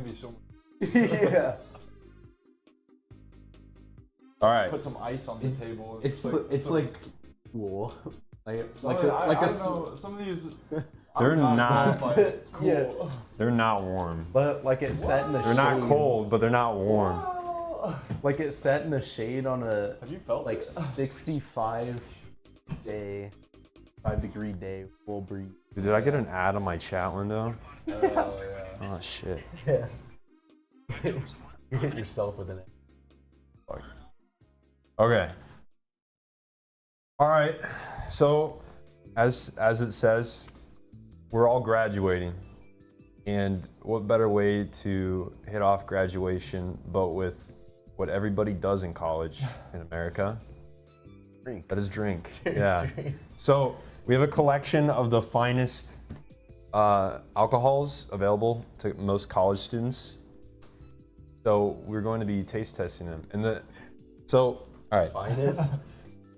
Be so Yeah. All right. put some ice on the table. It's like cool. Some of these. They're not. Cool. Yeah. They're not warm. But like it's set in the They're shade. not cold, but they're not warm. Like it's set in the shade on a Have you felt like it? 65 day, 5-degree day, full breeze. Did I get an ad on my chat window? Oh yeah. Oh shit. Yeah. You hit yourself with an. Fucked. Okay. All right. So, as it says, we're all graduating, and what better way to hit off graduation but with what everybody does in college in America? Drink. That is drink. Yeah. So we have a collection of the finest alcohols available to most college students. So we're going to be taste testing them. All right. Finest.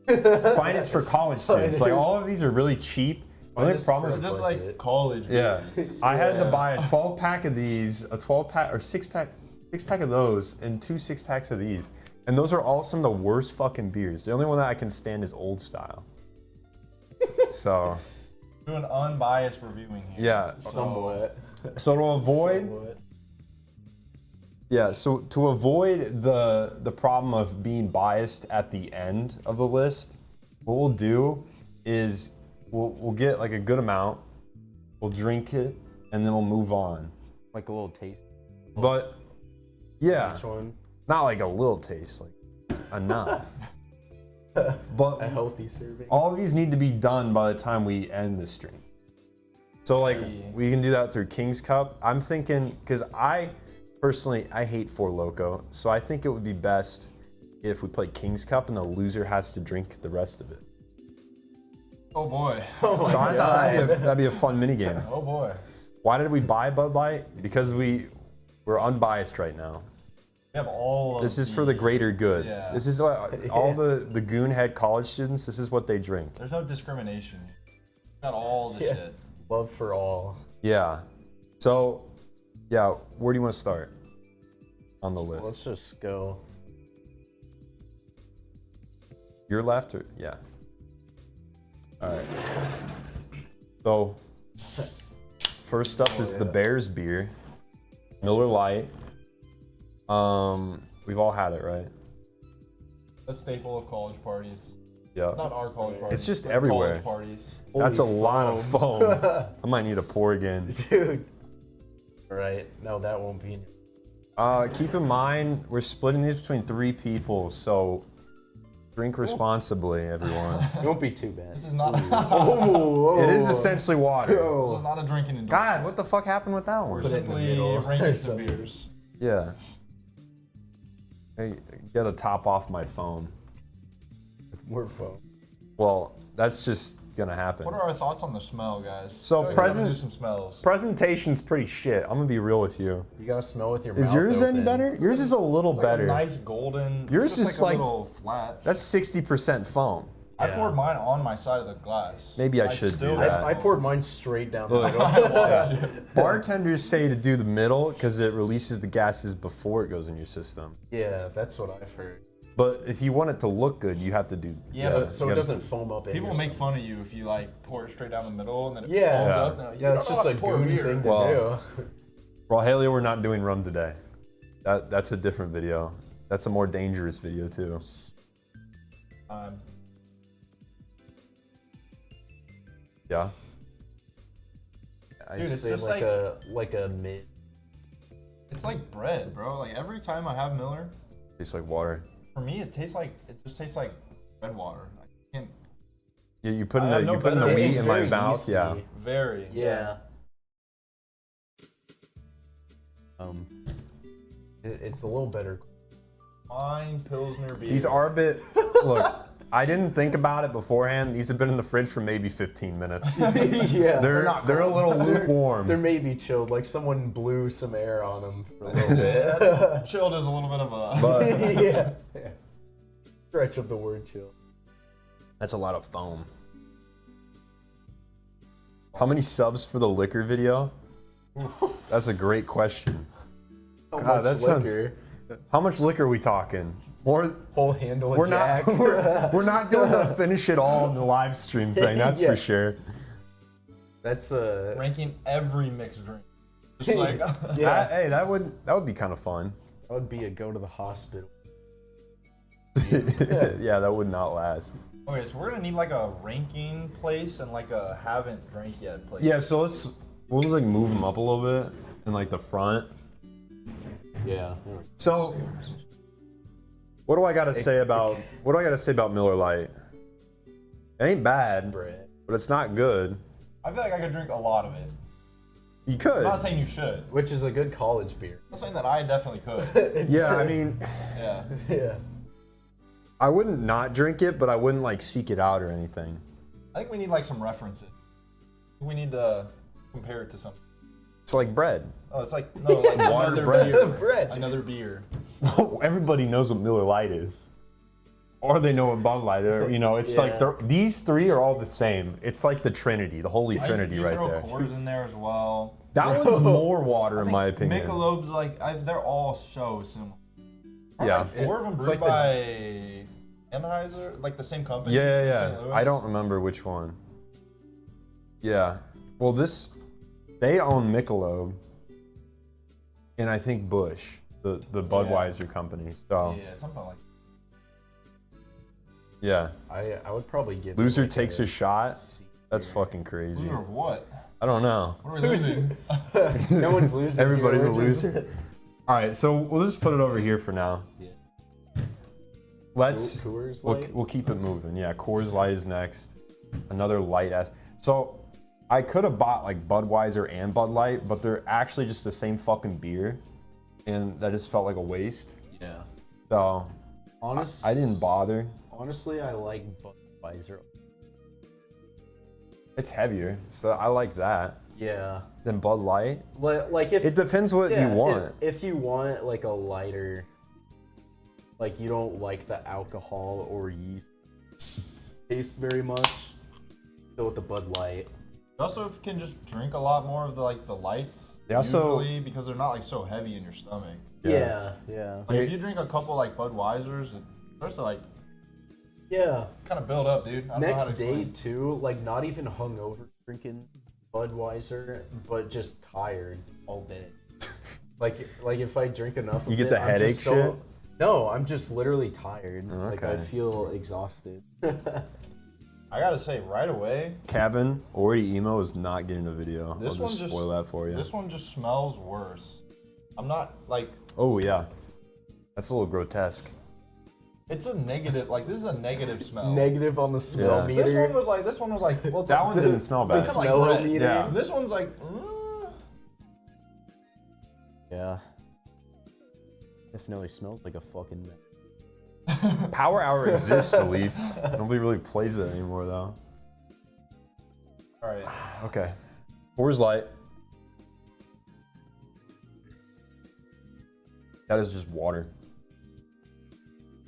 Finest for college students. Like all of these are really cheap. The only problem is Just like college. yeah. beers. I had to buy a 12-pack of these, a 12-pack or 6-pack of those, and 2 6-packs of these. And those are all some of the worst fucking beers. The only one that I can stand is Old Style. So. Doing unbiased reviewing here. Yeah. Somewhat. So to avoid. Somewhat. Yeah, so to avoid the problem of being biased at the end of the list, what we'll do is we'll get like a good amount, we'll drink it, and then we'll move on. Like a little taste. But yeah, Each one. not like a little taste, like enough. But A healthy serving. all of these need to be done by the time we end the stream. So like we can do that through King's Cup. I'm thinking, because personally, I hate Four Loko, so I think it would be best if we play King's Cup and the loser has to drink the rest of it. Oh boy. So I thought that'd be a fun minigame. Oh boy. Why did we buy Bud Light? Because we're unbiased right now. We have all of This is for the greater good. Yeah. This is what all the Goonhead college students, this is what they drink. There's no discrimination. Got all the shit. Love for all. Yeah. So, yeah, where do you want to start on the list? Let's just go. Your left or yeah. All right. So first up is the Bears beer, Miller Lite. We've all had it, right? A staple of college parties. Yeah. Not our college parties. It's just but everywhere. College parties. That's a Holy lot of foam. I might need a pour again. Dude. Right. No, that won't be in your. Keep in mind we're splitting these between 3 people, so drink responsibly, everyone. It won't be too bad. This is not. It is essentially water. This is not a drinking endorsement. God, what the fuck happened with that one? Put it in the Simply middle. ranking some beers. Yeah. I gotta top off my phone. More foam. Well, that's just gonna happen. What are our thoughts on the smell, guys? So I feel like we gotta present- do some smells. Presentation's pretty shit. I'm gonna be real with you. You gotta smell with your mouth. Is yours any open. better? Yours is a little It's like better. a nice golden. Yours it's is like like- a little flat. That's 60% foam. I Yeah. poured mine on my side of the glass. Maybe I should still do have that. I foam. poured mine straight down the Look, middle. bartenders say to do the middle because it releases the gases before it goes in your system. Yeah, that's what I've heard. But if you want it to look good, you have to do. Yeah, So, so you it gotta- doesn't foam up in People your make stomach. fun of you if you like pour it straight down the middle and then it Yeah. foams Yeah. up. And Yeah, it's just a goon thing to Well, do. Rogelio, we're not doing rum today. That's a different video. That's a more dangerous video too. Yeah. I'd Dude, it's say just like a mid. It's like bread, bro. Like every time I have Miller, Tastes like water. for me it just tastes like bread water. I can't. Yeah, you put in I have the no you put in the better- wheat It's in my very mouth. yeasty. Yeah. Very. Yeah. It's a little better. Fine Pilsner beer. These are a bit. Look, I didn't think about it beforehand. These have been in the fridge for maybe 15 minutes. Yeah. They're a little lukewarm. They're maybe chilled, like someone blew some air on them for a little bit. Chilled is a little bit of a. But yeah. Stretch of the word chill. that's a lot of foam. How many subs for the liquor video? That's a great question. God, that sounds. liquor? How much liquor are we talking? More. Whole handle of We're Jack. not. We're not doing the finish it all in the live stream thing. That's Yeah. for sure. That's Ranking every mixed drink. Just like yeah. Hey, that would be kind of fun. That would be a go to the hospital. Yeah, that would not last. Okay, so we're gonna need like a ranking place and like a haven't drank yet place. Yeah, so we'll just like move them up a little bit in like the front. Yeah. So, what do I gotta say about Miller Lite? It ain't bad, Bread. but it's not good. I feel like I could drink a lot of it. You I'm could. not saying you should. Which is a good college beer. I'm saying that I definitely could. Yeah, I mean, Yeah. Yeah. I wouldn't not drink it, but I wouldn't like seek it out or anything. I think we need like some references. We need to compare it to something. So like bread. Oh, it's like no, like Water another bread. beer. Bread. Another beer. Everybody knows what Miller Lite is. Or they know what Bud Light is. You know, it's Yeah. like these three are all the same. It's like the Trinity, the Holy Trinity You right throw there. Coors in there as well. That one's more water in my opinion. Michelob's like they're all so similar. Aren't Yeah. like four of them It's brewed like by Anheuser, like the same company. Yeah, in yeah, St. yeah. Louis? I don't remember which one. Yeah. Well, they own Michelob, and I think Busch, the Budweiser company. So Yeah, something like. yeah. I would probably give. Loser it like takes a shot. That's beer. fucking crazy. Loser of what? I don't know. What are we losing? No one's losing. here, Everybody's a we're just- loser. All right, so we'll just put it over here for now. Yeah. Let's Coors we'll, Light? we'll keep it moving. Yeah, Coors Light is next. Another light ass. So I could have bought like Budweiser and Bud Light, but they're actually just the same fucking beer, and that just felt like a waste. Yeah. So Honestly, I didn't bother. Honestly, I like Budweiser. It's heavier, so I like that. Yeah. Than Bud Light. Like if It depends what yeah, you want. If you want like a lighter, like you don't like the alcohol or yeast taste very much, go with the Bud Light. You also can just drink a lot more of the lights. They also- usually because they're not like so heavy in your stomach. Yeah, yeah, Like if you drink a couple like Budweisers, it starts to like yeah. kind of build up, dude. I don't know how Next to day explain. too, like not even hungover drinking Budweiser, but just tired all day. like if I drink enough, You of get it, the I'm headache just so, shit? No, I'm just literally tired. Oh, Like I okay. feel exhausted. I gotta say right away, Kevin, already emo is not getting a video. this I'll one just just spoil that for you. This one just smells worse. I'm not like Oh yeah, that's a little grotesque. it's a negative. Like this is a negative smell. Negative on the smell Yeah. meter. This one was like. Well, it's That like, one didn't smell It's like bad. like smell bread. meter. Yeah. This one's like. Yeah. Definitely smells like a fucking. Power Hour exists, Leaf. Nobody really plays it anymore though. All right. Okay. Coors Light. That is just water.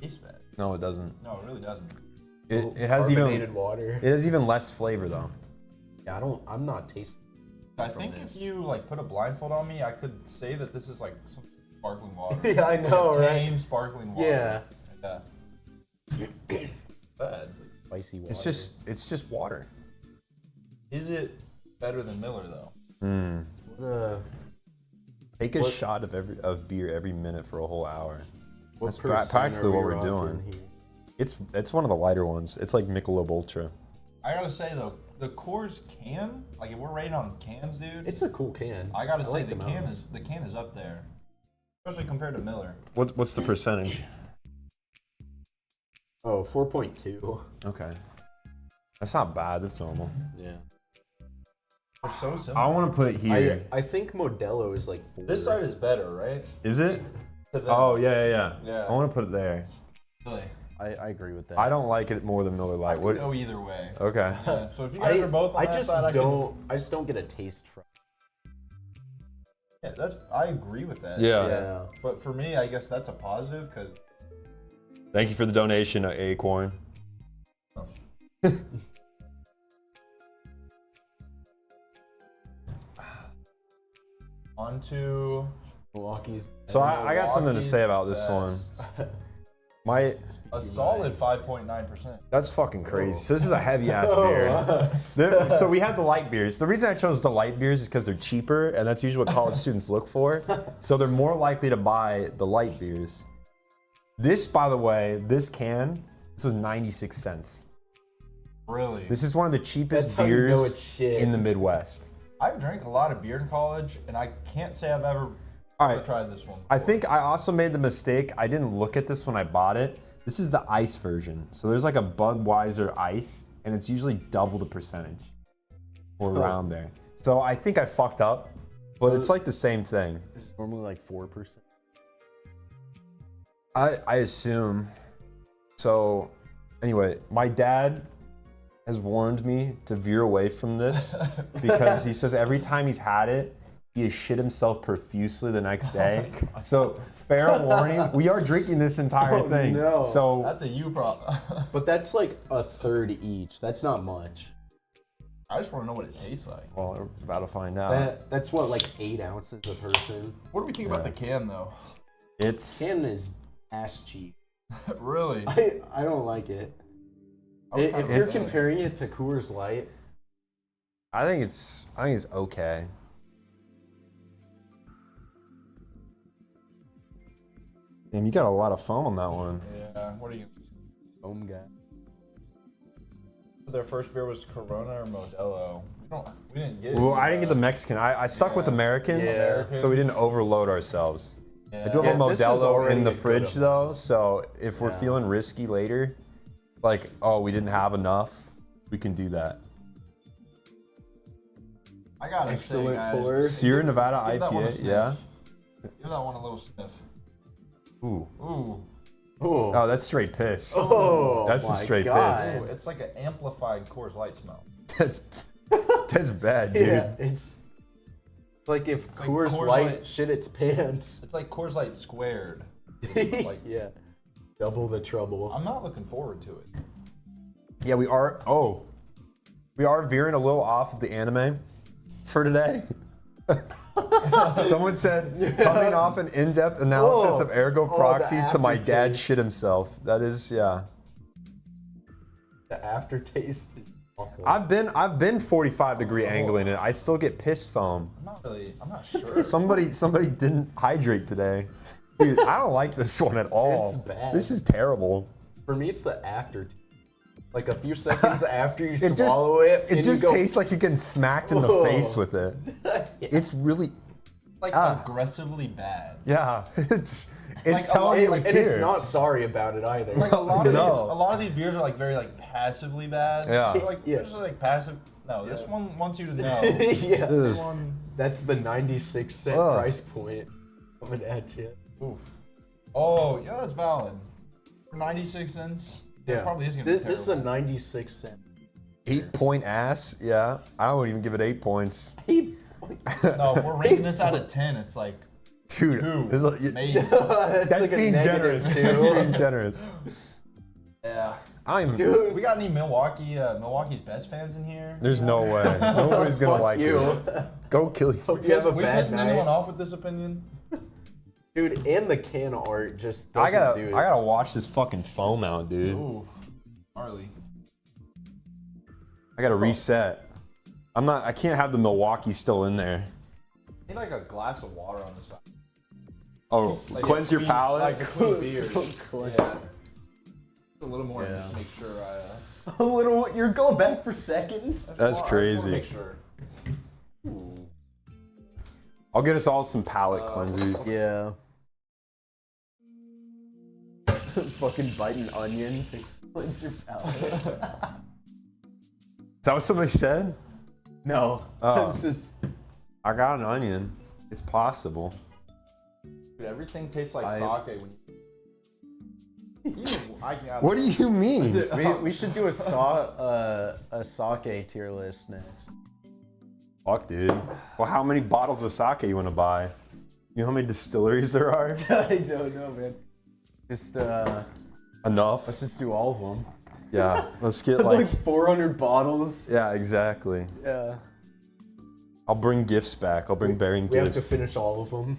Tastes bad. No, it doesn't. No, it really doesn't. It has even Carbonated water. it has even less flavor though. Yeah, I'm not tasting. I from think this. if you like put a blindfold on me, I could say that this is like some sparkling water. Yeah, I know, Like, right? tame sparkling water. Yeah. Yeah. Bad. Spicy water. It's just water. Is it better than Miller though? What a. Take a What- shot of beer every minute for a whole hour. What That's percent practically are we what we're rocking doing. here? It's one of the lighter ones. It's like Michelob Ultra. I gotta say though, the Coors can, like if we're rating on cans, dude, It's a cool can. I gotta say like the the can mountains. is up there, especially compared to Miller. What's the percentage? Oh, 4.2. Okay. That's not bad. That's normal. Yeah. They're so I simple. want to put it here. I think Modelo is like 4. This side is better, right? Is it? To them. Oh yeah. Yeah. I want to put it there. Really? I agree with that. I don't like it more than Miller I Lite. could What? go either way. Okay. Yeah. So if you guys are both on I that just side, I just don't get a taste from. Yeah, I agree with that. Yeah. But for me, I guess that's a positive because Thank you for the donation, Acorn. onto Milwaukee's. So I got something to Milwaukee's say about this one. best. A solid 5.9%. That's fucking crazy. So this is a heavy ass beer. So we had the light beers. The reason I chose the light beers is because they're cheaper, and that's usually what college students look for. So they're more likely to buy the light beers. This, by the way, this was 96 cents. Really? This is one of the cheapest That's how you know beers it's shit. in the Midwest. I've drank a lot of beer in college, and I can't say I've ever tried this one before. I think I also made the mistake. I didn't look at this when I bought it. This is the ice version. So there's like a Budweiser ice, and it's usually double the percentage or around there. So I think I fucked up, but it's like the same thing. It's normally like 4%. I assume. So anyway, my dad has warned me to veer away from this because he says every time he's had it, he has shit himself profusely the next day. So fair warning, we are drinking this entire thing. No. So That's a you problem. But that's like a third each. That's not much. I just want to know what it tastes like. well, we're about to find out. That's what, like 8 ounces a person. What do we think about the can, though? It's Can is ass cheap. Really? I don't like it. If you're comparing it to Coors Light, I think it's okay. Damn, you got a lot of foam on that one. Yeah. What are you? foam guy. Their first beer was Corona or Modelo. We didn't get. Well, I didn't get the Mexican. I stuck with American, so we didn't overload ourselves. Yeah. I do have a this is Modelo already in the a good fridge though, so if we're feeling risky later, like, oh, we didn't have enough, we can do that. I gotta Excellent say, guys. pour. Sierra Nevada Give that one a IPA, sniff. yeah. Give that one a little sniff. Ooh. Ooh. Oh, that's straight piss. Oh, That's my just straight God. piss. Ooh, it's like an amplified Coors Light smell. That's bad, dude. Yeah, it's like if like Coors, Coors Light Light. shit its pants. It's like Coors Light squared. Like, Yeah, double the trouble. I'm not looking forward to it. Yeah, we are. Oh, we are veering a little off of the anime for today. Someone said, coming off an in-depth analysis of Ergo Proxy to my dad aftertaste. shit himself. That is, yeah. The aftertaste is awful. I've been 45-degree angling it. I still get piss foam. I'm not sure. Somebody didn't hydrate today. Dude, I don't like this one at all. It's bad. This is terrible. For me, it's the aftertaste. Like a few seconds after you It swallow it, It and just you go, tastes like you're getting smacked in the Whoa. face with it. It's really, like aggressively bad. yeah. It's Like, telling you and it's it's here. not sorry about it either. Like a lot of No. a lot of these beers are like very like passively bad. Yeah. They're like Yeah. they're just like passive. No, this one wants you to know. Yeah, Ugh. This one. that's the 96-cent Ugh. price point coming at you. Oof. Oh yeah, that's valid. For 96 cents. Yeah, It probably is gonna be this is a terrible. 96-cent. 8-point ass. Yeah. I wouldn't even give it 8 points. No, if we're rating this out of 10, it's like Dude, 2. this is- Maybe. that's like a being negative generous. 2. That's being generous. Yeah. I'm. Dude, We got any Milwaukee's best fans in here? There's no way. Nobody's gonna fuck like you. it. Go kill you. You have a we bad pissing anyone night. off with this opinion? Dude, and the can art just I doesn't do it. gotta wash this fucking foam out, dude. Ooh. Marley. I gotta reset. I can't have the Milwaukee still in there. I need like a glass of water on the side. Oh, Like cleanse your between- palate. Like between beers. Cleanse. Yeah. A little more Yeah. to make sure A little, you're going back for seconds? That's I just wanna crazy. make sure. I'll get us all some palate cleansers. Yeah. Fucking bite an onion to cleanse your palate. Is that what somebody said? No. Oh. It's just. I got an onion. It's possible. Dude, everything tastes like sake when What do you mean? We should do a sake tier list next. Fuck, dude. Well, how many bottles of sake you want to buy? You know how many distilleries there are? I don't know, man. Just Enough. let's just do all of them. Yeah. Let's get Like like. 400 bottles. Yeah, exactly. Yeah. I'll bring gifts back. I'll bring bearing We have to gifts. finish all of them.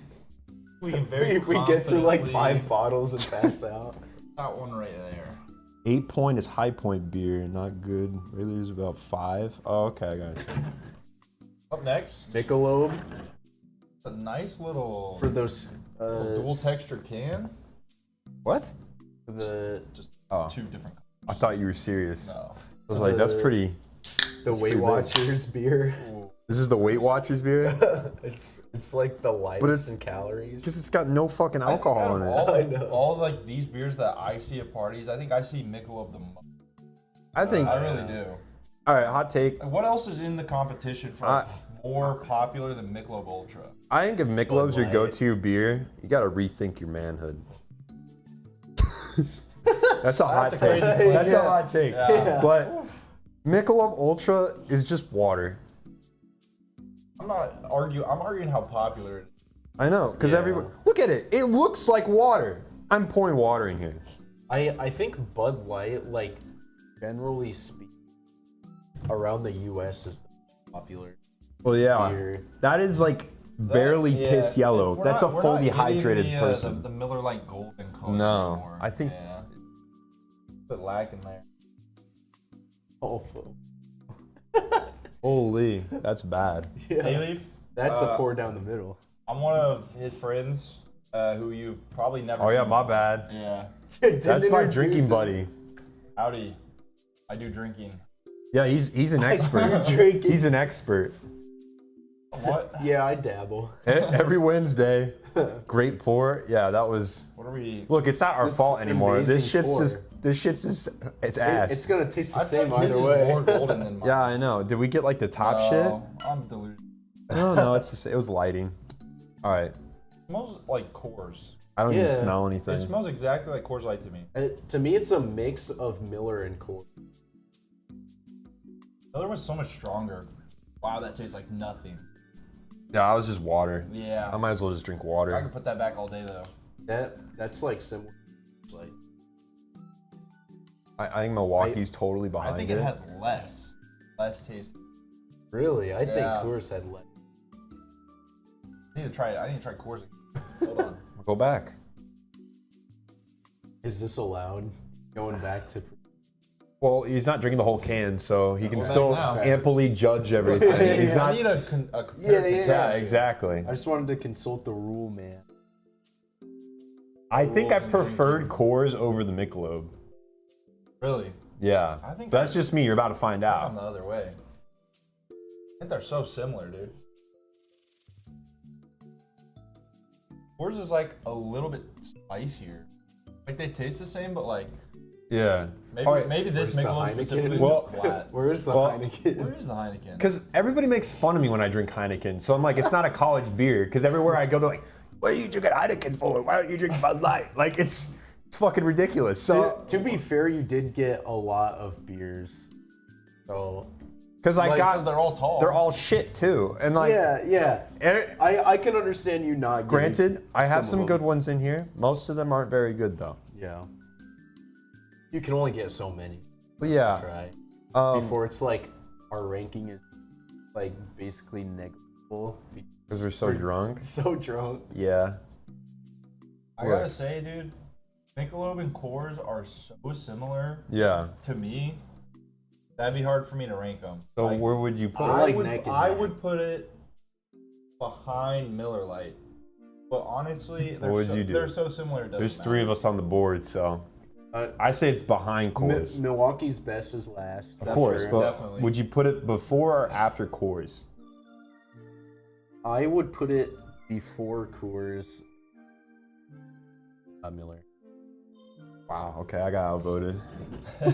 We can very we get through like confidently- 5 bottles and pass out. That one right there. 8 Point is High Point beer, not good. Really is about 5. Oh, okay, guys. Up next, Michelob a nice little, for those dual texture can. What? Just Oh. 2 different. I thought you were serious. No. I was like, that's pretty. the Weight pretty big. Watchers beer. This is the Weight Watchers beer? it's like the lightest it's- in calories. Because it's got no fucking alcohol in it. All, I know. all like these beers that I see at parties, I think I see Michelob the most. I think. I really do. All right, hot take. Like, what else is in the competition for more popular than Michelob Ultra? I think if Michelob's your Light. go-to beer, you gotta rethink your manhood. That's a hot a take. crazy point. That's a hot take. Yeah. But Michelob Ultra is just water. I'm not arguing. I'm arguing how popular it is. I know, because Yeah. everyone look at it. It looks like water. I'm pouring water in here. I think Bud Light, like, generally speaking, around the U.S. is the popular Well, yeah, beer. that is like barely Yeah, piss yellow. we're That's not- a we're fully not getting hydrated person. The Miller Lite Golden color No, anymore. I think- Yeah. Put lacking there. Oh, Holy, that's bad. yeah. Hayleaf, That's a pour down the middle. I'm one of his friends who you've probably never Oh seen. yeah, my bad. Yeah. That's my drinking buddy. Howdy. I do drinking. Yeah, he's an expert. drinking. He's an expert. What? Yeah, I dabble. Every Wednesday, great pour. Yeah, that was. What are we? Look, it's not our This fault anymore. This amazing shit's pour. just. This shit's just. It's ass. It's gonna taste the I same feel like his either is way. more golden than mine. yeah, I know. Did we get like the top shit? I'm deluded. No, it was lighting. All right. It smells like Coors. I don't Yeah. even smell anything. It smells exactly like Coors Light to me. To me, it's a mix of Miller and Coors. The other one's so much stronger. Wow, that tastes like nothing. Yeah, I was just water. Yeah. I might as well just drink I water. could put that back all day though. That's like similar. Like, I think Milwaukee's totally behind I think it has less taste. really, I think Yeah. Coors had less. I need to try it. I need to try Coors again. Hold on. Go back. Is this allowed? Going back to. Well, he's not drinking the whole can, so he can Go back still now. amply judge everything. He's I not. need a Yeah, Yeah, exactly. I just wanted to consult the rule, man. I think I rules and preferred drinking. Coors over the Michelob. Really? Yeah. I think That's just me. You're about to find I'm out. the other way. I think they're so similar, dude. Coors is like a little bit spicier. Like they taste the same, but like Yeah. maybe All right. maybe this Where's the Michelob Heineken? specifically is Well- just flat. Where's the Well, Heineken? Where is the Heineken? Because everybody makes fun of me when I drink Heineken. So I'm like, it's not a college beer. Because everywhere I go, they're like, what are you drinking Heineken for? Why don't you drink Bud Light? Like, it's fucking ridiculous. So, To be fair, you did get a lot of beers. So because I Like, 'cause got, they're all tall. they're all shit too. And like, yeah. and- I can understand you not. Getting granted, I have of some them. good ones in here. Most of them aren't very good though. Yeah. You can only get so many. But yeah, Try before it's like our ranking is like basically negligible. because we're so drunk. So drunk. Yeah. I gotta say, dude, Michelob and Coors are so similar Yeah. to me. That'd be hard for me to rank them. So where would you put I it? like would, neck and I neck. would put it behind Miller Lite. But honestly, they're, would so, you do? they're so similar. It doesn't There's 3 of us on the board, so Uh, I say it's behind Coors. Milwaukee's best is last. Of course, sure. but definitely. would you put it before or after Coors? I would put it before Coors. Miller. Wow. Okay, I got outvoted. All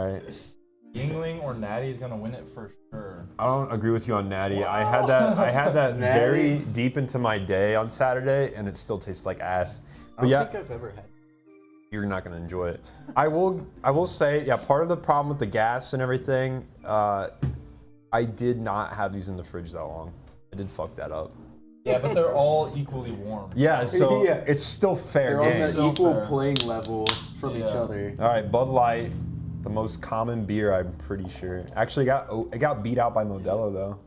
right. Yingling or Natty's gonna win it for sure. I don't agree with you on Natty. I had that Natty. very deep into my day on Saturday, and it still tastes like ass. I But don't yeah, think I've ever had. you're not gonna enjoy it. I will say, yeah, part of the problem with the gas and everything, I did not have these in the fridge that long. I did fuck that up. Yeah, but they're all equally warm. Yeah, so Yeah. it's still fair They're on game. that So equal fair. playing level from each Yeah. other. All right, Bud Light, the most common beer, I'm pretty sure. Actually, it got beat out by Modelo though.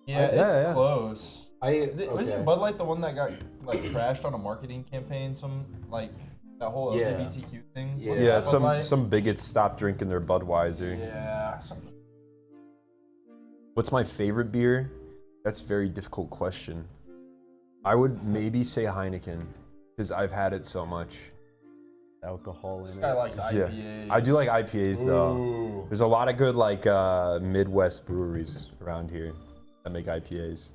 Yeah, it's yeah. close. Was Wasn't Bud Light the one that got like trashed on a marketing campaign. Some like that whole Yeah. LGBTQ thing. Yeah. Wasn't Yeah, that Bud Light? some bigots stopped drinking their Budweiser. Yeah. Something. What's my favorite beer? That's a very difficult question. I would maybe say Heineken because I've had it so much. Alcohol in This guy it. likes IPAs. I do like IPAs though. Ooh. There's a lot of good like Midwest breweries around here that make IPAs.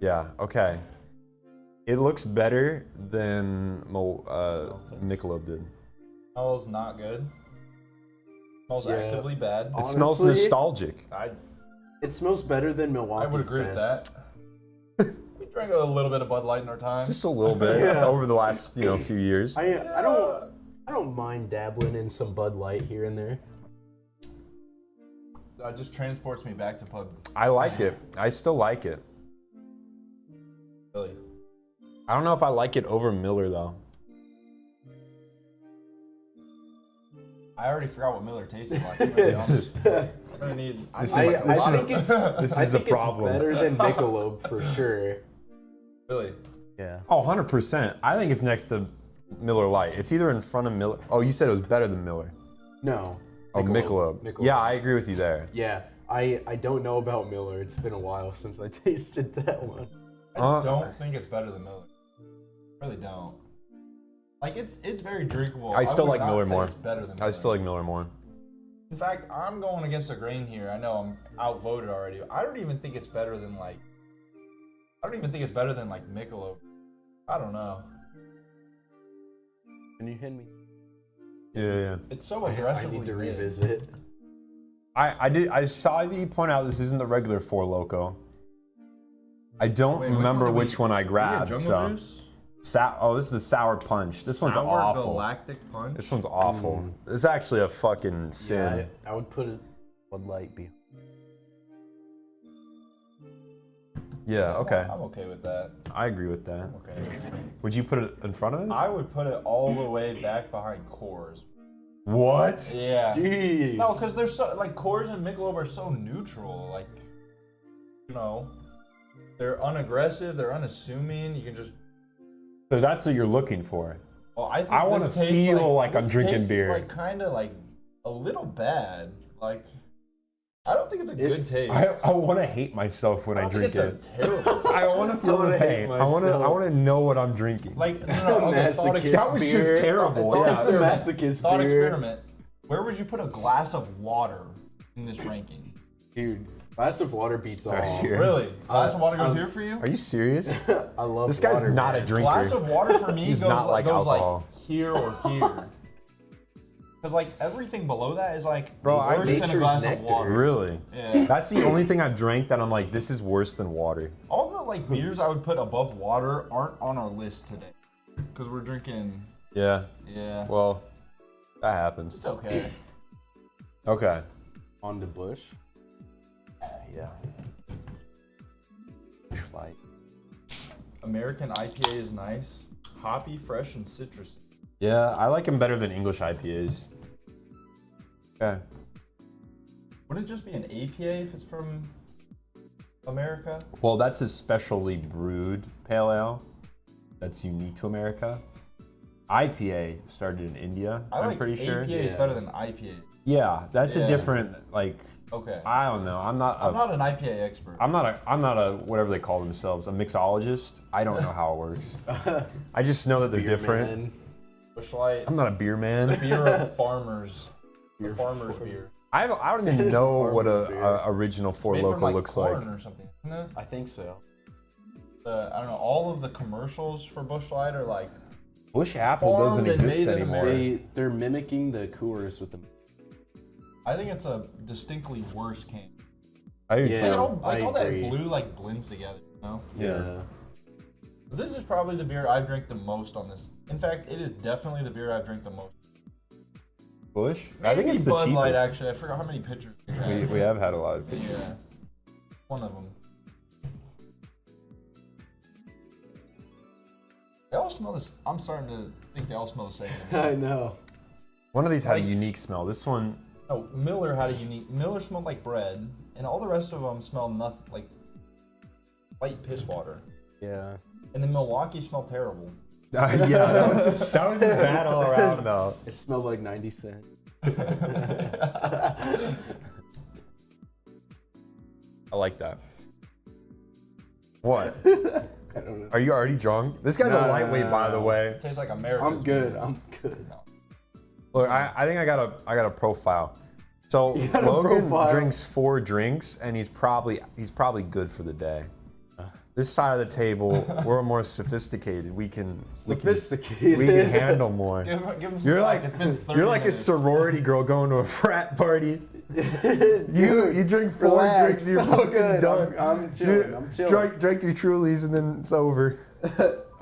Yeah, okay. It looks better than Michelob did. Smells not good. Smells Yeah. actively bad. It smells Honestly, nostalgic. It smells better than Milwaukee's I would agree with best. that. We drank a little bit of Bud Light in our time. Just a little bit Yeah. over the last few years. I don't mind dabbling in some Bud Light here and there. It just transports me back to pub. I like it. I still like it. Really. I don't know if I like it over Miller though. I already forgot what Miller tasted like. I'm gonna be honest. I'm gonna need. I think it's This is the problem. It's better than Michelob for sure. Really. Yeah. Oh, 100%. I think it's next to Miller Lite. It's either in front of Miller. Oh, you said it was better than Miller. No. Oh, Michelob. Yeah, I agree with you there. Yeah. I don't know about Miller. It's been a while since I tasted that one. I don't think it's better than Miller. I really don't. Like it's very drinkable. I still would like not Miller say more. It's better than I Miller. still like Miller more. In fact, I'm going against the grain here. I know I'm outvoted already. I don't even think it's better than like. I don't even think it's better than like Michelob. I don't know. Can you hit me? Yeah. It's so I aggressively. need to mid. revisit. I saw that you point out this isn't the regular Four Loko. I don't Wait, which remember one did we- which one I Did we get grabbed. Jungle So Juice? oh, this is the sour punch. This one's Sour awful. Galactic Punch. This one's awful. It's actually a fucking sin. Yeah, I would put it Bud Light behind. Yeah, okay. I'm okay with that. I agree with that. I'm okay. Would you put it in front of it? I would put it all the way back behind Coors. What? Yeah. Jeez. No, because they're so like Coors and Michelob are so neutral. Like, you know, they're unaggressive. They're unassuming. You can just. So that's what you're looking for. Well, I think I wanna this tastes feel like I'm this drinking tastes beer. Like kind of like a little bad. Like, I don't think it's a good It's- taste. I want to hate myself when I, don't drink think it. it's a terrible. I want to feel I the wanna hate pain. I want to know what I'm drinking. Like, no, okay, thought Masochist that was just beer. terrible. Thought Yeah. It's a experiment. masochist Thought beer. experiment. Where would you put a glass of water in this ranking? Dude, glass of water beats all. Right here. Really? Glass of water goes here for you? Are you serious? I love This guy's water, not a man. drinker. Glass of water for me He's goes, not like goes alcohol. like here or here. Because like everything below that is like Bro, I- worse than a Nature's glass nectar. of water. Really? Yeah. That's the only thing I've drank that I'm like, this is worse than water. All the like beers I would put above water aren't on our list today. Because we're drinking. Yeah. Yeah. Well, that happens. It's okay. Okay. On to Bush. Yeah. Like. American IPA is nice. Hoppy, fresh, and citrusy. Yeah, I like them better than English IPAs. Okay. Wouldn't it just be an APA if it's from America? Well, that's a specially brewed pale ale that's unique to America. IPA started in India, I I'm like pretty sure. APA is Yeah. better than IPA. Yeah, that's Yeah. a different, like, Okay. I don't know. I'm not I'm not an IPA expert. I'm not a whatever they call themselves, a mixologist. I don't know how it works. I just know that they're Beer different. man. Busch Light. I'm not a beer man. Beer of farmers. Beer Farmers for- beer. I don't It even is know a what farmer's a beer. original Four Made Loko from like looks corn like. or something, isn't it? I think so. I don't know. All of the commercials for Busch Light are like Bush Apple doesn't Farmed and exist made in anymore. They're mimicking the Coors with the. I think it's a distinctly worse can. I do Yeah. too. Like all that agree. blue like blends together, you know? Yeah. But this is probably the beer I've drank the most on this. In fact, it is definitely the beer I've drank the most. Bush? I think Maybe it's the Bud Light, cheapest. actually. I forgot how many pitchers we had. We have had a lot of pictures. Yeah. One of them. They all smell this. I'm starting to think they all smell the same. to me. I know. One of these had a Like- unique smell. This one, No, Miller had a unique. Miller smelled like bread, and all the rest of them smelled nothing like light piss water. Yeah. And then Milwaukee smelled terrible. Yeah, that was just bad all around though. It smelled like 90 cents. I like that. What? I don't know. Are you already drunk? This guy's a lightweight, by the way. It tastes like America's I'm good. beer. I'm good. No. Look, I think I got a profile. So You got a Logan profile? drinks 4 drinks, and he's probably good for the day. This side of the table, we're more sophisticated. We can handle more. Give him some You're slack. like It's been 30 you're like minutes. a sorority girl going to a frat party. Dude, You drink 4 relax. drinks, you're I'm fucking good. done. I'm chilling. You I'm chilling. Drink your Trulies and then it's over.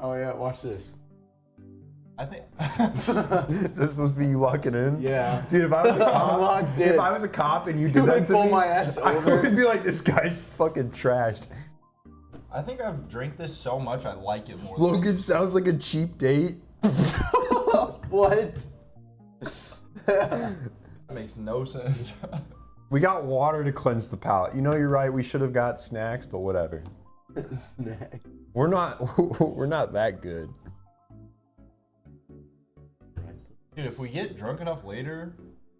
Oh yeah, watch this. I think. Is this supposed to be you locking in? Yeah. Dude, if I was a I'm cop, locked in. if I was a cop and you did would that to pull me, my ass I over. would be like, this guy's fucking trashed. I think I've drank this so much I like it more. Logan sounds like a cheap date. What? That makes no sense. We got water to cleanse the palate. You know, you're right. We should have got snacks, but whatever. Snack. We're not that good. Dude, if we get drunk enough later,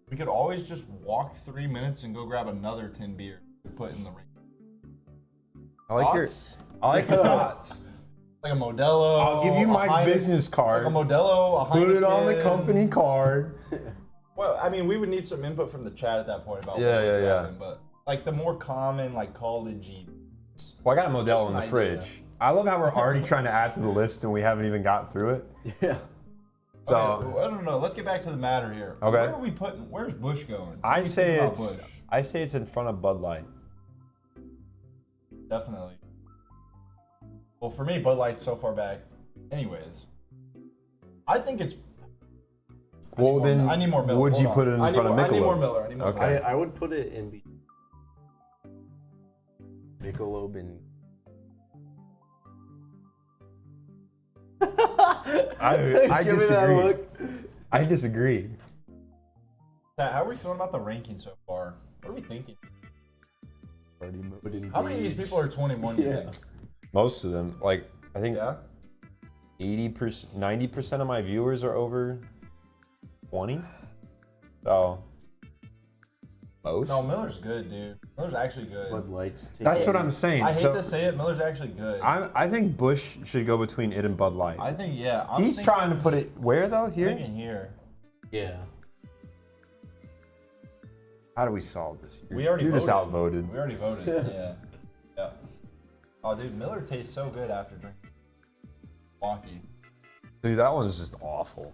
we could always just walk 3 minutes and go grab another 10 beer to put in the ring. I like your thoughts. Like a Modelo. I'll give you a my Heineken- business card. Like a Modelo, a Heineken. Put it on the company card. Well, I mean, we would need some input from the chat at that point about Yeah, what we're yeah, yeah. grabbing, but like the more common, like college-y. Well, I got a Modelo Just in the an fridge. idea. I love how we're already trying to add to the list and we haven't even got through it. Yeah. So Okay, I don't know. Let's get back to the matter here. Okay. Where are we putting? Where's Bush going? What do I you say think about it's Bush? in front of Bud Light. Definitely. Well, for me, Bud Light's so far back. Anyways, I think it's. Well, then I need more Miller. would Hold you on. put it in front of I need more Michelob? Miller. I need more Okay. Miller. I would put it in Michelob and. I Give me that disagree. look. I disagree. Pat, how are we feeling about the ranking so far? What are we thinking? How many of these people are 21? You Yeah. think? Most of them, like I think Yeah. 80%, 90% of my viewers are over 20. So most. No, Miller's good, dude. Miller's actually good. Bud Light's. That's what I'm saying. I hate So to say it, Miller's actually good. I think Bush should go between it and Bud Light. I think, yeah. I'm He's thinking, trying to put it where though? Here? thinking here. Yeah. How do we solve this? We already You're voted. just outvoted. We already voted. Yeah. Yeah. Oh, dude, Miller tastes so good after drinking Milwaukee. Dude, that one's just awful.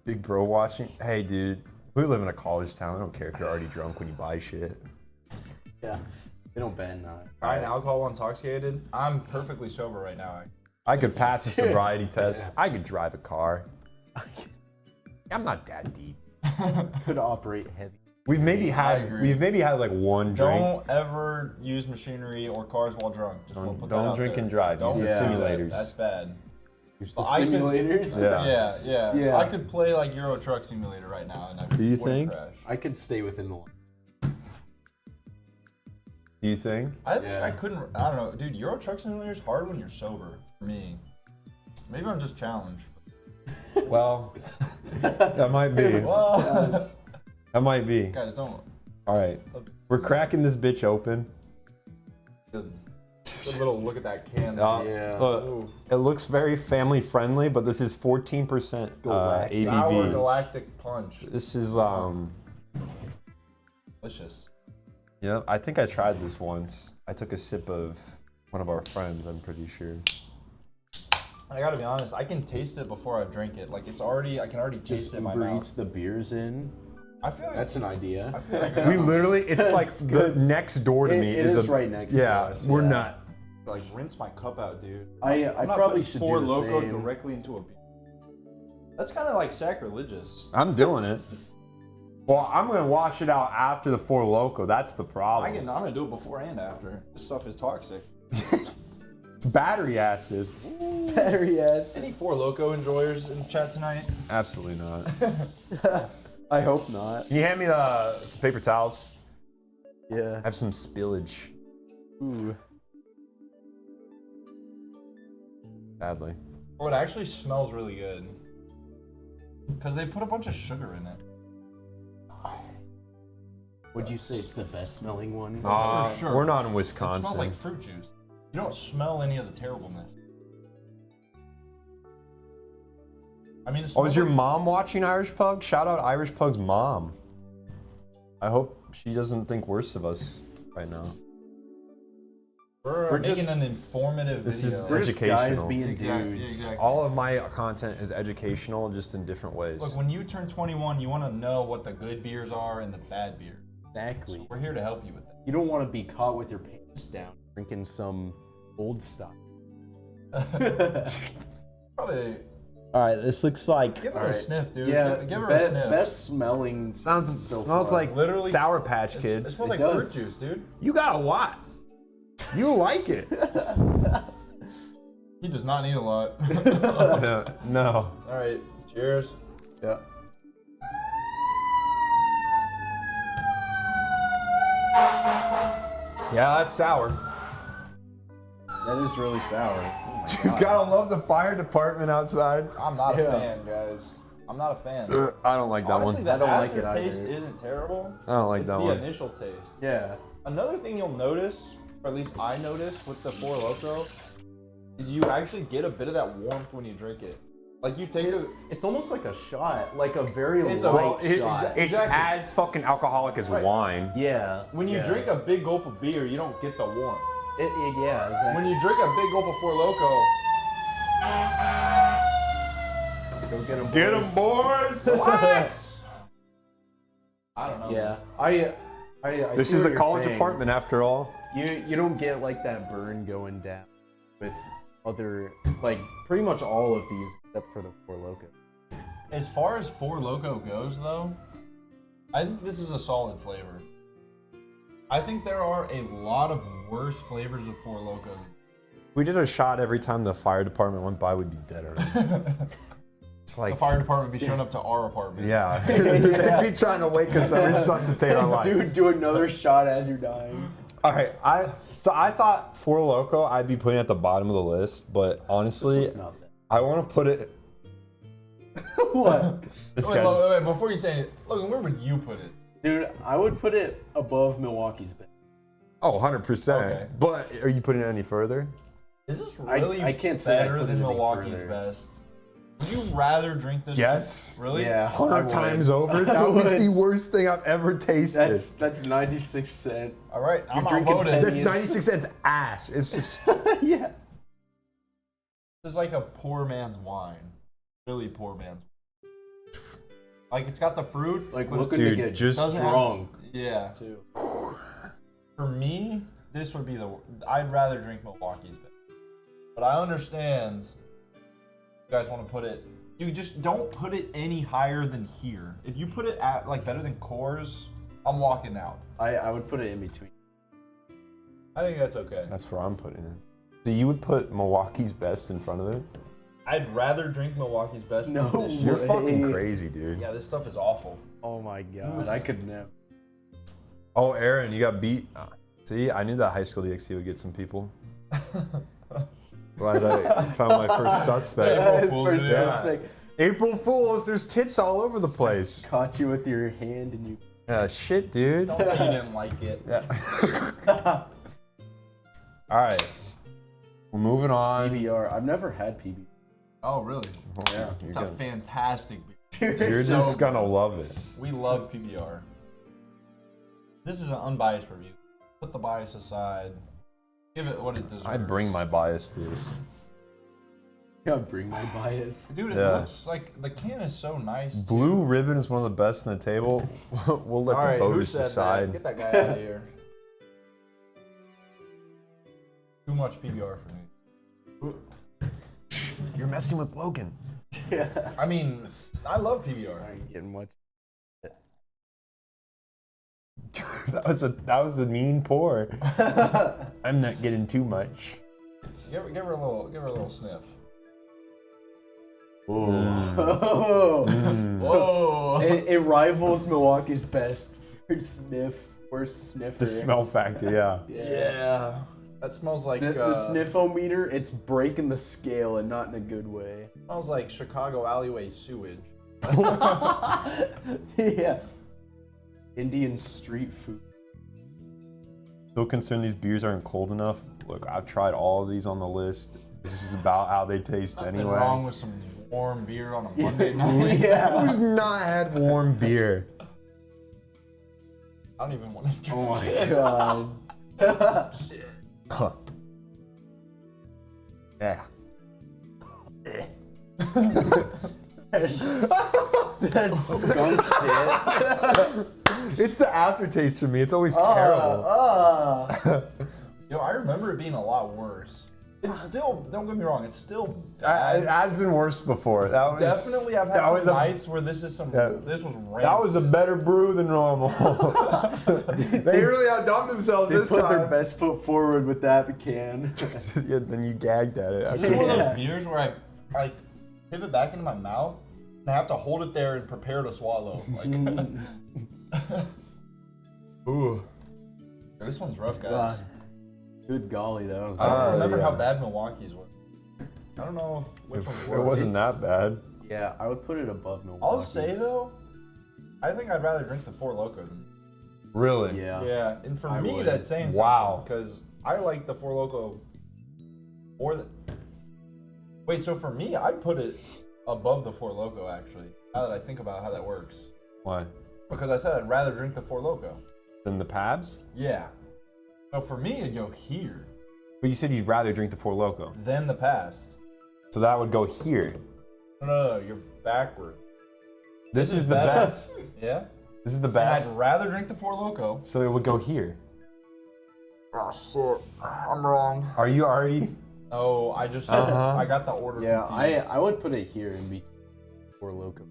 Big bro watching. Hey, dude, we live in a college town. I don't care if you're already drunk when you buy shit. Yeah. They don't ban that. High in alcohol while intoxicated. I'm perfectly sober right now. I could pass a sobriety test. Yeah. I could drive a car. I'm not that deep. Could operate heavy. We've maybe agree. had like one drink. Don't ever use machinery or cars while drunk. Just we'll put that Don't out drink there. and drive. Use Don't the do that. simulators. That's bad. Use the I could- simulators. Yeah. Yeah. I could play like Euro Truck Simulator right now and I Do you wouldn't think? crash. I could stay within the line. Do you think? I think Yeah. I couldn't. I don't know, dude. Euro Truck Simulator is hard when you're sober. For me, maybe I'm just challenged. Well, that might be. Well, That might be. guys, don't. All right. We're cracking this bitch open. Good little look at that can. Yeah. Look, Ooh. it looks very family friendly, but this is 14% Galactic. Sour ABV. Galactic Punch. This is Delicious. yeah, I think I tried this once. I took a sip of one of our friends, I'm pretty sure. I gotta be honest. I can taste it before I drink it. Like it's already. I can already taste Just it in my Uber mouth. Eats the beers in. I feel like That's an idea. I feel like We literally, it's like the good. next door to It- me it is a, right next yeah, to us, we're yeah. not. like rinse my cup out, dude. I I'm not probably putting should 4 do the Loko same. directly into a beer. That's kind of like sacrilegious. I'm doing it. Well, I'm gonna wash it out after the 4 Loko. That's the problem. I'm gonna do it before and after. This stuff is toxic. It's battery acid. Battery ass. Any 4 Loko enjoyers in the chat tonight? Absolutely not. I hope not. Can you hand me some paper towels? Yeah. Have some spillage. Ooh. Sadly. Oh, it actually smells really good. Because they put a bunch of sugar in it. Would you say it's the best smelling one? For sure. We're not in It Wisconsin. smells like fruit juice. You don't smell any of the terribleness. I mean, it Oh, is smells your like- mom watching Irish Pug? Shout out Irish Pug's mom. I hope she doesn't think worse of us right now. We're making just- an informative This video. is We're just guys educational. being Exactly, dudes. exactly. All of my content is educational, just in different ways. Look, when you turn 21, you want to know what the good beers are and the bad beers. Exactly. We're here to help you with that. You don't want to be caught with your pants down drinking some old stuff. Probably All right, this looks like give her a Alright. sniff, dude. Yeah, give her a sniff. best smelling. smells far. like Literally, Sour Patch It Kids. smells It like does. fruit juice, dude. You got a lot. You like it? He does not need a lot. No. All right, cheers. Yeah. Yeah, that's sour. That is really sour. Oh my You God. gotta love the fire department outside. I'm not a Yeah. fan, guys. I'm not a fan. I don't like that Honestly, one. the I don't like it aftertaste either. isn't terrible. I don't like It's that the one. initial taste. Yeah. Another thing you'll notice, or at least I noticed with the Four Loko, is you actually get a bit of that warmth when you drink it. Like you take a, It's almost like a shot, like a very It's a- light well, shot. It's Exactly. as fucking alcoholic as Right. wine. Yeah. when you yeah. drink a big gulp of beer, you don't get the warmth. yeah, exactly. When you drink a big gulp of Four Loko, Go get them, Get 'em, boys! relax. I don't know. Yeah. I This see is what a you're college saying. apartment after all. You don't get like that burn going down with other, like pretty much all of these except for the Four Loko. As far as Four Loko goes, though, I think this is a solid flavor. I think there are a lot of worse flavors of Four Loko. If we did a shot every time the fire department went by, we'd be dead already. It's The like, fire department would be showing up to our apartment. yeah. They'd be trying to wake us up, resuscitate our life. Dude, do another shot as you're dying. All right, so I thought Four Loko I'd be putting at the bottom of the list, but honestly, It's not that. I want to put it. What? This Wait, guy, wait, before you say it, Logan, where would you put it? Dude, I would put it above Milwaukee's best. oh, 100%. Okay. But are you putting it any further? Is this really I can't say I better put than it any Milwaukee's further. best? Would you rather drink this? Yes. Really? Yeah. 100 I times would. over. I That was would. the worst thing I've ever tasted. That's 96 cents. All right, I'm drinking outvoted. Penny. That's 96 cents ass. It's just. Yeah. This is like a poor man's wine. Really poor man's. Like it's got the fruit. Like but looking Dude, to get just doesn't have- strong Yeah. too. For me, this would be I'd rather drink Milwaukee's best. But I understand. You guys want to put it. You just don't put it any higher than here. If you put it at like better than Coors, I'm walking out. I would put it in between. I think that's okay. That's where I'm putting it. So you would put Milwaukee's best in front of it? I'd rather drink Milwaukee's best. No than this shit. You're way. fucking crazy, dude. Yeah, this stuff is awful. Oh my god, I could never. Oh, Aaron, you got beat. See, I knew that high school DxD would get some people. Glad I found my first suspect. April Fool's First video. suspect April Fools, there's tits all over the place. caught you with your hand and you. Yeah, shit, dude. Don't say you didn't like it. Yeah. All right, we're moving on. PBR. I've never had PBR. Oh, really? Yeah, It's a fantastic beer. you're so just gonna good. love it. We love PBR. This is an unbiased review. Put the bias aside. Give it what it deserves. I bring my bias to this. Yeah, bring my bias. Dude, it Yeah. looks like the can is so nice. Blue Ribbon is one of the best on the table. We'll let All the right, who voters said decide. that? Get that guy out of here. Too much PBR for me. You're messing with Logan. Yeah. I mean, I love I PBR. ain't getting much. that was a mean pour. I'm not getting too much. Give her a little sniff. Oh. Mm. Whoa! It rivals Milwaukee's best for sniff Worst sniffer. The smell factor, yeah. Yeah. That smells like The sniffometer, it's breaking the scale and not in a good way. smells like Chicago alleyway sewage. Yeah. Indian street food. Still concerned these beers aren't cold enough. Look, I've tried all of these on the list. This is about how they taste Nothing anyway. wrong with some warm beer on a Monday night. Yeah. Who's not had warm beer? I don't even want to drink. Oh my god. Shit. Yeah. That's skunk shit. It's the aftertaste for me. It's always terrible. Yo, I remember it being a lot worse. It's still, don't get me wrong, it's still It bad. has been worse before. That was Definitely, I've had that was some a- nights where this was rancid. That was a better brew than normal. They really outdone themselves They this put their time. best foot forward with that can. Yeah, then you gagged at it. It's one of those beers where I tip it back into my mouth and I have to hold it there and prepare to swallow. Like, Ooh. this one's rough, guys. God. Good golly, that was I don't remember yeah. how bad Milwaukee's was. I don't know which one's It worse. wasn't that bad. Yeah, I would put it above Milwaukee. I'll say though, I think I'd rather drink the Four Loko than. Really? Yeah. Yeah, and for I me would. that's saying Wow. something because I like the Four Loko more than. Wait, so for me, I'd put it above the Four Loko actually. Now that I think about how that works, Why? because I said I'd rather drink the Four Loko. Than the Pabs? Yeah. So for me, it'd go here, But you said you'd rather drink the Four Loko. then the past. So that would go here. No, you're backward. This is the better. best. Yeah. This is the And best. I'd rather drink the Four Loko. So it would go here. Oh shit, I'm wrong. Are you already? Oh, I just Uh-huh. I got the order Yeah, confused. I would put it here and be for Loco.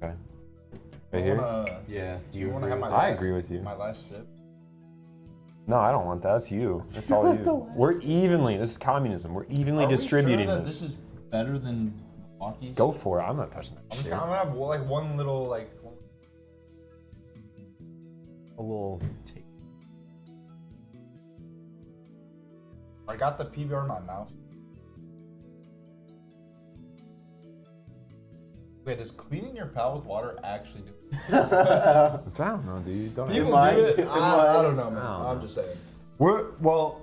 Okay. I Right here? wanna, Yeah. Do you you wanna agree have my with I last, agree with you. My last sip. No, I don't want that. That's you. That's all you. We're evenly. This is communism. We're evenly Are we distributing sure that this. this is better than Milwaukee's? Go for it. I'm not touching that I'm just shit. gonna have like one little like. a little take? I got the PBR in my mouth. Wait, does cleaning your palate with water actually do it? I don't know, dude. Don't People ask me. do it. I don't know, man. I don't I'm know. just saying. Well,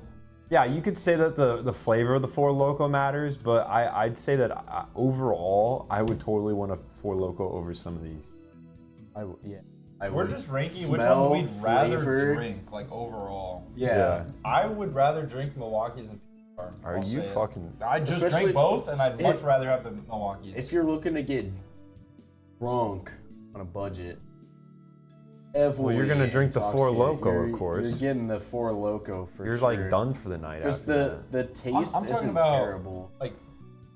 yeah, you could say that the flavor of the Four Loko matters, but I'd say that overall, I would totally want a Four Loko over some of these. I We're would. just ranking which Smell, ones we'd rather flavor. drink, like overall. Yeah. I would rather drink Milwaukee's than PBR. Are I'll you say it. fucking? I just Especially drank both, and I'd much if- rather have the Milwaukee's. If you're looking to get drunk on a budget, heavily you're gonna drink the Four intoxicated, Loko, of you're- course. You're getting the Four Loko for You're sure. like done for the night. Just After the that. taste I'm talking isn't about terrible. like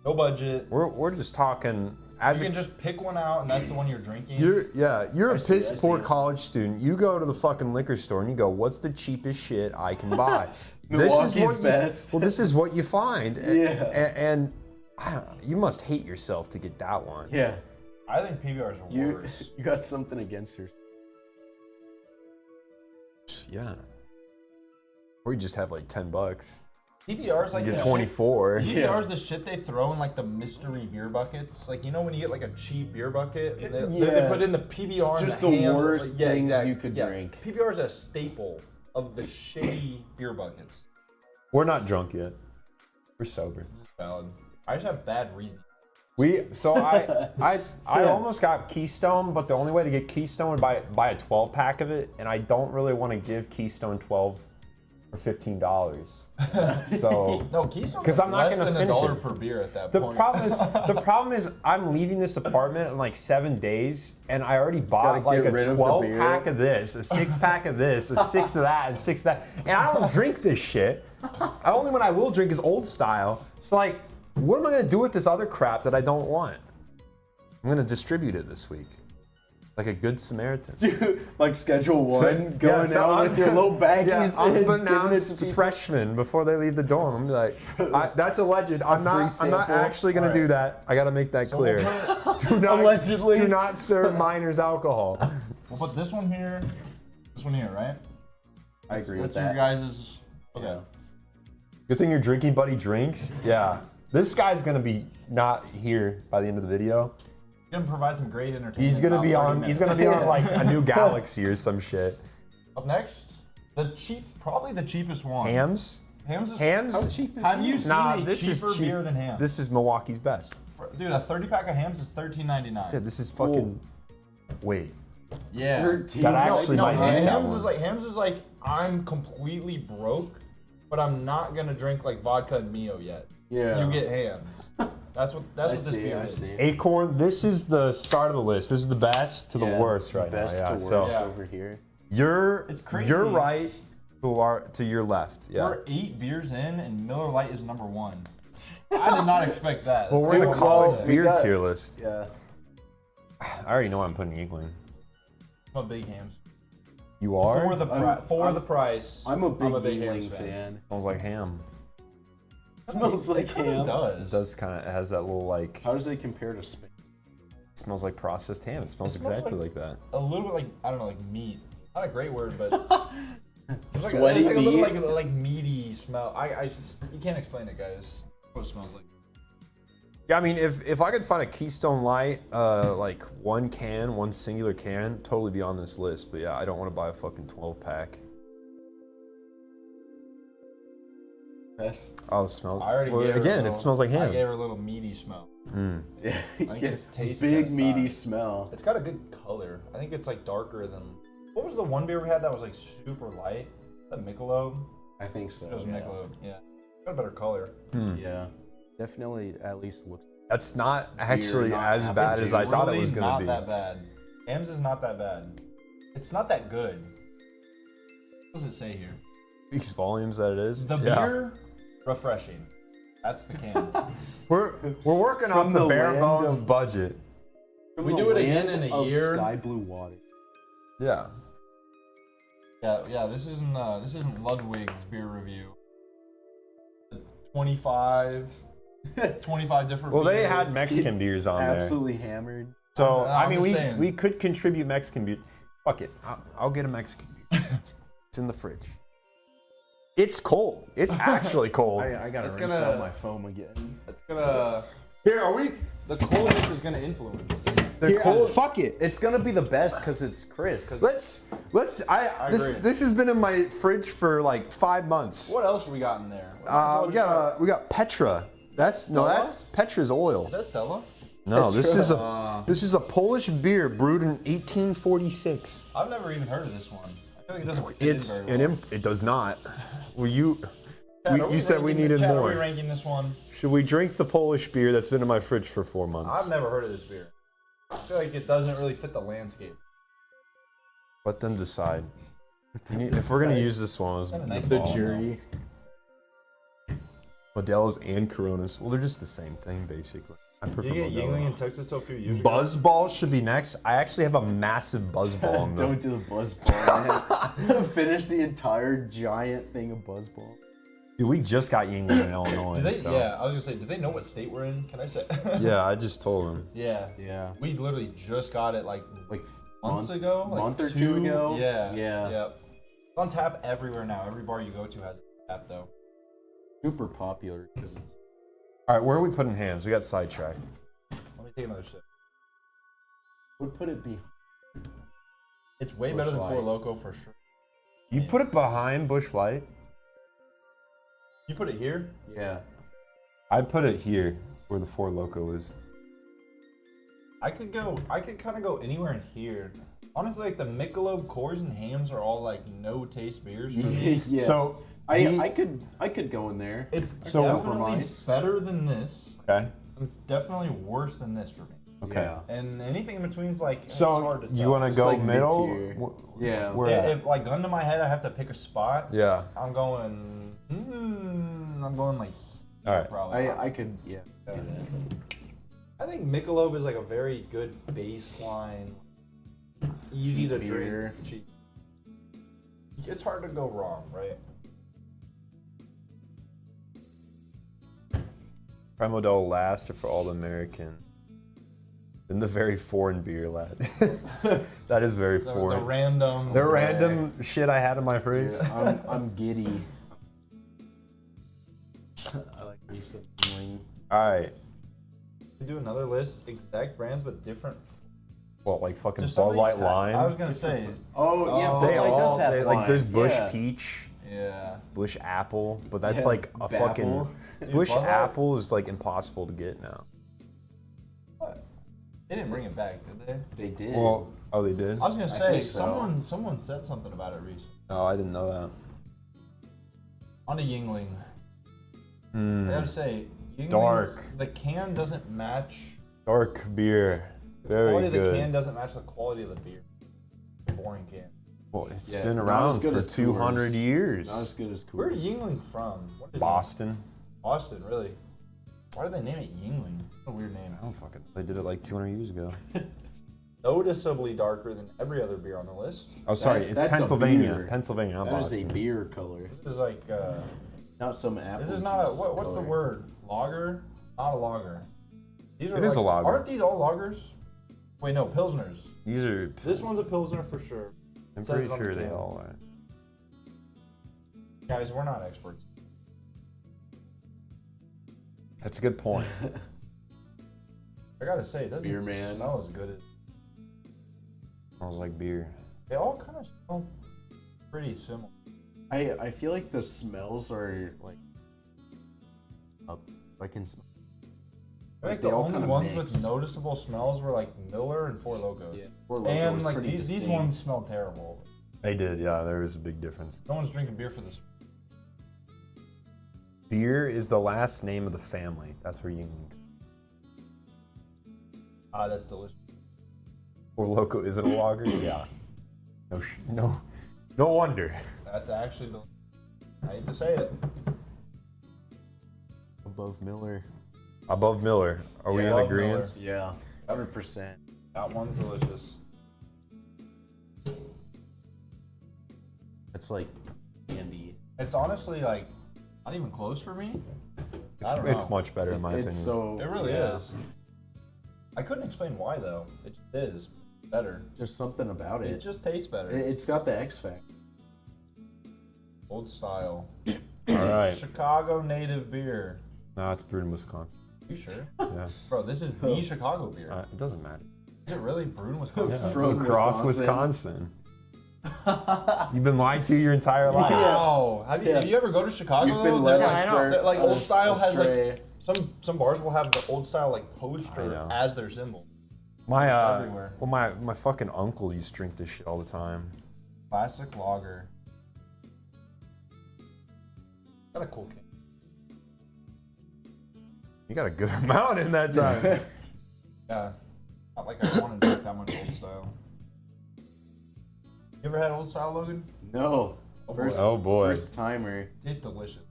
no budget. We're just talking as You a can just pick one out, and that's the one you're drinking. You're a see, piss I poor see. college student. You go to the fucking liquor store and you go, "What's the cheapest shit I can buy?" Milwaukee's best. Well, this is what you find. Yeah. And I don't know, you must hate yourself to get that one. Yeah. I think PBR's are You worse. you got something against yourself. Yeah. Or you just have like $10. PBR's like You the get shit- 24. PBR's the shit they throw in like the mystery beer buckets. Like, you know when you get like a cheap beer bucket, and they Yeah. put in the PBR and Just the ham, worst like, yeah, things exactly. you could Yeah. drink. PBR's a staple of the shitty beer buckets. We're not drunk yet. We're sober. Valid. I just have bad reasoning. I almost got Keystone, but the only way to get Keystone would buy a 12-pack of it, and I don't really want to give Keystone 12 for $15. So No, Keystone's 'Cause like I'm not less gonna than finish $1 it. per beer at that The point. problem is I'm leaving this apartment in like 7 days, and I already bought Gotta like get a rid of the 12-pack beer. of this, a 6-pack of this, a 6 of that, and 6 of that. And I don't drink this shit. The only one I will drink is old style. So like, what am I gonna do with this other crap that I don't want? I'm gonna distribute it this week. Like a good Samaritan. Dude, like schedule one, Yeah, going so out I'm- with your little baggies. Yeah, I'm and putting out giving it to people. freshmen before they leave the dorm. I'm like, that's alleged. I'm not sample. actually gonna do that. I gotta make that clear. Do not, Allegedly. do not serve minors alcohol. We'll put this one here, right? I agree with That's that. your guys's. Okay. Yeah. Good thing your drinking buddy drinks. Yeah. This guy's gonna be not here by the end of the video. He's gonna provide some great entertainment. He's gonna in be about 30 on. minutes. He's gonna be on like a new galaxy or some shit. Up next, probably the cheapest one. Hams. Hams is. Hams. How cheap is Have you it? seen Nah, a this is cheaper cheap. beer than Hams? This is Milwaukee's best. Dude, a 30-pack of Hams is $13.99. Dude, this is fucking. Wait. Yeah. 13. That actually No, might hit that Hams one. is like I'm completely broke, but I'm not gonna drink like vodka and Mio yet. Yeah. You get Hams. That's what this beer is. Acorn. This is the start of the list. This is the best to the Yeah, worst right best now. Yeah. to So worst Yeah. over here. It's crazy. You're right. To your left. Yeah. We're 8 beers in, and Miller Lite is number 1. I did not expect that. Well, we're in the Dude, college well, beer we got- tier list. Yeah. I already know I'm putting Eagling. I'm a big Hams. You are? For the price, I'm a big Hams Yingling fan. Smells like ham. Smells like It ham. does. It does kind of. It has that little like. How does it compare to Spain? It smells like processed ham. It smells It smells exactly like that. A little bit like, I don't know, like meat. Not a great word, but it's like, Sweaty it's like meat. a little like meaty smell. I just, you can't explain it, guys. That's what it smells like. Yeah, I mean, if I could find a Keystone Light, like one singular can, totally be on this list. But yeah, I don't want to buy a fucking 12-pack. Yes. Oh, it smells. I already gave her a again, little, it smells like I ham. gave her a little meaty smell. Mm. Yeah. I think it's taste big test meaty time. smell. It's got a good color. I think it's like darker than. What was the one beer we had that was like super light? That Michelob? I think so. It was yeah. Michelob. Yeah. Got a better color. Yeah. Definitely at least looks. That's not actually not as bad as I average. thought it Really was gonna not be. that bad. Hams is not that bad. It's not that good. What does it say here? Speaks volumes that it is. The Yeah. beer, refreshing. That's the can. We're working From off the the bare land bones of- budget. From We the do it again land in a of year. Sky blue water. Yeah. Yeah. This isn't Ludwig's beer review. 25 different. Well, they beers. had Mexican beers on there. Absolutely hammered. So I'm I mean, just saying. we could contribute Mexican beer. Fuck it, I'll get a Mexican beer. It's in the fridge. It's cold. It's actually cold. I gotta It's rinse gonna- out my foam again. It's gonna. Here, are we? The coldness is gonna influence. They're cold. Fuck it. It's gonna be the best because it's crisp. Let's. This agree. this has been in my fridge for like 5 months. What else we got in there? We might as well We just got we got Petra. Stella? Petra's oil. Is that Stella? No, this is a Polish beer brewed in 1846. I've never even heard of this one. I feel like it doesn't fit in very well. It does not. Well, you Chad, are you said we ranking- needed Chad, Are more. we ranking this one? Should we drink the Polish beer that's been in my fridge for 4 months? I've never heard of this beer. I feel like it doesn't really fit the landscape. Let them decide. If we're gonna use this one, Got a nice The ball, jury. Modelo's and Coronas. Well, they're just the same thing basically. I prefer Did you get Yingling Modelo. and Texas a few years ago? Buzzball should be next. I actually have a massive buzzball in Don't them. do the buzzball, man. Finish the entire giant thing of buzzball. Dude, we just got Yingling in Illinois. Do they? so- Yeah, I was gonna say, do they know what state we're in? Can I say? Yeah, I just told them. Yeah. Yeah. We literally just got it like Like months ago. Like month or two ago? Yeah. Yeah. Yep. It's on tap everywhere now. Every bar you go to has a tap though. super popular because it's All right, where are we putting hands? We got sidetracked. Let me take another sip. would put it be. It's way Busch better than Light. Four Loko for sure. You put it behind Busch Light. You put it here? Yeah. I'd put it here where the Four Loko is. I could kind of go anywhere in here. Honestly, like the Michelob, Coors, and Hams are all like no taste beers for me. Yeah. So I could go in there. It's So- definitely Compromise. better than this. okay. It's definitely worse than this for me. Okay. Yeah. And anything in between is like it's So hard to tell. you want to It's go like middle? mid-tier. Yeah. Where If, at? if like gun to my head, I have to pick a spot. Yeah. I'm going. I'm going like. All right. Probably. I could yeah. I think Michelob is like a very good baseline easy to beer. drink. Cheap. It's hard to go wrong, right? Primo Del last for all the American. Then the very foreign beer last. That is very foreign. The random. The random shit I had in my fridge. Dude, I'm giddy. I like me some Yingling. All right. We do another list, exact brands but different. Well, like fucking Just some Bud of Light these Lime. I was gonna say. Oh yeah, Oh. Bud They Light all does have they, like lime. there's Bush Yeah. Peach, Yeah. Bush Apple, but that's Yeah, like a fucking Bapple. Dude, Bush Bud Light- Apple is like impossible to get now. What? They didn't bring it back, did they? They did. Well, oh they did? I was gonna I say think so. someone said something about it recently. Oh, I didn't know that. On a Yingling. I gotta say, Yingling's, Dark. The can doesn't match. Dark beer, The very quality of the good. can doesn't match the quality of the beer. Boring can. Well, it's Yeah, been not around as good for as 200 Coors. years. Not as good as Coors. Where's Yingling from? What is Boston. It? Boston, really? Why did they name it Yingling? What a weird name. I don't fucking. They did it like 200 years ago. Noticeably darker than every other beer on the list. Oh, sorry, That- it's that's a Pennsylvania. beer. Pennsylvania, not That is a Boston. beer color. This is like. Not some apple. This is not a. juice What's the color. word? Lager? Not a lager. These are It is like, a lager. Aren't these all lagers? Wait, no, pilsners. These are. This one's a pilsner for sure. I'm It says pretty it on the sure they can. all are. Guys, we're not experts. That's a good point. I gotta say, it doesn't Beer man. smell as good as. Smells like beer. They all kind of smell pretty similar. I feel like the smells are like. I can smell. I think They the all only kinda ones mix. with noticeable smells were like Miller and Four Locos. Yeah. Four Loko And was like pretty these distinct. ones smell terrible. They did, yeah. There is a big difference. No one's drinking beer for this. Beer is the last name of the family. That's where you. Ah, that's delicious. Or Loco is it a lager? Yeah. No wonder. That's actually delicious. I hate to say it. Above Miller. Above Miller. Are we in Above agreement? Yeah. 100%. That one's delicious. It's like candy. It's honestly like not even close for me. I don't It's know. much better in my It's opinion. so. It really yeah. is. I couldn't explain why though. It just is better. Just something about It it. just tastes better. It's got the X factor. Old style. All right. Chicago native beer. No, it's brewed in Wisconsin. You sure? Yeah. Bro, this is the Chicago beer. It doesn't matter. Is it really brewed in Wisconsin? Yeah. From Across Wisconsin. You've been lied to your entire life. Wow. Have you ever go to Chicago? You've been though? led They're astray. they're like old style has astray. like some bars will have the old style like poster know. as their symbol. My everywhere. well, my fucking uncle used to drink this shit all the time. Classic lager. Got a cool can. You got a good amount in that time. Yeah. Not like I want to drink that much old style. You ever had old style, Logan? No. Oh, boy. First, Oh, boy. First timer. Tastes delicious.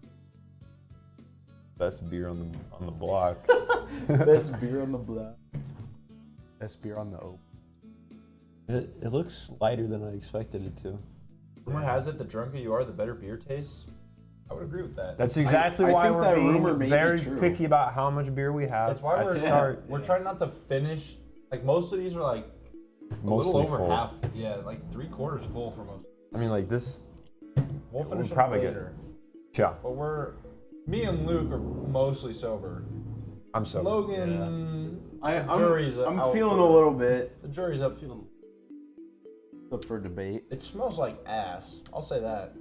Best beer on the block. Best beer on the block. Best beer on the oak. It looks lighter than I expected it to. Rumor has it the drunker you are, the better beer tastes. I would agree with that. That's exactly I why think we're that being rumor may be very true. picky about how much beer we have. That's why at we're the start. We're trying not to finish. Like most of these are like a Mostly little over full. half. Yeah, like 3/4 full for most. I mean, like this. We'll finish them probably later. Yeah, But me and Luke are mostly sober. I'm sober. Logan, I'm jury's I'm out feeling for- a little bit. The jury's up. Up for debate. It smells like ass. I'll say that.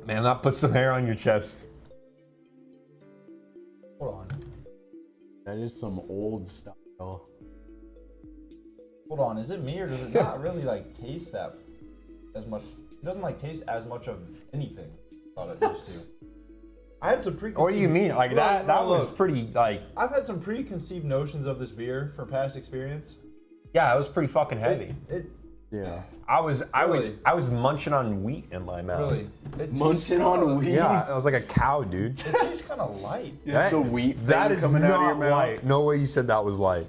Man, that puts some hair on your chest. Hold on. That is some old style. Hold on. Is it me or does it not really like taste that as much? It doesn't like taste as much of anything. I thought it used to. I had some preconceived. What do you mean? Like that? That was look. pretty. Like, I've had some preconceived notions of this beer from past experience. yeah, it was pretty fucking heavy. It Yeah. I was Really? munching on wheat in my mouth. really. It tastes Munching on kinda- wheat. Yeah, I was like a cow, dude. It tastes kind of light. You have the wheat That thing is coming not out of your mouth. light. No way you said that was light.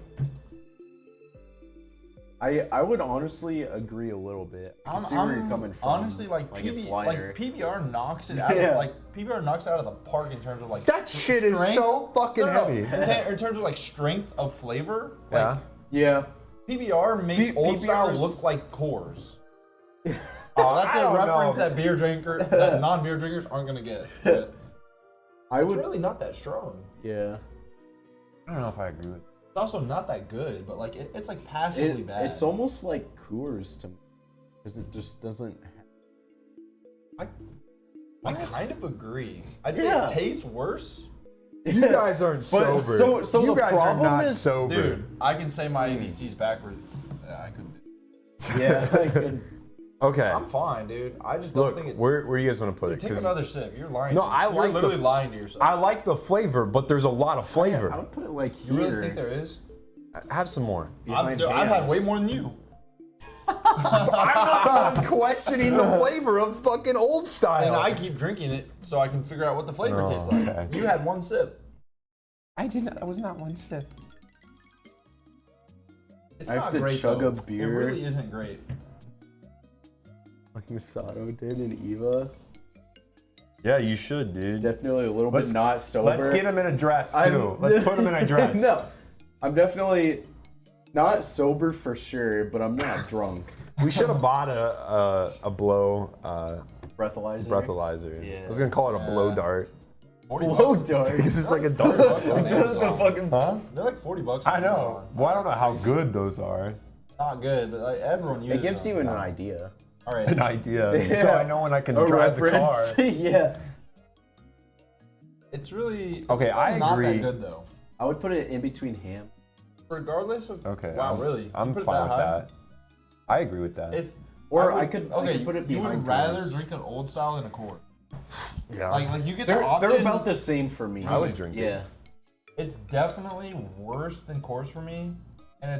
I would honestly agree a little bit. I can see where you're coming from. Honestly, like it's like lighter. PBR knocks it out. Yeah. Like PBR knocks it out of the park in terms of like That shit is strength. so fucking No, no, heavy. in terms of like strength of flavor. Like, Yeah. PBR makes old style PBR's look like Coors. Oh, that's a reference that that non-beer drinkers aren't gonna get. But it's really not that strong. Yeah. I don't know if I agree with. It's also not that good, but like it's like passively bad. It's almost like Coors to me, because it just doesn't. I kind of agree. I'd say Yeah. it tastes worse. You guys aren't sober. so you the guys are problem not is- sober. Dude, I can say my ABC's backwards. Yeah, I could. Yeah. I could. Okay. I'm fine, dude. I just don't Look, think it. where do you guys want to put it? Take 'Cause another sip. You're lying. No, to me. I You're like the- literally lying to yourself. I like the flavor, but there's a lot of flavor. I would put it like You here. really think there is? Have some more. behind I've had way Hams. more than you. I'm not the one questioning the flavor of fucking old style. And I keep drinking it so I can figure out what the flavor Oh, tastes like. okay. You had one sip. I did not. That was not one sip. It's I have not to great, chug though. a beer. It really isn't great. Like Masato did in Eva. Yeah, you should, dude. Definitely a little bit not sober. Let's get him in a dress too. I'm- Let's put him in a dress. No, I'm definitely not sober for sure, but I'm not drunk. We should have bought a blow Breathalyzer. breathalyzer. Yeah. I was gonna call it a blow Yeah. dart Blow $40. dart. because it's like a $40 dart. on Amazon. fucking. Huh? They're like $40. I on know. Amazon. Well, I don't know how good those are. Not good, but like everyone uses It gives them. you an idea. All right. An idea, so I know when I can A drive the car. reference. Yeah. It's really Okay, still I not agree. that good though. I would put it in between ham. Regardless of Okay. wow, really? You I'm put it fine with high? that. I agree with that. It's Or would- I could put it You behind would rather Coors. drink an old style than a Coors. yeah. Like you get the They're option. about the same for me. I would drink it. Yeah. It's definitely worse than Coors for me, and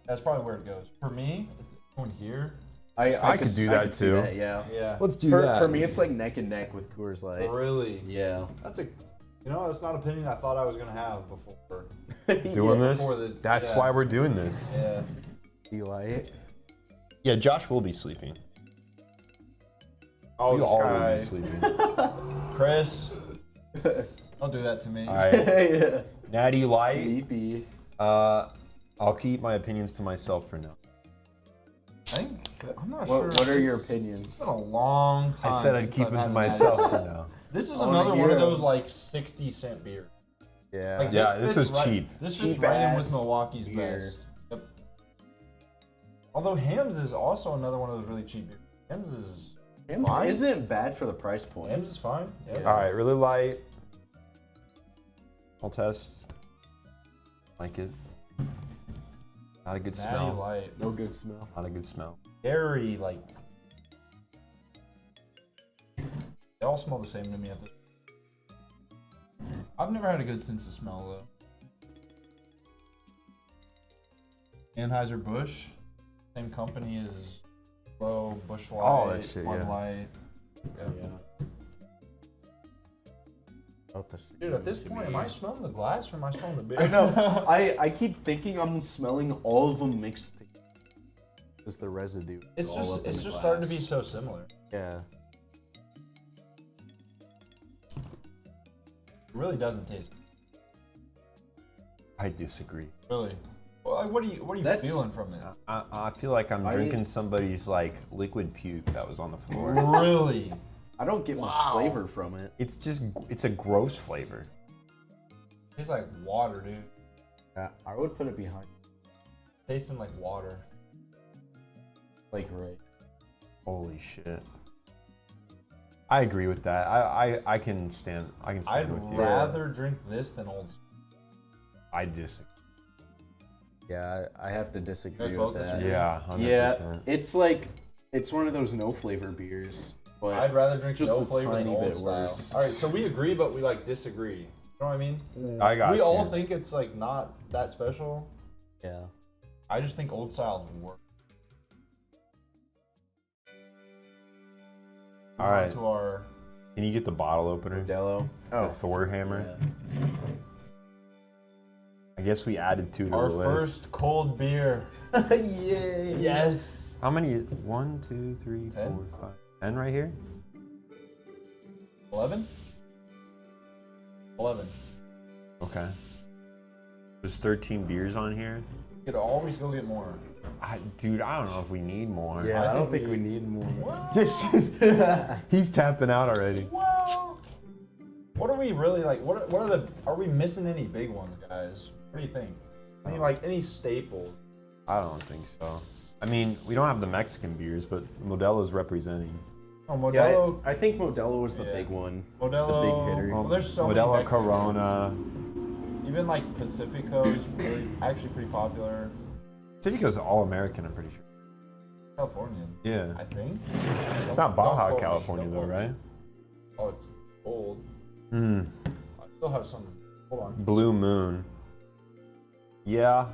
that's probably where it goes. For me, it's going here. I could do that see too. that, yeah. Yeah. Let's do For, that. for me, it's like neck and neck with Coors Light. Really? Yeah. That's that's not an opinion I thought I was gonna have before. doing this. before this, That's yeah. why we're doing this. Yeah. Light. Yeah, Josh will be sleeping. Oh, We this all will guy, be sleeping. Chris. Don't do that to me. All right. Yeah. Natty Light. Sleepy. I'll keep my opinions to myself for now. I'm not What sure. are your It's opinions? been a long time. I said I'd since keep I've it had to a myself Natty for Light. now. This is I wanna another one of hear 'em. those like 60-cent beers. Yeah. Like, Yeah, this fits was cheap. This fits Cheap right in ass with Milwaukee's beer. best. Yep. Although Hams is also another one of those really cheap beers. Hams fine. isn't bad for the price point. is fine. Yeah. All right, really light. I'll test. Like it. Not a good Natty smell. Light. No good smell. Not a good smell. Very like. They all smell the same to me at this. I've never had a good sense of smell though. Anheuser-Busch, same company as Low, Busch Light, Oh, that shit, Bud yeah. Light. Yeah. Dude, at this point, am I smelling the glass or am I smelling the beer? I know. I keep thinking I'm smelling all of them mixed together. Just the residue. It's all up in just the starting to be glass. so similar. Yeah. It really doesn't taste. I disagree. Really. Well, like, what are you That's- feeling from it? I feel like I'm I- drinking somebody's like liquid puke that was on the floor. Really? I don't get much Wow. flavor from it. It's a gross flavor. Tastes like water, dude. Yeah, I would put it behind. Tasting like water. Like right. Holy shit. I agree with that. I can stand I'd with you. rather drink this than Old. I disagree. Yeah, I have to disagree guys with both that. disagree? Yeah, 100%. Yeah, it's like it's one of those no flavor beers. But I'd rather drink just no a flavor than tiny Old bit Style. worse. All right, so we agree, but we like disagree. You know what I mean? I got We you. all think it's like not that special. yeah. I just think Old Style's worse. All right. To our Can you get the bottle opener? Modelo. The Thor hammer. Yeah. I guess we added 2 to Our the list. first cold beer. Yay! Yes. How many? 1, 2, 3, 10? 4, 5. 10 right here? 11? 11. Okay. There's 13 beers on here. You could always go get more. Dude, I don't know if we need more. Yeah, I don't think we need more. He's tapping out already. Well, what are we really like? What are the? Are we missing any big ones, guys? What do you think? I mean, like any staples? I don't think so. I mean, we don't have the Mexican beers, but Modelo's representing. Oh, Yeah, Modelo. I think Modelo was the Yeah. big one. Modelo. The big hitter. Well, there's so many Modelo Mexicans. Corona. Even like Pacifico is really actually pretty popular. Pacifico's all-American, I'm pretty sure. Californian, Yeah. I think. It's Don't- not Baja, don't quote me, California, don't though, quote me. right? Oh, it's old. Hmm. I still have some. Hold on. Blue Moon. Yeah.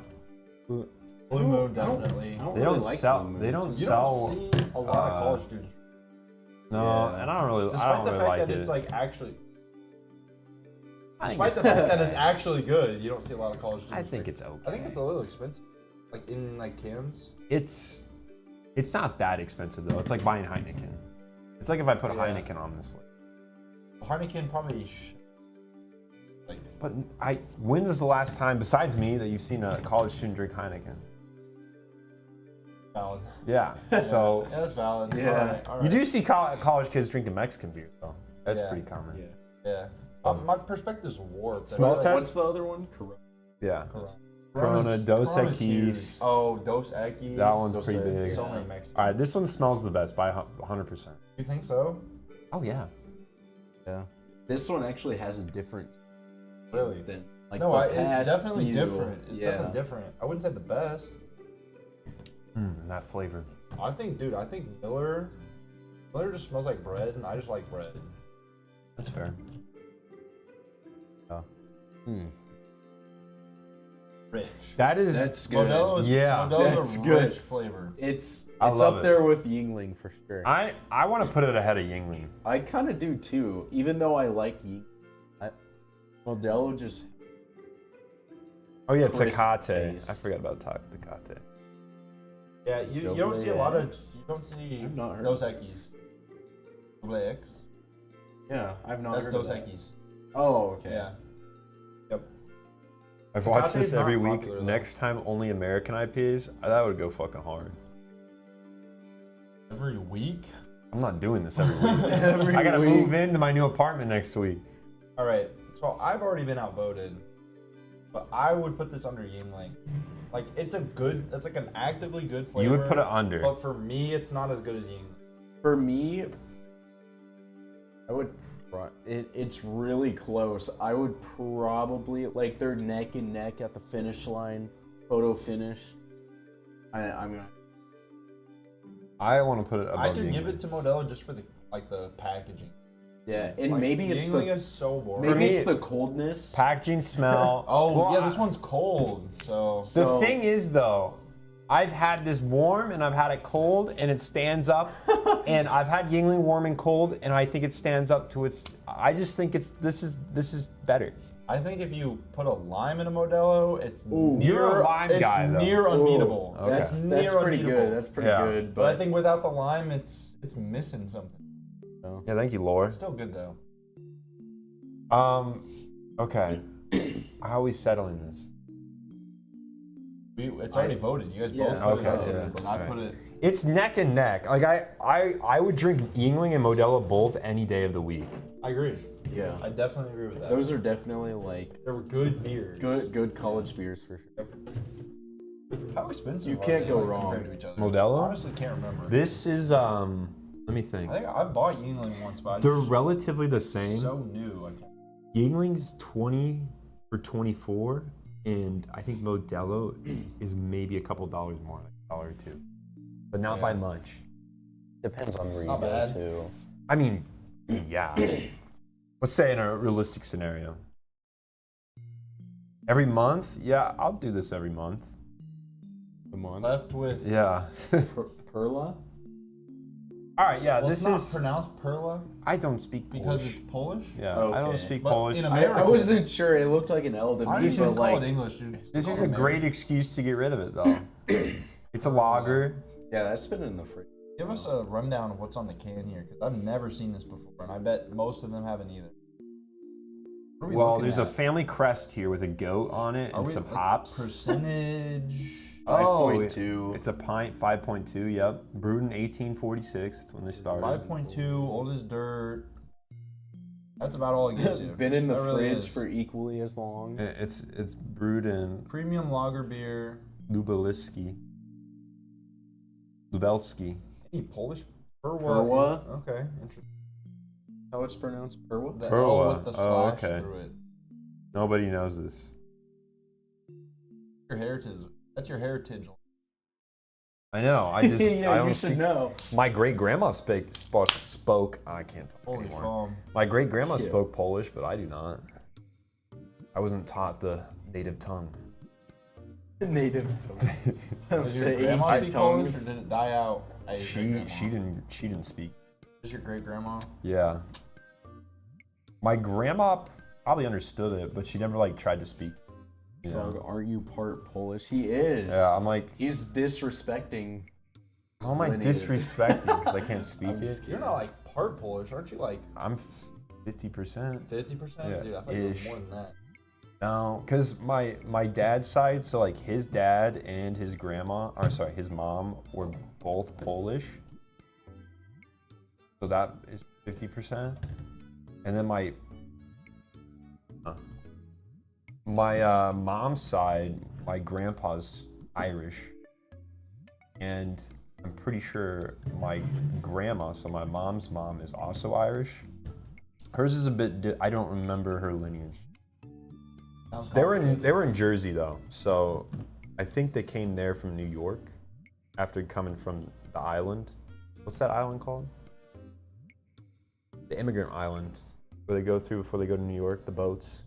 Blue Moon, definitely. I don't They really don't like sell. Blue Moon. They don't You sell. don't see a lot of college students. No, Yeah. and I don't really. I Despite don't the really fact like that it. it's like actually. I think Despite it's the fact that okay. it's actually good, you don't see a lot of college I students. think drink. it's okay. I think it's a little expensive. Like in like cans. It's not that expensive though. It's like buying Heineken. It's like if I put Yeah. Heineken on this list. Heineken probably. Like But when was the last time, besides me, that you've seen a college student drink Heineken? valid. Yeah. So Yeah, that's valid. Yeah. All right. you do see college kids drinking Mexican beer though. That's Yeah. pretty common. Yeah. My perspective's warped. I Smell feel like- test? What's the other one? Corona. Yeah. Corona's- Dos Corona's Equis. huge. Oh, Dos Equis. That one's Dos pretty Equis. big. So many Mexicans. All right, this one smells the best by 100%. You think so? Oh yeah. Yeah. This one actually has a different Really? than like No, the it's past definitely few. different. It's Yeah. definitely different. I wouldn't say the best. That flavor. I think Miller just smells like bread, and I just like bread. That's fair. Rich. That is. That's good. Modelo's, Yeah. Modelo's That's a good. rich flavor. It's I love up it. there with Yingling for sure. I want to put it ahead of Yingling. I kind of do too, even though I like Yingling. Modelo just Oh yeah, Crisp Tecate. taste. I forgot about Tecate. Yeah, you don't Double see a lot of X? you don't see I've not heard Dos of Equis. Double X. yeah, I've not That's heard Dos of that. Equis. Oh, okay. Yeah. Yep. I've watched Tecate's this not every week. popular, though. Next time, only American IPAs. That would go fucking hard. Every week. I'm not doing this every week. Every I gotta week. move into my new apartment next week. All right. So I've already been outvoted, but I would put this under Yingling. Like it's a good. That's like an actively good flavor. You would put it under. But for me, it's not as good as Yingling. For me, I would. It's really close. I would probably like they're neck and neck at the finish line, photo finish. I mean, I want to put it above I could Yingling. give it to Modelo just for the packaging. yeah, and Like, maybe it's Yingling the is so boring. maybe me- it's the coldness. Packaging smell. Oh Well, yeah, this one's cold. So The So- thing is, though, I've had this warm and I've had it cold, and it stands up. And I've had Yingling warm and cold, and I think it stands up to its. I just think this is better. I think if you put a lime in a Modelo, it's Ooh. near You're a lime it's guy, though. near unbeatable. Okay. That's near pretty unbeatable. good. That's pretty Yeah. good. But I think without the lime, it's missing something. Yeah, thank you, Laura. It's still good though. Okay. How are we settling this? It's already voted. You guys both Yeah. put it Okay, out, yeah. but I Alright. put it. It's neck and neck. Like I would drink Yingling and Modelo both any day of the week. I agree. yeah, I definitely agree with that. those are definitely like They were good beers. good college beers for sure. How expensive? You are can't they, go like, wrong. compared to each other? Modelo? I honestly can't remember. This is let me think. I think I bought Yingling once, but They're relatively the it's same. so new. I can't. Yingling's 20 for 24, and I think Modelo is maybe a couple dollars more, like $1 or $2, but not by Yeah. much. Depends on where you Not go bad. to. I mean, yeah. Let's say in a realistic scenario. Every month? Yeah, I'll do this every month. The month. Left with Yeah. Perla. All right, yeah, Well, this it's not is. pronounced Perla I don't speak because Polish. it's Polish. Yeah, I don't Okay. speak But Polish. in I America, wasn't sure. It looked like an L to I me, just but call it like, English, dude. This Call is it a great American. excuse to get rid of it, though. It's a lager. yeah, that's been in the fridge. Give us a rundown of what's on the can here, because I've never seen this before, and I bet most of them haven't either. What are we Well, looking there's a at? family crest here with a goat on it Are and we, some like, hops. Percentage. Oh, 5.2. it's a pint, 5.2. Yep, brewed in 1846. That's when they started. 5.2, old as dirt. That's about all it gives you. Been in the That really fridge is. for equally as long. It's brewed in Premium lager beer. Lubelski. Any Polish? Perwa. Perwa? Okay, interesting. How it's pronounced? Perwa? The Perwa. L with the Oh, slash okay. through it. Nobody knows this. Your heritage. That's your heritage. I know. I just yeah, I don't you should speak. know. My great grandma spoke. I can't talk Holy anymore. foam. My great grandma Shit. spoke Polish, but I do not. I wasn't taught the native tongue. Native tongue. Does your The grandma ancient speak Polish, tongues. or did it die out? at your She great-grandma? didn't speak. Is your great grandma? Yeah. My grandma probably understood it, but she never like tried to speak. You know? So, aren't you part Polish? He is. Yeah, I'm like, He's disrespecting. how am I lineage. disrespecting because I can't speak I'm it? just You're not like part Polish, aren't you? Like I'm 50%. 50%? Yeah, Dude, I thought you were ish. more than that. No, because my dad's side, so like his dad and his grandma, or sorry, his mom were both Polish. So that is 50%. And then my mom's side, my grandpa's Irish. And I'm pretty sure my grandma, so my mom's mom, is also Irish. Hers is a bit, I don't remember her lineage. Sounds They were complicated. in Jersey though, so I think they came there from New York after coming from the island. What's that island called? The immigrant island where they go through before they go to New York. The boats.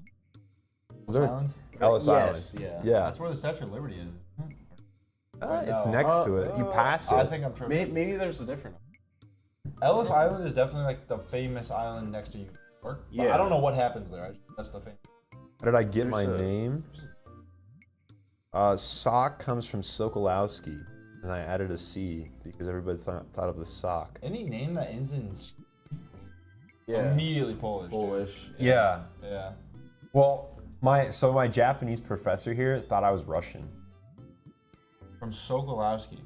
They're- Island? Ellis Yes, Island. yeah. Yeah. That's where the Statue of Liberty is. Isn't it? It's No. next to it. You pass it. I think I'm tripping. Maybe there's a different. Ellis Island is definitely like the famous island next to New York. But Yeah. I don't know what happens there. That's the thing. How did I get my There's a- name? Sock comes from Sokolowski, and I added a C because everybody thought of the sock. Any name that ends in S- Yeah. immediately Polish. dude. Polish. Yeah. Yeah. Well, my Japanese professor here thought I was Russian From Sokolowski.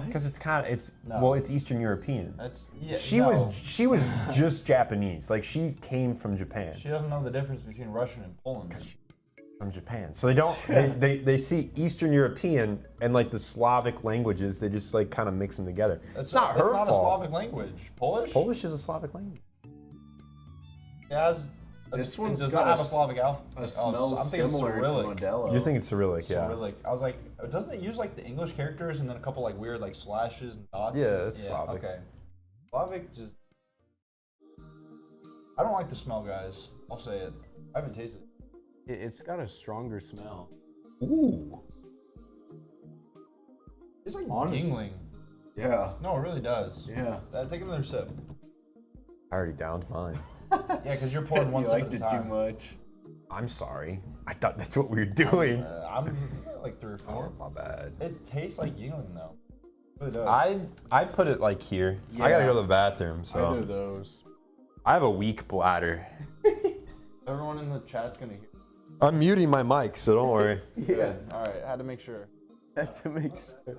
because it's No. well, it's Eastern European. That's yeah. She no. was just Japanese. Like she came from Japan. She doesn't know the difference between Russian and Poland. From Japan. So they don't they see Eastern European and like the Slavic languages, they just like kind of mix them together. It's not her It's not fault. a Slavic language. Polish? Polish is a Slavic language. It has. This it one's does got not have a a Slavic alphabet. A smell I'm thinking similar to Cyrillic. Modelo. You're thinking Cyrillic, yeah. Cyrillic. I was like, doesn't it use like the English characters and then a couple like weird like slashes and dots? Yeah, it's Slavic. Okay. Slavic just. I don't like the smell, guys. I'll say it. I haven't tasted it. It's got a stronger smell. Ooh. It's like Honest- gingling. Yeah. No, it really does. Yeah. Take another sip. I already downed mine. Yeah, because you're pouring one You sip liked at it a too time. much. I'm sorry. I thought that's what we were doing. I'm like 3 or 4. Oh, my bad. It tastes like Yingling though. It really does. I put it like here. I gotta Yeah. go to the bathroom, so Either of those. I have a weak bladder. Everyone in the chat's gonna hear. I'm muting my mic, so don't worry. Yeah. All right. Had to make sure. Had to make sure.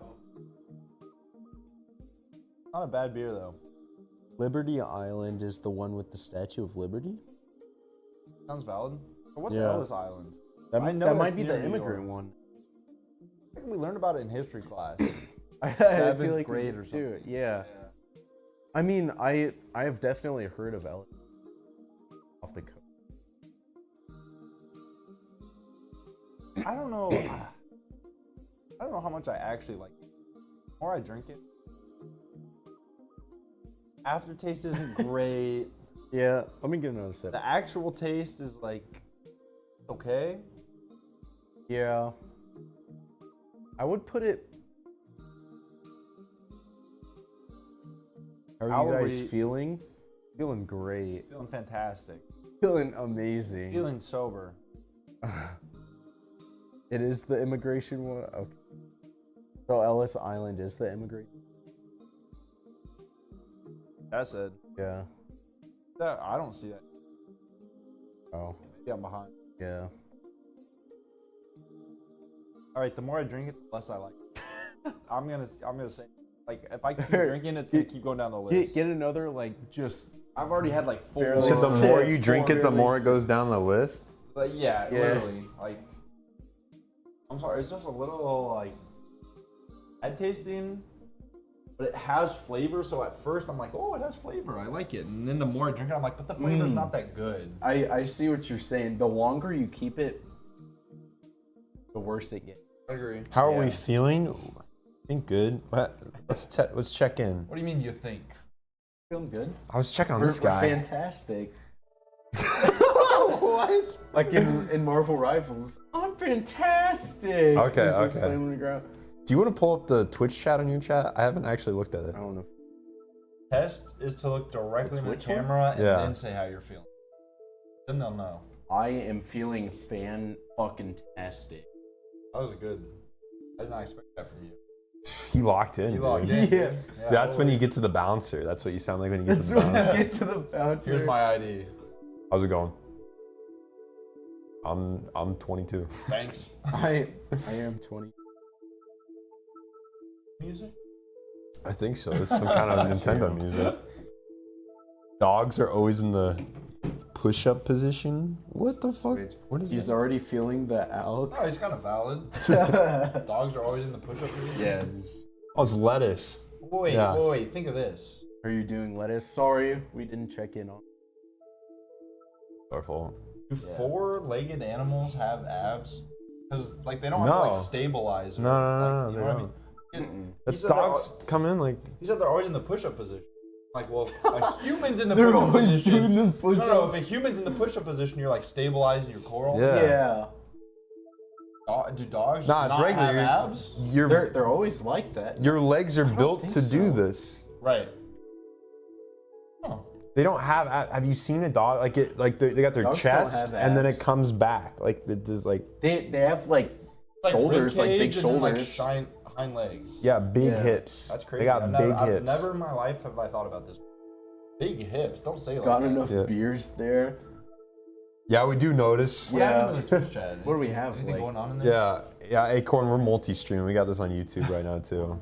Not a bad beer though. Liberty Island is the one with the Statue of Liberty? Sounds valid. But what's Yeah. Ellis Island? That, I know that might it's be near the New immigrant York. one. I think we learned about it in history class. I Seventh feel like grade we or did too. something. Yeah. I mean, I have definitely heard of Ellis off the coast. I don't know. I don't know how much I actually like it. The more I drink it, aftertaste isn't great. Yeah, let me get another sip. The actual taste is like okay. Yeah. I would put it. How are you guys feeling? Feeling great. Feeling fantastic. Feeling amazing. Feeling sober. It is the immigration one? Okay. So Ellis Island is the immigration? That's it. Yeah. I don't see that. Oh. Maybe I'm behind. Yeah. All right, the more I drink it, the less I like it. I'm gonna say, like, if I keep drinking, it's gonna keep going down the list. Get another, like, just... I've already had like 4. You said the more you drink it, the more it goes down the list? Like, yeah, literally. Like, I'm sorry, it's just a little, like, bad tasting, but it has flavor. So at first, I'm like, oh, it has flavor. I like it. And then the more I drink it, I'm like, but the flavor's not that good. I see what you're saying. The longer you keep it, the worse it gets. I agree. How are we feeling? I think good. Let's check in. What do you mean you think? Feeling good? I was checking on We're this guy. fantastic. What? Like in Marvel Rivals. I'm fantastic. Okay, He's, like, okay. slamming on the ground. Do you want to pull up the Twitch chat on your chat? I haven't actually looked at it. I don't know. Test is to look directly in the Twitch one? camera and Yeah. then say how you're feeling. Then they'll know. I am feeling fan-fucking-tastic. That was good. I did not expect that from you. He locked in. You logged dude. in. Yeah. Yeah, That's when holy- you get to the bouncer. That's what you sound like when you get That's to the when I bouncer. get to the bouncer. Here's my ID. How's it going? I'm 22. Thanks. I am 20. Music? I think so. It's some kind of Nintendo music. Dogs are always in the push-up position. What the fuck? What is He's that? already feeling the out. Oh, he's kind of valid. Dogs are always in the push-up position. Yeah. Oh, it's lettuce. Wait, Yeah. wait, think of this. Are you doing lettuce? Sorry, we didn't check in on. Our fault. Do 4-legged animals have abs? Because like they don't have No. to like stabilize. Or, No, no, like, no, you they know what I don't. mean? That's He said they're dogs come in like. He said they're always in the push-up position. Like, well, like humans in the They're push-up always position. doing the No, push-ups. no, if a human's in the push-up position, you're like stabilizing your coral. Yeah. Yeah. Do dogs Nah, it's not regular. have abs? They're always like that. Your legs are built think to do so. this. Right. Oh. They don't have. Have you seen a dog like it? Like they got their Dogs don't chest have and then it abs. comes back. Like there's like They have like shoulders, like big ribcage and then, shoulders. like, hind legs. yeah, big Yeah. hips. That's crazy. They got big I've hips. never in my life have I thought about this. Big hips. Don't say it like Got that. enough Yeah. beers there. Yeah, we do notice. What happened to the Twitch chat? What do we have, Anything like- going on in there? Yeah, Acorn, we're multi-stream. We got this on YouTube right now too.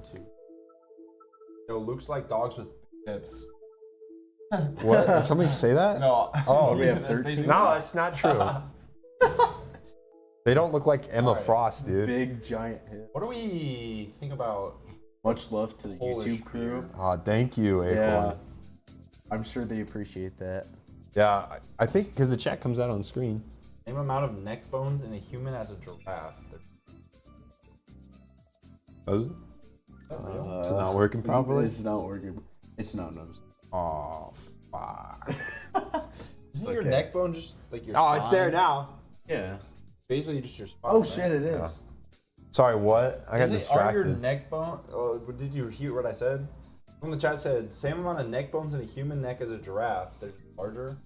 Yo, Luke's like dogs with hips. What? Did somebody say that? No. Oh, we have That's 13? basically- No, that's not true. They don't look like Emma Alright. Frost, dude. Big giant hip. What do we think about Much love to the Polish YouTube crew. beer? Oh, thank you, Acorn. Yeah. I'm sure they appreciate that. Yeah, I think because the chat comes out on screen. same amount of neck bones in a human as a giraffe? Does it? Real? Is it not working properly? It's not working. It's not noticed. Oh, fuck. Isn't your okay. neck bone just like your Oh, spine? it's there now. Yeah. Basically just your spine. Oh right? shit, it is. Yeah. Sorry, what? I got Are your distracted. neck bone? Did you hear what I said? From the chat said same amount of neck bones in a human neck as a giraffe. They're larger.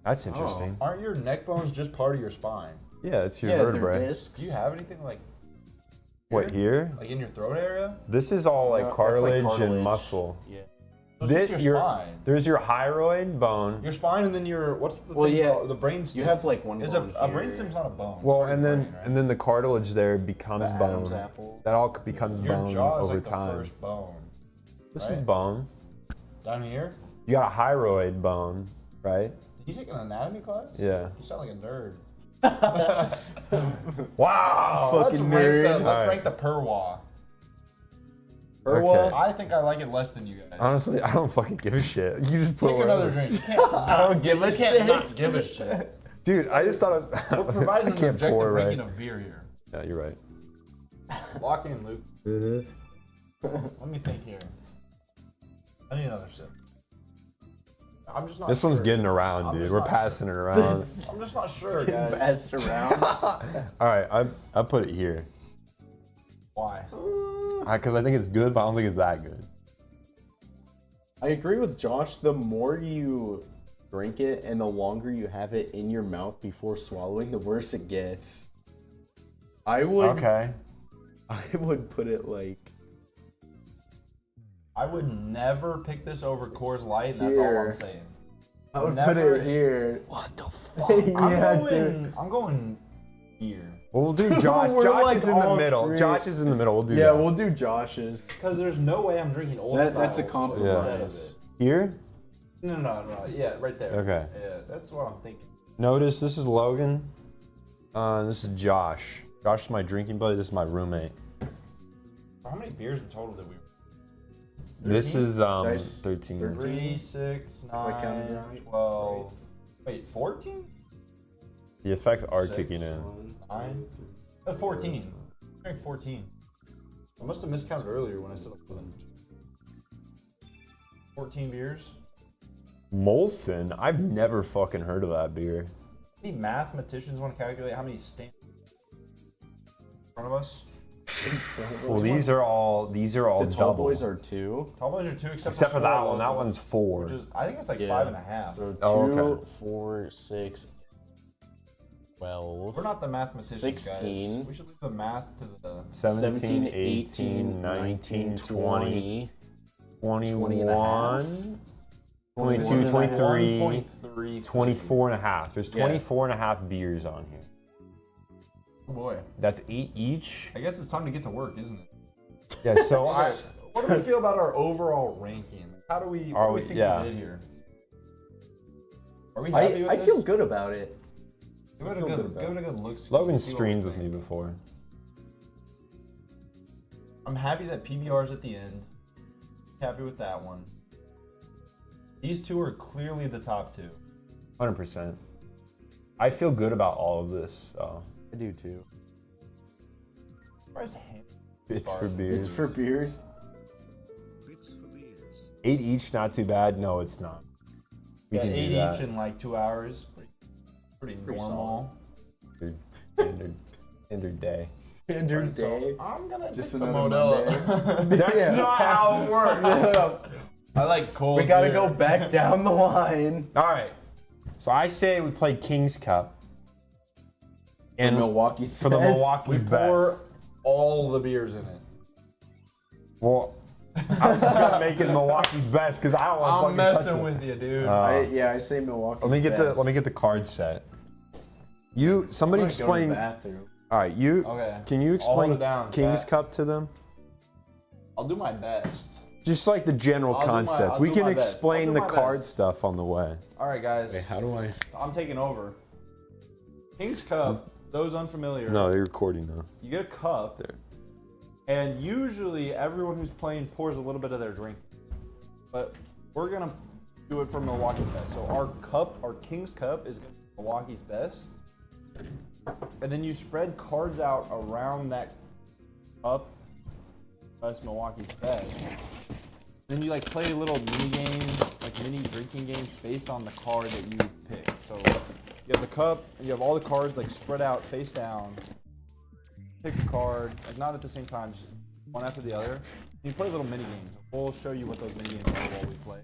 That's interesting. Aren't your neck bones just part of your spine? Yeah, it's your Yeah, they're vertebrae. discs. Do you have anything like What, here? like in your throat area? This is all like That's like cartilage, cartilage. and muscle. Yeah. So it's just This- your spine. There's your hyroid bone. Your spine and then your what's the Well, thing yeah, called? The brain stem. You have like one Is bone a here. brainstem's not a bone. Well, It's and part then of your brain, right? and then the cartilage there becomes The bone. Adam's apple. That all becomes your bone jaw is over like the time. first bone. This is right? bone. Down here? You got a hyroid bone, right? Did you take an anatomy class? Yeah. You sound like a nerd. Wow. Fucking let's nerd. Rank the, let's Alright. rank the Perwa. Okay. I think I like it less than you guys. Honestly, I don't fucking give a shit. You just put Take whatever. another drink. You can't, I don't give a you can't shit. not give a shit. Dude, I just thought it was. We're providing I an can't objective pour, right? ranking of beer here. Yeah, you're right. Lock in, Luke. Let me think here. I need another sip. I'm just not This one's sure. getting around, I'm dude. just We're not passing it around. I'm just not sure, Getting guys. passed around. All right, I put it here Why? because I think it's good, but I don't think it's that good. I agree with Josh. The more you drink it and the longer you have it in your mouth before swallowing, the worse it gets. I would put it like... I would never pick this over Coors Light, and that's all Here. I'm saying. I would Never- put it here. What the fuck? I'm going here. Well, we'll do Josh. We're Josh like is in the all middle. three. Josh is in the middle. We'll do Yeah, that. we'll do Josh's. Because there's no way I'm drinking old style. That's a compromise. instead of it. Here? No. Yeah, right there. Okay. Yeah, that's what I'm thinking. Notice this is Logan. This is Josh. Josh is my drinking buddy. This is my roommate. How many beers in total did we? This is Dice 13. 3, 6, I counted 9, right. 12. Wait, 14? The effects are 6, kicking in. 9? 14. I drank 14. I must have miscounted earlier when I said 11. 14 beers? Molson? I've never fucking heard of that beer. Any mathematicians want to calculate how many stand in front of us? Well, these are all The tall double. boys are 2. Tall boys are 2 Except for that one. That Loko, one's 4. which is, I think it's like Yeah. 5.5. So 2, Oh, okay. 4, 6, 12. We're not the mathematicians, 16. guys. We should leave the math to the... 17, 18, 19, 20, 21, 22, 23, 1.3. 24 and a half. There's Yeah. 24 and a half beers on here. Oh boy. That's 8 each. I guess it's time to get to work, isn't it? Yeah, so What do we feel about our overall ranking? How do we, what do we think yeah. we did here? Are we happy with I this? feel good about it. Give it a feel good, good about give it a good look. Logan see what streamed we with me think. before. I'm happy that PBR's at the end. Happy with that one. These two are clearly the top 2. 100%. I feel good about all of this. So. I do too. Where's Ham? It's for beers. It's for beers. 8 each, not too bad. No, it's not. We Yeah, can 8 do that. each in like 2 hours. Pretty normal. Standard day. Standard So day. I'm gonna Just pick the another Modelo. That's Yeah. not how it works. I like cold We gotta beer. go back down the line. All right. So I say we play King's Cup. And Milwaukee's for the best. Milwaukee's We best. pour all the beers in it. Well, I was just gonna make it Milwaukee's best because I don't want to I'm fucking touch messing it. with you, dude. I say Milwaukee's Let me get best. the card set. Somebody I'm gonna go to explain. the bathroom. All right, you. Okay. Can you I'll hold explain it down, King's chat. Cup to them? I'll do my best. Just like the general I'll do my- concept. I'll We do can my best. I'll explain do the my card best. stuff on the way. All right, guys. How do I? I'm taking over. King's Cup. Those unfamiliar. No, you're recording now. You get a cup. There. And usually everyone who's playing pours a little bit of their drink. But we're gonna do it for Milwaukee's best. So our cup, our King's Cup, is gonna be Milwaukee's best. And then you spread cards out around that cup. That's Milwaukee's best. Then you like play little mini games, like mini drinking games based on the card that you pick. So you have the cup, and you have all the cards like spread out face down. Pick a card, like not at the same time, just one after the other. You play little mini games. We'll show you what those mini games are while we play.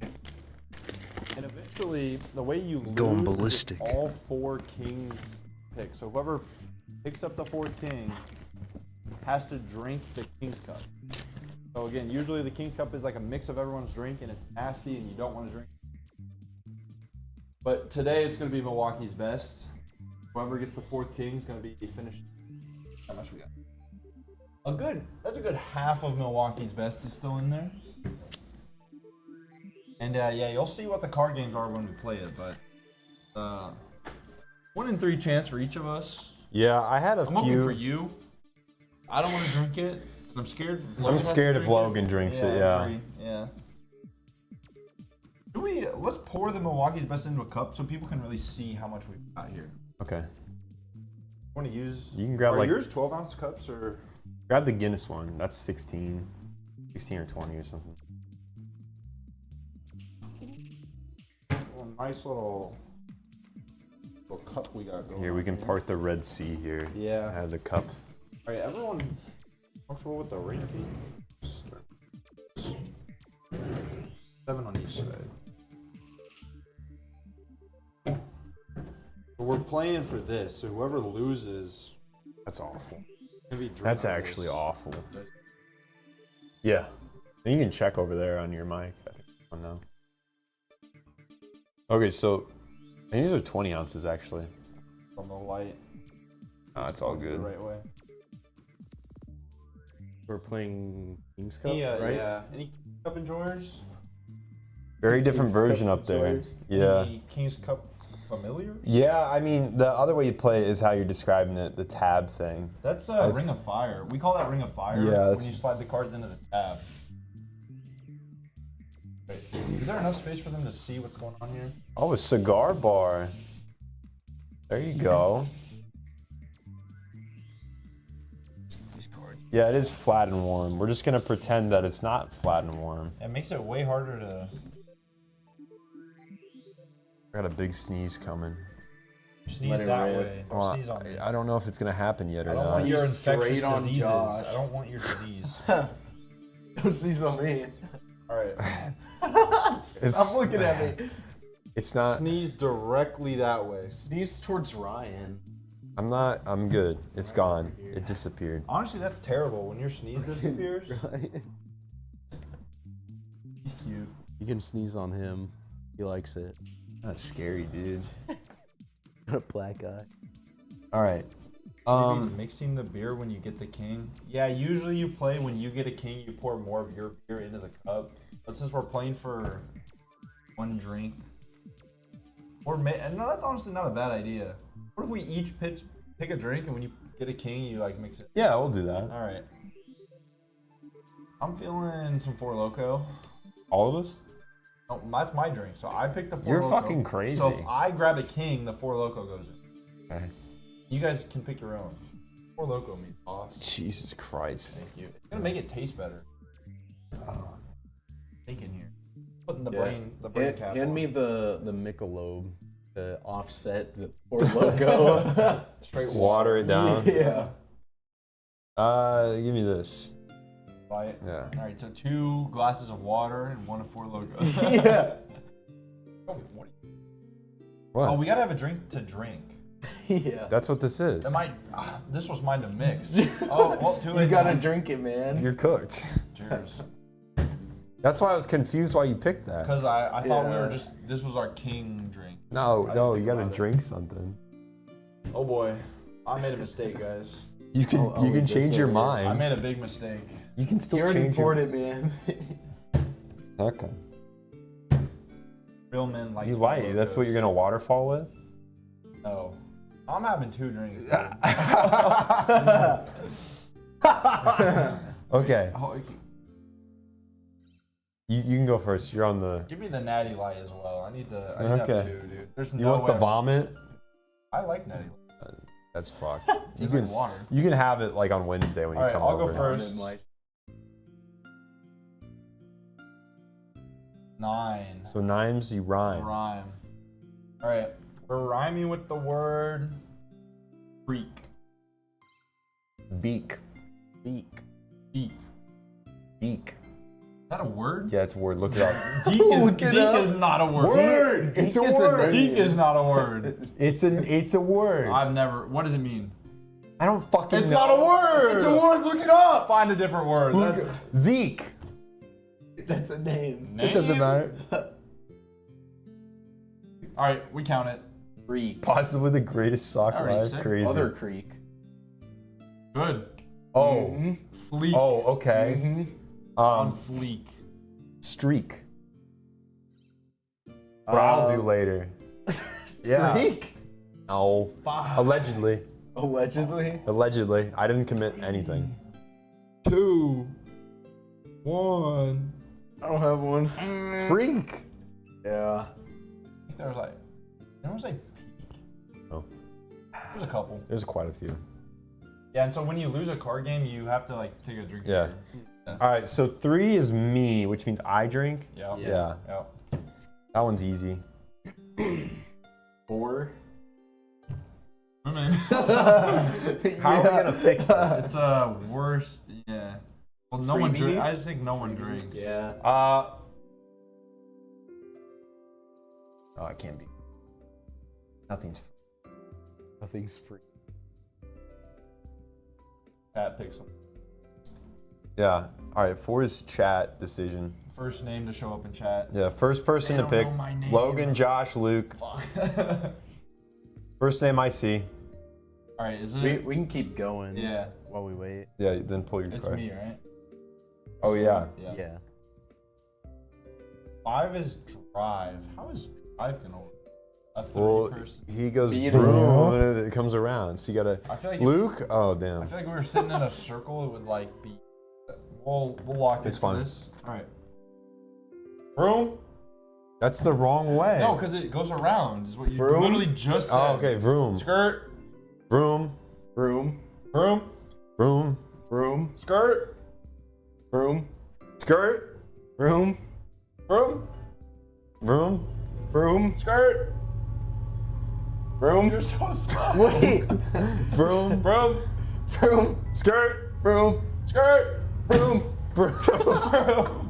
And eventually, the way you Going lose is ballistic. all 4 kings pick. So whoever picks up the 4th king has to drink the King's Cup. So again, usually the King's Cup is like a mix of everyone's drink and it's nasty and you don't want to drink. But today it's going to be Milwaukee's best. Whoever gets the 4th king is going to be finished. How much we got? That's a good half of Milwaukee's best is still in there. And yeah, you'll see what the card games are when we play it, but 1 in 3 chance for each of us. Yeah, I had a I'm hoping few. for you. I don't want to drink it. I'm scared. I'm scared if Logan drinks it. I Yeah. agree. Yeah. Let's pour the Milwaukee's best into a cup so people can really see how much we've got here. Okay. Want to use? You can grab are like yours 12-ounce cups or? grab the Guinness one. That's 16 or 20 or something. Nice little cup we got going. Here we can part the Red Sea here. Yeah. I have the cup. All right, everyone comfortable with the ranking? 7 on each side. But we're playing for this, so whoever loses, That's awful. gonna be drunk That's on actually this. awful. Yeah. And you can check over there on your mic. I think. Oh no. Okay, so I think these are 20 ounces actually. On the light. It's all The good. right way. We're playing King's Cup, Yeah, right? yeah. Any Cup enjoyers? Very different King's Cup version up there. enjoyers? Yeah. Any King's Cup familiars? Yeah, I mean, the other way you play it is how you're describing it, the tab thing. That's Ring of Fire. We call that Ring of Fire Yeah, when that's- you slide the cards into the tab. Wait, is there enough space for them to see what's going on here? Oh, a cigar bar. There you go. These cards. Yeah, it is flat and warm. We're just gonna pretend that it's not flat and warm. It makes it way harder to I got a big sneeze coming. sneeze Let it that rip. way. Don't Well, sneeze on me. I don't know if it's gonna happen yet or I don't not. want your infectious Straight on diseases. Josh. I don't want your disease. Don't sneeze on me. All right. Stop looking at me. It's not. Sneeze directly that way. Sneeze towards Ryan. I'm good. It's gone. It disappeared. Honestly, that's terrible when your sneeze disappears. He's cute. You can sneeze on him. He likes it. That's scary, dude. Got a black eye. All right. Mixing the beer when you get the king. Yeah, usually you play when you get a king, you pour more of your beer into the cup. But since we're playing for one drink, no, that's honestly not a bad idea. What if we each pick a drink, and when you get a king, you like mix it? Yeah, we'll do that. All right. I'm feeling some Four Loko. All of us? Oh, that's my drink, so I picked the Four You're Loko. fucking crazy. So if I grab a king, the Four Loko goes in. Okay. You guys can pick your own. Four Loko means boss. Jesus Christ. Thank you. It's gonna make it taste better. Think in here. Putting the brain cap. Hand me the Michelob to offset the Four Loko. Straight Water it down. Yeah. Give me this. Buy it. Yeah. All right, so 2 glasses of water and 1 of Four Loko. Yeah. Oh, what? What? Oh, we gotta have a drink to drink. Yeah. That's what this is. This was mine to mix. Oh, well, too late. You gotta drink it, man. You're cooked. Cheers. That's why I was confused why you picked that. Because I thought we were Yeah. this was our king drink. No, I no, didn't you think gotta about it. drink something. Oh boy, I made a mistake, guys. You can I'll you can leave this change your over here. mind. I made a big mistake. You can still You already change poured your. it, man. Okay. Real men like. You Four light. That's what Lokos. you're gonna waterfall with. No, I'm having 2 drinks. dude. Okay. Oh, You can go first. You're on the. give me the natty light as well. I need to have Okay. 2, dude. There's You no want the way- vomit? I like natty light. That's fucked. You Tastes like can water. you can have it like on Wednesday when you All right, come I'll over. go first. 9. So Nimes, you rhyme. Rhyme. All right, we're rhyming with the word freak. Beak. Beak. Beak. Beak. Is that a word? Yeah, it's a word. Look it up. Deek is not a word. Word. It's a Deek is a word. Deek is not a word. It's a word. I've never. What does it mean? I don't fucking It's know. not a word. It's a word. Look it up. Find a different word. Look- That's Zeke. That's a name. It doesn't matter. All right, we count it. Freak. Possibly the greatest sock Already live. said Crazy. Other creek. Good. Oh. Fleek. Oh. Okay. On fleek. Streak. What I'll do later. Yeah. Streak? No. Allegedly. Allegedly. Allegedly. I didn't commit anything. 2, 1. I don't have one. Freak. Yeah. I think there was like. Did anyone say peak? Oh. There's a couple. There's quite a few. Yeah, and so when you lose a card game, you have to like take a drink. Yeah. All right. So 3 is me, which means I drink. Yeah. Yeah. Yeah. That one's easy. 4. I mean, How are we gonna fix this? it's worse. Yeah. Well, no one Freebie? drinks. I just think no one drinks. Yeah. Oh, it can't be. Nothing's. Nothing's free. Pat picks him. Yeah. All right. For his chat decision. First name to show up in chat. Yeah. First person They to don't pick. know my name. Logan, Josh, Luke. Fuck. First name I see. All right, is it? We can keep going. Yeah. While we wait. Yeah. Then pull your It's card. me, right? Oh yeah. Yeah. 5 is drive. How is drive gonna work? A 30 Well, person. he goes Beat it. vroom, and it comes around. So you gotta. I feel like Luke. Oh I damn. feel like we were sitting in a circle. It would like be. We'll lock It's into fine. this. All right. Vroom. That's the wrong way. No, because it goes around. Is what you Vroom? literally just said. Oh, okay. Vroom. Skirt. Vroom. Room. Vroom. Vroom. Room. Skirt. Room. Skirt. Room. Vroom. Vroom. Room. Skirt. Room. You're so slow. Wait. Vroom. Vroom. Room. Skirt. Room. Skirt. Room. Vroom.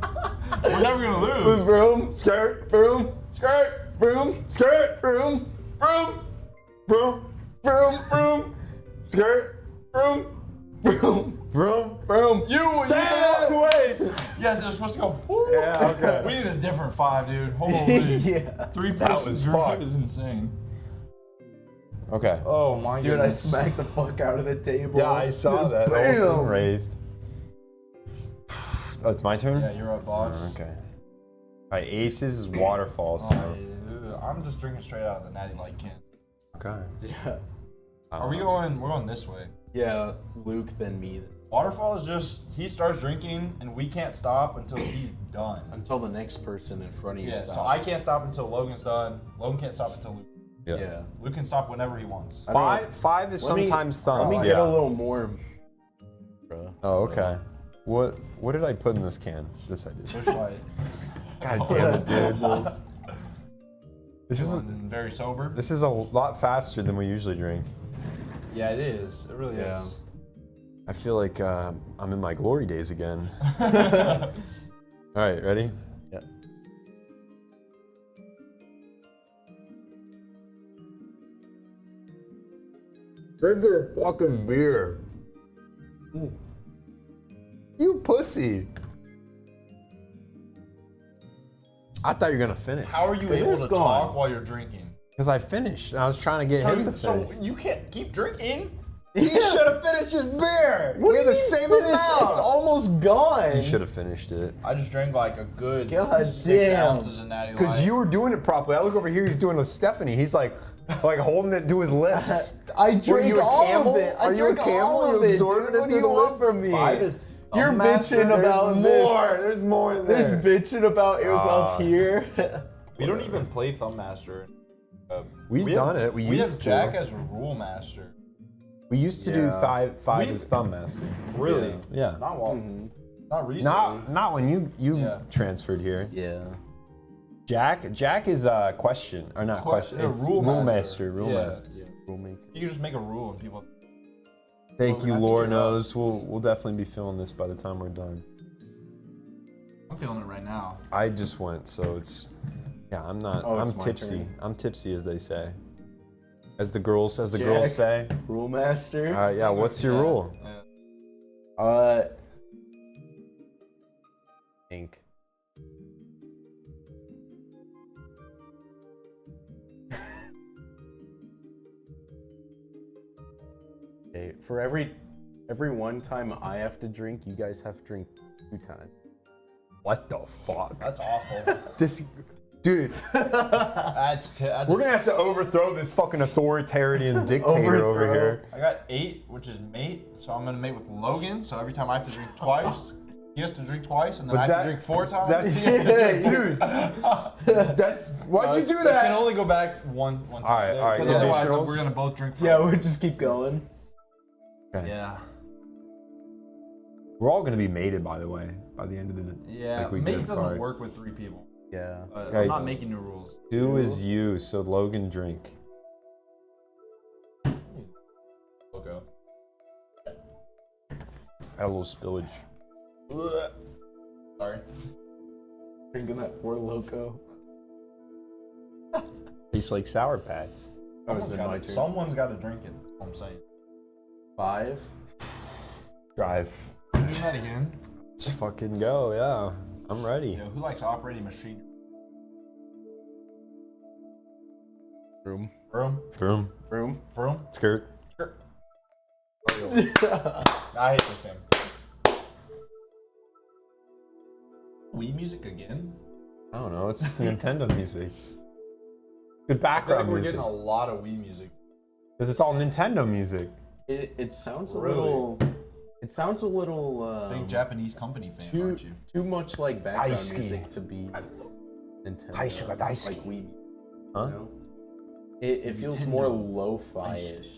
We're never gonna lose. Room. Skirt. Room. Skirt. Room. Skirt. Room. Vroom. Vroom. Room. Vroom. Skirt. Vroom. Room. Vroom. Room. You the wrong way. Yes, it was supposed to go. Woo. Yeah, okay. We need a different 5, dude. Holy. Yeah. 3 That person was group fucked. is insane. Okay. Oh my Dude, I goodness. smacked the fuck out of the table. Yeah, I saw that. The whole thing raised. Oh, it's my turn? Yeah, you're up, boss. Oh, okay. All right, aces is waterfalls. So. I'm just drinking straight out of the natty light can. Okay. Yeah. Are we going? We're going this way. Yeah. Luke, then me. Waterfall is just he starts drinking and we can't stop until he's done. Until the next person in front of you Yeah, stops. so I can't stop until Logan's done. Logan can't stop until Luke. Yeah. Yeah. Luke can stop whenever he wants. Five is Let me- sometimes Let thumbs. me yeah. get a little more. Bro. Oh, okay. What did I put in this can? This I did. Bush light. God damn it, dude. This is Very sober. this is a lot faster than we usually drink. Yeah, it is. It really Yeah. is. I feel like I'm in my glory days again. All right, ready? Yeah. Drink their fucking beer. You pussy. I thought you were gonna finish. How are you able Beer's to gone. talk while you're drinking? Because I finished. And I was trying to get him to So finish. you can't keep drinking? He should have finished his beer. We had the same amount. It's almost gone. You should have finished it. I just drank like a good God 6 damn. ounces of natty light. Because you were doing it properly. I look over here, he's doing it with Stephanie. He's like holding it to his lips. I Were drank you a all camel? of it. I Are you a drank camel? all You of it. absorbed Dude, it what do through you the want lips? from me? 5 is You're thumb master. bitching about There's this. more. There's more in there. There's bitching about it was up here. We don't even play Thumb Master. We've done it. We We used have to. Jack as Rule Master. We used to do Yeah. five We- as thumb master. Really? Yeah. Not well. Not recently. Not when you Yeah. transferred here. Yeah. Jack is question or not question. Yeah, It's rule master. Rule Yeah, master. yeah. Rulemaker. You can just make a rule and people. Thank Well, you, I think Lord you're right. knows. We'll definitely be filming this by the time we're done. I'm feeling it right now. I just went, so it's I'm not. Oh, I'm it's my tipsy. turn. I'm tipsy, as they say. As the girls Jack. say. Rule master. All right, yeah. What's your Yeah, rule? yeah. Ink. Okay, for every one time I have to drink, you guys have to drink 2 times. What the fuck? That's awful. This, dude. that's We're gonna have to overthrow this fucking authoritarian dictator over here. I got 8, which is mate, so I'm gonna mate with Logan. So every time I have to drink twice, he has to drink twice, and then I have to drink 4 times. That's He has to drink- dude. That's why'd you do I that? can only go back one time. All right, Because yeah. otherwise Additionals? we're gonna both drink. Yeah, forever. we'll just keep going. Okay. Yeah. We're all gonna be mated, by the way, by the end of the. Yeah. like we Mate did doesn't card. work with 3 people. Yeah. But Yeah, I'm he not does. making new rules. 2 is you, so Logan drink. Loko. Had a little spillage. Sorry. Drinking that poor Loko. Tastes like Sour Patch. Oh, is it my turn? Someone's got to drink it. That's what I'm saying. 5. Drive. Do that again. Let's fucking go, yeah. I'm ready. Yo, who likes operating machinery? Vroom. Vroom. Vroom. Vroom. Vroom. Skirt. Sure. I hate this game. Wii music again? I don't know, it's just Nintendo music. Good I feel like background we're music. getting a lot of Wii music. Because it's all Nintendo music. It sounds a Really? little. It sounds a little. Big Japanese company fan, aren't you? Too much like background Daisuke. music to be Nintendo. Daisuke, Daisuke. Like Wii. Huh? You know? It feels more lo-fi-ish.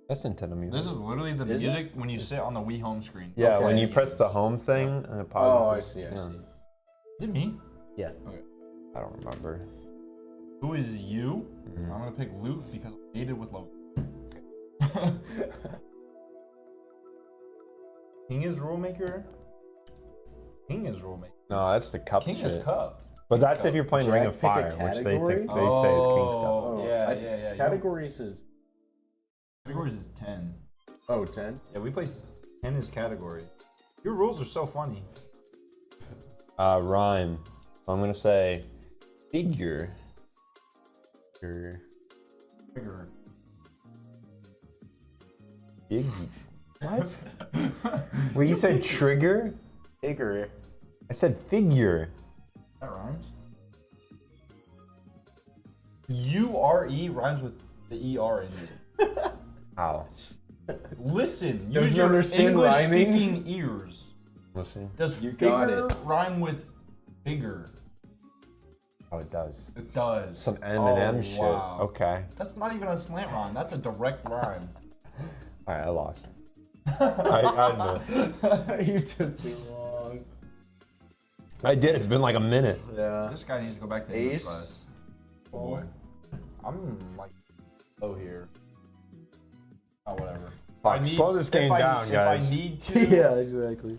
That's Nintendo music. This is literally the Is it? music when you sit on the Wii home screen. Yeah, Okay. when you press the home thing and it Oh, pauses. I see. I yeah. see. Is it me? Yeah. I don't remember. Who is you? Mhm. I'm gonna pick Luke because I hated with Loko. King is rule maker. King is rule maker. No, that's the cup King shit. is cup. But that's if you're playing Did Ring I of pick a Fire, which they category? think they say is King's Cup. Oh, yeah, I- yeah. Categories is. Categories is 10. Oh, 10? Yeah, we play 10 as categories. Your rules are so funny. Rhyme. I'm gonna say figure. Trigger. Fig. What? Well, you said trigger? Figure. I said figure. That rhymes. U-R-E rhymes with the E-R in it. How? Listen, Doesn't use your understand rhyming? English-speaking ears. Listen. Does You got figure it. rhyme with bigger? Oh, it does. It does. Some Eminem Oh, shit. wow. Okay. That's not even a slant rhyme. That's a direct rhyme. All right, I lost. I admit. You took too long. I did. It's been like a minute. Yeah. This guy needs to go back to English Ace. class. Oh boy. I'm like low here. Oh, whatever. Fuck, slow this game down, guys. If I need to. Yeah, exactly.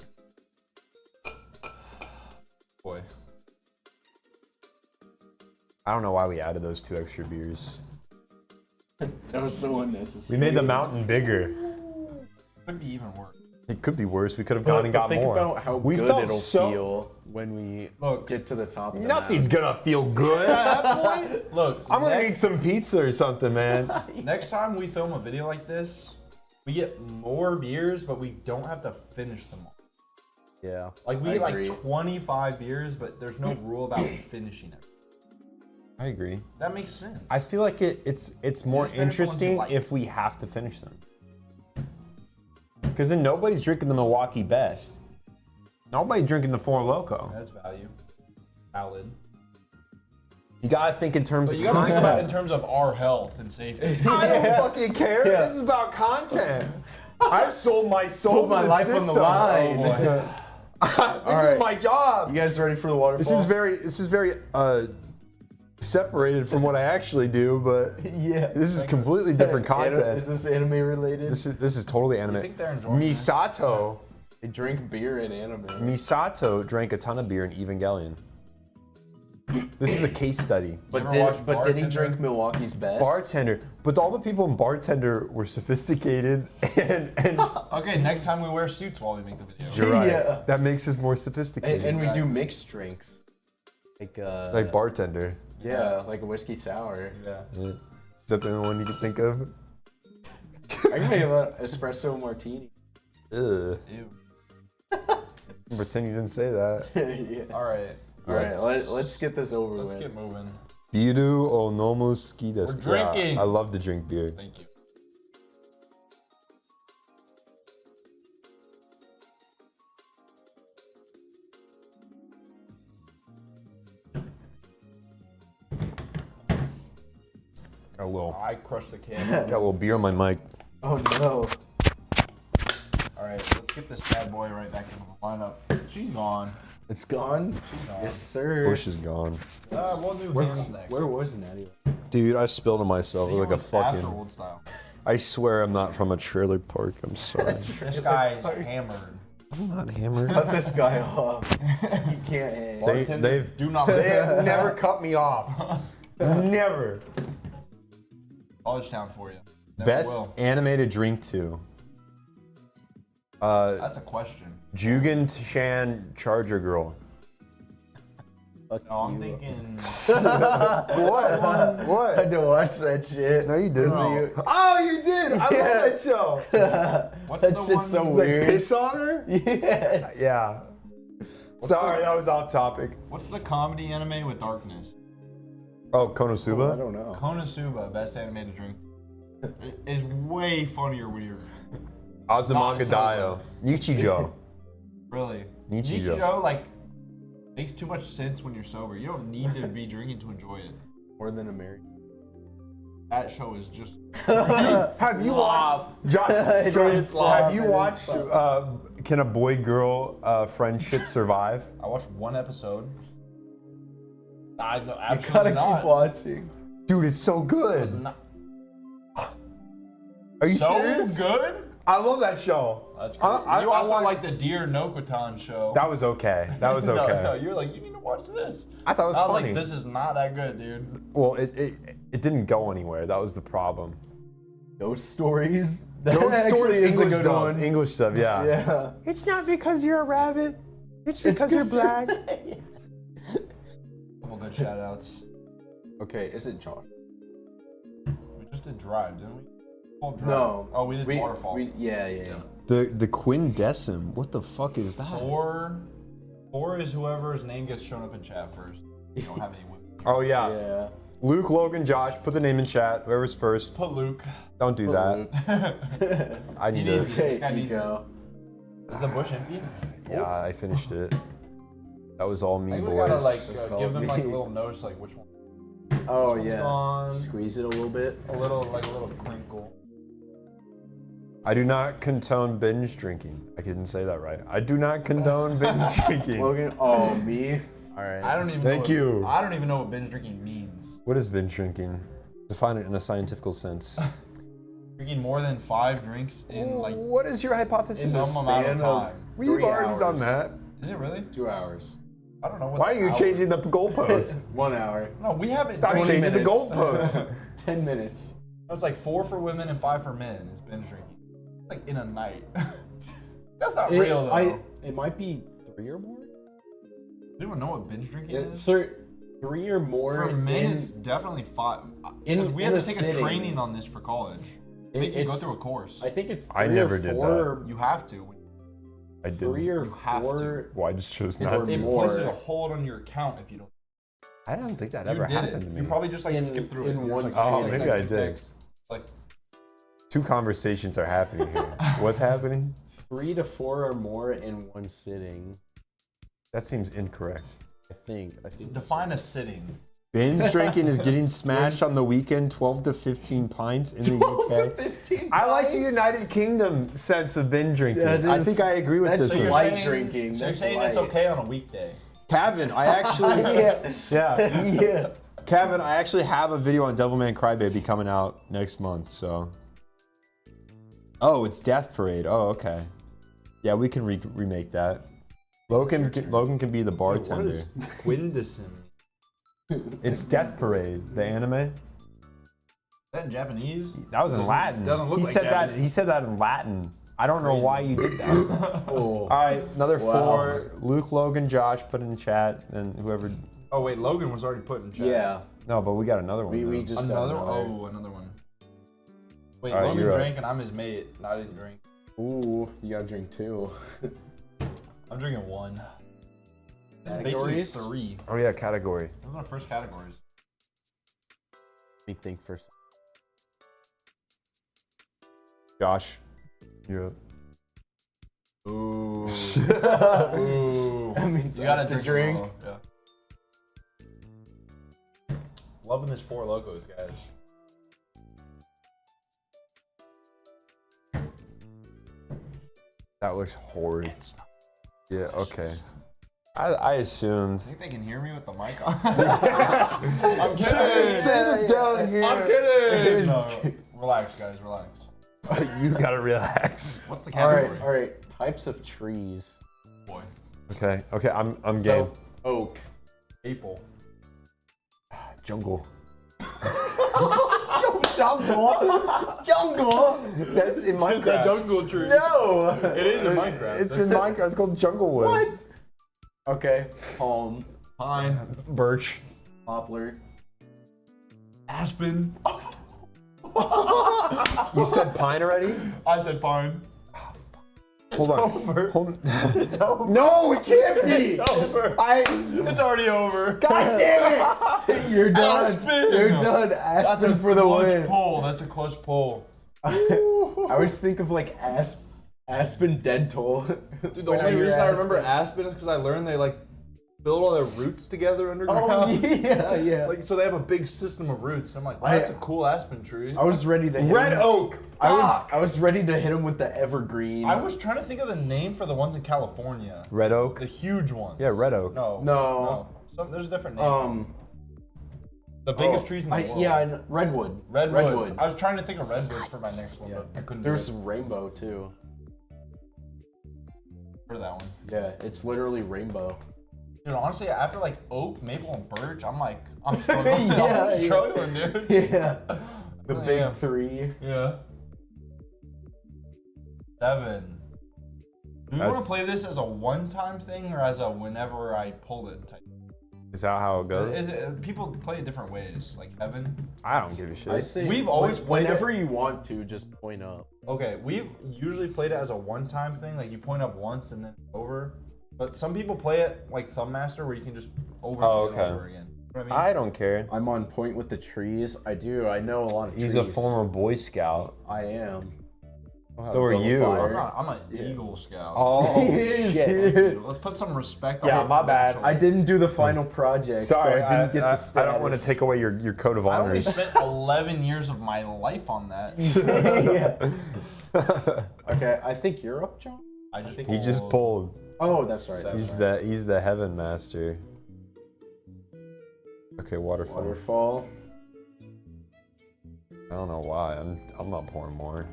Boy. I don't know why we added those 2 extra beers. That was so unnecessary. We made the mountain bigger. Could be even worse. It could be worse. We could have gone and got think more. about how we good felt it'll so... feel when we Look. get to the top of the Nothing's map. gonna feel good at that point. Look, I'm gonna next, need some pizza or something, man. next time we film a video like this, we get more beers, but we don't have to finish them all. Yeah. Like we I get like agree. 25 beers, but there's no rule about finishing it. I agree. That makes sense. I feel like it's more just finish the ones you interesting like. if we have to finish them. Because then nobody's drinking the Milwaukee Best. Nobody drinking the Four Loko. That's value. Valid. You gotta think in terms But of you gotta think about it in content. terms of our health and safety. I don't fucking care. Yeah. This is about content. I've sold my soul Put my to the life on the system. line. Oh, boy. This Alright. is my job. You guys ready for the waterfall? This is very separated from what I actually do, but Yeah. this is completely different Is content. this anime related? This is totally anime. think they're enjoying this? Misato They drink beer in anime. Misato drank a ton of beer in Evangelion. This is a case study. But ever watch did he Bartender? drink Milwaukee's Best? Bartender, but all the people in Bartender were sophisticated and Okay, next time we wear suits while we make the video. you're right. Yeah. That makes us more sophisticated. And we do Exactly. mixed drinks. like bartender. Yeah, like a whiskey sour. Yeah. Yeah. Is that the only one you can think of? I can make an espresso martini. Ugh. Ew. Pretend you didn't say that. Yeah. All right. All right, let's get this over Let's with. get moving. Biru o nomu suki desu. We're drinking. Yeah, I love to drink beer. Thank you. Got a little, I crushed the can. got a little beer on my mic. Oh no. All right, let's get this bad boy right back into the lineup. She's gone. It's gone? She's gone. Yes, sir. Bush is gone. We'll do hands next. Where was Natty? Dude, I spilled on myself I think like it a was after fucking. old style. I swear I'm not from a trailer park. I'm sorry. This guy's hammered. I'm not hammered. Cut this guy off. He can't hang. They've Do not. they have never cut me off. Never. College town for you. Never Best will. anime to drink to. That's a question. Jugen Shan Charger Girl. Fuck No, I'm you. thinking. What? I What? had to watch that shit. No, you didn't. No. Oh, you did. I love that show. What's That the shit's one? so Like weird. piss on her? Yes. Yeah. Sorry, that was off topic. What's the comedy anime with darkness? Oh, I Konosuba? don't know. Konosuba, best anime to drink. It is way funnier when you're Azumanga Not Daioh. Nichijou. really. Nichijou. like makes too much sense when you're sober. You don't need to be drinking to enjoy it. More than American. That show is just. Have you watched? Josh, have you watched Can a Boy Girl Friendship Survive? I watched one episode. I know You absolutely gotta not. keep watching. Dude, it's so It's good. not Are you so serious? good. I love that show. That's great. I You also want- like the Dear Nokotan show. That was okay. That was okay. No, you were like, you need to watch this. I thought it was I was funny. like, this is not that good, dude. Well, it didn't go anywhere. That was the problem. Ghost stories. That Ghost actually Stories is a English good dub. one. English dub, yeah. Yeah. It's not because you're a rabbit. It's because you're black. Couple good shout outs. Okay, is it Josh? We just did Drive, didn't we? Well, Drive. No. Oh, we did Waterfall. Yeah. The quindecim. What the fuck is that? Four is whoever's name gets shown up in chat first. You don't have any women. Oh yeah. Yeah. Luke, Logan, Josh, put the name in chat. Whoever's first. Put Luke. Don't do that. I He need needs to. it. This guy Okay, needs it. Ego. Is the bush empty? Yeah, I finished it. That was all I me, think we boys. gotta like It's give all them like a me. little notice, like which one. Oh one's yeah. gone. Squeeze it a little bit. A little crinkle. I do not condone binge drinking. I didn't say that right. I do not condone binge drinking. Logan. Oh me. All right. I don't even. Thank know you. I don't even know what binge drinking means. What is binge drinking? Define it in a scientific sense. Drinking more than 5 drinks in like What is your hypothesis? some amount of span of- time. We've 3 already done hours. that. Is it really? 2 hours. I don't know what. Why are the you hour- changing the goalpost? 1 hour. No, we haven't. Stop 20 changing the minutes. goalpost. 10 minutes. It's like 4 for women and 5 for men is binge drinking. It's like in a night. That's not real though. It might be 3 or more. Does anyone know what binge drinking is? 3 or more. For men, in- it's definitely 5. in- Because we in had a to take sitting. a training on this for college. Make you go it's- through a course. I think it's 3 I never or did 4. You have to. I did. 3 or You have to. 4. Well, I just chose It's, not Or to. it more. places a hold on your account if you don't. I don't think that You ever did happened it. to me. You probably just like In- skip through it. in You're one just like, Oh, text, maybe text, I text, did. text. Like, 2 conversations are happening here. What's happening? 3 to 4 or more in one sitting. That seems incorrect. I think. define a sitting. Binge drinking is getting smashed on the weekend, 12 to 15 pints in the UK. 15 I like the United Kingdom sense of binge drinking. Yeah, it I is. think I agree with That's this so one. you're light drinking. So you're That's saying it's light. okay on a weekday. Kevin, I actually yeah. Kevin, I actually have a video on Devilman Crybaby coming out next month, so. Oh, it's Death Parade. Oh, okay. Yeah, we can remake that. Logan can be the bartender. What is quindecim? It's Death Parade, the anime. Is that in Japanese? That was in Latin. Doesn't look he like said Japanese. that. He said that in Latin. I don't know why you did that. Oh. All right, another Wow. 4. Luke, Logan, Josh, put in the chat, and whoever. Oh wait, Logan was already put in chat. Yeah. No, but we got another one. We though. just got Another? another. Oh, another one. Wait, All right, Logan you're up. drank and I'm his mate. And I didn't drink. Ooh, you gotta drink 2. I'm drinking 1. This is Categories? basically 3. Oh yeah, category. Those are our first categories. Let me think first. Josh, you're up. Ooh. Ooh. That means You gotta I have to drink. drink. Yeah. Loving this 4 Lokos, guys. That looks horrid. It's not. Yeah, okay. I assumed. I think they can hear me with the mic on. I'm kidding. Say this down here. I'm kidding. No, relax, guys. Relax. You gotta relax. What's the All category? right. Types of trees. Boy. Okay, I'm game. So, oak. Maple. Jungle. Jungle. That's in Minecraft. jungle tree. No. It is in Minecraft. It's in Minecraft. It's called Junglewood. What? Okay. Palm. Pine. Birch. Poplar. Aspen. You said pine already? I said pine. Hold on. over. Hold on. It's over. No, it can't be. It's over. It's already over. God damn it! You're done. Aspen. You're done. That's a Aspen for the clutch win. pull. That's a clutch pull. I always think of like Aspen Dental. Dude, the only reason I remember Aspen is because I learned they like build all their roots together underground. Oh yeah. Like so they have a big system of roots. And I'm like, wow, that's a cool aspen tree. I was ready to hit Red him. oak. I was ready to hit him with the evergreen. I was trying to think of the name for the ones in California. Red oak. The huge ones. Yeah, red oak. No. There's a different name. The biggest trees in the world. Yeah, I know. Redwood. Redwoods. I was trying to think of redwoods for my next one, but I couldn't There's do it. some rainbow too. For that one. Yeah, it's literally rainbow. Dude, honestly, after like oak, maple, and birch, I'm struggling. Yeah, I'm struggling, dude. Yeah. The big Yeah. 3. Yeah. 7. Do we want to That's- play this as a one-time thing or as a whenever I pull it type? Is that how it goes? Is it, people play it different ways, like heaven. I don't give a shit. I say We've always played whenever it- you want to, just point up. Okay, we've usually played it as a one-time thing, like you point up once and then over. But some people play it like Thumb Master, where you can just over and over again. You know what I mean? I don't care. I'm on point with the trees. I know a lot of trees. He's a former Boy Scout. I am. So are you. I'm an Eagle Scout. Oh, He is, shit. he is. Let's put some respect Yeah, on my bad. I didn't do the final project, Sorry, so I didn't get the status. I don't want to take away your coat of I only honors. spent 11 years of my life on that. Yeah. Okay, I think you're up, John. He just pulled. Oh, that's right. Seven. He's the heaven master. Okay, waterfall. Waterfall. I don't know why. I'm not pouring more.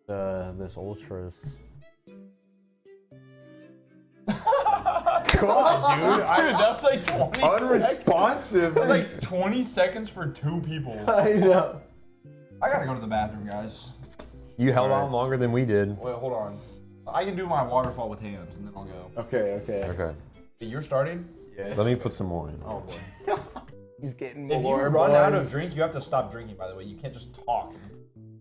This ultras. Come on, dude. Dude, that's like 20 seconds. Unresponsive. That's like 20 seconds for 2 people. I know. I gotta go to the bathroom, guys. You held on longer than we did. Wait, hold on. I can do my waterfall with hams and then I'll go. Okay. Okay. You're starting? Yeah. Let me put some more in. Oh boy. He's getting If you more. run out of boys. drink, you have to stop drinking, by the way. You can't just talk.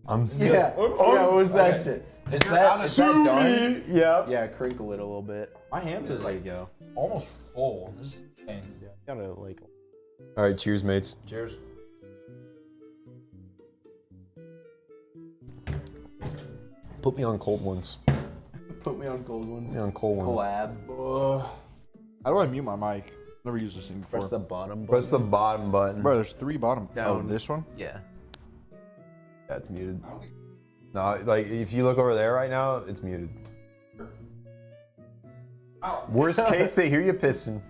I'm Yeah. What was that Okay. shit? Is that done? Yep. Yeah, crinkle it a little bit. My hams is like go. almost full. This is insane. Gotta like. All right, cheers, mates. Cheers. Put me on cold ones. Put me on gold ones. Put me on cold ones. Collab. How do I mute my mic? Never used this thing before. Press the bottom. Press the bottom button. Bro, there's 3 bottom. Down. Oh, this one? Yeah. That's muted. No, like if you look over there right now, it's muted. Worst case, they hear you pissing.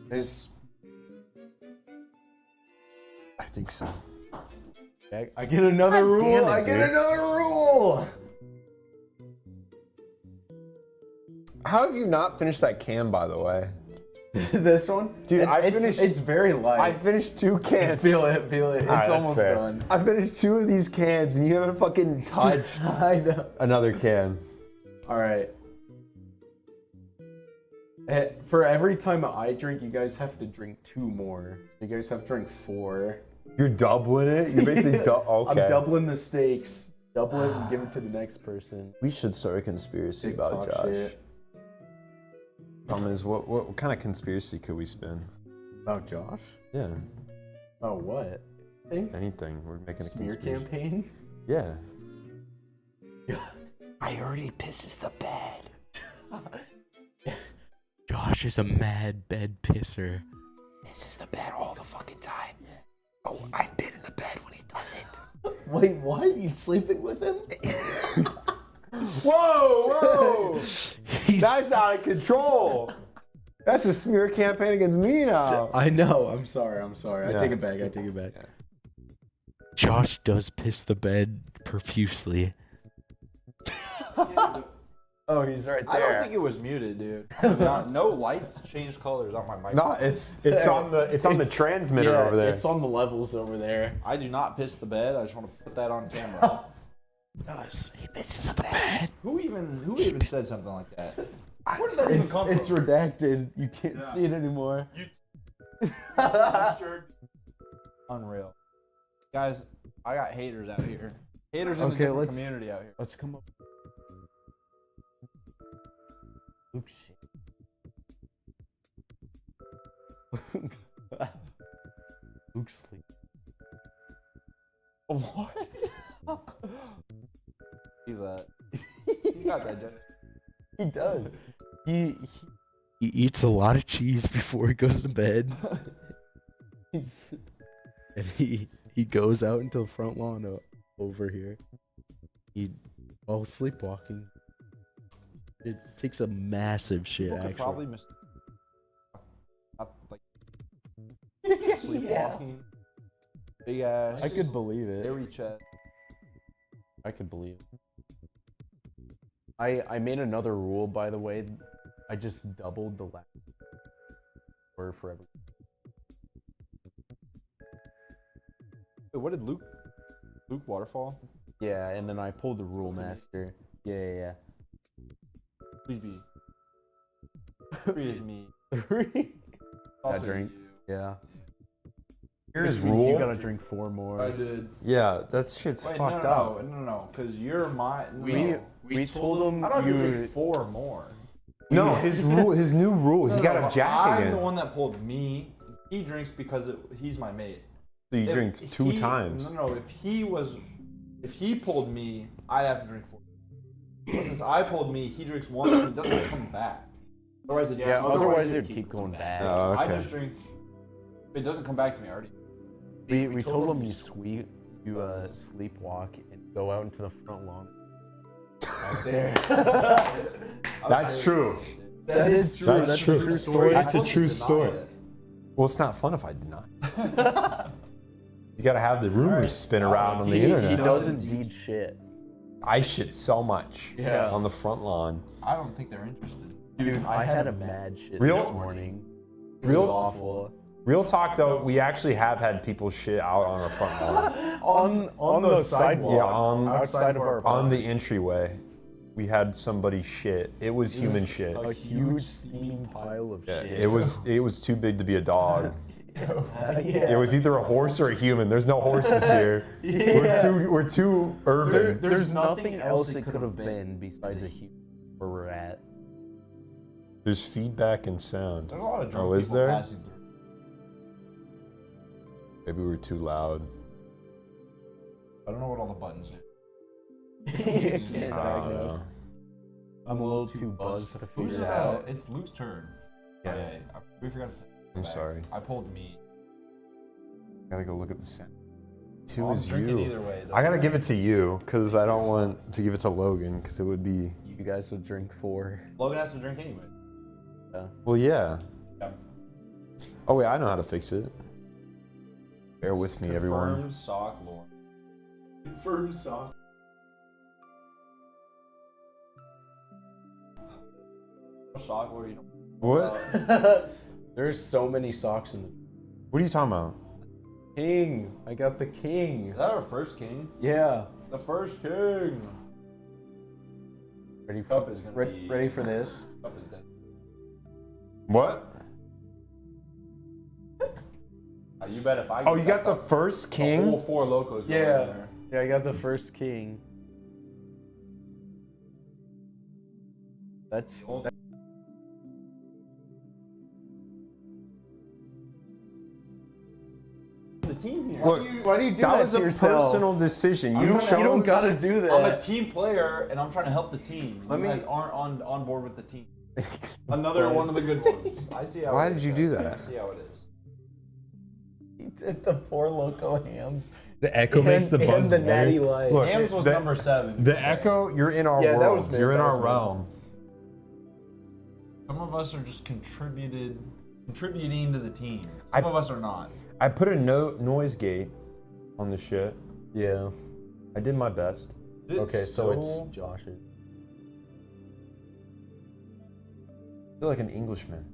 There's. I think so. I get another God rule. damn it, I get dude. another rule. How have you not finished that can, by the way? This one, Dude, I finished- It's very light. I finished 2 cans. Feel it. It's All right, that's almost fair. done. I finished 2 of these cans, and you haven't fucking touched I know. another can. All right. For every time I drink, you guys have to drink 2 more. You guys have to drink 4. You're doubling it. You're basically okay. I'm doubling the stakes. Double it and give it to the next person. We should start a conspiracy about TikTok Josh. shit. Problem is, what kind of conspiracy could we spin? About Josh? Yeah, Oh, what? Thing? anything. We're making a Smear conspiracy. campaign? Yeah. I heard he pisses the bed. Josh is a mad bed pisser. Pisses the bed all the fucking time. Oh, I've been in the bed when he does it. Wait, what? You sleeping with him? Whoa, That's out of control. That's a smear campaign against me now. I know. I'm sorry. Yeah. I take it back. Josh does piss the bed profusely. Oh, he's right I don't there. think it was muted, dude. No lights changed colors on my mic. No, it's on the transmitter over there. It's on the levels over there. I do not piss the bed. I just want to put that on camera. Guys, he pisses the bed. Who even said something like that? Where did that even come It's from? redacted. You can't see it anymore. Unreal. Guys, I got haters out here. Haters in the Okay, different community out here. Let's come up. Luke shit. Luke sleep. What? See that? He's got that. He does. He He eats a lot of cheese before he goes to bed. And he goes out into the front lawn over here. While sleepwalking. It takes a massive shit, People could actually. probably like sleepwalking. Big ass. I could believe it. Hairy chest. I could believe it. I made another rule, by the way. I just doubled the last word for every. Wait, what did Luke Waterfall? Yeah, and then I pulled the rule master. Yeah. Please be. Free as me. That drink. Yeah. Here's Which means You rule. gotta drink 4 more. did. Yeah, that shit's Wait, fucked up. no, because you're my. We told him I don't have to you. drink 4 more. No, his new rule. He got a jack I'm again. the one that pulled me. He drinks because he's my mate. So you If drink 2 times. No, if he pulled me, I'd have to drink 4. But since I pulled me, he drinks 1 and it doesn't come back. Otherwise, it just, Otherwise it'd keep going back. Oh, I okay. just drink. It doesn't come back to me already. We told him you sleepwalk and go out into the front lawn. Out there. That's true. That is true. That's true. a true story. That's a I true deny story. it. Well, it's not fun if I deny. You gotta have the rumors spin around on the He internet. does indeed shit. I shit so much on the front lawn. I don't think they're interested. Dude, I had a mad shit Real- this morning. It Real- was awful. Real talk though, we actually have had people shit out on our front lawn. On the sidewalk. Yeah, outside of our on the entryway. We had somebody shit. It was human shit. a huge steaming pile of Yeah, shit. it was too big to be a dog. It was either a horse or a human. There's no horses here. We're too urban. There's nothing else it could have been besides a human where we're at. There's feedback and sound. There's a lot of drunk Oh, is people there? passing through. Maybe we were too loud. I don't know what all the buttons do. Can't I don't diagnose. know. I'm a little too buzzed to Who's figure it it out. It's Luke's turn. Yeah. Okay, we forgot to. I'm sorry. I pulled me. Gotta go look at the sound. 2 I'm is drinking you. either way. Though. I gotta give it to you because I don't want to give it to Logan because it would be. You guys would drink 4. Logan has to drink anyway. Well, yeah. Yeah. Oh wait, I know how to fix it. Bear with me, everyone. Confirmed sock lore. Confirmed sock. Sock lore, you know. What? There's so many socks in the What are you talking about? king. I got the king. Is that our first king? Yeah. The first king. Ready Cup is gonna be. ready for this? Cup is dead. What? You bet if I. Oh, get you that got the cup, first the king? whole 4 locos. Go in Yeah. there. Yeah, I got the first king. That's The team here. Look, why do you do that was to a yourself? personal decision. I'm You trying to- chose. You don't gotta do that. I'm a team player and I'm trying to help the team. Let You me- guys aren't on board with the team. Another one of the good ones. I see how. Why it did is, you do guys. that? I see how it is. He did the 4 loco hams. The echo makes the buzz the better. natty light. Look, Hams was the- number 7. The echo, you're in our Yeah, that world. was me, You're in that our was me. realm. Some of us are just contributing to the team. I- Some of us are not. I put a noise gate on the shit. Yeah. I did my best. Is it Okay, so it's still- Josh's. feel like an Englishman.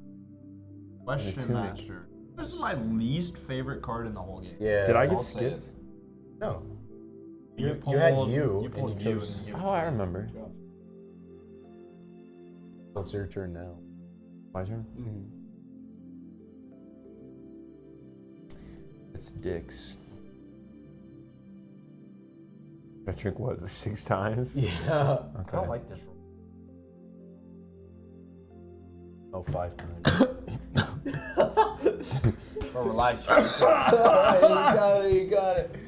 Question tunic. Master. This is my least favorite card in the whole game. Yeah. Did I I'll get say skipped? it. No. You You had pulled- you, You and pulled you you. chose- and you Oh, I remember. So it's your turn now. My turn? Mm-hmm. It's dicks. I drink what, 6 times? Yeah. I Okay. don't like this roll. Oh, 5 times. Bro, relax. You got it. You got it.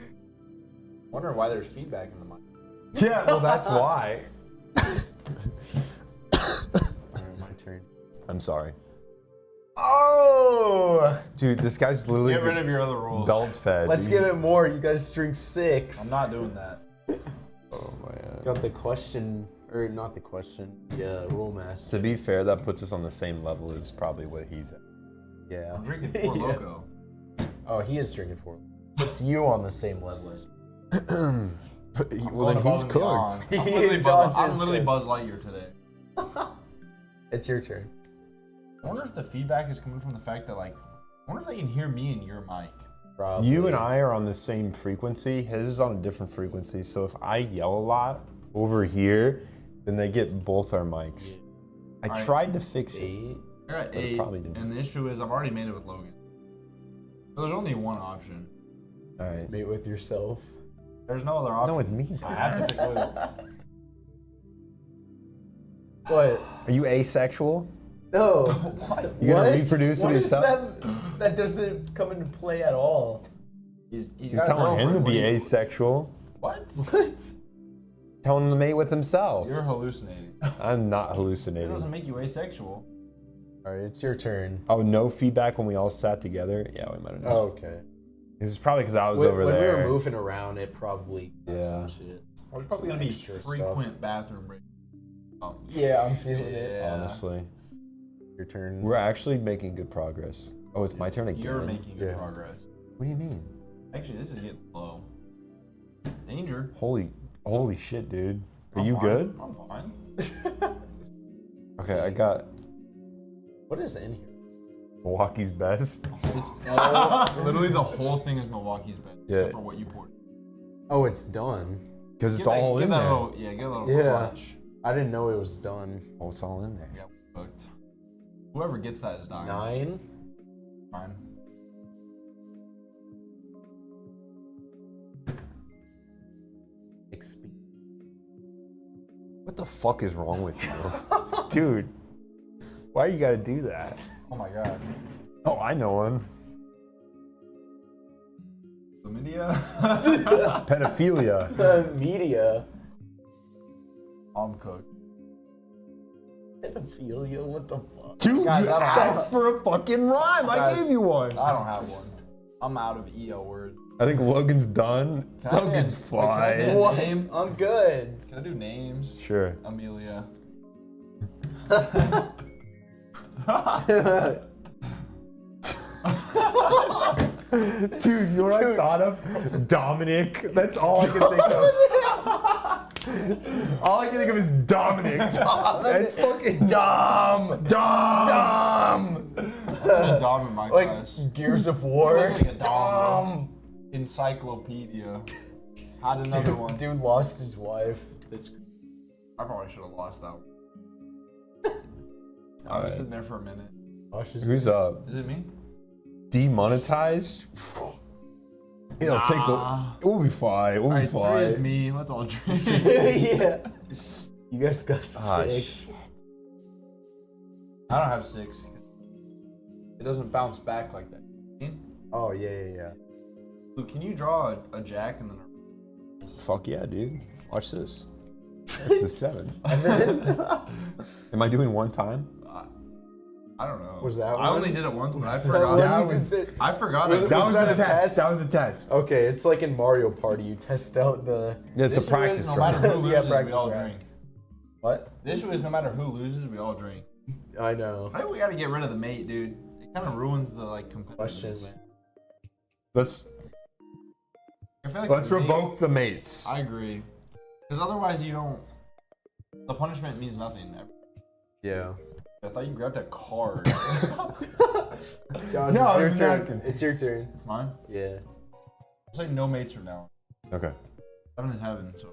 Wondering why there's feedback in the mic. Yeah, well, that's why. Alright, my turn. I'm sorry. Oh! Dude, this guy's literally Get rid of your other rolls. belt fed. Let's He's- get it more. You guys drink 6. I'm not doing that. Oh, man. Got the question, or not the question. Yeah, rule master. To be fair, that puts us on the same level as probably what he's at. Yeah. I'm drinking 4 Yeah. Loko. Oh, he is drinking 4. Puts you on the same level as. Well, then he's Above and cooked. beyond. I'm literally, Josh I'm is literally cooked. Buzz Lightyear today. It's your turn. I wonder if the feedback is coming from the fact that, like, I wonder if they can hear me in your mic. Probably. You and I are on the same frequency. His is on a different frequency. So if I yell a lot over here, then they get both our mics. I Alright. tried to fix it. 8. I got But it 8, probably didn't. and the issue is I've already made it with Logan. So there's only one option. All right. Mate with yourself. There's no other option. No, it's me. I have to pick Logan. What? Are you asexual? No. You gonna What? reproduce with What is yourself? That doesn't come into play at all. He's You're got a telling him to girlfriend. be What do you- asexual. What? What? Telling him to mate with himself. You're hallucinating. I'm not It doesn't hallucinating. make you asexual. Alright, it's your turn. Oh, no feedback when we all sat together? Yeah, we might have just... Oh, okay. This is probably because I was When, over when there. we were moving around, it probably got Yeah. some shit. There's probably Some gonna be extra frequent bathroom breaks. Oh. Yeah, I'm feeling it. Yeah. Honestly. Your turn. We're actually making good progress. Oh, it's my turn again? You're making good Yeah. progress. What do you mean? Actually, this is getting low. Danger. Holy shit, dude. Are I'm you fine. good? I'm fine. Okay, I got What is in here? Milwaukee's best. It's literally the whole thing is Milwaukee's bed, Yeah. except for what you poured. Oh, it's done. Because it's Get that- all get in that there. Little, yeah, get a little Yeah. clutch. I didn't know it was done. Oh, it's all in there. Yeah, cooked. Whoever gets that is dying. 9? Fine. XP. What the fuck is wrong with you? Dude, why you gotta do that? Oh my god. Oh, I know him. Chlamydia? Pedophilia. Media. I'm cooked. Pedophilia? What the fuck? Dude, Guys, you I don't asked for a fucking rhyme. I Guys, gave you one. I don't have one. I'm out of EO words. I think Logan's done. Can I say Logan's a- wait, can I say fine. a What? name? I'm good. Can I do names? Sure. Amelia. Dude, you know what I thought of? Dominic. That's all I can think of. All I can think of is Dominic. That's fucking Dom. Dom. A Dom in my Like class. Gears of You War. look like a Dom, bro. Encyclopedia. Had another one. Dude lost his wife. It's, I probably should have lost that one. I All was right. sitting there for a minute. Who's up? Is it me? Demonetized? It'll take Nah. We'll be fine. We'll be Alright, 3 is fine. me. Let's all drink. Yeah. You guys got 6. Ah, shit. I don't have 6. It doesn't bounce back like that. Oh, yeah. Luke, can you draw a jack and then Fuck yeah, dude. Watch this. That's a 7. And then, Am I doing one time? I don't know. Was that I one? only did it once, but I that forgot. what that you was- just did? I forgot. Was I it- did That was that a a test. test? That was a test. Okay, it's like in Mario Party. You test out the. It's The a issue practice is, no matter round. who Yeah, loses, we practice all round. drink. What? The issue is, no matter who loses, we all drink. I know. I think we gotta get rid of the mate, dude. It kind of ruins the like Question, competitiveness. man. Let's I feel like let's the mate- revoke the mates. I agree, because otherwise you don't. The punishment means nothing. Yeah. I thought you grabbed a card. Josh, No, it's it's your a turn. napkin. It's your turn. It's mine. Yeah. I'll say no mates from now on. Okay. 7 is heaven, so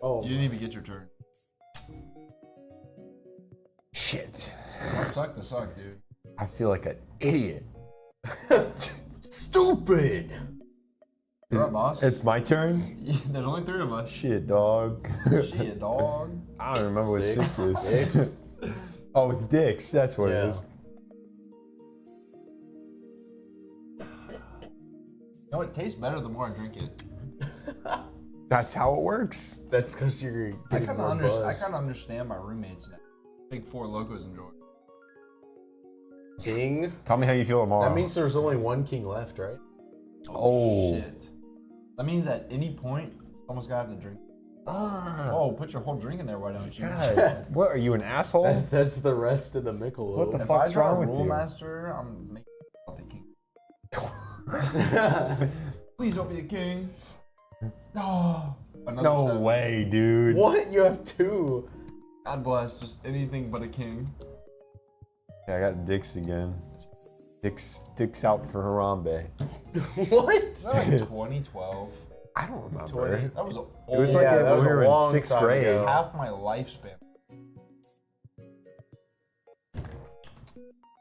Oh. you didn't even get your turn. Shit. I suck to suck, dude. I feel like an idiot. Stupid. You're up, boss. It's my turn? There's only 3 of us. Shit, dog. Shit, dog. I don't remember what 6 6 is. Six. Oh, it's Dick's. That's what Yeah. it is. You know, it tastes better the more I drink it. That's how it works. That's because you're I getting kind more of buzz. understand my roommates now. Big 4 Lokos enjoy. King. Tell me how you feel tomorrow. That means there's only one king left, right? Oh. Shit. That means at any point, someone's gonna have to drink. Oh, put your whole drink in there, why don't you? God. What, are you an asshole? That's the rest of the Michelob. What the If fuck's I draw wrong a with rule you? master, I'm making the king. Please don't be a king. Oh, another No 7. way, dude. What? You have 2. God bless, just anything but a king. Okay, I got Dick's again. Dick's out for Harambe. What? Was that like 2012? I don't remember. 20. That was It was old. like Yeah, that when was we a were in long 6th time grade. ago. half my lifespan. I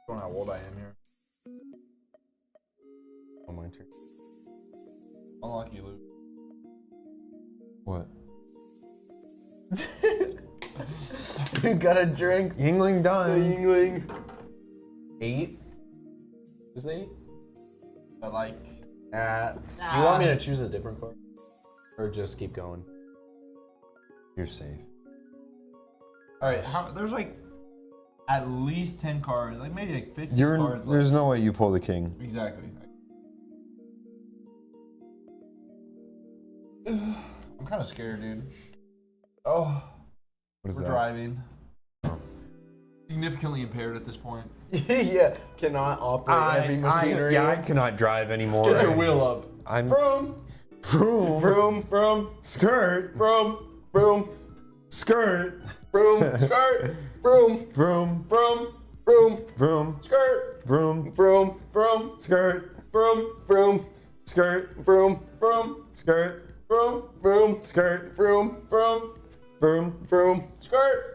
don't know how old I am here. Oh, my turn. Unlucky, Luke. What? You gotta drink Yingling the done. Yingling. 8? Is it 8? But like, Do you want me to choose a different card? Or just keep going? You're safe. all right, there's like at least 10 cards, like maybe like 50 You're cards. there's left. no way you pull the king. Exactly. I'm kind of scared, dude. Oh, What is we're that? driving. Significantly impaired at this point. Yeah, cannot operate heavy machinery. I cannot drive anymore. Get your wheel up. I'm Vroom, vroom, vroom, vroom, skirt, vroom, vroom, skirt, vroom, skirt, vroom, vroom, vroom, vroom, vroom, skirt, vroom, vroom, vroom, skirt, vroom, vroom, skirt, vroom, vroom, skirt, vroom, vroom, skirt, vroom, vroom, vroom. vroom, skirt.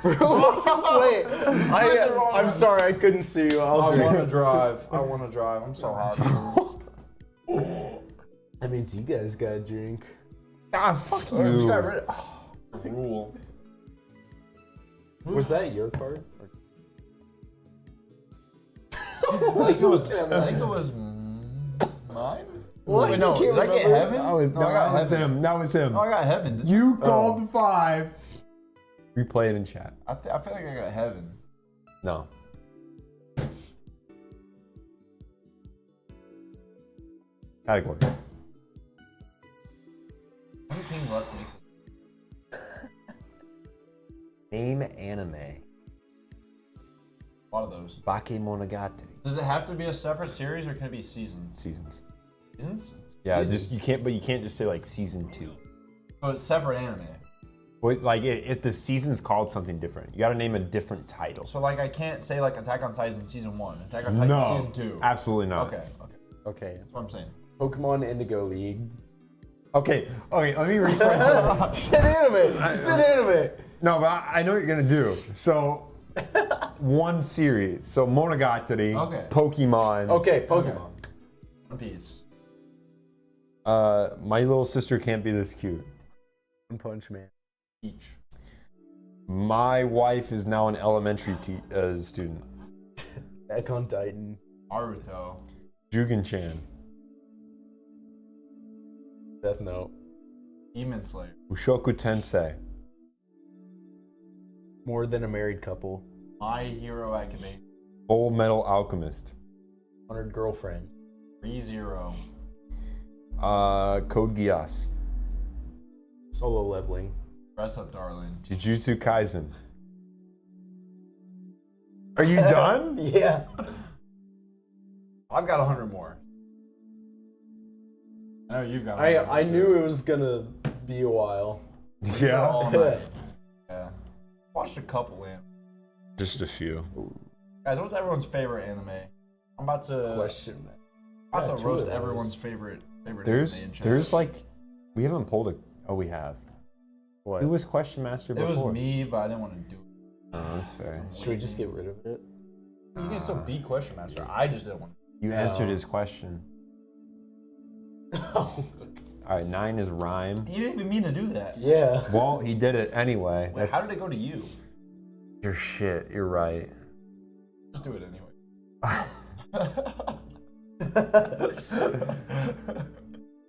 Wait, I'm sorry, I couldn't see you. I want to drive. I want to drive. I'm so hot. That means you guys gotta drink. Ah, fuck You you. got rid of rule. Was that your card? I think it was mine. What? Wait, no, You can't did I get remember? heaven? That was, No, no, I got that was heaven. him. That was him. No, I got heaven. You called the 5. Replay it in chat. I feel like I got heaven. No. Category. How many king left me? Name anime. A lot of those. Bakemonogatari. Does it have to be a separate series or can it be seasons? Seasons. Seasons? Yeah, Seasons. just you can't just say like season 2. So it's separate anime. But like if the season's called something different, you got to name a different title. So like I can't say like Attack on Titan season 1, Attack on Titan season 2. Absolutely not. Okay. Okay. That's what I'm saying. Pokemon Indigo League. Okay, let me rephrase it. You said anime. You said anime. No, but I know what you're gonna do. So, one series. So Monogatari, Okay. Okay, Pokemon. Okay. Pokemon. One Piece. My little sister can't be this cute. One Punch Man. Each. My wife is now an elementary student. Attack on Titan. Naruto. Jugen-chan. Death Note. Demon Slayer. Mushoku Tensei. More Than a Married Couple. My Hero Academia. Full Metal Alchemist. 100 Girlfriends. ReZero. Code Geass. Solo Leveling. Dress Up Darling. Jujutsu Kaisen. Are you done? Yeah. I've got 100 more. I know you've got. I knew it was gonna be a while. Yeah. All night. Yeah. Watched a couple anime. Just a few. Guys, what's everyone's favorite anime? I'm about to Question, man. about Yeah, to two roast of those. everyone's favorite anime There's in chat. there's like, we haven't pulled a. Oh, we have. What? Who was Question Master It before? was me, but I didn't want to do it. Oh, that's fair. Should we just get rid of it? You can still be Question Master. I just didn't want to. You answered his question. All right, 9 is rhyme. You didn't even mean to do that. Yeah. Well, he did it anyway. Wait, how did it go to you? Your shit. You're right. Just do it anyway.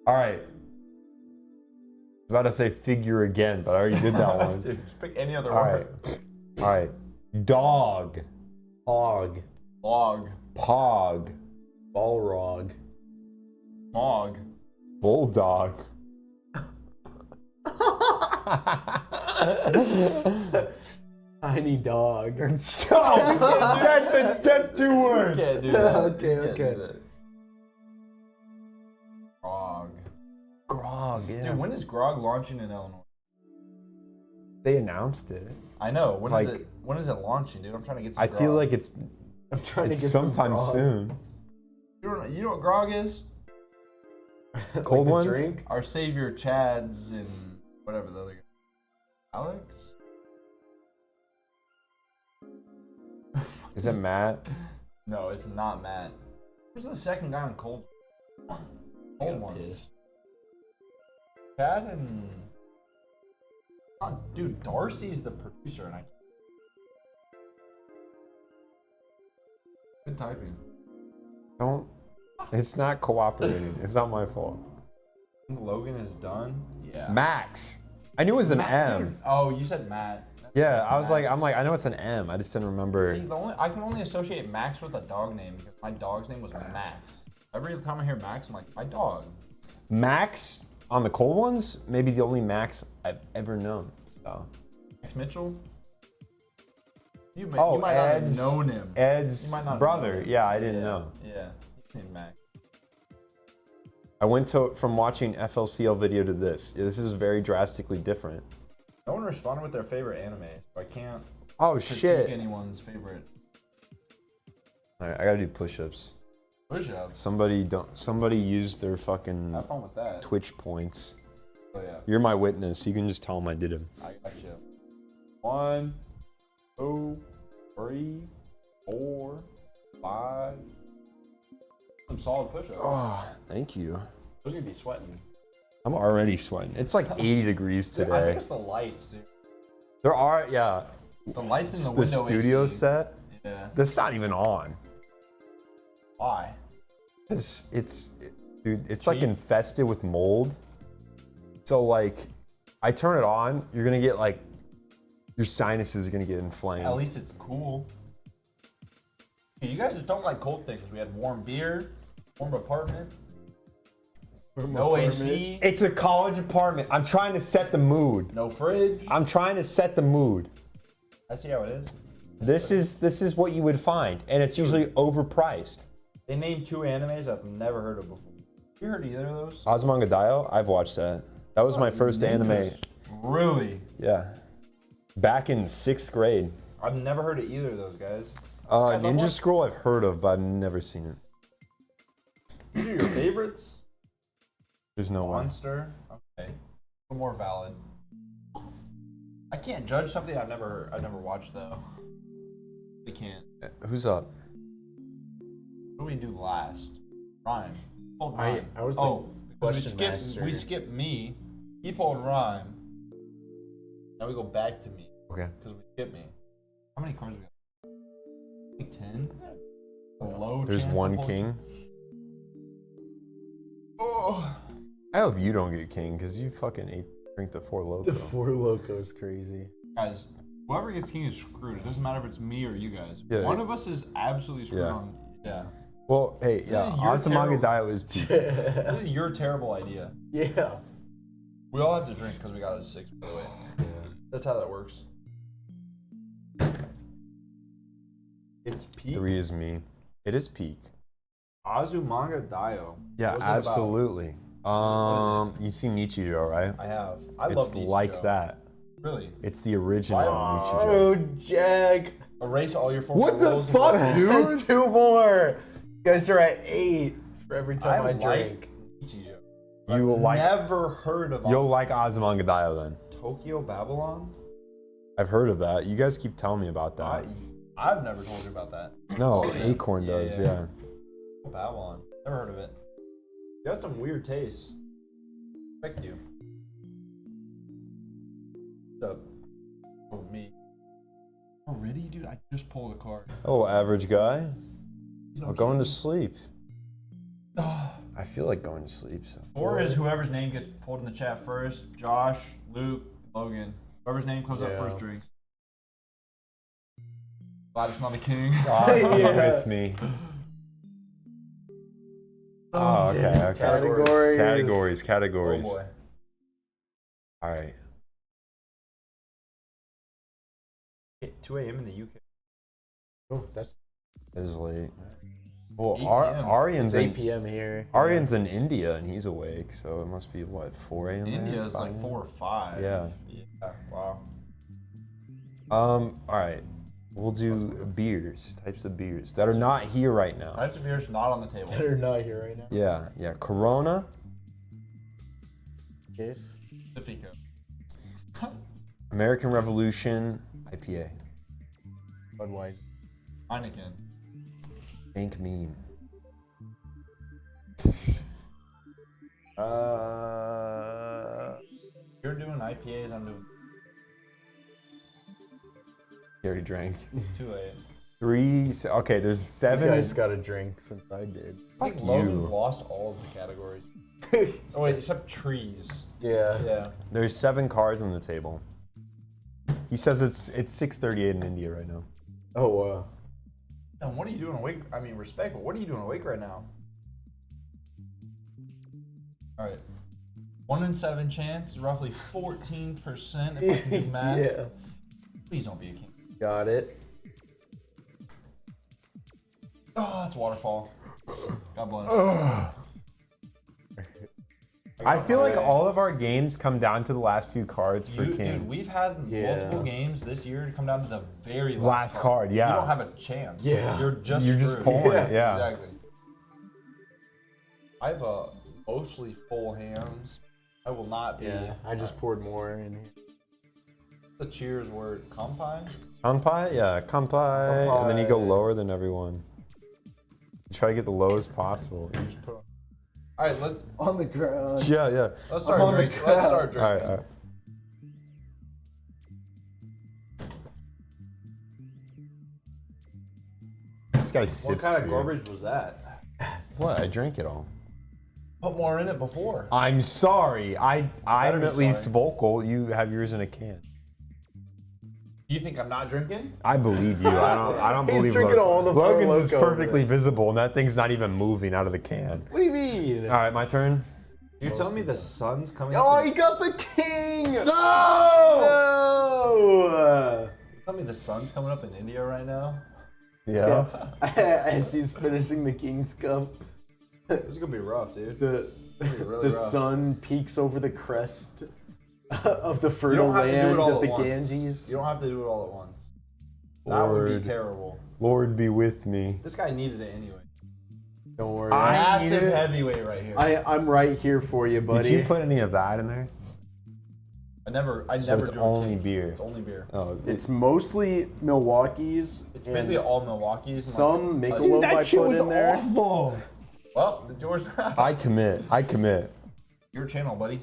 All right. I was about to say figure again, but I already did that one. Dude, just pick any other All right. word. All right. Dog. Hog. Log. Pog. Balrog. Mog. Bulldog. Tiny dog. Stop! That's 2 words. Can't do that. Okay, You can't okay. do that. Grog. Grog, yeah. Dude, when is Grog launching in Illinois? They announced it. I know. When is Like- it? When is it launching, dude? I'm trying to get some. I feel grog. like it's I'm trying to get sometime some grog. soon. You know what grog is? Cold Like ones? the drink? Our savior Chad's and whatever the other guy. Alex? Is that Matt? No, it's not Matt. Who's the second guy on Cold? Cold I'm ones. pissed. Chad and. Oh, dude, Darcy's the producer, and I. Good typing. Don't. It's not cooperating. It's not my fault. I think Logan is done. Yeah. Max. I knew it was an M. Dude, oh, you said Matt. Yeah, I was like, Max. I know it's an M. I just didn't remember. See, I can only associate Max with a dog name because my dog's name was Max. Every time I hear Max, I'm like, my dog. Max on the cold ones, maybe the only Max I've ever known. So. Max Mitchell? You Oh, might not have Ed's, known him. Ed's You might not have brother. known him. Yeah, I didn't know. Yeah, he's named Max. I went from watching FLCL video to this. This is very drastically different. No one responded with their favorite anime, so I can't Oh critique shit! anyone's favorite All right, I gotta do push-ups. push-ups. Somebody used their fucking Have fun with that. Twitch points. So yeah, You're my witness. You can just tell them I did them. I got you. 1, 2, 3, 4, 5. Some solid push-ups. Oh, thank you. Those are gonna be sweating. I'm already sweating. It's like 80 degrees Dude, I think today. it's the lights, dude. There are, yeah. The lights in the The window studio AC. set. Yeah. That's not even on. Why? Dude, it's like Cheap? infested with mold. So like, I turn it on, you're gonna get like, your sinuses are gonna get inflamed. At least it's cool. You guys just don't like cold things. We had warm beer, warm apartment, no AC, It's a college apartment. I'm trying to set the mood. no fridge. I'm trying to set the mood. I see how it is. This is what you would find, and it's usually overpriced. They named 2 animes I've never heard of before. You heard either of those? Azumanga Daioh, I've watched that. That was my first anime. Really? Yeah. Back in 6th grade. I've never heard of either of those guys. Guys, I Ninja want- Scroll I've heard of, but I've never seen it. These are your favorites? There's no one. Monster. Okay. More valid. I can't judge something I've never watched though. I can't. Who's up? What do we do last? Rhyme. Pulled I rhyme. was the because question master. we skipped me. He pulled rhyme. Now we go back to me Okay. because we skipped me. How many cards we got? Like 10. A low There's chance one to pull- king. Oh. I hope you don't get king, because you fucking drink the 4 Loko. The 4 Loko is crazy. Guys, whoever gets king is screwed. It doesn't matter if it's me or you guys. Yeah, One of us is absolutely screwed Yeah. on. Yeah. Well, hey, yeah, is your Azumanga terrible- Daioh is peak. This is your terrible idea. Yeah. We all have to drink because we got a 6, by the way. That's how that works. It's peak. 3 is me. It is peak. Azumanga Daioh. Yeah, What's it about? absolutely. You see Nichijou, right? I have. I love It's Nichijou. like that. Really? It's the original Nietzsche Oh, jug. Jack. Erase all your former What the rules. fuck, dude? 2 more. You guys are at 8 for every time I like drink. Nietzsche joke. You will like. Never heard of You'll like Ozymandias then. Tokyo Babylon? I've heard of that. You guys keep telling me about that. I've never told you about that. No, Oh, yeah. Acorn Yeah, does. yeah. Yeah. Babylon. Never heard of it. You got some weird tastes. Respect you. What's up? Oh, me. Already, dude? I just pulled a card. Oh, average guy. He's no I'm going to king. sleep. Ah. I feel like going to sleep. So. 4 is whoever's name gets pulled in the chat first. Josh, Luke, Logan. Whoever's name comes up Yeah. first drinks. Glad it's not a king. God, Yeah. with me. Oh, okay, okay. Categories. Categories. Oh boy. All right. 2 a.m. in the UK. Oh, that's It is late. Well, 8 p.m. Aryan's 8 in p.m. here. Aryan's in India and he's awake, so it must be what 4 a.m. there? India's 5 like a.m.? 4 or 5. Yeah. Yeah. Wow. All right. We'll do beers, types of beers that are not here right now. Types of beers not on the table. They're not here right now. Yeah, yeah. Corona, Case. Pacifico. American Revolution, IPA, Budweiser. Heineken. Bank Meme. You're doing IPAs, I'm doing You already drank. 2 a.m. 3. Okay, there's 7. You guys got a drink since I did. I think Fuck Logan's you. lost all of the categories. Oh wait, except trees. Yeah. Yeah. There's 7 cards on the table. He says it's 6:38 in India right now. Oh, wow. And what are you doing awake? I mean, respect, but what are you doing awake right now? All right. 1 in 7 chance, roughly 14% if I can do math. Yeah. Please don't be a king. Got it. Oh, it's waterfall. God bless. I feel like all of our games come down to the last few cards for Dude, King. we've had Yeah. multiple games this year to come down to the very Last card, yeah. You don't have a chance. Yeah. You're just screwed. pulling it, yeah. Exactly. I have a mostly full hands. I will not be. Yeah. I just poured more in here. The cheers were kampai. Kampai? Yeah, Kampai. And then you go lower than everyone. You try to get the lowest possible. You just put on. All right, let's On the ground. Yeah, yeah. let's start on the drinking. Let's start All drinking. right, all right. This guy sips What kind of beer. garbage was that? What? I drank it all. Put more in it before. I'm sorry. I'm be at least sorry. vocal. You have yours in a can. Do you think I'm not drinking? I believe you. I don't He's believe drinking Logan. all the Four Logan's is Loko over perfectly there. visible, and that thing's not even moving out of the can. What do you mean? All right, my turn. You're telling me the sun's coming Oh, up? he got the king! No! No! You're telling me the sun's coming up in India right now? Yeah. As he's finishing the King's Cup, This is gonna be rough, dude. the really the rough. sun peeks over the crest of the You fertile don't have to do land it all of at the once. Ganges. You don't have to do it all at once. That would Lord. be terrible. Lord be with me. This guy needed it anyway. Don't worry. I Massive need it. heavyweight right here. I'm right here for you, buddy. Did you put any of that in there? I never So never it's drew only a king. beer. It's only beer. Oh, It's mostly Milwaukee's. It's and basically all Milwaukee's. And some like, Michelob I put in there. awful. well, it's yours. I commit. Your channel, buddy.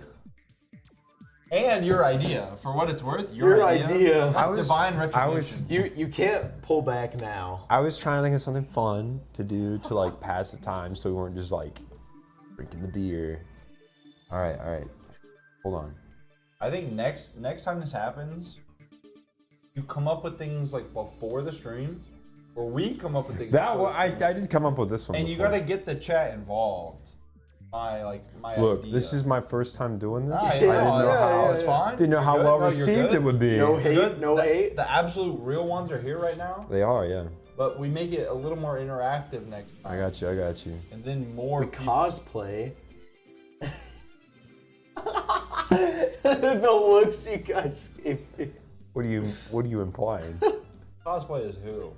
And your idea. For what it's worth, Your idea. That's divine recognition. You can't pull back now. I was trying to think of something fun to do to like pass the time, so we weren't just like drinking the beer. All right. Hold on. I think next time this happens, you come up with things like before the stream, or we come up with things. That before one, the I stream. did come up with this one. And you before. gotta get the chat involved. My Look. idea. This is my first time doing this. Ah, I yeah, didn't know yeah, how. it's fine. Didn't know how You're well good. No, you're received good. it would be. No hate, Good. no hate. The absolute real ones are here right now, They are, yeah. but we make it a little more interactive next time. I got you. And then more We people. cosplay. Dude, the looks you guys gave me. What are you implying? Cosplay is who?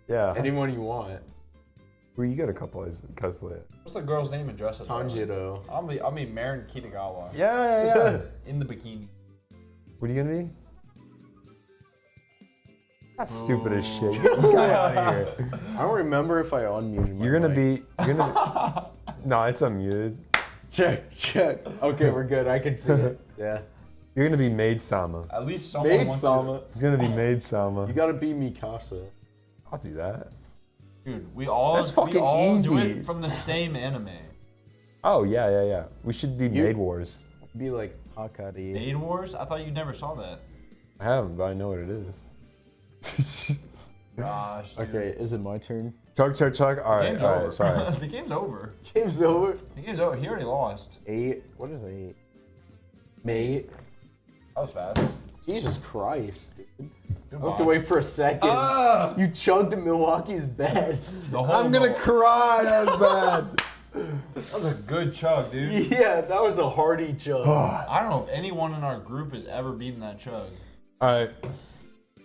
Yeah. Anyone you want. Who you got a couple of cosplay? What's the girl's name in dress up? Tanjiro. I'll be Marin Kitagawa. Yeah. In the bikini. What are you gonna be? That's stupid as shit. Get this guy out of here. I don't remember if I unmuted my You're gonna mic. No, it's unmuted. Check. Okay, we're good. I can see it. Yeah. You're gonna be Maid Sama. At least someone Maid wants Sama. He's gonna be Maid Sama. You gotta be Mikasa. I'll do that. Dude, we all That's fucking do easy. it from the same anime. Oh yeah. We should be Maid Wars. Be like Hakari. Maid Wars? I thought you never saw that. I haven't, but I know what it is. Gosh. Dude. Okay, is it my turn? Chug. All Game's right. over. Sorry. The game's over. Game's over. The game's over. He already lost. 8. What is 8? Mate. That was fast. Jesus Christ, dude. Goodbye. Looked away for a second. You chugged Milwaukee's best. The whole I'm gonna cry. That was bad. That was a good chug, dude. Yeah, that was a hearty chug. I don't know if anyone in our group has ever beaten that chug. All right.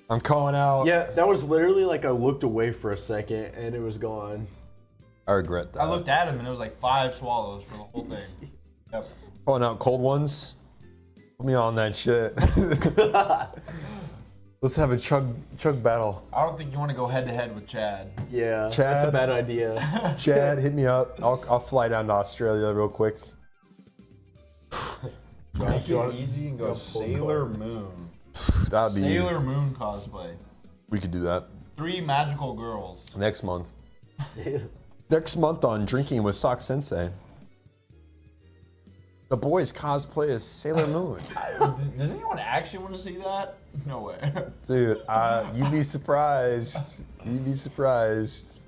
I'm calling out. Yeah, that was literally like I looked away for a second and it was gone. I regret that. I looked at him and it was like 5 swallows for the whole thing. Yep. Calling out cold ones. Put me on that shit. Let's have a chug battle. I don't think you want to go head to head with Chad. Yeah, that's a Chad. bad idea. Chad, hit me up. I'll fly down to Australia real quick. Make it easy and go Sailor Moon. That'd be. Sailor Moon cosplay. We could do that 3 magical girls. next month. Next month on Drinking with Sock Sensei. The boys cosplay as Sailor Moon. Does anyone actually want to see that? No way. Dude, you'd be surprised. You'd be surprised.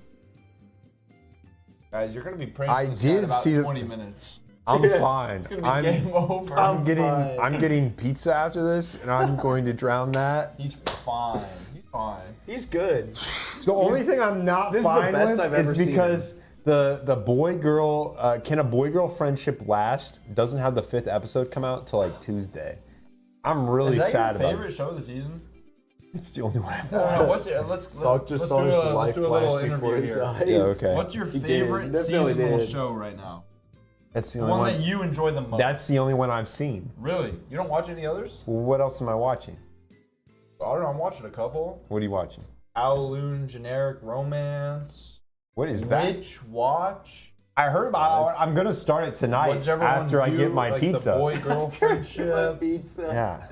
Guys, you're gonna be praying I for this guy in did about see 20 minutes. I'm fine. It's gonna be game over. I'm fine. getting pizza after this, and I'm going to drown that. He's fine. He's fine. He's good. The only thing I'm not This is the fine best with I've is ever seen because the boy girl can a boy girl friendship last? Doesn't have the 5th episode come out till like Tuesday. I'm really Is that sad your about favorite it. show of the season? It's the only one I've No, watched. what's it? Let's Sock just let's saw do his a, let's life do a little flash before interview his here. eyes. Yeah, okay. What's your He did. favorite Definitely seasonal did. show right now? That's the The only one one. that you enjoy the most. That's the only one I've seen. Really? You don't watch any others? Well, what else am I watching? I don't know. I'm watching a couple. What are you watching? Owloon generic romance. What is that? Witch Watch. I heard about it. I'm gonna start it tonight Whichever after one I you, get my like pizza. The boy girl friendship. Pizza. Yeah.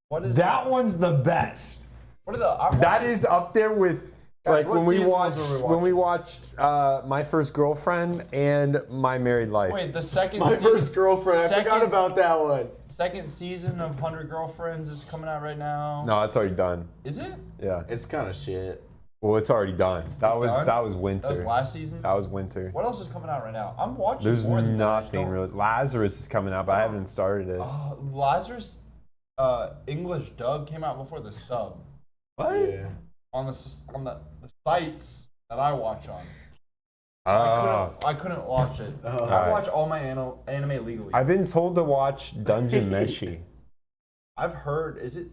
What is That one's the best. What are the? I'm That watching- is up there with Guys, like what when we seasonals are we watched My First Girlfriend and My Married Life. Wait, the second. My season, first girlfriend. I forgot Second- about that one. Second season of 100 Girlfriends is coming out right now. No, it's already done. Is it? Yeah. It's kind of shit. Well, it's already done. That was done? winter. That was last season. That was winter. What else is coming out right now? I'm watching. There's more than that, I just nothing don't- really. Lazarus is coming out, but I haven't started it. Lazarus, English dub came out before the sub What? Yeah. on the sites that I watch on. Ah. I couldn't watch it. I Alright. watch all my anime legally. I've been told to watch Dungeon Meshi. I've heard. Is it?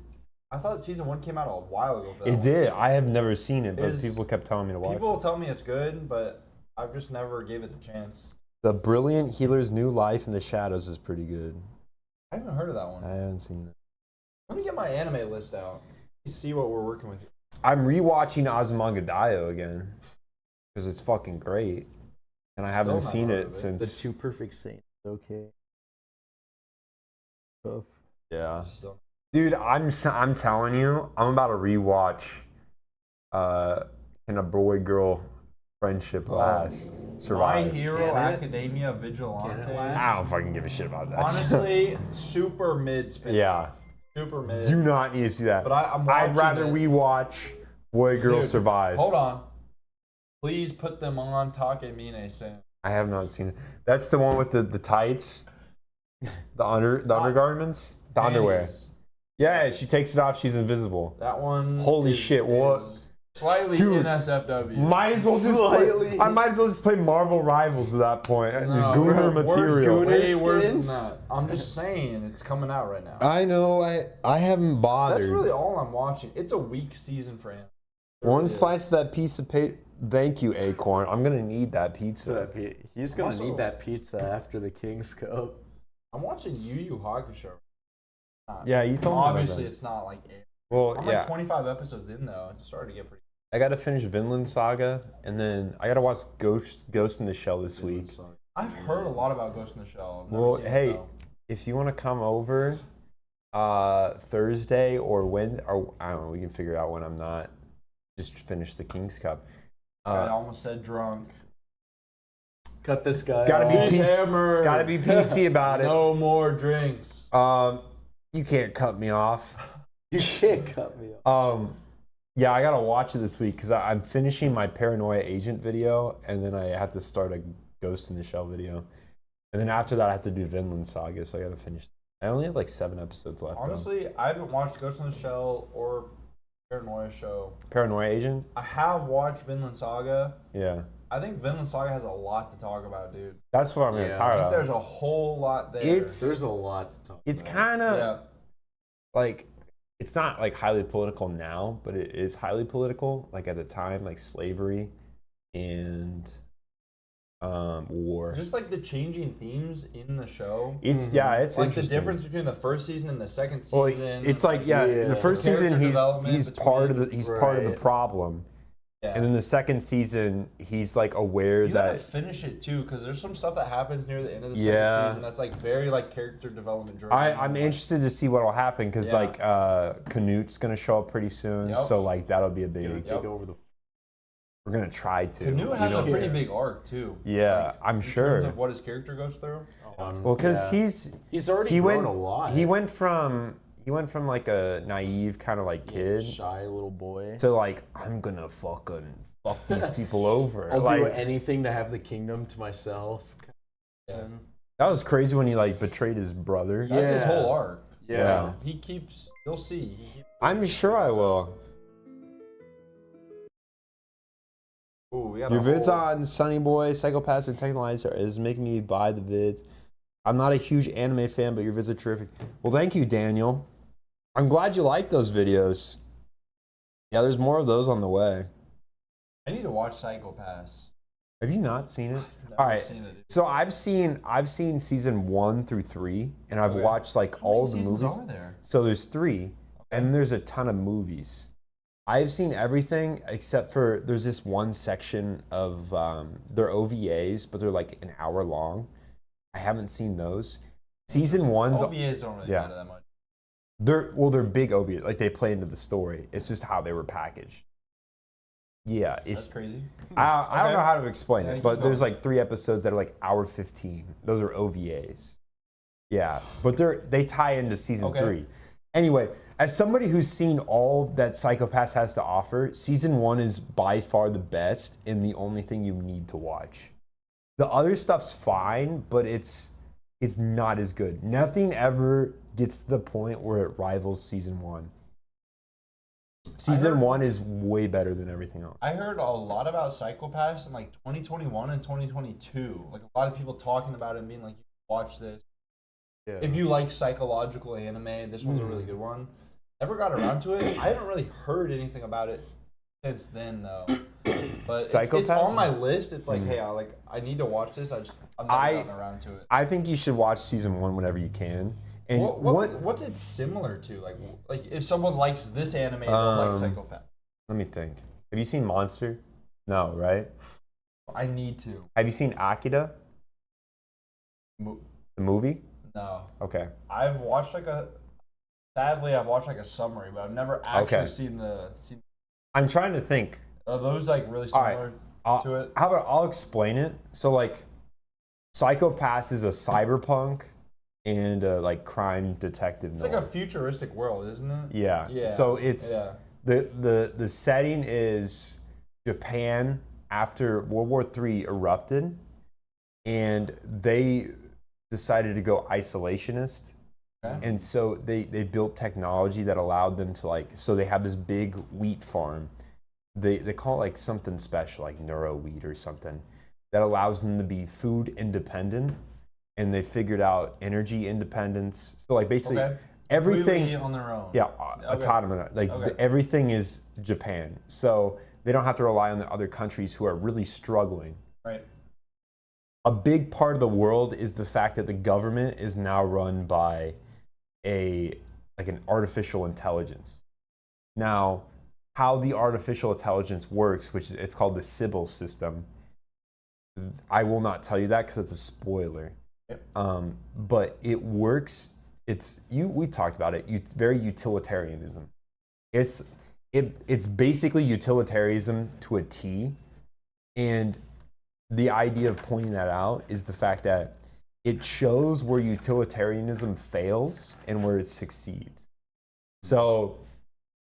I thought season 1 came out a while ago. for that It one. did. I have never seen it, but Is- people kept telling me to watch People it. tell me it's good, but I've just never gave it a chance. The Brilliant Healer's New Life in the Shadows is pretty good. I haven't heard of that one. I haven't seen that. Let me get my anime list out. Let me see what we're working with. I'm rewatching Azumanga Daioh again because it's fucking great, and I haven't Still seen not heard it of it. since. The Two Perfect Saints. Okay. Tough. Yeah, Still- dude, I'm telling you, I'm about to rewatch. Can a boy girl friendship last? My Survive. Hero Can it? Academia Vigilante. Can it last? I don't fucking give a shit about that. Honestly, super mid spin. yeah. Super mid. Do not need to see that. But I'm watching I'd rather it. we watch Boy Girl Dude, Survive. Hold on. Please put them on Takemine Sen. I have not seen it. That's the one with the tights, the undergarments, the underwear. Panties. Yeah, she takes it off. She's invisible. That one. Holy shit, what? is Slightly Dude, NSFW. Might as well just play. I might as well just play Marvel Rivals at that point. Just Gooner material. Way worse than skins? that. I'm just saying, it's coming out right now. I know. I haven't bothered. That's really all I'm watching. It's a weak season for him. One slice of that piece of paper. Thank you, Acorn. I'm gonna need that pizza. He's gonna Also- need that pizza after the King's Cup. I'm watching Yu Yu Hakusho. Yeah, you told me about Obviously, that. it's not like. Well, I'm yeah. like 25 episodes in though. It's starting to get pretty. I gotta finish Vinland Saga, and then I gotta watch Ghost in the Shell this week. I've heard a lot about Ghost in the Shell. I've never Well, seen it, hey, though. if you want to come over Thursday or when, or I don't know, we can figure out when I'm not. Just finish the King's Cup. I almost said drunk. Cut this guy. Gotta be off. PC. Gotta be PC about it. No more drinks. You can't cut me off. You can't cut me off. Yeah, I gotta watch it this week because I'm finishing my Paranoia Agent video, and then I have to start a Ghost in the Shell video, and then after that I have to do Vinland Saga, so I gotta finish. I only have like 7 episodes left. Honestly, I haven't watched Ghost in the Shell or Paranoia Show. Paranoia Agent. I have watched Vinland Saga. Yeah, I think Vinland Saga has a lot to talk about, dude. that's what I'm gonna Yeah, talk I think about. there's a whole lot there. There's a lot to talk It's about. kind of yeah. like, it's not like highly political now, but it is highly political. Like at the time, like slavery and war. Just like the changing themes in the show. It's it's Like the interesting. difference between the first season and the second Well, season. it's like the first The season character he's development part of the between- part of the Right. problem, Yeah. and then the second season he's like aware You gotta that finish it too, because there's some stuff that happens near the end of the Yeah. second season that's like very like character development driven. I'm interested to see what'll happen because Yeah. like Canute's gonna show up pretty soon, Yep. so like that'll be a big. Yep. Take over the. We're gonna try to. Canute has you know? a pretty big arc too. Yeah, I'm in sure. terms of what his character goes through. Well, because he's already he grown went a lot. He went from like a naive kind of like kid shy little boy. to like I'm gonna fuck these people over. I'll like, do anything to have the kingdom to myself. Yeah. That was crazy when he like betrayed his brother. That's his Yeah. whole arc. Yeah. He keeps. You'll see. He keeps, I'm sure I will. ooh, we got Your a vids whole- on Sunny Boy, Psychopaths, and Technolizer is making me buy the vids. I'm not a huge anime fan, but your vids are terrific. Well, thank you, Daniel. I'm glad you like those videos. Yeah, there's more of those on the way. I need to watch Psycho Pass. Have you not seen it? I've never All right. seen it. So I've seen season 1 through 3, and I've Okay. watched like How many all the seasons movies. are there? So there's 3, and there's a ton of movies. I've seen everything except for there's this one section of they're OVAs, but they're like an hour long. I haven't seen those. Season 1's OVAs don't really yeah. matter that much. they're big OVAs, like they play into the story. It's just how they were packaged. Yeah, That's it's crazy. I don't Okay. know how to explain Yeah, it, keep but there's going. like 3 episodes that are like hour 15. Those are OVAs. Yeah, but they tie into season Okay. 3. Anyway, as somebody who's seen all that Psycho-Pass has to offer, season 1 is by far the best and the only thing you need to watch. The other stuff's fine, but it's not as good. Nothing ever gets to the point where it rivals season 1. Season heard- 1 is way better than everything else. I heard a lot about Psycho Pass in like 2021 and 2022. Like a lot of people talking about it and being like, "You watch this. Yeah. If you like psychological anime, this one's a really good one." Never got around to it. I haven't really heard anything about it since then though. But it's Psycho-Pass? on my list. It's like, hey, I need to watch this. I've never gotten around to it. I think you should watch season 1 whenever you can. And What's it similar to? Like if someone likes this anime, they'll like Psycho Pass. let me think. Have you seen Monster? No, right? I need to. Have you seen Akira, Mo- the movie? No. Okay. I've watched sadly I've watched like a summary, but I've never actually Okay. seen I'm trying to think. are those like really All right. similar to it? How about I'll explain it. So like, Psycho-Pass is a cyberpunk and a like crime detective. It's like a futuristic world, isn't it? yeah. Yeah. So it's Yeah. the setting is Japan after World War III erupted, and they decided to go isolationist. Okay. And so they built technology that allowed them to like, so they have this big wheat farm they call it like something special, like neuro wheat or something, that allows them to be food independent, and they figured out energy independence. So like basically everything Completely on their own. yeah, Okay. autonomous. Like everything is Japan, so they don't have to rely on the other countries who are really struggling. Right. A big part of the world is the fact that the government is now run by an artificial intelligence. Now, how the artificial intelligence works, which it's called the Sybil system, I will not tell you that because it's a spoiler. Yep. But it works. We talked about it. It's very utilitarianism. It's basically utilitarianism to a T, and the idea of pointing that out is the fact that it shows where utilitarianism fails and where it succeeds. So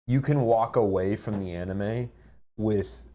you can walk away from the anime with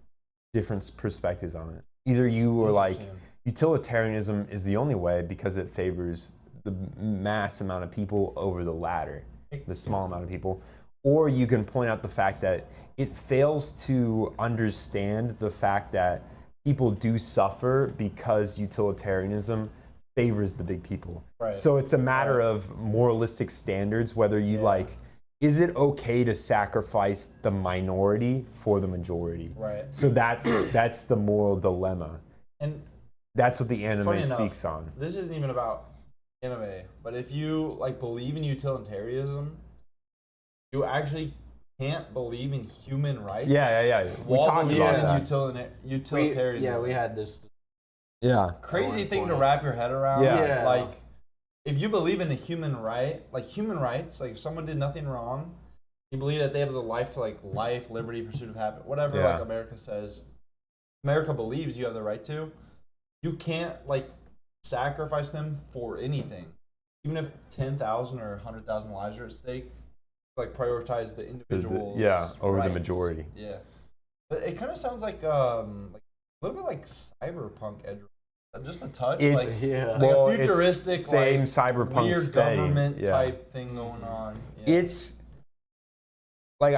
different perspectives on it. Either you are like, utilitarianism is the only way because it favors the mass amount of people over the latter, the small amount of people. Or you can point out the fact that it fails to understand the fact that people do suffer because utilitarianism favors the big people. Right. So it's a matter of moralistic standards, whether you like, is it okay to sacrifice the minority for the majority? Right. So that's the moral dilemma. And that's what the anime funny speaks enough, on. This isn't even about anime, but if you like believe in utilitarianism, you actually can't believe in human rights. Yeah. We While talked believing about in that. utilitarianism. we had this. Yeah. Crazy thing to point. wrap your head around. Yeah. Like, if you believe in a human right, like human rights, like if someone did nothing wrong, you believe that they have the life to like life, liberty, pursuit of happiness, whatever Yeah. like America says. America believes you have the right to. You can't like sacrifice them for anything, even if 10,000 or 100,000 lives are at stake. Like prioritize the individual. Over the rights. majority. Yeah, but it kind of sounds like a little bit like cyberpunk edge. Just a touch. It's like well, a futuristic, it's same like, cyberpunk weird setting. government type thing going on. Yeah. It's like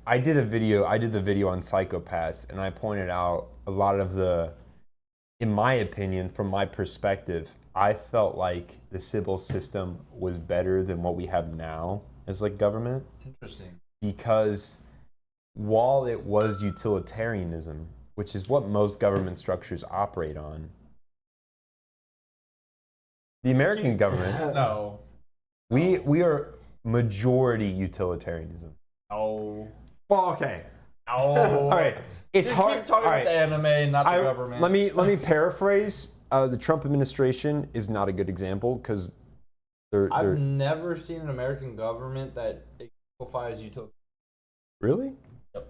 I did the video on Psychopaths, and I pointed out a lot of the, in my opinion, from my perspective, I felt like the Sybil system was better than what we have now as like government. Interesting. Because while it was utilitarianism, which is what most government structures operate on, the American government, No. we are majority utilitarianism. No. Well, okay. No. All right. It's Just hard. keep talking all about right. the anime, not the government. Let me paraphrase. The Trump administration is not a good example because I've never seen an American government that exemplifies utility. Really? Yep.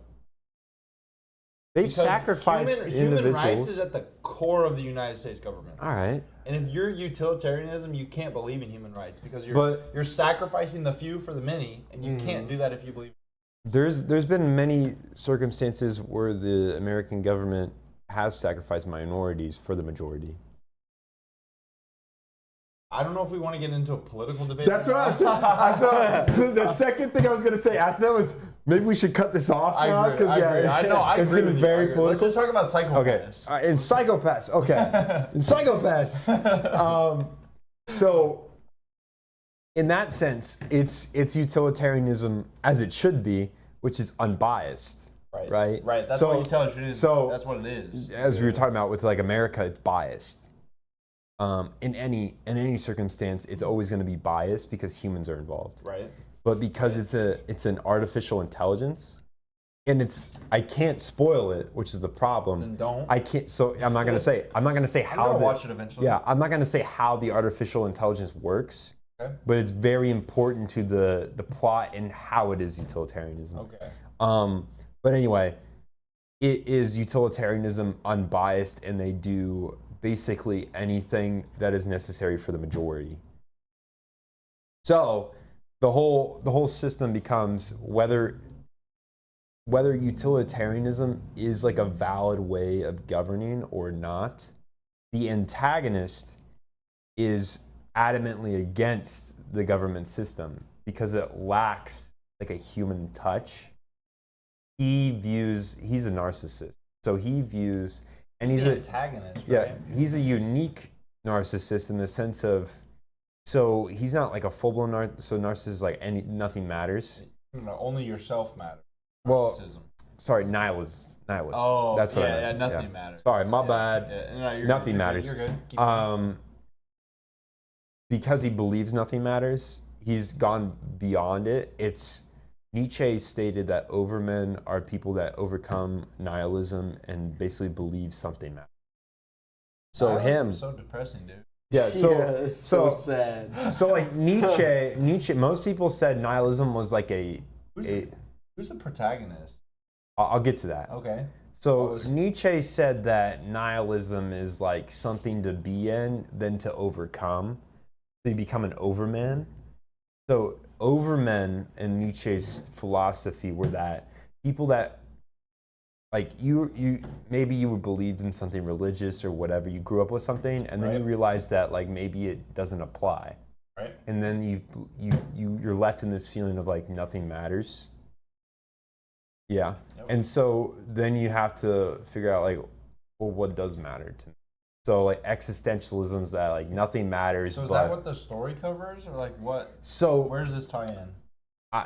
They've Because sacrificed human rights individuals. is at the core of the United States government. All right. And if you're utilitarianism, you can't believe in human rights because But- you're sacrificing the few for the many, and you can't do that if you believe. There's been many circumstances where the American government has sacrificed minorities for the majority. I don't know if we want to get into a political debate. That's what I saw. The second thing I was gonna say after that was maybe we should cut this off I now agree. I agree. I know. I it's agree getting with you. I very agree. political. Let's just talk about psychopaths. Okay, in Psychopaths. Okay, in Psychopaths. So, in that sense, it's utilitarianism as it should be, which is unbiased. Right. Right. That's So- what utilitarianism is. so, That's what it is. As we were talking about with like America, it's biased. In any circumstance, it's always going to be biased because humans are involved. Right. But because it's an artificial intelligence, and I can't spoil it, which is the problem. Then don't. I can't. So I'm not going to say. I'm not going to say I'm how. gonna watch it eventually. Yeah, I'm not going to say how the artificial intelligence works. Okay. But it's very important to the plot and how it is utilitarianism. Okay. But anyway, it is utilitarianism unbiased, and they do basically anything that is necessary for the majority. So the whole system becomes whether utilitarianism is like a valid way of governing or not. The antagonist is adamantly against the government system because it lacks like a human touch. he's a narcissist. So he views, and he's the a antagonist, yeah, right? he's a unique narcissist in the sense of, so he's not like a full-blown narcissist is like nothing matters. No, only yourself matters. Well, Narcissism. sorry, nihilist. Oh, that's what I yeah, meant. nothing matters. Sorry, my Yeah, bad. yeah. No, you're Nothing good, matters. You're good. Keep going. Because he believes nothing matters, he's gone beyond it. Nietzsche stated that overmen are people that overcome nihilism and basically believe something matters. So Nihilism's so depressing, dude. yeah, It's so sad. So like Nietzsche, most people said nihilism was like Who's the protagonist? I'll get to that. Okay. So Nietzsche said that nihilism is like something to be in, then to overcome. So you become an overman. So overmen in Nietzsche's philosophy were that people that like you maybe you believed in something religious or whatever, you grew up with something, and then you realized that like maybe it doesn't apply. Right. And then you're left in this feeling of like nothing matters. Yeah. Yep. And so then you have to figure out like, well, what does matter to me? So like existentialism's that like nothing matters. So is but, that what the story covers, or like what? So Where does this tie in?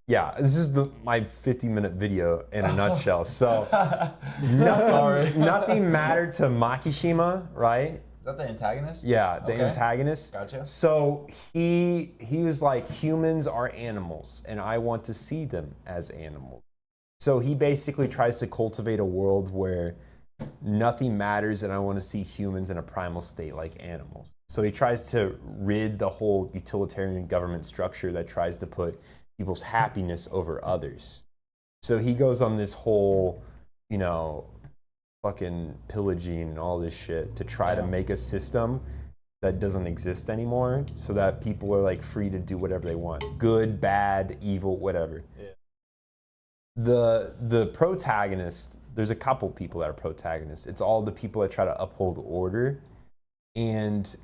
yeah, this is my 50-minute video in a nutshell. So Sorry. nothing mattered to Makishima, right? Is that the antagonist? Yeah, the Okay. antagonist. Gotcha. So he was like, humans are animals, and I want to see them as animals. So he basically tries to cultivate a world where nothing matters, and I want to see humans in a primal state like animals. So he tries to rid the whole utilitarian government structure that tries to put people's happiness over others. So he goes on this whole, fucking pillaging and all this shit to try to make a system that doesn't exist anymore, so that people are like free to do whatever they want. Good, bad, evil, whatever. Yeah. The protagonist, there's a couple people that are protagonists. It's all the people that try to uphold order. And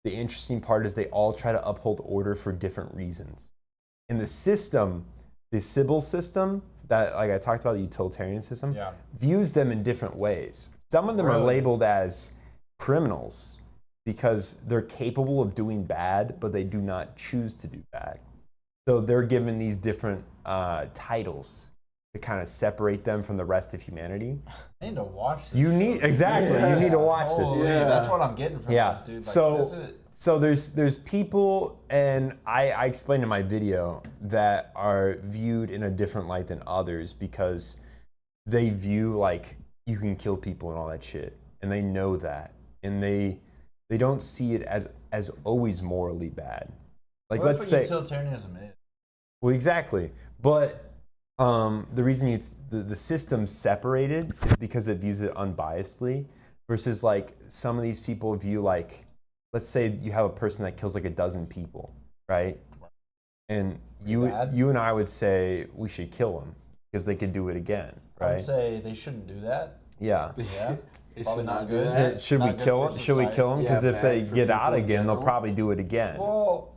the interesting part is they all try to uphold order for different reasons. In the system, the Sybil system, that like I talked about, the utilitarian system, views them in different ways. Some of them are labeled as criminals because they're capable of doing bad, but they do not choose to do bad. So they're given these different titles to kind of separate them from the rest of humanity. I need to watch this. You need to watch this. Holy, that's what I'm getting from this, dude. Like, So there's people, and I explained in my video, that are viewed in a different light than others because they view like you can kill people and all that shit, and they know that, and they don't see it as always morally bad. Like, well, let's say utilitarianism is. Well, exactly, but the reason the system's separated is because it views it unbiasedly, versus like some of these people view like, let's say you have a person that kills like a dozen people, right? And you and I would say we should kill them because they could do it again, right? I would say they shouldn't do that. Yeah. Yeah. Probably not good. good. Should we kill them? Should we kill them? Because if they get out again, they'll probably do it again. Well,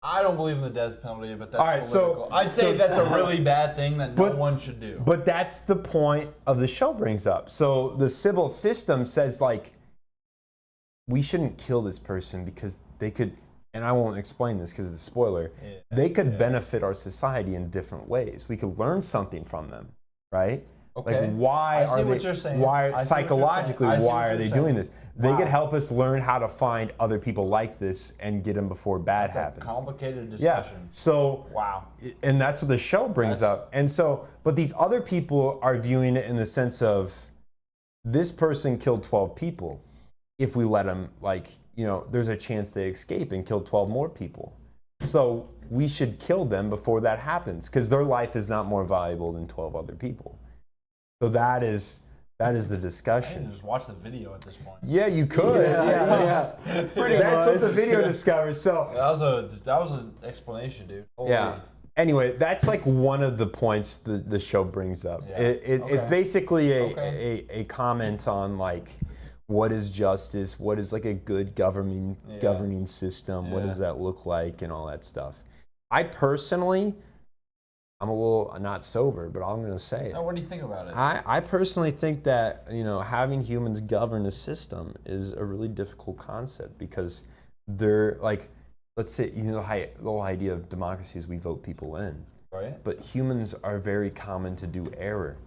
I don't believe in the death penalty, but that's all right, political. I'd say that's a really bad thing that no one should do. But that's the point of the show brings up. So the Sybil system says like, we shouldn't kill this person because they could, and I won't explain this because it's a spoiler, they could benefit our society in different ways. We could learn something from them, right? Okay. Like why I see are what they, you're saying. why I see psychologically, what you're saying. why are they doing this? They Wow. could help us learn how to find other people like this and get them before bad That's a happens. complicated Yeah. discussion. So Wow. and that's what the show brings up. And so, but these other people are viewing it in the sense of, this person killed 12 people. If we let them, like, there's a chance they escape and kill 12 more people. So we should kill them before that happens because their life is not more valuable than 12 other people. So that is the I discussion. can just watch the video at this point. Yeah, you could. Yeah. That's what the video discovers. So That was an explanation, dude. Holy. yeah. Anyway, that's like one of the points the show brings up. Yeah. It's basically Okay. a comment on like, what is justice? What is like a good governing system? What does that look like and all that stuff? I personally, I'm a little not sober, but I'm gonna say it. Now, what do you think about it? I personally think that, you know, having humans govern a system is a really difficult concept because they're like, let's say, you know, the whole idea of democracy is we vote people in, Right. but humans are very common to do error.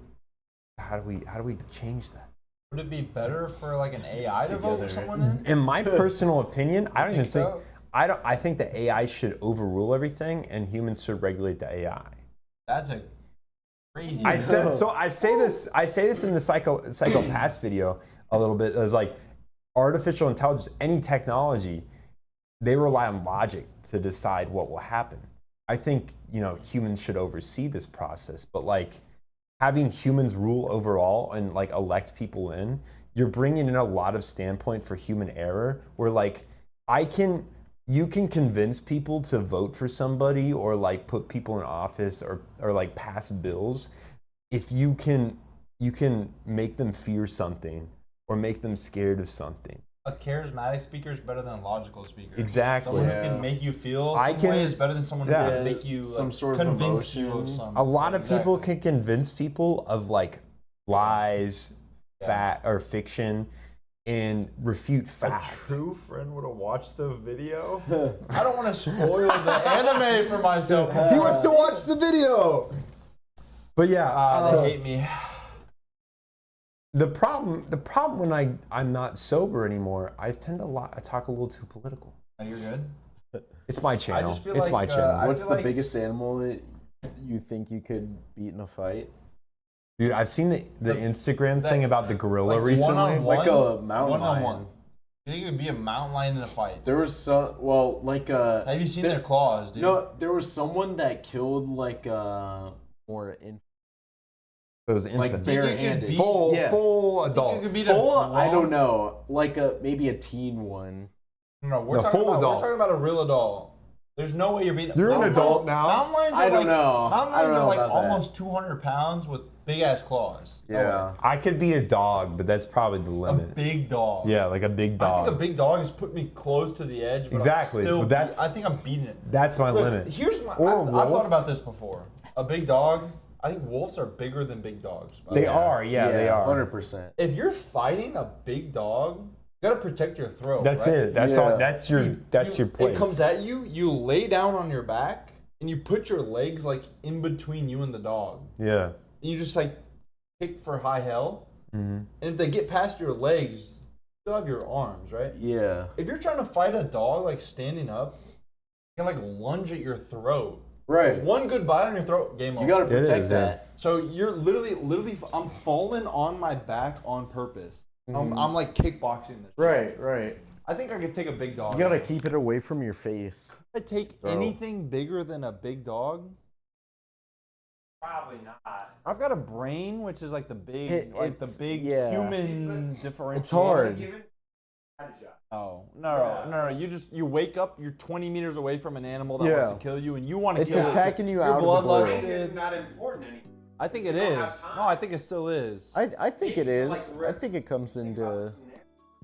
How do we change that? Would it be better for like an AI to vote someone in? In my personal opinion, I don't even think so? I think the AI should overrule everything and humans should regulate the AI. That's a crazy. I say this in the Psycho-Pass video a little bit. It's like artificial intelligence, any technology, they rely on logic to decide what will happen. I think, you know, humans should oversee this process, but like having humans rule overall and like elect people in, you're bringing in a lot of standpoint for human error where like you can convince people to vote for somebody or like put people in office or like pass bills if you can make them fear something or make them scared of something. A charismatic speaker is better than a logical speaker. Exactly. Someone who can make you feel some way is better than someone who can make you some sort of convince you of emotion. something. A lot of people can convince people of like lies, fat or fiction, and refute fact. True friend would have watched the video. I don't want to spoil the anime for myself. He wants to watch the video. But yeah, they hate me. The problem when I'm not sober anymore, I tend to talk a little too political. Oh, you're good. It's my channel. just feel It's my like, channel. I What's feel the like- biggest animal that you think you could beat in a fight? Dude, I've seen the Instagram that- thing about the gorilla like recently. one-on-one? Like a mountain One-on-one. lion. You think it would be a mountain lion in a fight? There was some, well, like Have you seen their claws, dude? no, there was someone that killed like more in It was like infant. barehanded. beat- Full yeah. full You adult. could beat Full, a I don't know, like maybe a teen one. No, we're No, talking full about adult. we're talking about a real adult. There's no way you're beating. You're an mountain adult lions- now. Mountain lions are I don't like, know. Mountain I don't lions are know like about that. almost 200 pounds with big ass claws. No way. I could beat a dog, but that's probably the A limit. big dog. Yeah, like a big I dog. think a big dog has put me close to the edge. But Exactly, I'm still but that's- I think I'm beating it. That's my Look, limit. here's my. Or a I've wolf. thought about this before. A big dog. I think wolves are bigger than big dogs. by the They way. are, yeah, they are. 100%. If you're fighting a big dog, you gotta protect your throat. That's right? it. That's Yeah. all. That's your place. It comes at you. You lay down on your back and you put your legs like in between you and the dog. Yeah. And you just like kick for high hell. Mm-hmm. And if they get past your legs, you still have your arms, right? Yeah. If you're trying to fight a dog like standing up, you can like lunge at your throat. Right. One good bite on your throat, game over. You gotta It protect is, yeah. that. So you're literally, I'm falling on my back on purpose. I'm like kickboxing this. Right, right. I think I could take a big dog. You gotta keep it away from your face. If I take Bro. anything bigger than a big dog. Probably not. I've got a brain, which is like the big, yeah. human differentiator. It's hard. Oh no! You wake up, you're 20 meters away from an animal that wants Yeah. to kill you, and you want to It's kill it. attacking you You're out of the blue. bloodlusted. It's not important anymore. I think it is. No, I think it still is. I think it is. I think it comes into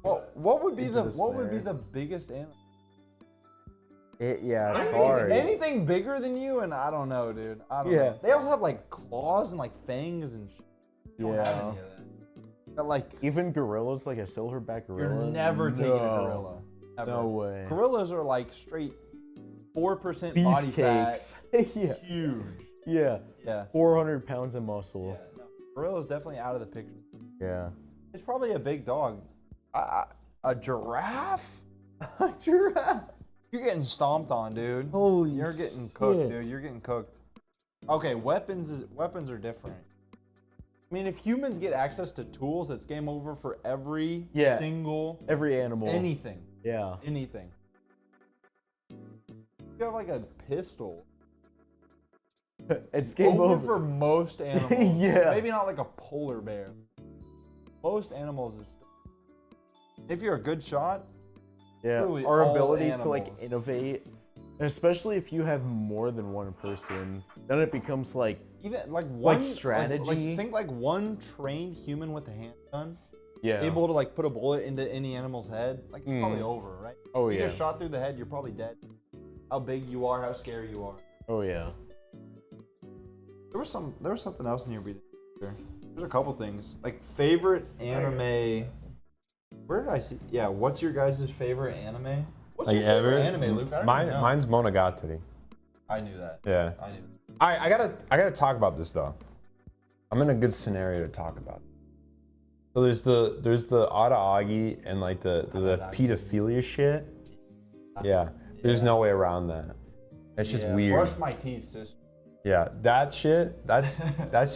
Well, what would be Into the the what would be snare. the biggest animal? it. Yeah, it's hard. Anything bigger than you, and I don't know, dude. I don't Yeah. know. They all have like claws and like fangs and shit. You don't have Yeah. any of that. But like, Even gorillas, like a silverback gorilla. you're never taking a No. gorilla. Ever. No way. Gorillas are like straight 4% body fat. Beefcakes. Yeah. Huge. Yeah. Yeah. 400 pounds of muscle. Yeah, no. Gorilla's definitely out of the picture. Yeah. It's probably a big dog. A giraffe? A giraffe. You're getting stomped on, dude. Holy You're getting cooked, shit. dude. You're getting cooked. Okay, weapons are different. I mean, if humans get access to tools, it's game over for every Yeah. single Every animal. anything. Yeah. Anything. You have like a pistol. It's game over. for most animals. Yeah. Maybe not like a polar bear. Most animals is. If you're a good shot, Yeah. truly Our all ability to like animals. innovate, and especially if you have more than one person, then it becomes like even like one strategy. think like one trained human with a handgun, yeah. able to like put a bullet into any animal's head. Like it's probably over, right? Oh, if you yeah. get shot through the head, you're probably dead. How big you are, how scary you are. Oh yeah. There was something else in here. There's a couple things like favorite anime. Where did I see? Yeah, what's your guys' favorite anime? What's Like your favorite ever? anime, Luke? I don't even know. Mine's Monogatari. I knew that. Yeah. I knew. I gotta talk about this though. I'm in a good scenario to talk about. So there's the Agi and like the pedophilia shit. Yeah. There's no way around that. That's just weird. Brush my teeth, sis. Yeah, that shit, that's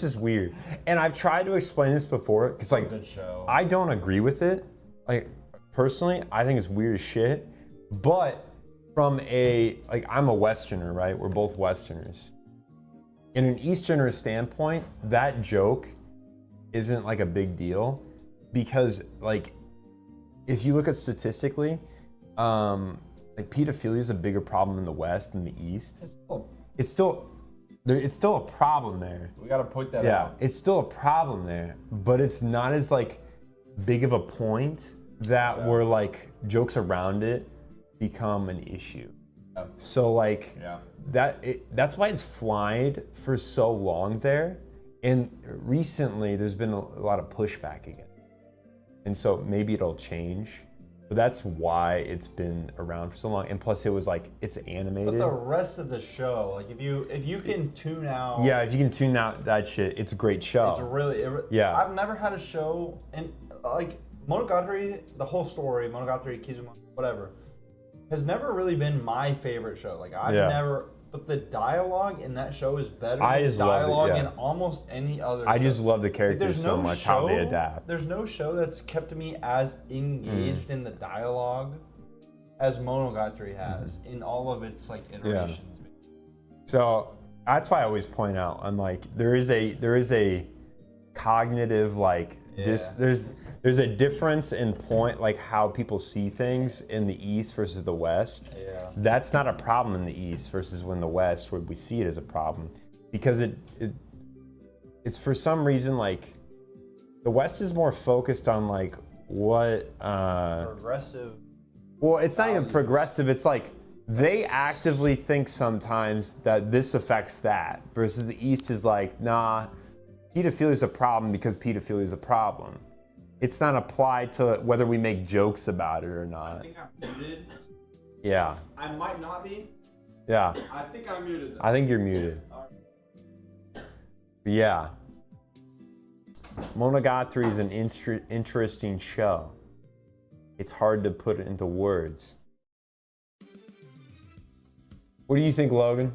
just weird. And I've tried to explain this before, because like, Good show. I don't agree with it. Like, personally, I think it's weird as shit. But from I'm a Westerner, right? We're both Westerners. In an Easterner standpoint, that joke isn't like a big deal, because like, if you look at statistically, like pedophilia is a bigger problem in the West than the East. It's still a problem there. We gotta point that Yeah, out. it's still a problem there, but it's not as like big of a point that where like jokes around it become an issue. Yeah. So like Yeah. that's why it's flied for so long there, and recently there's been a lot of pushback again, and so maybe it'll change. But that's why it's been around for so long, and plus it was like it's animated. But the rest of the show, like if you can tune out, Yeah, if you can tune out that shit, it's a great show. it's really Yeah. I've never had a show, and like Monogatari, the whole story, Monogatari, Kizuma, whatever, has never really been my favorite show. Like I've never, but the dialogue in that show is better I than just the loved it, dialogue yeah. in almost any other. I show. just love the Like, characters so much, how they adapt. There's no show that's kept me as engaged in the dialogue as Monogatari has in all of its like iterations. So that's why I always point out, I'm like, there is a cognitive like there's a difference in point, like how people see things in the East versus the West. Yeah. That's not a problem in the East versus when the West, where we see it as a problem, because it's for some reason like the West is more focused on like what Progressive. well, it's not even values. progressive. It's like they actively think sometimes that this affects that, versus the East is like, nah, pedophilia is a problem because pedophilia is a problem. It's not applied to whether we make jokes about it or I not. think I'm muted. Yeah, I might not be. yeah. I think I'm muted. Though. I think you're muted. But yeah. Monogatari is an interesting show. It's hard to put it into words. What do you think, Logan?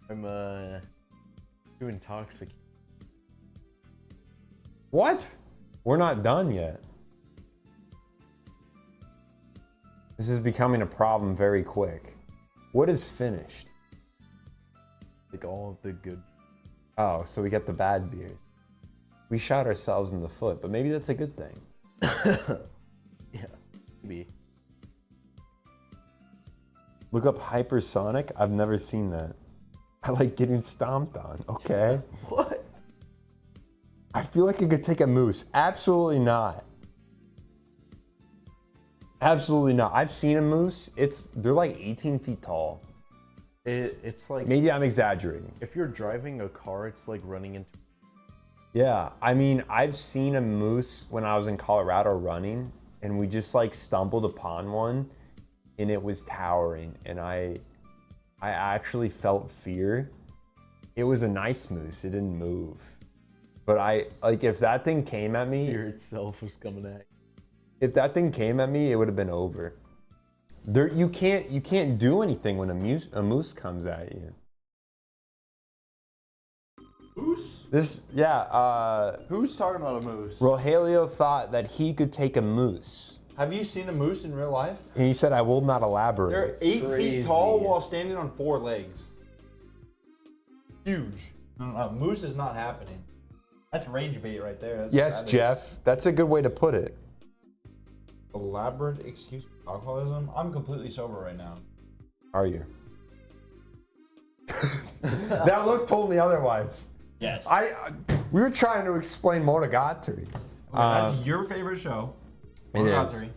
I'm too intoxicated. What? We're not done yet. This is becoming a problem very quick. What is finished? Like all of the good. Oh, so we got the bad beers. We shot ourselves in the foot, but maybe that's a good thing. Yeah, maybe. Look up hypersonic. I've never seen that. I like getting stomped on. Okay. What? I feel like I could take a moose. Absolutely not. Absolutely not. I've seen a moose. They're like 18 feet tall. It's like Maybe I'm exaggerating. if you're driving a car, it's like running into. Yeah, I mean, I've seen a moose when I was in Colorado running, and we just like stumbled upon one, and it was towering, and I actually felt fear. It was a nice moose. It didn't move. But if that thing came at me, Fear itself was coming at you. if that thing came at me, it would have been over. You can't do anything when a moose comes at you. Moose? Who's talking about a moose? Rogelio thought that he could take a moose, Have you seen a moose in real life? and he said, "I will not They're elaborate." 8 crazy. feet tall while standing on 4 legs. Huge. No, moose is not happening. That's rage bait right there. That's what Yes, that is. Jeff, that's a good way to put it. Elaborate excuse for alcoholism? I'm completely sober right now. Are you? That look told me otherwise. Yes. We were trying to explain Monogatari. That's your favorite show. It is. Monogatari.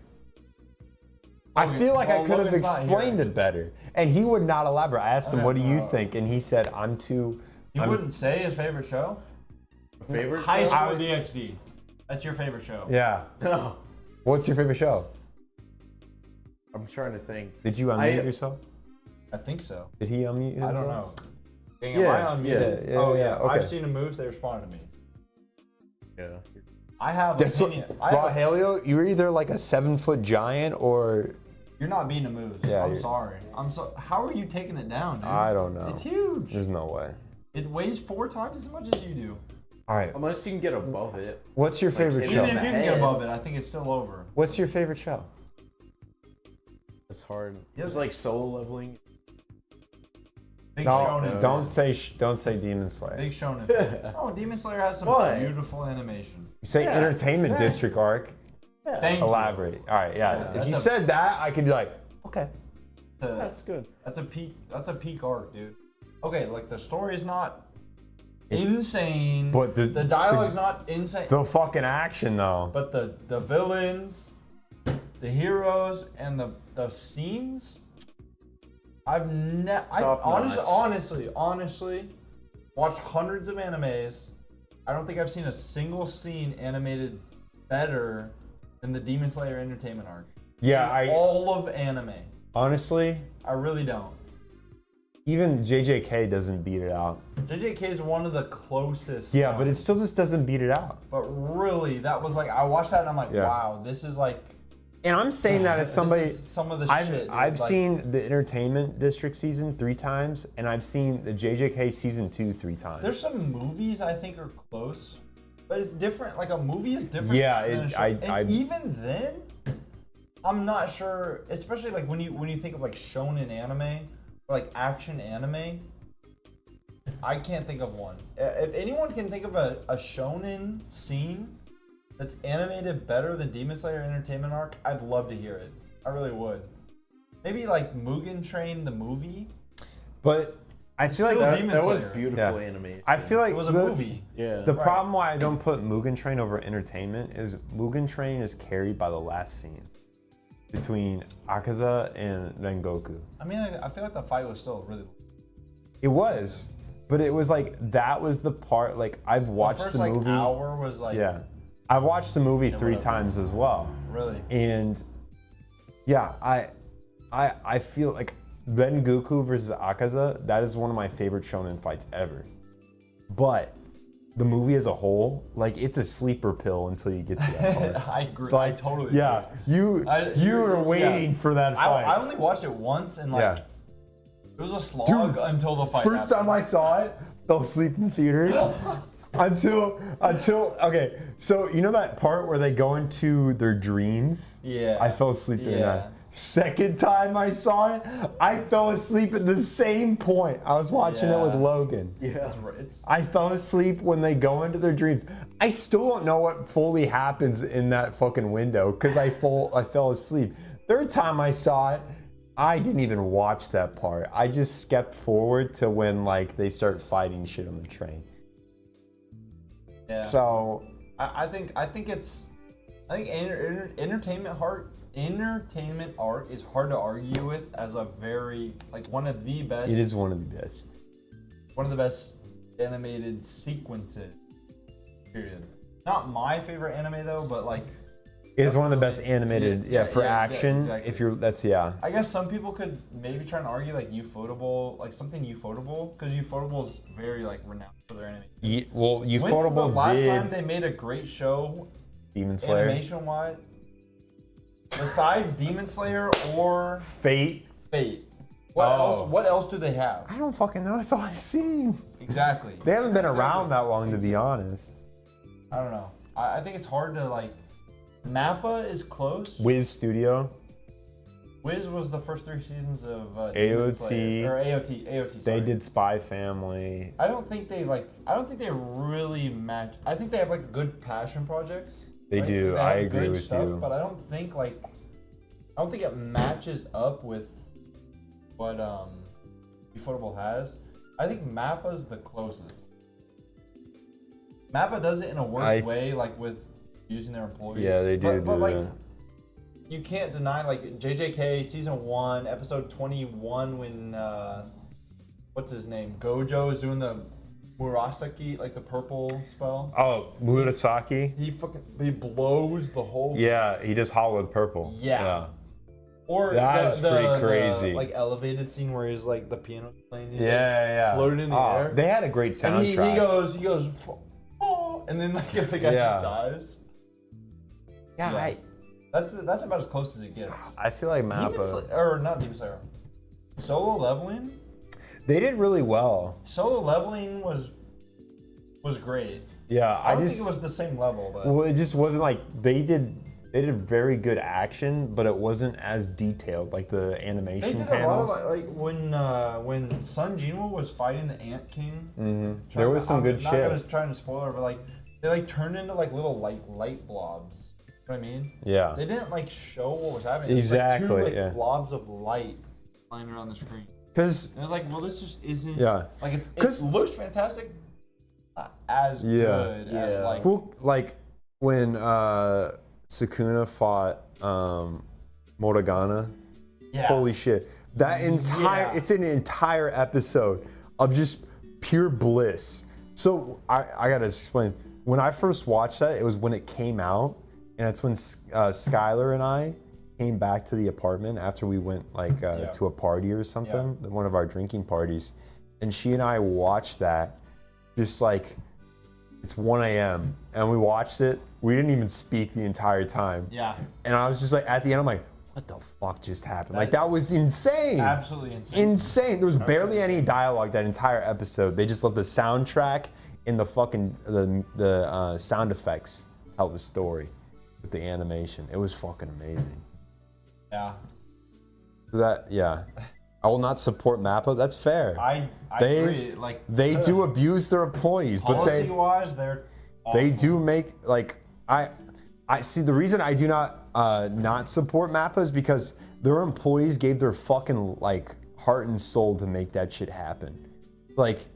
I feel like I could have Logan's not explained here. it better. And he would not elaborate. I asked him, what do you know. think? And he said, I'm too... You wouldn't say his favorite show? Favorite High show? School DxD. That's your favorite show. Yeah. No. What's your favorite show? I'm trying to think. Did you unmute yourself? I think so. Did he unmute himself? I don't know. Dang, Yeah, am I unmuted? yeah, Oh yeah, yeah. okay. I've seen the moves. They responded to me. Yeah. I have That's what, opinion. I have a- Rogelio, you're either like a 7-foot giant or... You're not being a moves. Yeah, I'm you're- sorry. I'm so. How are you taking it down, dude? I don't know. It's huge. There's no way. It weighs 4 times as much as you do. All right. Unless you can get above it. What's your favorite hit show? Even if you can get head. above it, I think it's still over. What's your favorite show? It's hard. Yes. It's like solo leveling. Big No, shonen. don't say Demon Slayer. Big shonen. Oh, Demon Slayer has some What? beautiful animation. Say Yeah, Entertainment exactly. District arc. Thank you. Elaborate. All right, yeah. Yeah, if that's you a- said that, I could be like, okay. That's good. That's a peak. That's a peak arc, dude. Okay, like the story's not It's- insane. but the- dialogue's not insane. The fucking action though. But the villains, the heroes, and the scenes. I've Top notch. honestly, watched hundreds of animes. I don't think I've seen a single scene animated better than the Demon Slayer Entertainment arc. Yeah, In all of anime. honestly, I really don't. even JJK doesn't beat it out. JJK is one of the closest. Yeah, but it ones. still just doesn't beat it out. But really, that was like I watched that and I'm like, Yeah. wow, this is like. And I'm saying that as somebody. This is some of the I've, shit. Dude. I've Like, seen the Entertainment District season 3 times, and I've seen the JJK season 2 3 times. There's some movies I think are close, but it's different. Like a movie is different. Yeah, than it- a show. I- and I- even then, I'm not sure. Especially like when you think of like shonen anime or like action anime. I can't think of one. If anyone can think of a shonen scene that's animated better than Demon Slayer Entertainment arc, I'd love to hear it. I really would. Maybe like Mugen Train the movie. But I feel like Still that, Demon That was Slayer. beautiful Yeah. animation. I feel like It was a the, movie. Yeah. The Right. problem why I don't put Mugen Train over Entertainment is Mugen Train is carried by the last scene between Akaza and Rengoku. I mean, I feel like the fight was still really. It was, but it was like that was the part. Like I've watched first the like movie. hour was like. Yeah, I've watched the movie 3 whatever. times as well, Really. and yeah, I feel like Rengoku versus Akaza. That is one of my favorite shonen fights ever. But the movie as a whole, like it's a sleeper pill until you get to that part. I agree. Like, I totally. yeah, agree. you were waiting yeah. for that fight. I only watched it once and like Yeah. it was a slog Dude, until the fight. First time I saw it, fell asleep in the theater. until okay, so you know that part where they go into their dreams? Yeah. I fell asleep during Yeah. that. Second time I saw it, I fell asleep at the same point. I was watching it with Yeah. Logan. Yeah. It's I fell asleep when they go into their dreams. I still don't know what fully happens in that fucking window because I fell asleep. Third time I saw it, I didn't even watch that part. I just skipped forward to when like they start fighting shit on the train. yeah. So I think entertainment arc is hard to argue with as a very like one of the best. it is one of the best. One of the best animated sequences. Period. Not my favorite anime though, but like It is one of the best animated, Yeah, for yeah, action. exactly. If you're, that's yeah. I guess some people could maybe try and argue like Ufotable, like something Ufotable, because Ufotable is very like renowned for their animation. Well, When was the Ufotable last did time they made a great show Demon Slayer, animation wise? Besides Demon Slayer or Fate. Fate. What Oh. else? What else do they have? I don't fucking know. That's all I've seen. Exactly. They haven't been Exactly. around that long, to be honest. I don't know. I think it's hard to like. Mappa is close. Wiz Studio. Wiz was the first 3 seasons of Demon AOT. Slayer, or AOT. They Sorry. did Spy Family. I don't think they really match. I think they have like good passion projects. They right? do. They I have agree good with stuff, you. But I don't think it matches up with what Ufotable has. I think Mappa's the closest. Mappa does it in a worse way, like with using their employees. Yeah, they do But do like, that. you can't deny like JJK season 1, episode 21 when what's his name? Gojo is doing the Murasaki, like the purple spell. Oh, Murasaki. He blows the whole. Yeah, he just hollowed purple. Yeah. Or That's pretty crazy. like elevated scene where he's like the piano playing. He's Yeah, floating in the air. They had a great soundtrack. And he goes, oh, and then like the guy just dies. Yeah, That's about as close as it gets. I feel like Mappa. Or not Demon Slayer. Solo Leveling. They did really well. Solo Leveling was great. Yeah, I don't think it was the same level, but Well, it just wasn't like they did very good action, but it wasn't as detailed like the they animation did panels. a lot of when Sun Jinwoo was fighting the Ant King. There was some good I'm shit. not gonna try to spoil it, but like they like turned into like little like light blobs. You know what I mean? Yeah. They didn't like show what was happening. It was, Exactly, like, two yeah. blobs of light flying around the screen. Because And I was like, well, this just isn't. Yeah. Like it 'Cause- looks fantastic, not as good as like. Well, like when Sukuna fought Moragana, Yeah. holy shit. That entire, it's an entire episode of just pure bliss. So I gotta explain. When I first watched that, it was when it came out, and it's when Skylar and I came back to the apartment after we went like to a party or something, one of our drinking parties, and she and I watched that, just like it's 1 a.m. and we watched it. We didn't even speak the entire time. Yeah. And I was just like, at the end, I'm like, what the fuck just happened? Like that was insane. Absolutely insane. Insane. There was barely any dialogue that entire episode. They just let the soundtrack and the fucking the sound effects tell the story with the animation. It was fucking amazing. Yeah. So I will not support Mappa. That's fair. I They- agree. Like They do abuse their employees, but policy wise, they're awful. they do make like I see the reason I do not support Mappa is because their employees gave their fucking like heart and soul to make that shit happen. Like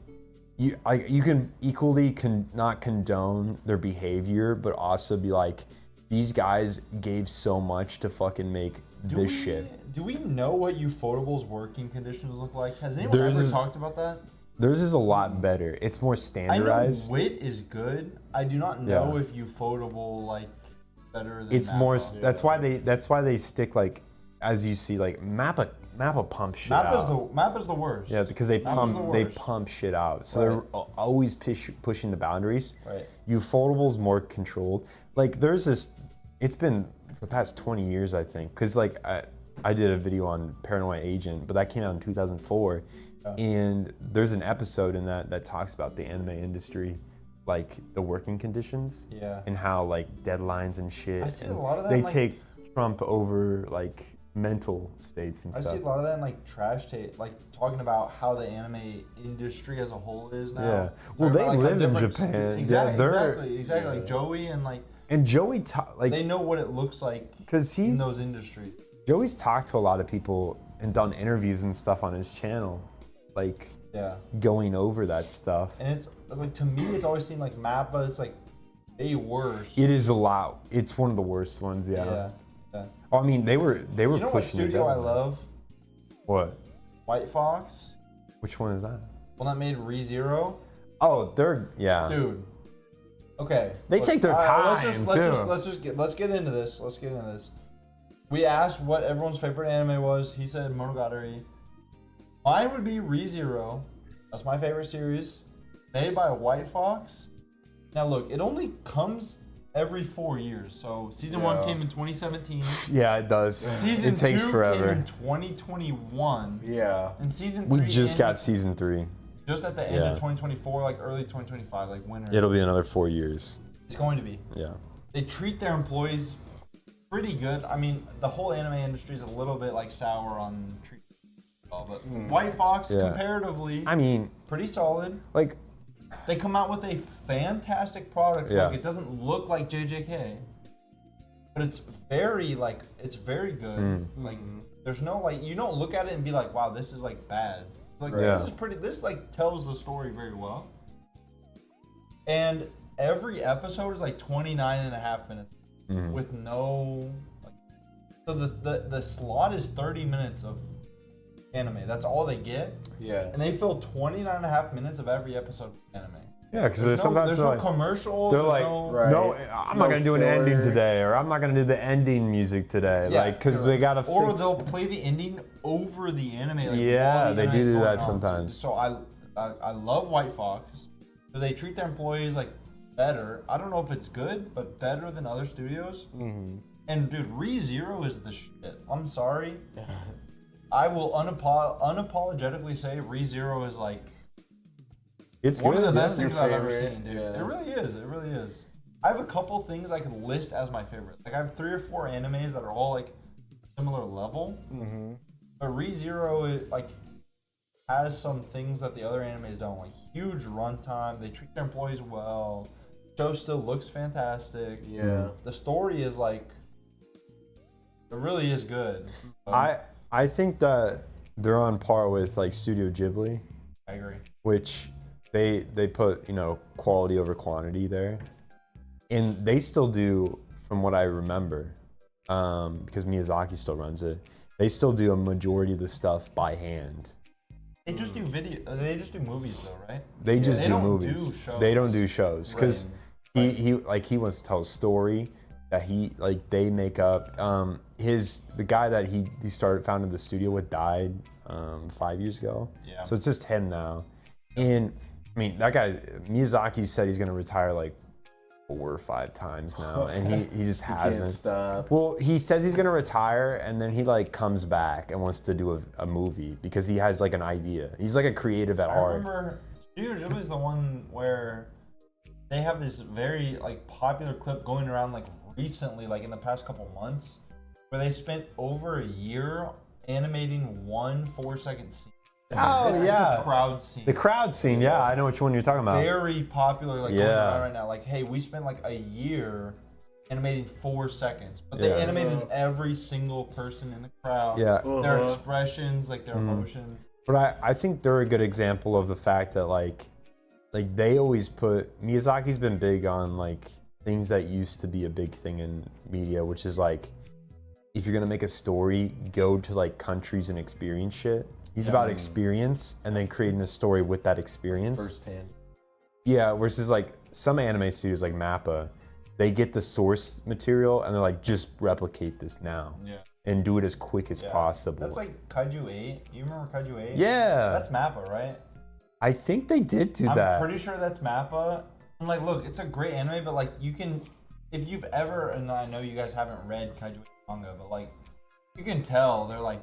you can equally not condone their behavior, but also be like, these guys gave so much to fucking make this shit. Do we know what Ufotable's working conditions look like? Has anyone ever talked about that? Theirs is a lot better. It's more I know standardized. Wit is good. I do not know if Ufotable like better than It's Mappa. more. That's why they stick like, as you see, like Mappa pump shit out. Mappa's the worst. Yeah, because they Mappa's the worst. pump shit out. So Right. they're always pushing the boundaries. Right. Ufotable's more controlled. Like there's this. It's been for the past 20 years, I think, because like I did a video on Paranoid Agent, but that came out in 2004, and there's an episode in that talks about the anime industry, like the working conditions. Yeah. And how like deadlines and shit. I see a and lot of that They in, like- take Trump over like mental states and I stuff. see a lot of that in like trash tape, like talking about how the anime industry as a whole is now. Yeah. Well, Talking they about, like, how live in different Japan. Exactly. Yeah, Exactly. Like Joey and like And Joey like they know what it looks like because in he's those industries. Joey's talked to a lot of people and done interviews and stuff on his channel, like Yeah. going over that stuff. And it's like, to me, it's always seemed like Mappa. It's like way worse. It is a lot. It's one of the worst ones. Yeah. Yeah. Oh, I mean, they were You know what pushing it studio I down. love? What? White Fox. Which one is that? One that made ReZero. Oh, Dude. Okay. They take their let's time, let's get into this. Let's get into this. We asked what everyone's favorite anime was. He said Monogatari. Mine would be ReZero. That's my favorite series. Made by White Fox. Now look, it only comes every 4 years. So season 1 came in 2017. Yeah, it does. Season it takes 2 forever. came in 2021. Yeah. And season 3 We just got ended season 3. just at the end of 2024, like early 2025, like winter. It'll be another 4 years. It's going to be. Yeah. They treat their employees pretty good. I mean, the whole anime industry is a little bit like sour on treatment, but White Fox comparatively, I mean, pretty solid. like, They come out with a fantastic product. Yeah. Like, it doesn't look like JJK, but it's very good. Like there's no like, you don't look at it and be like, wow, this is like bad. Like this is pretty. This like tells the story very well. And every episode is like 29 and a half minutes with no like So the slot is 30 minutes of anime. That's all they get. Yeah. And they fill 29 and a half minutes of every episode of anime. Yeah, because there's sometimes there's they're no like, commercials. they're there's like, no, Right. no, I'm not No gonna do an ending filler. today, or I'm not gonna do the ending music today, Yeah, like because you're they right. gotta Or fix. they'll play the ending over the anime. Like, Yeah, while the they anime's do going that on. sometimes. So I love White Fox because they treat their employees like better. I don't know if it's good, but better than other studios. Mm-hmm. And dude, ReZero is the shit. I'm sorry. I will unapologetically say ReZero is like It's one good. of the best yeah. things I've ever favorite, seen, dude. yeah. It really is. It really is. I have a couple things I could list as my favorite. Like I have 3 or 4 animes that are all like similar level. Mm-hmm. But ReZero, it, like, has some things that the other animes don't. Like huge runtime. They treat their employees well. Show still looks fantastic. Yeah. The story is like, it really is good. I think that they're on par with like Studio Ghibli, I agree. which they put quality over quantity there, and they still do, from what I remember, because Miyazaki still runs it. They still do a majority of the stuff by hand. They just do video. They just do movies though, right? They just they do don't movies. do shows. They don't do shows because Right. he wants to tell a story that they make up. The guy that he founded the studio with died 5 years ago. Yeah. So it's just him now. And I mean, that guy Miyazaki said he's gonna retire like 4 or 5 times now, and he just hasn't. Can't stop. Well, he says he's gonna retire, and then he like comes back and wants to do a movie because he has like an idea. He's like a creative at I heart. remember Studio Ghibli is the one where they have this very like popular clip going around like recently, like in the past couple months, where they spent over a year animating one 4-second scene. Oh, It's yeah. a crowd scene. The crowd scene, yeah, I know which one you're talking about. Very popular, like going Yeah. around right now. Like, hey, we spent like a year animating 4 seconds, but they Yeah. animated every single person in the crowd. Yeah. Their expressions, like their emotions. But I think they're a good example of the fact that like they always put, Miyazaki's been big on like things that used to be a big thing in media, which is like, if you're gonna make a story, go to like countries and experience shit. He's about experience and then creating a story with that experience. Firsthand. Yeah, versus like some anime studios like Mappa, they get the source material and they're like, just replicate this now. Yeah. And do it as quick as possible. That's like Kaiju 8. You remember Kaiju 8? Yeah. That's Mappa, right? I think they did do I'm that. pretty sure that's Mappa. And like, look, it's a great anime, but like, you can, if you've ever, and I know you guys haven't read Kaiju 8 manga, but like, you can tell they're like,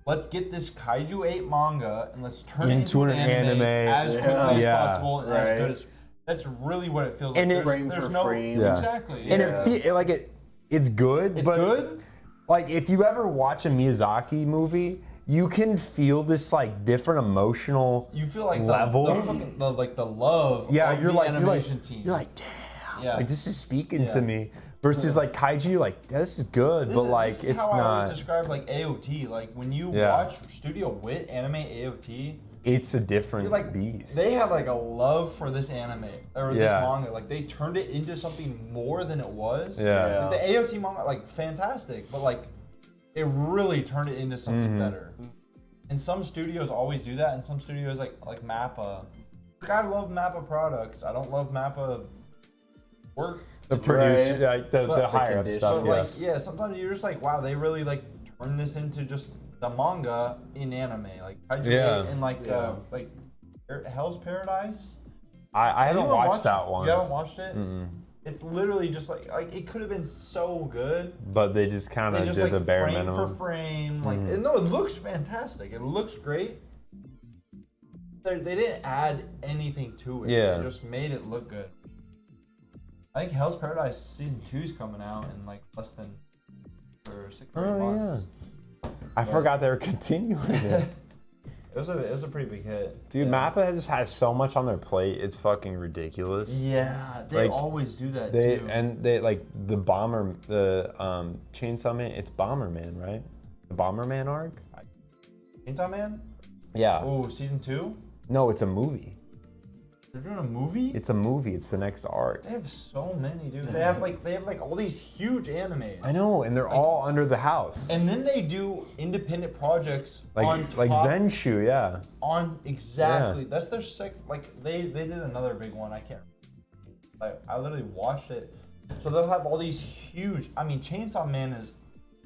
let's get this Kaiju 8 manga and let's turn it into an anime as quickly as possible and as good as. That's really what it feels like. And it- Frame for frame. Yeah. Exactly. And yeah. it's good. It's but good? Like if you ever watch a Miyazaki movie, you can feel this like different emotional You feel like level. the fucking the love Yeah, of you're the like animation team. You're like, damn, Yeah. like this is speaking Yeah. to me. Versus like Kaiju, you're like, this is good, but like this is it's how I always not. describe like AOT. Like when you Yeah. watch Studio Wit anime AOT, It's a different you're like beast. they have like a love for this anime or this Yeah. manga. Like they turned it into something more than it was. Yeah. Like, the AOT manga, like fantastic, but like it really turned it into something Mm-hmm. better. And some studios always do that, and some studios like Mappa. Like, I love Mappa products. I don't love Mappa work. the producer, Right. like the But- higher up condition. stuff. But Yeah. like, yeah, sometimes you're just like, wow, they really like turn this into just the manga in anime, like Kaiju Yeah. 8 and like Hell's Paradise. I haven't Anyone watched that one. You haven't watched it? It's literally just like it could have been so good. But they just kind They of just did like the bare frame minimum. for frame, like no, it looks fantastic. It looks great. They didn't add anything to it. Yeah. They just made it look good. I think Hell's Paradise season 2 is coming out in like less than for 6 or 8 months. I forgot they were continuing it. It was a pretty big hit. Dude, yeah. Mappa just has so much on their plate. It's fucking ridiculous. Yeah, they Like, always do that They too. and they like the Chainsaw Man. It's Bomberman, right? The Bomberman arc. Chainsaw Man? Yeah. Oh, season 2? No, it's a movie. They're doing a movie? It's a movie. It's the next arc. They have so many, dude. They have like all these huge animes. I know, and they're all under the house. And then they do independent projects on top, Like Zenshu, yeah. on exactly. Yeah. That's their like they did another big one. I can't remember. I literally watched it. So they'll have all these huge. I mean, Chainsaw Man is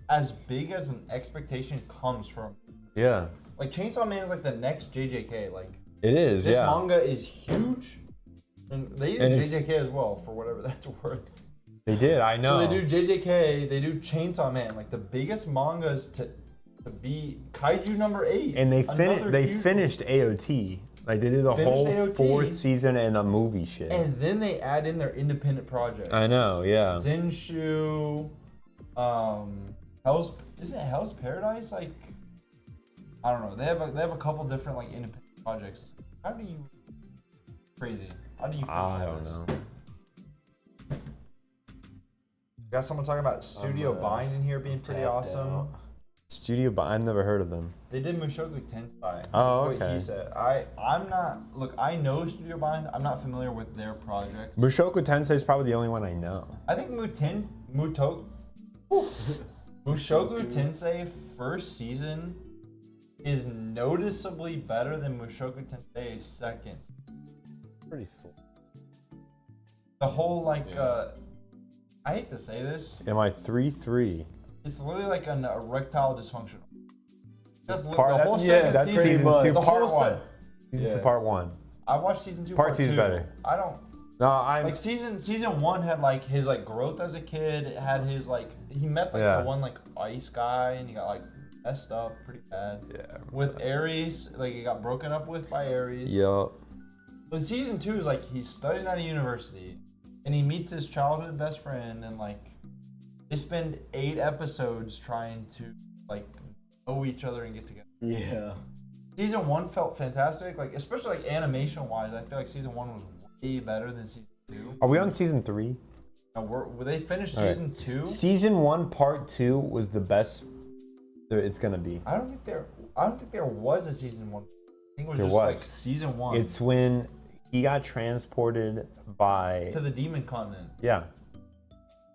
as big as an expectation comes from. Yeah. Like Chainsaw Man is like the next JJK. Like It is, this yeah. manga is huge, and they And do it's- JJK as well for whatever that's worth. They did, I know. So they do JJK, they do Chainsaw Man, like the biggest mangas to be Kaiju number 8. And they another huge finished AOT. Like they did a Finished whole AOT. 4th season and a movie shit. one. And then they add in their independent projects. I know, yeah. Zenshu, isn't it Hell's Paradise? Like, I don't know. They have a couple different like independent projects. How do you crazy? How do you? I don't know. Got someone talking about Studio Bind in here being pretty awesome. I've never heard of them. They did Mushoku Tensei. Oh, That's what okay. he said. I'm not. Look, I know Studio Bind. I'm not familiar with their projects. Mushoku Tensei is probably the only one I know. I think Mushoku Tensei first season is noticeably better than Mushoku Tensei second. Pretty slow. The whole like, I hate to say this, Am I 3-3? it's literally like an erectile dysfunction. That's the Part- whole that's- second that's season. season two, The part whole one. se- Season Yeah. 2, part 1. I watched season 2. Part 2 is 2. better. I don't. No, I'm. Like season 1 had like his like growth as a kid. It had his like he met like Yeah. the one like ice guy and he got like messed up pretty bad. Yeah. With Ares, like he got broken up with by Ares. Yup. But season 2 is like he's studying at a university and he meets his childhood best friend and like they spend 8 episodes trying to like know each other and get together. Yeah. Season 1 felt fantastic, like especially like animation wise. I feel like season 1 was way better than season 2. Are we on season 3? Now, they finished All right. season 2. Season 1, part 2 was the best it's gonna be. I don't think there was a season 1. I think it was There just was. like season 1. It's when he got transported by. to the demon continent. Yeah.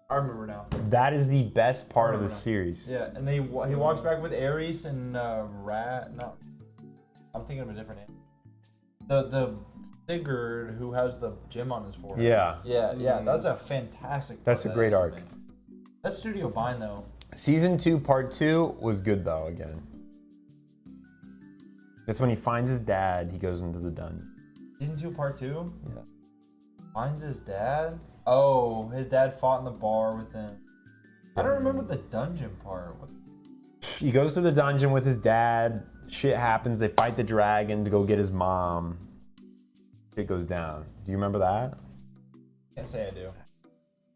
I remember now. That is the best part of the Remember now. series. Yeah, and he walks back with Ares and Rat. No, I'm thinking of a different name. The Sigurd who has the gem on his forehead. Yeah. Yeah. That's a fantastic. That's a part of great that arc. anime. That's Studio Bind though. Season 2, part 2 was good though, again. That's when he finds his dad, he goes into the dungeon. Season 2, part 2. Yeah. Finds his dad. Oh, his dad fought in the bar with him. I don't remember the dungeon part. He goes to the dungeon with his dad, shit happens, they fight the dragon to go get his mom. Shit goes down. Do you remember that? Can't say I do.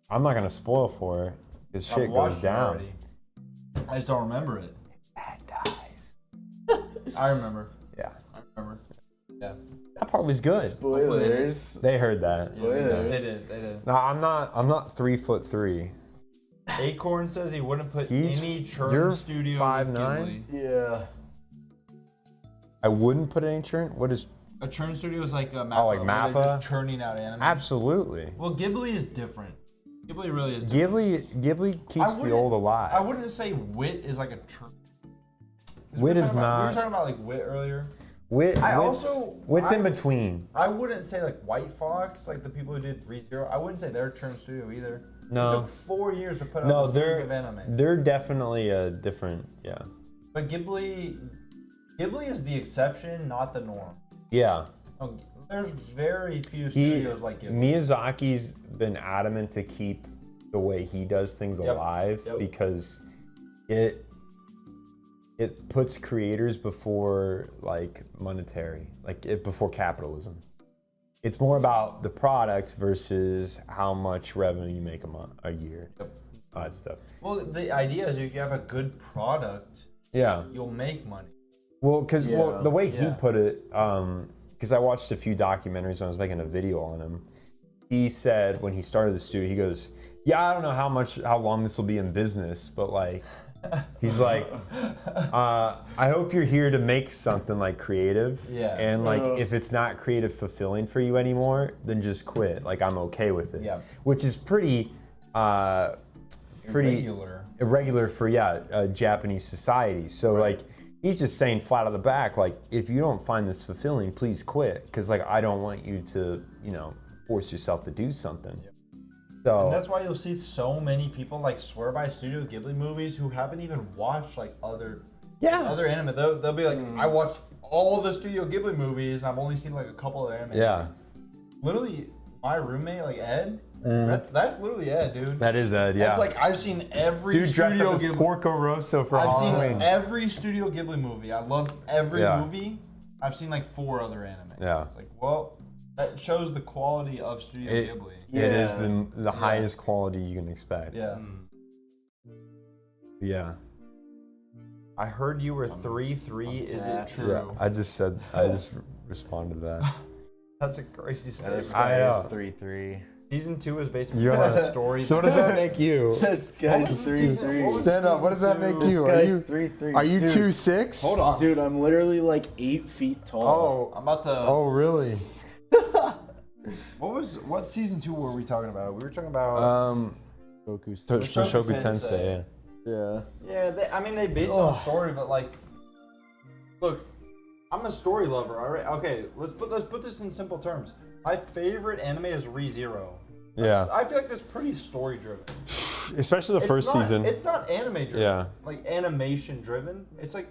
I'm not gonna spoil for it, because I've shit goes watched it down. already. I just don't remember it. Dad dies. I remember. Yeah. I remember. Yeah. That part was good. Spoilers. They heard that. Spoilers. They did. No, I'm not 3'3". Acorn says he wouldn't put He's- any churn you're studio 5'9"? with Ghibli. Yeah. I wouldn't put any churn. What is? A churn studio is like a Mappa. Oh, like where they're Mappa? just churning out anime. Absolutely. Well, Ghibli is different. Ghibli really is different. Ghibli keeps the wouldn't- old alive. I wouldn't say Wit is like a churn. 'Cause Wit we were is talking about- We not- were talking about like Wit earlier. Wit's in between. I wouldn't say like White Fox, like the people who did ReZero. I wouldn't say they're a churn studio either. No. It took 4 years to put out No, a season of anime. they're definitely a different. Yeah. But Ghibli is the exception, not the norm. Yeah. No, there's very few studios like Ghibli. Miyazaki's been adamant to keep the way he does things Yep. alive Yep. because it puts creators before like monetary, like before capitalism. It's more about the product versus how much revenue you make a year. Yep. All that stuff. Well, the idea is if you have a good product, Yeah. you'll make money. Well, because Yeah. the way he Yeah. put it, because I watched a few documentaries when I was making a video on him. He said when he started the studio, he goes, "Yeah, I don't know how long this will be in business, but like, He's like, I hope you're here to make something like creative. Yeah. And like, if it's not creative fulfilling for you anymore, then just quit. Like, I'm okay with it. Yeah. Which is pretty irregular for Japanese society. So like, he's just saying flat out the back, like, if you don't find this fulfilling, please quit. Because like, I don't want you to, force yourself to do something. So And that's why you'll see so many people like swear by Studio Ghibli movies who haven't even watched like other anime. They'll be like, I watched all the Studio Ghibli movies. I've only seen like a couple of anime. Yeah. Literally, my roommate, like Ed, that's literally Ed, dude. That is Ed, yeah. It's like I've seen every Dude dressed Studio up as Ghibli. Porco Rosso for I've Halloween. seen every Studio Ghibli movie. I love every Yeah. movie. I've seen like 4 other anime. Yeah. It's like, well, that shows the quality of Studio Ghibli. It is the highest quality you can expect. Yeah. Yeah. I heard you were 3-3. Is it true? Yeah, I just responded to that. That's a crazy statement. I know. 3-3. Season 2 is basically You're a like, story. So what does that make you? This What guy's was the season- 3-3. what was Stand up. What does that make you? Are you 3-3. are you Dude, 2'6"? Hold on. Dude, I'm literally like 8 feet tall. Oh. I'm about to. Oh really? What season 2 were we talking about? We were talking about. Mushoku Tensei. Yeah. Yeah, they based on a story, but like, look, I'm a story lover. All right. Okay, let's put this in simple terms. My favorite anime is Re:Zero. Yeah. I feel like that's pretty story driven. Especially the first season. It's not anime driven. Yeah. Like animation driven. It's like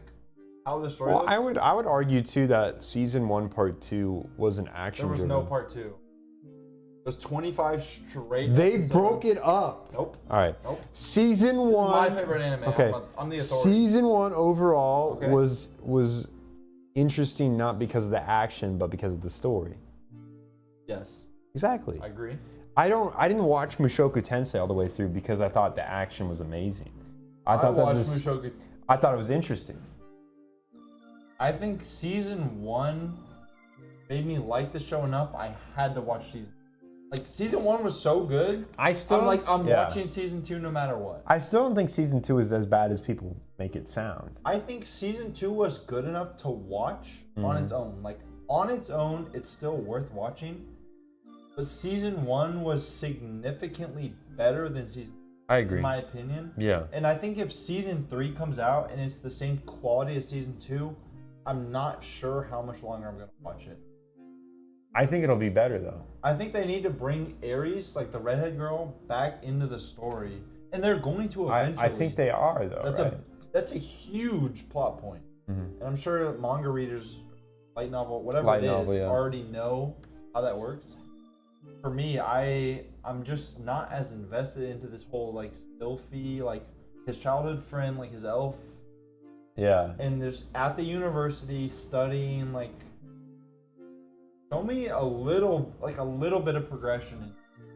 how the story Well, looks. I would argue too that season 1 part 2 was an action There was driven. no part 2. It was 25 straight. They episodes. broke it up. Nope. All right. Nope. Season This is 1. my favorite anime. Okay. I'm the authority. Season 1 overall Okay. was interesting not because of the action but because of the story. Yes, Exactly. I agree. I didn't watch Mushoku Tensei all the way through because I thought the action was amazing. I thought Mushoku. I thought it was interesting. I think season 1 made me like the show enough. I had to watch season 1 was so good. I'm watching season 2 no matter what. I still don't think season 2 is as bad as people make it sound. I think season 2 was good enough to watch on its own. Like on its own, it's still worth watching. But season 1 was significantly better than season 2, I agree. in my opinion. Yeah. And I think if season 3 comes out and it's the same quality as season 2, I'm not sure how much longer I'm going to watch it. I think it'll be better though. I think they need to bring Aries, like the redhead girl, back into the story. And they're going to eventually. I think they are though. That's a huge plot point. And I'm sure manga readers, light novel, whatever Light it is, novel, yeah. already know how that works. For me, I'm just not as invested into this whole like Sylphie, like his childhood friend, like his elf, Yeah. and there's at the university studying. Like, show me a little bit of progression, in,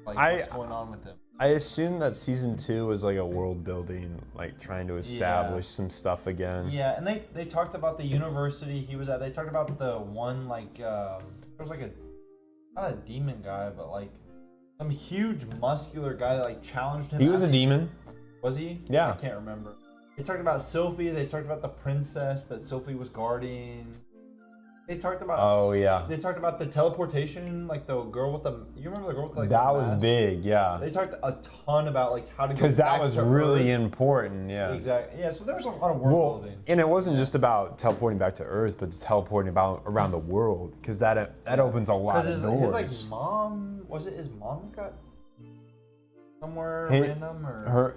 like what's going on with him. I assume that season 2 was like a world building, like trying to establish some stuff again. Yeah, and they talked about the university he was at. They talked about the one like there was like not a demon guy, but like some huge muscular guy that like challenged him. He was a demon. Was he? Yeah. I can't remember. They talked about Sylphie. They talked about the princess that Sylphie was guarding. They talked about. Oh yeah. They talked about the teleportation, like the girl with the. You remember the girl with like That the was mask? big, yeah. They talked a ton about like how to go Because that back was to really Earth. important, yeah. Exactly. Yeah. So there was a lot of world building. And it wasn't just about teleporting back to Earth, but just teleporting about around the world. Because that opens a lot of Because doors. his like mom, was it his mom got somewhere random or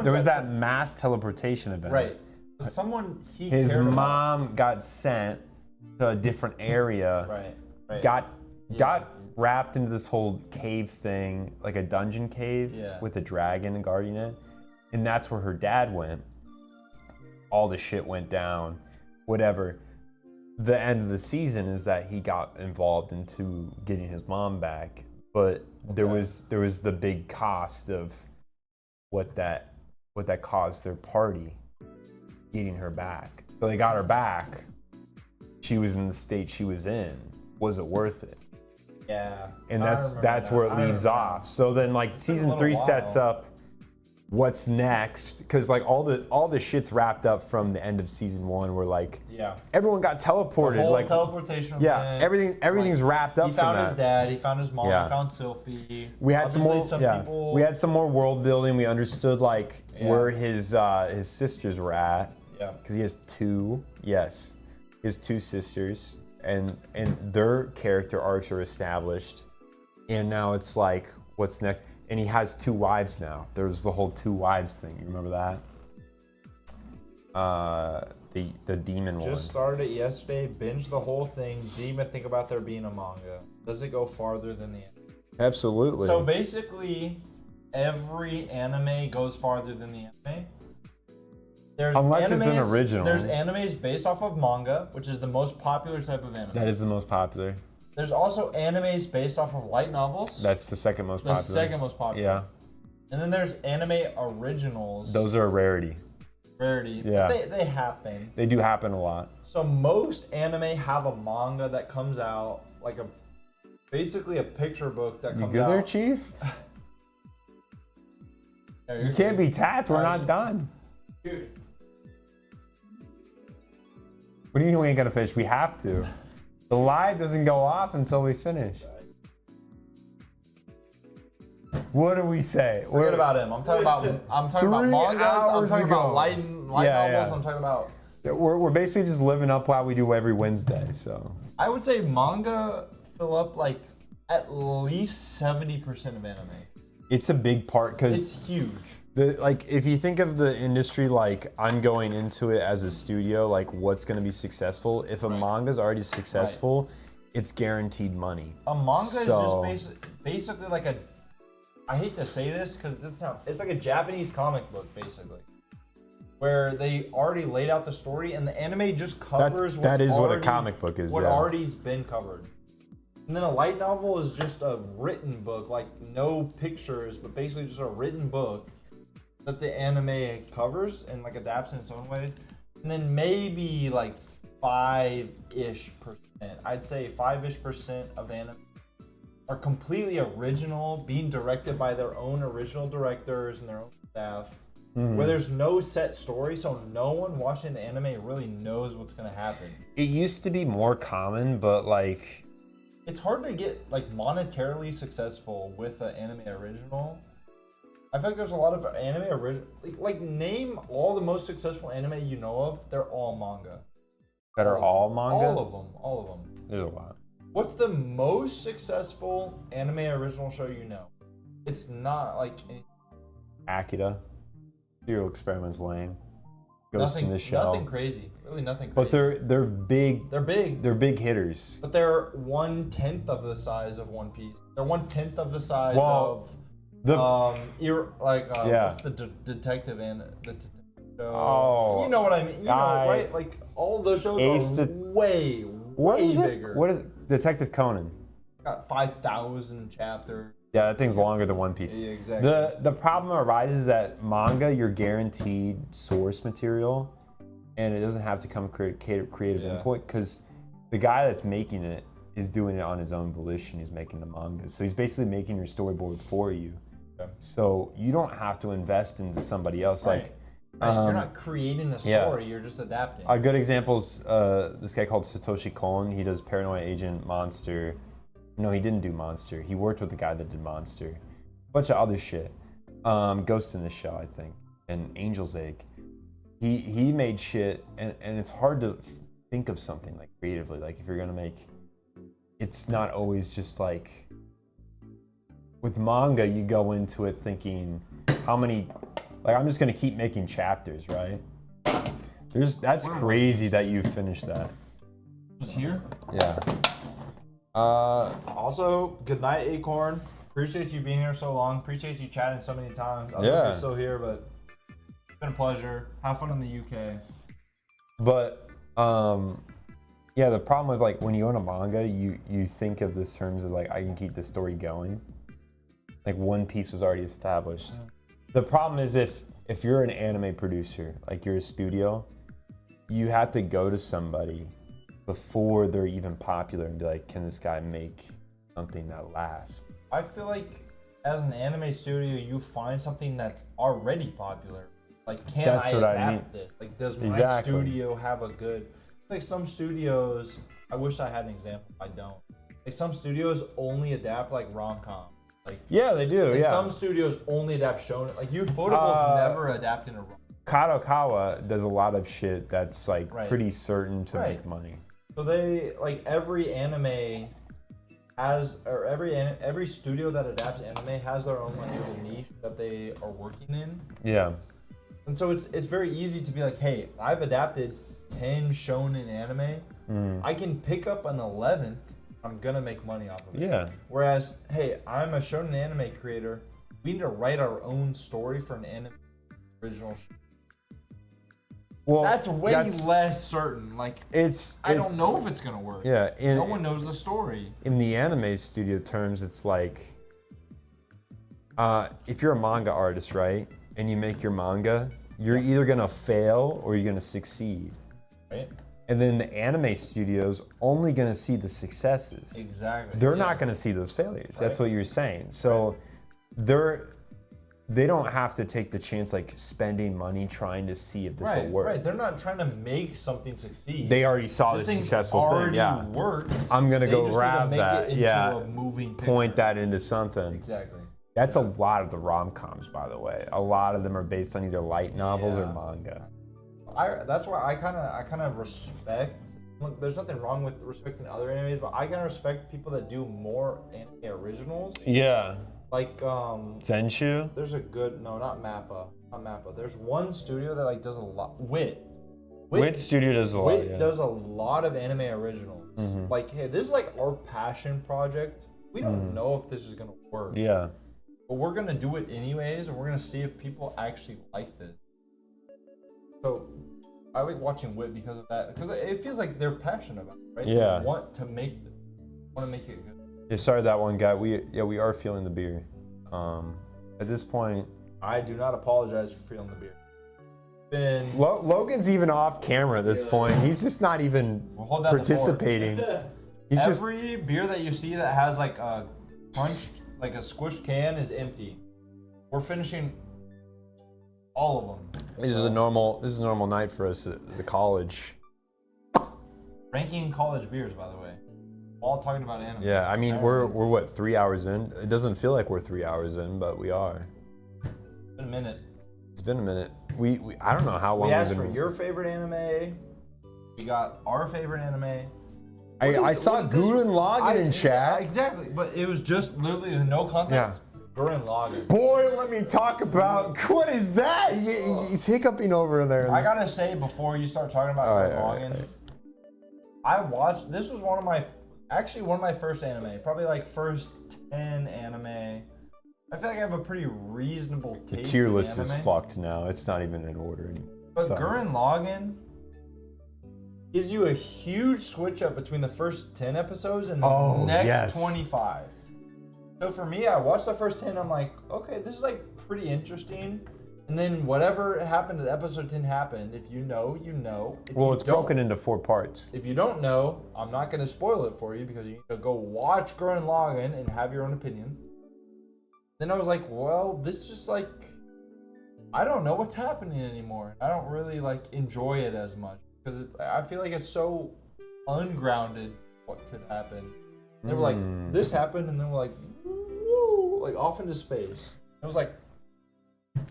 There was that mass teleportation event. right? Someone His cared about. mom got sent to a different area. Right. Got wrapped into this whole cave thing, like a dungeon cave with a dragon guarding it. And that's where her dad went. All the shit went down. Whatever. The end of the season is that he got involved into getting his mom back. But there was the big cost of what that caused their party getting her back. So they got her back. She was in the state she was in. Was it worth it? Yeah. And I that's remember where that. it I leaves remember off. So then like been a season little 3 sets while. up what's next, because like all the shit's wrapped up from the end of season 1 where like everyone got teleported, The whole like teleportation. yeah, event, everything's wrapped up He found from his that. dad. He found his mom. Yeah. He found Sylphie. We had some more. People. We had some more world building. We understood like where his sisters were at. Yeah. Because he has 2. Yes, he has 2 sisters, and their character arcs are established. And now it's like, what's next? And he has 2 wives now. There's the whole 2 wives thing. You remember that? The demon one. Just started it yesterday. Binged the whole thing. Didn't even think about there being a manga. Does it go farther than the anime? Absolutely. So basically, every anime goes farther than the anime. There's Unless it's an original. There's animes based off of manga, which is the most popular type of anime. That is the most popular. There's also animes based off of light novels. That's the second most popular. The second most popular. Yeah. And then there's anime originals. Those are a rarity. Rarity. Yeah. But they happen. They do happen a lot. So most anime have a manga that comes out, like basically a picture book that comes out. You good there, Chief? You can't be tapped. We're not done. Dude. What do you mean we ain't gonna finish? We have to. The live doesn't go off until we finish. What do we say? Forget about him. I'm talking about 3 mangas. I'm hours talking ago. about light novels. Yeah. I'm talking about. We're basically just living up how we do every Wednesday. So I would say manga fill up like at least 70% of anime. it's a big part because It's huge. like if you think of the industry, like I'm going into it as a studio, like what's going to be successful. If a manga's already successful, it's guaranteed money. A manga is just basically like a. I hate to say this because it's like a Japanese comic book basically, where they already laid out the story and the anime just covers that is what a already- comic book is. What yeah. already's been covered. And then a light novel is just a written book, like no pictures, but basically just a written book that the anime covers and like adapts in its own way. And then maybe like 5-ish%. I'd say 5-ish% of anime are completely original, being directed by their own original directors and their own staff, where there's no set story, so no one watching the anime really knows what's gonna happen. It used to be more common, but like It's hard to get like monetarily successful with an anime original. I feel like there's a lot of anime original. Like name all the most successful anime you know of. They're all manga. that are all manga. All of them. All of them. There's a lot. What's the most successful anime original show you know? It's not like Akira. Serial Experiments lame. Ghost in the Shell. nothing crazy. Really nothing crazy. But they're big. They're big. They're big hitters. But they're 1/10 of the size of One Piece. They're 1/10 of the size Well, the of yeah. what's the detective and the detective show? Oh, You know what I mean? You know, right? Like all of those shows are way bigger. What is it? Detective Conan. Got 5,000 chapters. Yeah, that thing's longer than One Piece. Yeah, exactly. The problem arises that manga, you're guaranteed source material, and it doesn't have to come creative input because the guy that's making it is doing it on his own volition. He's making the manga, so he's basically making your storyboard for you. Okay. So you don't have to invest into somebody else. Right. Like You're not creating the story. You're just adapting. a good example is this guy called Satoshi Kon. He does Paranoia Agent, Monster. No, he didn't do Monster. He worked with the guy that did Monster. A bunch of other shit. Ghost in the Shell, I think, and Angel's Egg. He made shit, and it's hard to think of something like creatively. Like if you're gonna make, it's not always just like. With manga, you go into it thinking, how many? Like I'm just gonna keep making chapters, right? That's crazy that you finished that. Just here. Yeah. Also, good night, Acorn. Appreciate you being here so long. Appreciate you chatting so many times. I don't know if you're still here, but it's been a pleasure. Have fun in the UK. But yeah, the problem with like when you own a manga, you think of this terms of like I can keep the story going. Like One Piece was already established. The problem is if you're an anime producer, like you're a studio, you have to go to somebody before they're even popular and be like, can this guy make something that lasts? I feel like as an anime studio, you find something that's already popular. Like, can That's I what I adapt mean. this? Like, does my Exactly. studio have a good? Like some studios, I wish I had an example. I don't. Like some studios only adapt like rom-com. Like Yeah, they do. and Yeah. some studios only adapt shonen. Like Ufotable's never adapting a rom. Kadokawa does a lot of shit that's like Right. pretty certain to Right. make money. So they like every anime has, or every studio that adapts anime has their own like little niche that they are working in. Yeah. And so it's very easy to be like, hey, I've adapted 10 shonen anime. I can pick up an 11th. I'm gonna make money off of it. Yeah. Whereas, hey, I'm a shonen anime creator. We need to write our own story for an anime original. Well, That's way less certain. Like, I don't know if it's gonna work. Yeah. No one knows the story. In the anime studio terms, it's like, if you're a manga artist, right, and you make your manga, you're either gonna fail or you're gonna succeed. Right? And then the anime studio's only gonna see the successes. Exactly. They're Yeah. not gonna see those failures. That's Right. what you're saying. So they don't have to take the chance like spending money trying to see if this will work. Right. They're not trying to make something succeed. They already saw the This thing's successful already thing. Yeah. worked. I'm gonna They go just need to grab make that. It into Yeah. a moving picture. Point that into something. Exactly. That's a lot of the rom-coms, by the way. A lot of them are based on either light novels or Yeah. manga. That's why I kind of respect. Look, there's nothing wrong with respecting other animes, but I kind of respect people that do more anime originals. Yeah. Like Zenshu? there's a good not Mappa. There's one studio that like does a lot. Wit Studio does a lot. Wit Yeah. does a lot of anime originals. Like, hey, this is like our passion project. We don't know if this is gonna work. Yeah. But we're gonna do it anyways, and we're gonna see if people actually like this. So I like watching Wit because of that, because it feels like they're passionate about it, right? Yeah. They want to make it good. Yeah, sorry that one guy. We are feeling the beer. At this point, I do not apologize for feeling the beer. Been Logan's even off camera at this point. He's just not even We'll hold down the fort. participating. He's just Every beer that you see that has like a punched, like a squished can is empty. We're finishing all of them. this is a normal night for us at the college. Ranking college beers, by the way. All talking about anime. Yeah, I mean we're what 3 hours in? It doesn't feel like we're 3 hours in, but we are. It's been a minute. It's been a minute. We I don't know how long We asked we've for been. your favorite anime. We got our favorite anime. I saw what is this? Gurren Lagann in chat. Exactly, but it was just literally no context. Gurren Lagann. Boy, let me talk about what is that? He's hiccuping over there. I gotta say before you start talking about Gurren Lagann, I watched. This was one of my first anime. Probably like first 10 anime. I feel like I have a pretty reasonable taste. The tier in list is anime. fucked now. It's not even in order anymore. But Sorry. Gurren Lagann gives you a huge switch up between the first 10 episodes and the next 25. So for me, I watched the first 10, I'm like, okay, this is like pretty interesting. And then whatever happened at episode 10 happened. If you know, you know. If Well, you it's don't- broken into 4 parts. If you don't know, I'm not going to spoil it for you because you need to go watch Gurren Lagann and have your own opinion. Then I was like, well, this is just like, I don't know what's happening anymore. I don't really like enjoy it as much because I feel like it's so ungrounded what could happen. They were like, this happened, and then we're like, woo, like off into space. It was like,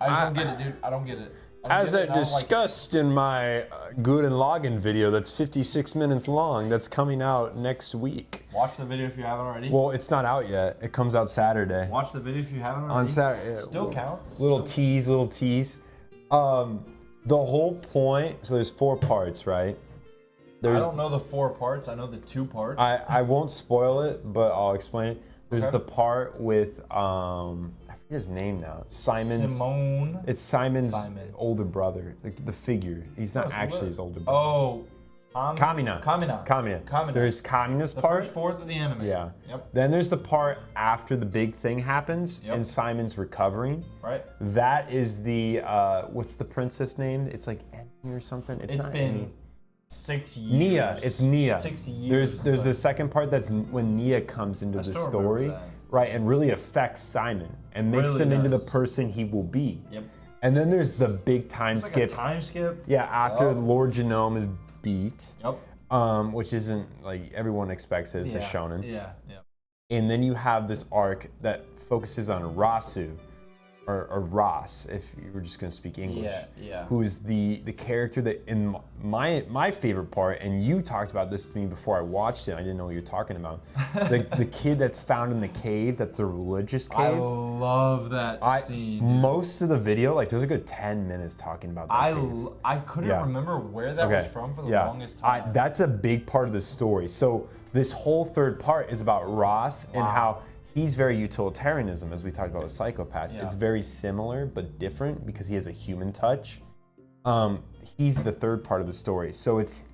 I just don't get it, dude. I don't get it. As I discussed in my Gurren Lagann video that's 56 minutes long, that's coming out next week. Watch the video if you haven't already. Well, it's not out yet. It comes out Saturday. Watch the video if you haven't already. On Saturday. Still counts. Little tease. The whole point, so there's 4 parts, right? I don't know the 4 parts. I know the 2 parts. I won't spoil it, but I'll explain it. There's Okay. the part with I forget his name now. Simone. It's Simon's Simon. older brother, the figure. He's not What's actually the- his older brother. Oh, Kamina. Kamina. There's Kamina's The part. first fourth of the anime. Yeah. Yep. Then there's the part after the big thing happens Yep. and Simon's recovering. Right. That is the what's the princess name? It's like Emmy or something. It's not been Emmy. 6 years. Nia. It's Nia. 6 years. There's since the second part that's when Nia comes into I the still story. remember right, and really affects Simon and makes Really him into the does. person he will be. Yep. And then there's the big time It's like skip. a time skip. Yeah, after Yep. Lord Genome is beat, Yep. which isn't like everyone expects it. It's a shonen. Yeah. Yeah. And then you have this arc that focuses on Rasu, or Ross, if you were just gonna speak English. Yeah. Who is the character that in my favorite part, and you talked about this to me before I watched it. I didn't know what you're talking about. the kid that's found in the cave, that's a religious cave. I love that scene. Dude. Most of the video, like there's a good 10 minutes talking about that cave. I couldn't Yeah. remember where that was from for the longest time. That's a big part of the story. So this whole third part is about Ross and how he's very utilitarianism, as we talked about with Psychopaths. Yeah. It's very similar but different because he has a human touch. He's the third part of the story. So it's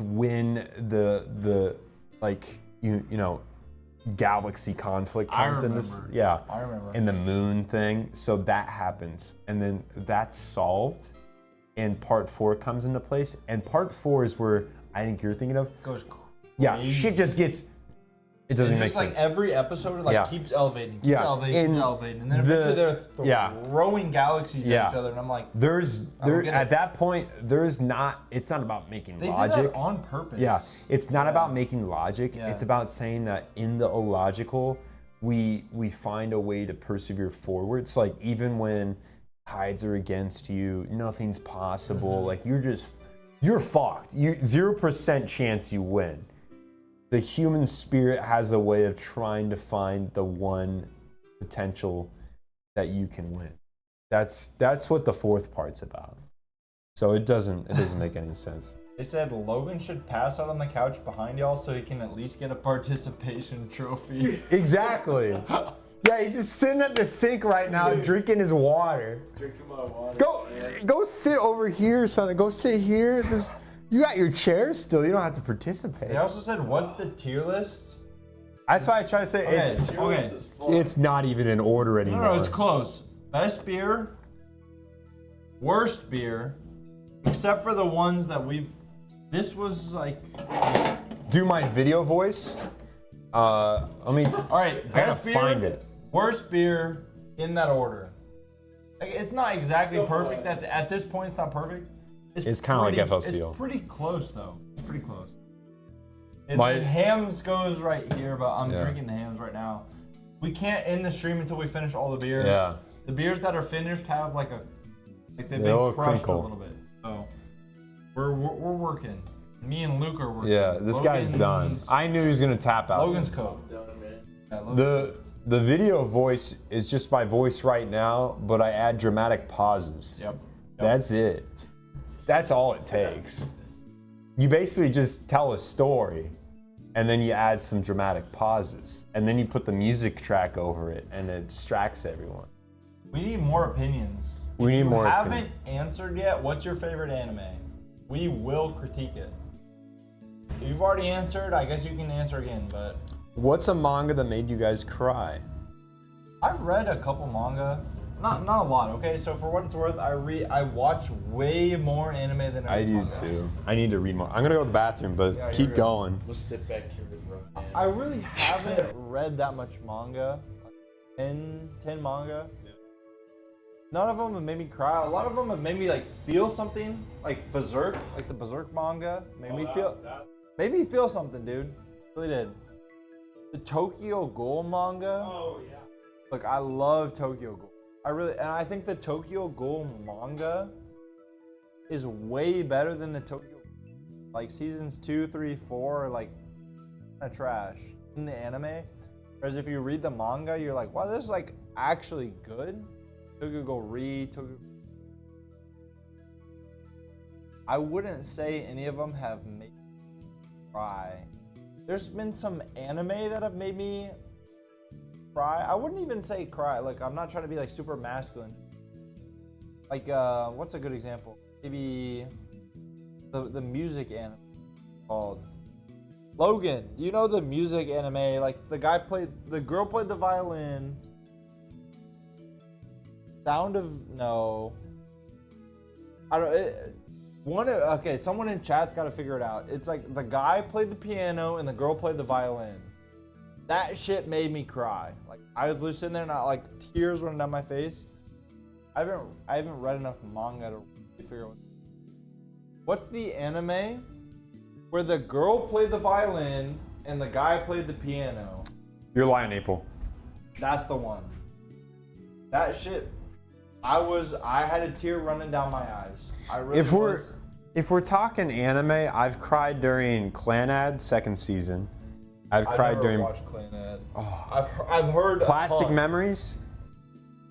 when the like you know galaxy conflict comes in this. Yeah. I remember. And the moon thing. So that happens, and then that's solved, and part 4 comes into place. And part 4 is where I think you're thinking of. Goes Yeah, crazy. shit just gets. It doesn't It's make just like sense. every episode like Yeah. keeps elevating, Yeah. keeps In elevating, and then the- eventually they're yeah. throwing galaxies Yeah. at each other, and I'm like, There's I don't there get at it. that point there's not. It's not about making they logic. did that on purpose. Yeah, it's not about making logic. Yeah. It's about saying that in the illogical, we find a way to persevere forward. So like even when tides are against you, nothing's possible. Mm-hmm. Like you're fucked. You 0% chance you win. The human spirit has a way of trying to find the one potential that you can win. That's what the fourth part's about. So it doesn't make any sense. They said Logan should pass out on the couch behind y'all so he can at least get a participation trophy. Exactly. Yeah, he's just sitting at the sink right now, drinking his water. Drinking my water. Go sit over here or something. Go sit here. You got your chair still. You don't have to participate. They also said, what's the tier list? That's why I try to say Okay. it's not even in order anymore. No, it's close. Best beer, worst beer, except for the ones that this was like. Do my video voice. Let me. All right, I gotta best beer, find it. worst beer, in that order. Like, it's not exactly perfect. At this point, it's not perfect. It's kinda like pretty- FLCO. It's pretty close though. It's pretty close. My- The Hams goes right here, but I'm Yeah. drinking the Hams right now. We can't end the stream until we finish all the beers. Yeah. The beers that are finished have like they've They been all crushed crinkle. a little bit. So we're working. Me and Luke are working. Yeah, this guy's done. Logan's- I knew he was gonna tap out. Logan's cooked. Yeah, Logan's The video voice is just my voice right now, but I add dramatic pauses. Yep. That's it. That's all it takes. You basically just tell a story, and then you add some dramatic pauses, and then you put the music track over it, and it distracts everyone. We need more opinions. We need If you more haven't opinions. answered yet, what's your favorite anime? We will critique it. If you've already answered, I guess you can answer again, but What's a manga that made you guys cry? I've read a couple manga. Not a lot, okay? So for what it's worth, I watch way more anime than I I read do manga. too. I need to read more. I'm gonna go to the bathroom, but Yeah, keep you're good. going. We'll sit back here with Rohan. I really haven't read that much manga. Like 10 manga. None of them have made me cry. A lot of them have made me like feel something. Like Berserk, like the Berserk manga, made me feel something, dude. Really did. The Tokyo Ghoul manga. Oh yeah. Look, I love Tokyo Ghoul. I think the Tokyo Ghoul manga is way better than the Tokyo. Like seasons 2, 3, 4 are like kind of trash in the anime. Whereas if you read the manga, you're like, wow, this is like actually good. Tokyo Ghoul Tokyo. I wouldn't say any of them have made me cry. There's been some anime that have made me cry. I wouldn't even say cry. Like, I'm not trying to be like super masculine. Like, what's a good example? Maybe the music anime called Logan. Do you know the music anime? Like, the girl played the violin. No. I don't. Okay, someone in chat's got to figure it out. It's like the guy played the piano and the girl played the violin. That shit made me cry. Like I was listening there, not like tears running down my face. I haven't read enough manga to figure out what's the anime where the girl played the violin and the guy played the piano. You're lying, April. That's the one. That shit. I had a tear running down my eyes. I really was. If we're talking anime, I've cried during Clanad second season. I've cried during. Watched Clanad. Oh. I've heard. Plastic Memories.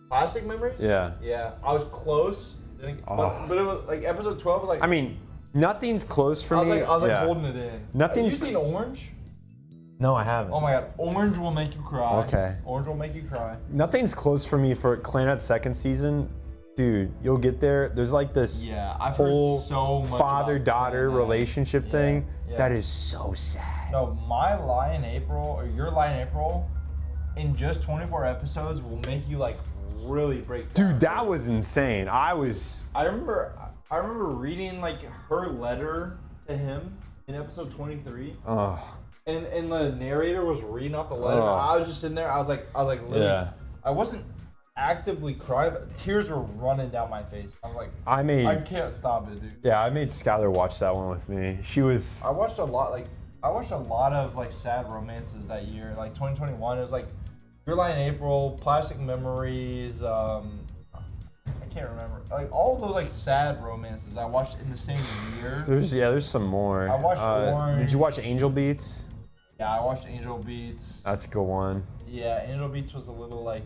Plastic Memories? Yeah. Yeah. I was close. But it was like episode 12 was like. I mean, nothing's close for me. I was like holding it in. Nothing's. Have you seen Orange? No, I haven't. Oh my god, Orange will make you cry. Okay. Orange will make you cry. Nothing's close for me for Clanad second season. Dude, you'll get there. There's like this I've whole heard so much father-daughter relationship thing. Yeah. That is so sad. No, My Lie in April, or Your Lie in April, in just 24 episodes will make you like really break down. Dude, that was insane. I remember reading like her letter to him in episode 23. And the narrator was reading off the letter. I was just sitting there. I was like literally, I wasn't actively crying, but tears were running down my face. I was like, I can't stop it, dude. Yeah, I made Skylar watch that one with me. I watched a lot of like sad romances that year. Like 2021, it was like Your Lie in April, Plastic Memories. I can't remember. Like all of those like sad romances I watched in the same year. There's some more. I watched Orange. Did you watch Angel Beats? Yeah, I watched Angel Beats. That's a good one. Yeah, Angel Beats was a little like.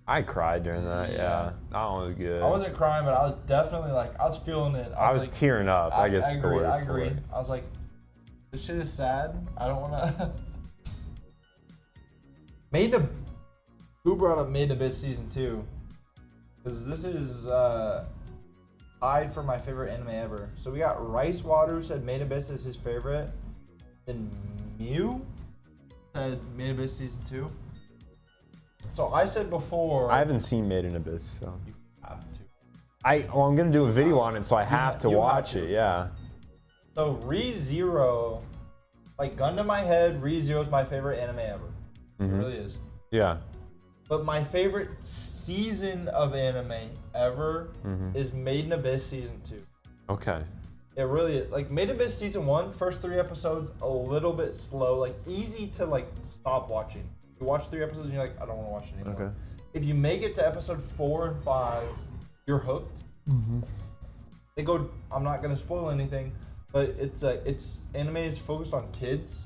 I cried during that. Yeah, that one was good. I wasn't crying, but I was definitely like, I was feeling it. I was like, tearing up. I guess the word I for agree. it. I was like, this shit is sad. I don't want to. Who brought up Made in Abyss season 2? Because this is tied for my favorite anime ever. So we got Rice Water said Made in Abyss is his favorite, and Mew said Made in Abyss season 2. So I said before. I haven't seen Made in Abyss, so. You have to. I'm gonna do a video on it, so I have to watch it. Yeah. So ReZero, like gun to my head, ReZero is my favorite anime ever. It really is. Yeah. But my favorite season of anime ever is Made in Abyss season 2. Okay. It really is. Like Made in Abyss season 1, first 3 episodes, a little bit slow, like easy to like stop watching. You watch 3 episodes and you're like, I don't want to watch it anymore. Okay. If you make it to episode 4 and 5, you're hooked. They go. I'm not gonna spoil anything, but it's anime is focused on kids,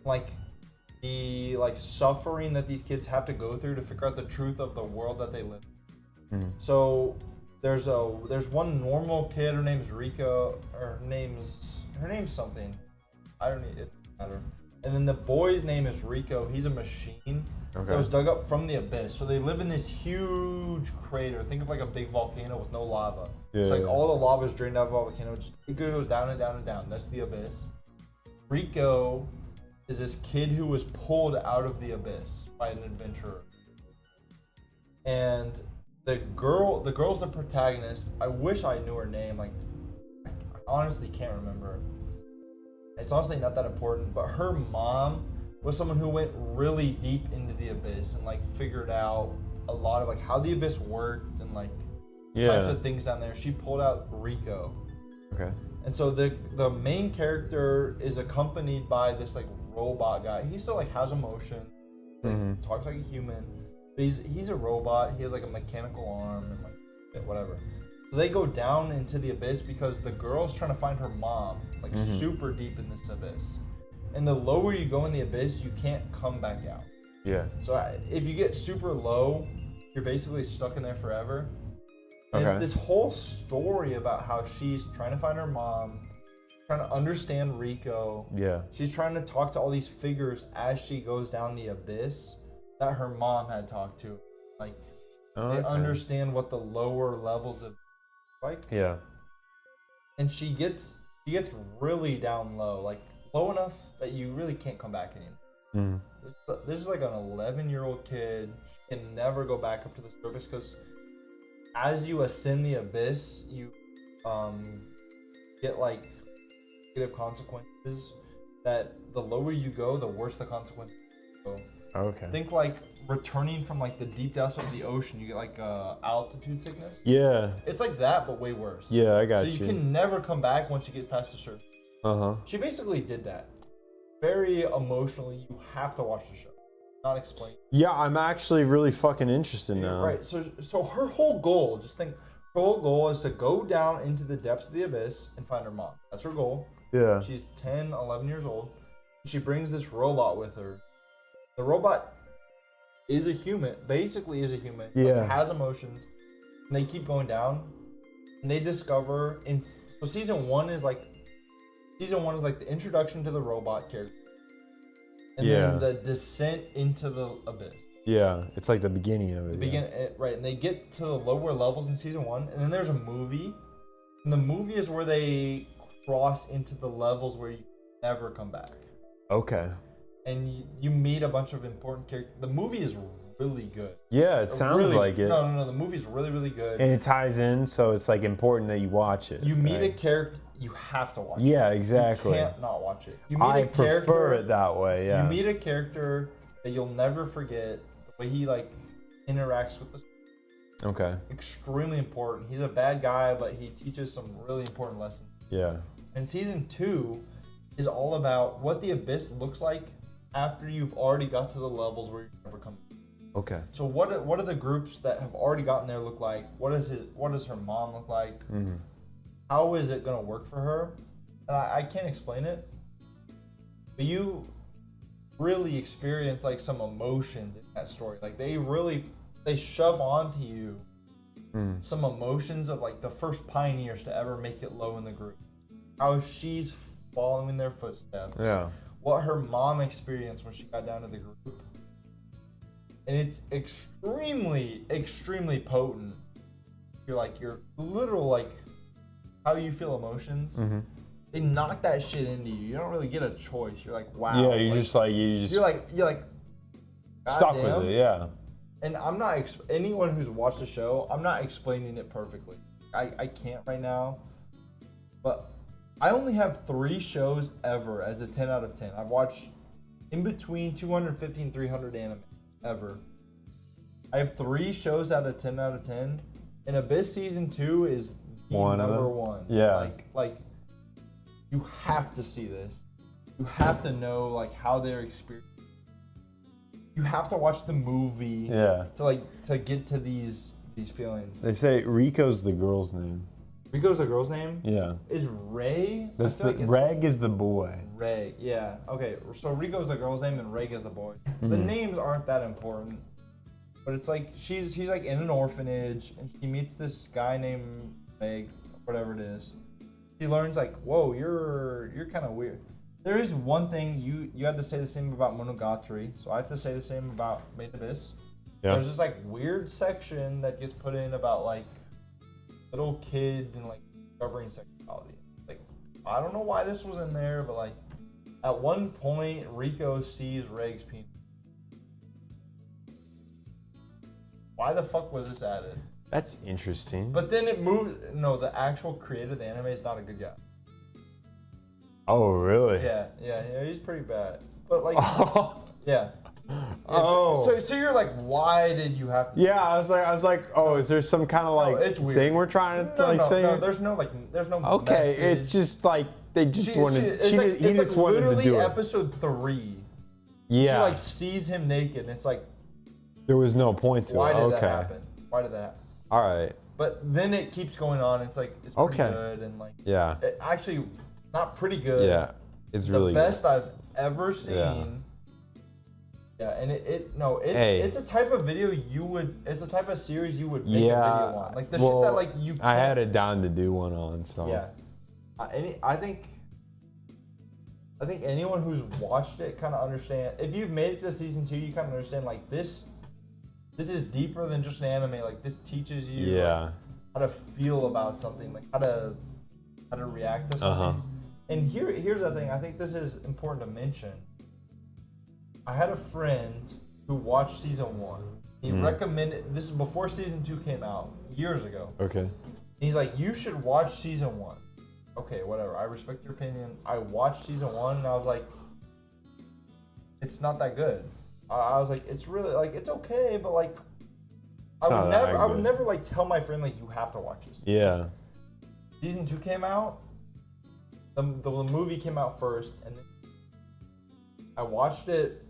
like the suffering that these kids have to go through to figure out the truth of the world that they live in. So there's one normal kid. Her name's Rico. Her name's something. I don't need it. Doesn't matter. And then the boy's name is Rico. He's a machine that was dug up from the abyss. So they live in this huge crater. Think of like a big volcano with no lava. Yeah, so like all the lava is drained out of the volcano. It goes down and down and down. That's the abyss. Rico is this kid who was pulled out of the abyss by an adventurer. And the girl's the protagonist. I wish I knew her name. Like, I honestly can't remember. It's honestly not that important, but her mom was someone who went really deep into the abyss and like figured out a lot of like how the abyss worked and like types of things down there. She pulled out Rico. Okay. And so the main character is accompanied by this like robot guy. He still like has emotion, like, talks like a human, but he's a robot. He has like a mechanical arm and like whatever. So they go down into the abyss because the girl's trying to find her mom, like super deep in this abyss. And the lower you go in the abyss, you can't come back out. Yeah. So if you get super low, you're basically stuck in there forever. And it's this whole story about how she's trying to find her mom, trying to understand Rico. Yeah. She's trying to talk to all these figures as she goes down the abyss that her mom had talked to. Like, they understand what the lower levels of like. Yeah. And she gets really down low, like low enough that you really can't come back anymore. This is like an 11-year-old kid. She can never go back up to the surface because as you ascend the abyss, you get like negative consequences that the lower you go, the worse the consequences. So Okay. think like returning from like the deep depths of the ocean, you get like altitude sickness. Yeah. It's like that, but way worse. Yeah, I got so you. you can never come back once you get past a certain. Uh-huh. She basically did that. Very emotionally, you have to watch the show. Not explain. Yeah, I'm actually really fucking interested now. Right. So her whole goal, just think, her whole goal is to go down into the depths of the abyss and find her mom. That's her goal. Yeah. She's 10, 11 years old. She brings this robot with her. The robot is a human, basically is a human. Yeah. Like, has emotions. And they keep going down. And they discover so season one is like the introduction to the robot character. And then the descent into the abyss. Yeah, it's like the beginning of it. Right, and they get to the lower levels in season one, and then there's a movie. And the movie is where they cross into the levels where you never come back. Okay. And you meet a bunch of important characters. The movie is really good. Yeah, it sounds Really- like it. No. The movie's really, really good. And it ties in, so it's like important that you watch it. You meet a right? character, you have to watch it. Yeah, exactly. You can't not watch it. You meet I a character, prefer it that way, yeah. You meet a character that you'll never forget. The way he like interacts with the Okay. extremely important. He's a bad guy, but he teaches some really important lessons. Yeah. And season 2 is all about what the abyss looks like after you've already got to the levels where you never come. Okay. So what are the groups that have already gotten there look like? What does her mom look like? Mm-hmm. How is it gonna work for her? And I can't explain it, but you really experience like some emotions in that story. Like they shove onto you some emotions of like the first pioneers to ever make it low in the group. How she's following their footsteps. Yeah. What her mom experienced when she got down to the group. And it's extremely, extremely potent. Your literal like how you feel emotions. Mm-hmm. They knock that shit into you. You don't really get a choice. You're like, wow. Yeah, you just You're like stuck "Goddamn." with it, yeah. And I'm not anyone who's watched the show. I'm not explaining it perfectly. I can't right now. But I only have 3 shows ever as a 10 out of 10. I've watched in between 250 and 300 anime ever. I have 3 shows out of 10 out of 10, and Abyss season 2 is the One of number them? one. Yeah. Like you have to see this. You have to know like how they're experiencing. You have to watch the movie. Yeah. To get to these feelings. They say Rico's the girl's name. Rico's the girl's name? Yeah. Is Ray? That's I feel the like it's Reg is the boy. Ray. Yeah. Okay. So Rico's the girl's name and Reg is the boy. The names aren't that important, but it's like he's like in an orphanage and she meets this guy named Reg, whatever it is. She learns like, whoa, you're kind of weird. There is one thing you had to say the same about Monogatari, so I have to say the same about Made in Abyss. Yeah. There's this like weird section that gets put in about like little kids and like discovering sexuality. Like I don't know why this was in there, but like at one point Rico sees Reg's penis. Why the fuck was this added? That's interesting. But then it moved. No, the actual creator of the anime is not a good guy. Oh, really? Yeah, he's pretty bad. But like, yeah. Oh. So you're like, why did you have to? Yeah, I was like, oh, is there some kind of like it's weird. thing we're trying to say? No, there's no. Okay, message. it just like they just wanted. He just wanted to literally do it. episode 3. Yeah. She like sees him naked, and it's like, There was no point to why it. did Okay. that happen? Why did that happen? All right. But then it keeps going on. It's like it's pretty Okay. good and like Yeah. actually not pretty good. Yeah. It's The really best I've ever seen. Yeah. Yeah, and Hey. it's a type of video it's a type of series you would make Yeah. a video on. Like the well, shit that like you I had can't- it down to do one on, so. Yeah. I think anyone who's watched it kind of understand. If you've made it to season 2, you kind of understand like this is deeper than just an anime. Like this teaches you Yeah. like, how to feel about something, like how to react to something. Uh-huh. And here's the thing. I think this is important to mention. I had a friend who watched season 1. He recommended, this is before season 2 came out, years ago. Okay. And he's like, you should watch season 1. Okay, whatever. I respect your opinion. I watched season 1 and I was like, it's not that good. I was like, it's really like it's okay, but like It's not that I would good. never like tell my friend like you have to watch this. Yeah. Season 2 came out. The movie came out first, and then I watched it,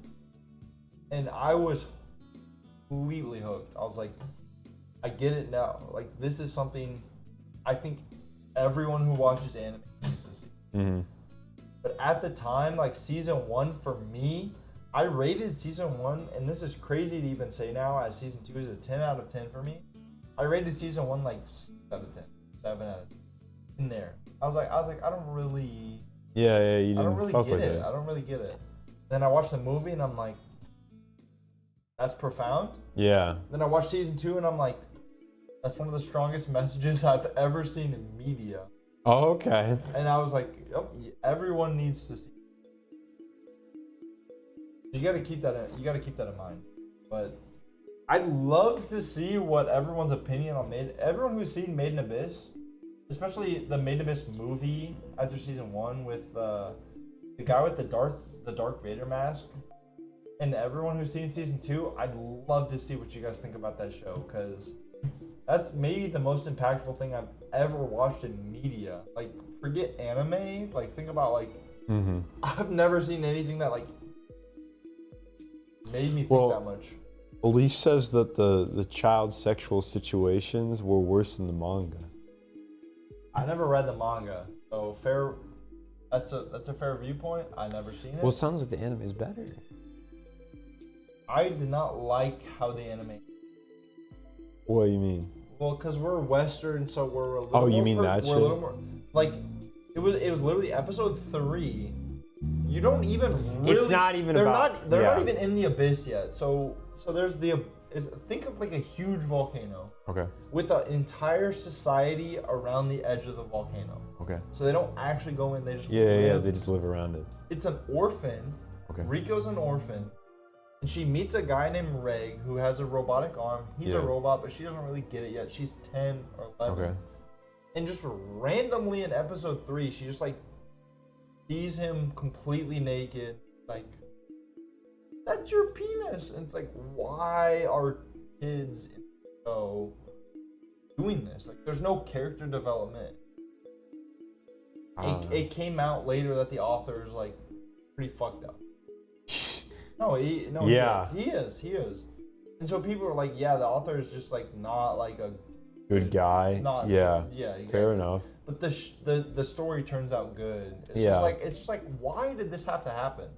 and I was completely hooked. I was like, I get it now. Like this is something I think everyone who watches anime needs to see. Mm-hmm. But at the time, like season 1 for me, I rated season 1, and this is crazy to even say now, as season 2 is a 10 out of 10 for me. I rated season 1 like 6 out of 10, 7 out of 10. In there, I was like, I don't really, Yeah, you I don't didn't really fuck get with it. it. I don't really get it. Then I watched the movie, and I'm like, that's profound. Yeah. Then I watched season 2, and I'm like, that's one of the strongest messages I've ever seen in media. Oh, okay. And I was like, yep, everyone needs to see. You got to keep that. You got to keep that in mind. But I'd love to see what everyone's opinion on everyone who's seen Made in Abyss, especially the Made in Abyss movie after season 1 with the guy with the Darth Vader mask, and everyone who's seen season 2. I'd love to see what you guys think about that show, because that's maybe the most impactful thing I've ever watched in media. Like, forget anime. Like, think about like I've never seen anything that like made me think that much. Elise says that the child's sexual situations were worse than the manga. I never read the manga, so fair. That's a fair viewpoint. I never seen it. Well, it sounds like the anime is better. I did not like how the anime. What do you mean? Well, because we're Western, so we're a little. Oh, you more mean that we're a shit? little more like it was literally episode 3. You don't even really. It's not even they're about. Not, they're not even in the abyss yet. So there's think of like a huge volcano. Okay. With the entire society around the edge of the volcano. Okay. So they don't actually go in. They just Yeah. They just live around it. It's an orphan. Okay. Riko's an orphan. And she meets a guy named Reg who has a robotic arm. He's a robot, but she doesn't really get it yet. She's 10 or 11. Okay. And just randomly in episode 3, she just like sees him completely naked. Like, that's your penis. And it's like, why are kids in the show doing this? Like, there's no character development. It came out later that the author is like pretty fucked up. He is. And so people are like, yeah, the author is just like not like a good guy. Exactly. Fair enough. But the story turns out good. It's just like why did this have to happen?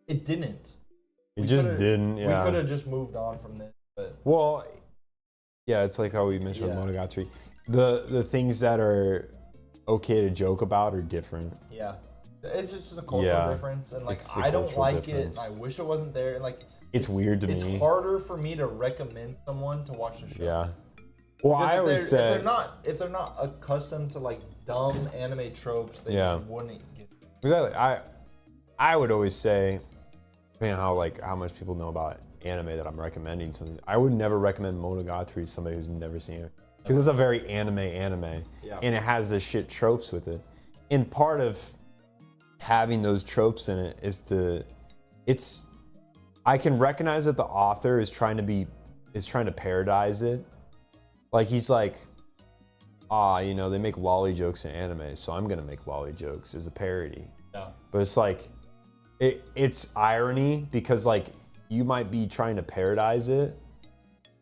It didn't. It just didn't. Yeah. We could have just moved on from this. But well, yeah, it's like how we mentioned Monogatari. The things that are okay to joke about are different. Yeah. It's just a cultural difference, and like I don't like it. I wish it wasn't there, and like it's weird to me. It's harder for me to recommend someone to watch the show. Yeah. Well, I always say if they're not accustomed to like dumb anime tropes, they just wouldn't get it. Exactly. I would always say, depending on how much people know about anime that I'm recommending something, I would never recommend Monogatari to somebody who's never seen it, because it's a very anime, and it has the shit tropes with it. And part of having those tropes in it is I can recognize that the author is trying to parodize it. Like he's like, they make lolly jokes in anime, so I'm gonna make lolly jokes as a parody. Yeah. But it's like, it's irony, because like you might be trying to parodize it,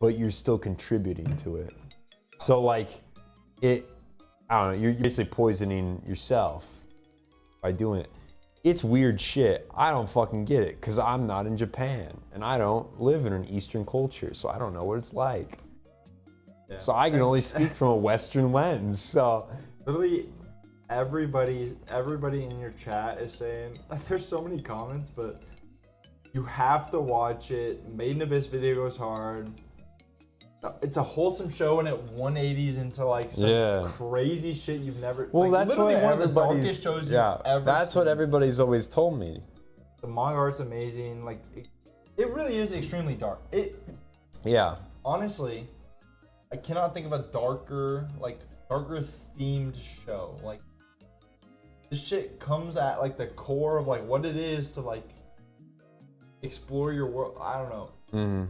but you're still contributing to it. So like, I don't know, you're basically poisoning yourself by doing it. It's weird shit. I don't fucking get it, because I'm not in Japan and I don't live in an Eastern culture, so I don't know what it's like. Yeah. So I can only speak from a Western lens. So literally everybody in your chat is saying, there's so many comments, but you have to watch it. Made in Abyss video goes hard. It's a wholesome show, and it 180s into like some crazy shit you've never. Well, like, that's what one of the darkest shows you've ever That's seen. what everybody's always told me. The manga art's amazing. Like, it really is extremely dark. Honestly, I cannot think of a darker themed show. Like, this shit comes at like the core of like what it is to like explore your world. I don't know. Mm-hmm.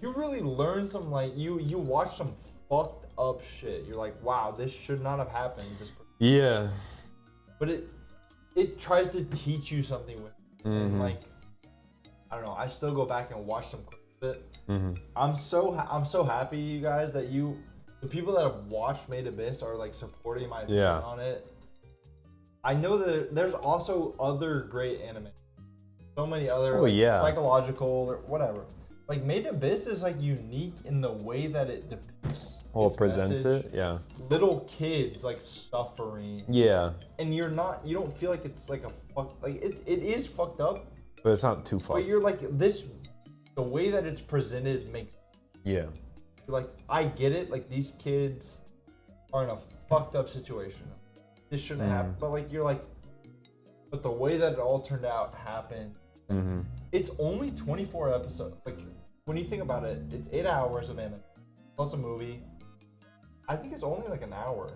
You really learn some, like, you watch some fucked up shit. You're like, wow, this should not have happened. Yeah. But it tries to teach you something with it. And like, I don't know, I still go back and watch some clips of it. I'm so happy, you guys, that the people that have watched Made Abyss are like supporting my opinion on it. I know that there's also other great anime. So many other psychological or whatever. Like Made Abyss is like unique in the way that it depicts. Well, it presents message. it, yeah. Little kids like suffering. Yeah. And you don't feel like it's like it is fucked up. But it's not too fucked. But you're like the way that it's presented makes. Yeah. You're like, I get it. Like these kids are in a fucked up situation. This shouldn't happen. But like you're like, but the way that it all turned out happened. It's only 24 episodes. Like when you think about it, it's 8 hours of anime plus a movie. I think it's only like an hour.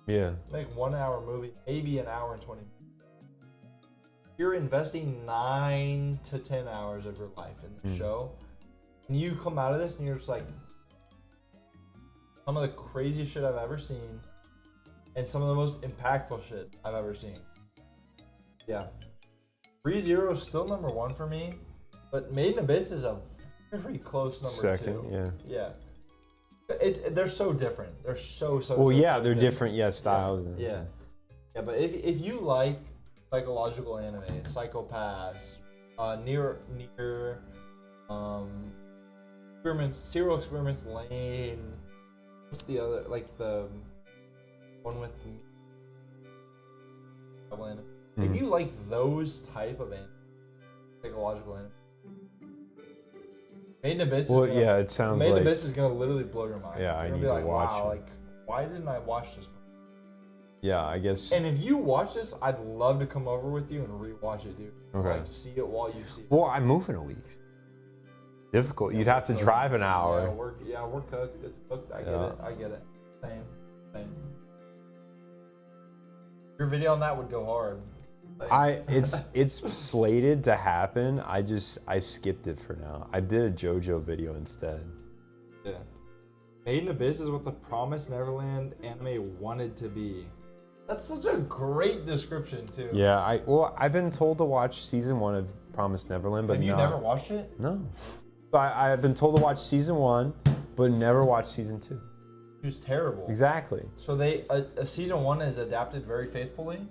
Yeah. Like 1 hour movie, maybe an hour and 20 minutes. You're investing 9 to 10 hours of your life in the show. And you come out of this and you're just like, some of the craziest shit I've ever seen. And some of the most impactful shit I've ever seen. Yeah. ReZero is still number 1 for me. But Made in Abyss is a very close number 2. Second, yeah. Yeah. They're so different. They're so well, yeah, they're different, styles. Yeah. And Yeah. Yeah, but if you like psychological anime, Psychopaths, near Serial Experiments Lane, what's the other, like the one with the if you like those type of anime, psychological anime, Made in Abyss it sounds Made in like Abyss is gonna literally blow your mind. Yeah, I You're need gonna be to like, watch wow, it. like why didn't I watch this? Yeah, I guess. And if you watch this, I'd love to come over with you and rewatch it, dude. Okay. Like, see it while you see it. Well, I move in a week. Difficult. You'd have to drive an hour. We're cooked. It's cooked. I get it. Same. Your video on that would go hard. Like, It's slated to happen. I skipped it for now. I did a JoJo video instead. Yeah. Made in Abyss is what the Promised Neverland anime wanted to be. That's such a great description too. Yeah, I've been told to watch season 1 of Promised Neverland, but have you never watched it? No. So I've been told to watch season 1, but never watched season 2. It was terrible. Exactly. So season 1 is adapted very faithfully.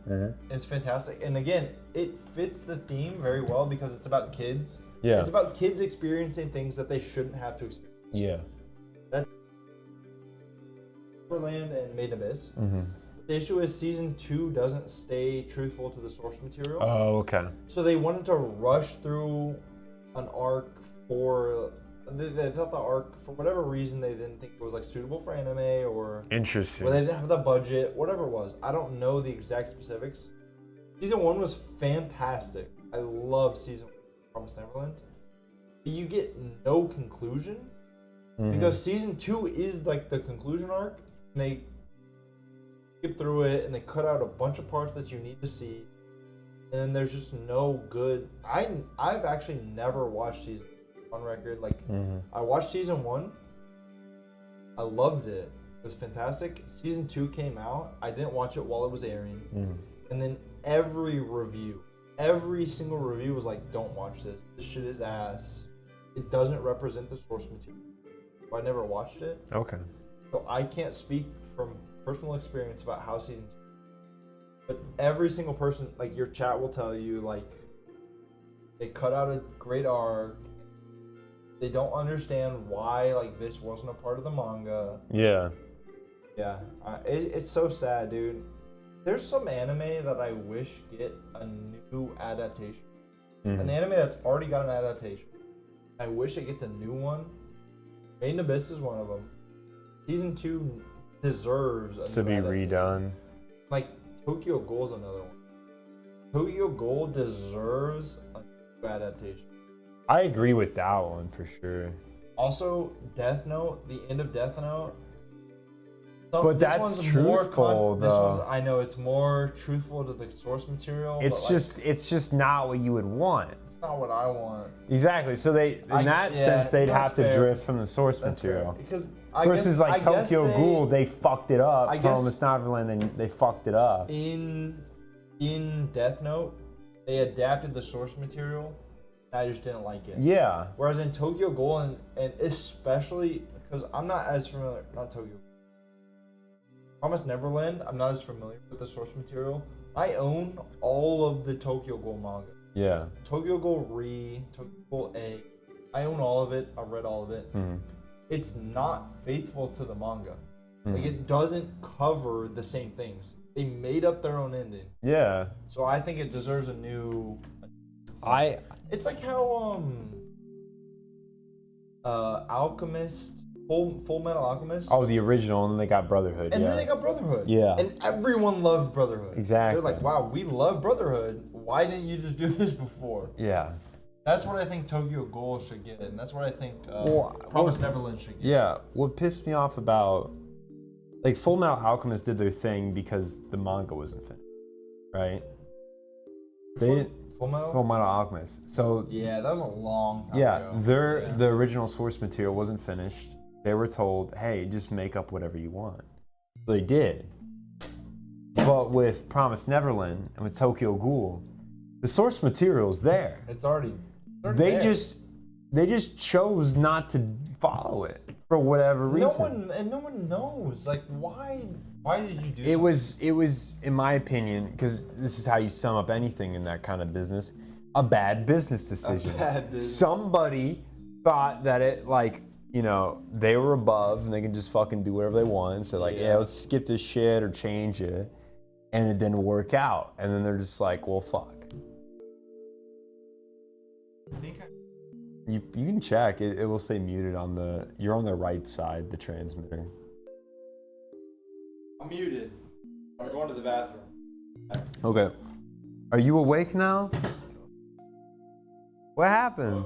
It's fantastic, and again, it fits the theme very well because it's about kids. Yeah. It's about kids experiencing things that they shouldn't have to experience. Yeah. That's Neverland and Made in Abyss. The issue is season 2 doesn't stay truthful to the source material. Oh, okay. So they wanted to rush through an arc for. They thought the arc, for whatever reason, they didn't think it was like suitable for anime, or Interesting. or they didn't have the budget, whatever it was. I don't know the exact specifics. Season 1 was fantastic. I love season 1 of Promised Neverland. But you get no conclusion because season 2 is like the conclusion arc. And they skip through it and they cut out a bunch of parts that you need to see. And there's just no good. I've actually never watched season 1 on record. Like I watched season 1. I loved it. It was fantastic. Season 2 came out. I didn't watch it while it was airing. And then every single review was like, don't watch this. This shit is ass. It doesn't represent the source material. So I never watched it. Okay. So I can't speak from personal experience about how season 2. But every single person, like your chat will tell you, like they cut out a great arc. They don't understand why like this wasn't a part of the manga. Yeah. Yeah, it's so sad, dude. There's some anime that I wish get a new adaptation. An anime that's already got an adaptation. I wish it gets a new one. Made in Abyss is one of them. Season 2 deserves a To new be adaptation. redone. Like Tokyo Ghoul is another one. Tokyo Ghoul deserves a new adaptation. I agree with that one for sure. Also, Death Note, the end of Death Note, But this that's one's more truthful, This though. one's, I know it's more truthful to the source material. It's but, like, it's just not what you would want. it's not what I want. Exactly. So in that sense, they'd that's have to fair. drift from the source That's fair. material. Because Versus like Tokyo Ghoul, they fucked it up. I guess- Promise Neverland, they fucked it up. in Death Note, they adapted the source material. I just didn't like it. Yeah. Whereas in Tokyo Ghoul and especially because I'm not as familiar, not Tokyo. Promise Neverland, I'm not as familiar with the source material. I own all of the Tokyo Ghoul manga. Yeah. Tokyo Ghoul Tokyo Ghoul A. I own all of it. I've read all of it. Mhm. It's not faithful to the manga. Mhm. Like it doesn't cover the same things. They made up their own ending. Yeah. So I think it deserves a new. I It's like how Alchemist, Full Metal Alchemist. Oh, the original, and then they got Brotherhood. And yeah. then they got Brotherhood. Yeah. And everyone loved Brotherhood. Exactly. They're like, wow, we love Brotherhood. Why didn't you just do this before? Yeah. That's what I think Tokyo Ghoul should get, and that's what I think Well, Promise Neverland should get. Yeah. What pissed me off about, like, Full Metal Alchemist did their thing because the manga wasn't finished, right? They didn't. Full Metal? Full Metal Alchemist. So Yeah, that was a long time yeah, ago. the original source material wasn't finished. They were told, hey, just make up whatever you want. So they did. But with Promise Neverland and with Tokyo Ghoul, the source material's there. It's already They there. just chose not to follow it for whatever reason. No one knows. Like, why did you do It was, in my opinion, because this is how you sum up anything in that kind of business, a bad business decision. bad business. Somebody thought that it, like, you know, they were above and they can just fucking do whatever they want. So like, yeah, let's skip this shit or change it. And it didn't work out. And then they're just like, well, fuck. You can check. It will say muted on the, you're on the right side, the transmitter. I'm muted. I'm going to the bathroom. Okay. Are you awake now? What happened?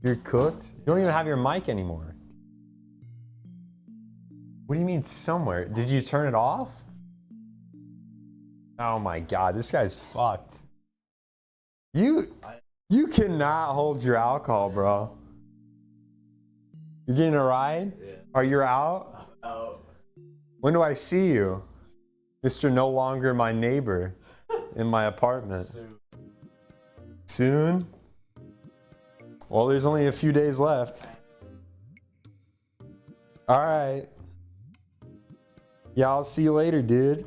You're cooked? You don't even have your mic anymore. What do you mean somewhere? Did you turn it off? Oh my god, this guy's fucked. You cannot hold your alcohol, bro. You getting a ride? Yeah. Are you out? Out. When do I see you? Mr. No longer my neighbor in my apartment. Soon? Well, there's only a few days left. All right. Yeah, I'll see you later, dude.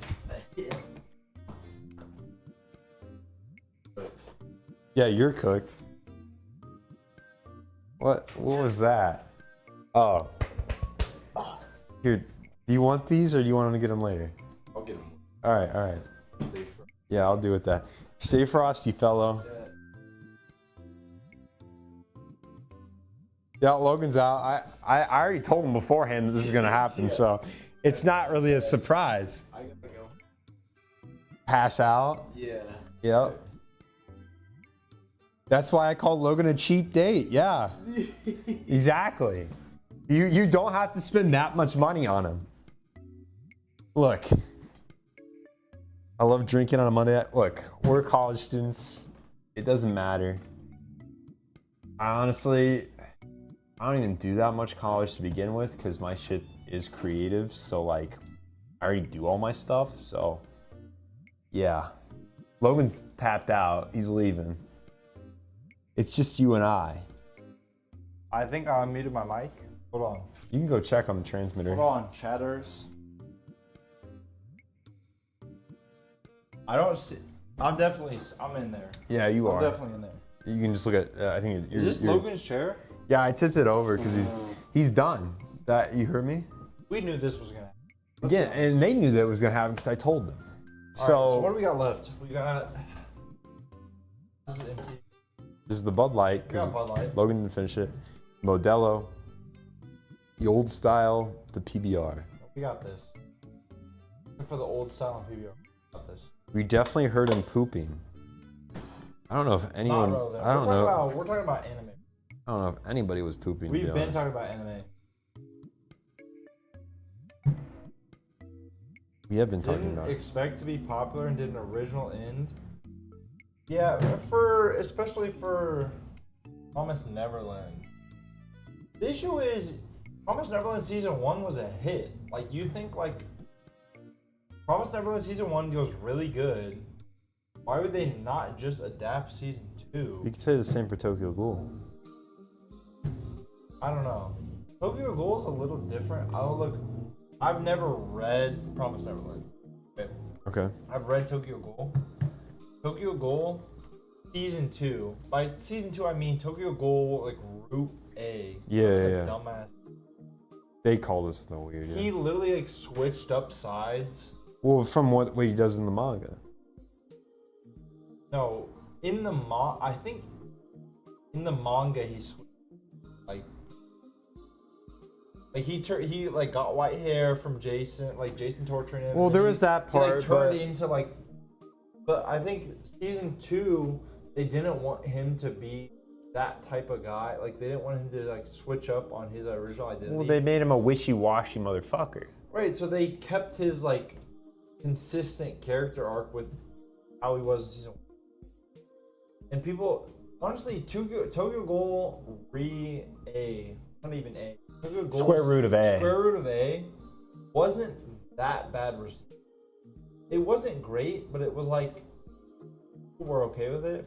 Yeah, you're cooked. What was that? Oh. Here, do you want these or do you want to get them later? I'll get them. All right. Yeah, I'll do with that. Stay frosty, fellow. Yeah, Logan's out. I already told him beforehand that this is gonna happen, so it's not really a surprise. I gotta go. Pass out. Yeah. Yep. That's why I called Logan a cheap date. Yeah. Exactly. You don't have to spend that much money on him. Look. I love drinking on a Monday. Look, we're college students. It doesn't matter. I don't even do that much college to begin with because my shit is creative. So like, I already do all my stuff. So yeah, Logan's tapped out. He's leaving. It's just you and I. I think I unmuted my mic. Hold on. You can go check on the transmitter. Hold on, chatters. I don't see. I'm in there. Yeah, you I'm are. definitely in there. You can just look at. I think Is this Logan's chair? Yeah, I tipped it over because he's done. That you heard me? We knew this was gonna happen. Yeah, and they knew that it was gonna happen because I told them. So what do we got left? We got. This is empty. This is the Bud Light We got because Bud Light. Logan didn't finish it. Modelo, the old style, the PBR. We got this. For the old style and PBR. We got this. We definitely heard him pooping. I don't know if anyone. Not relevant. I don't know. We're talking about anime. I don't know if anybody was pooping. to We've be been honest. talking about anime. We have been talking didn't about it. expect to be popular and did an original end. Yeah, especially for Promised Neverland. The issue is Promised Neverland season 1 was a hit. Like you think like Promised Neverland season 1 goes really good. Why would they not just adapt season 2? You could say the same for Tokyo Ghoul. I don't know. Tokyo Ghoul is a little different. I've never read Promised Neverland. Okay. Okay. I've read Tokyo Ghoul. Tokyo Ghoul season 2. By season 2 I mean Tokyo Ghoul like Route A. Yeah, Like, yeah. Dumbass. They called us the weird. He Yeah. literally like switched up sides. Well, from what he does in the manga. No, I think in the manga he switched. Like he like got white hair from Jason, like Jason torturing him. Well, and there then was that he, like, part, turned but- into like. But I think season 2, they didn't want him to be that type of guy. Like they didn't want him to like switch up on his original identity. Well, they made him a wishy-washy motherfucker. Right, so they kept his like consistent character arc with how he was in season 1. And people, honestly, Tokyo Ghoul not even A. Tokyo Ghoul Square root of A. Square root of A wasn't that bad received. It wasn't great, but it was like people were okay with it.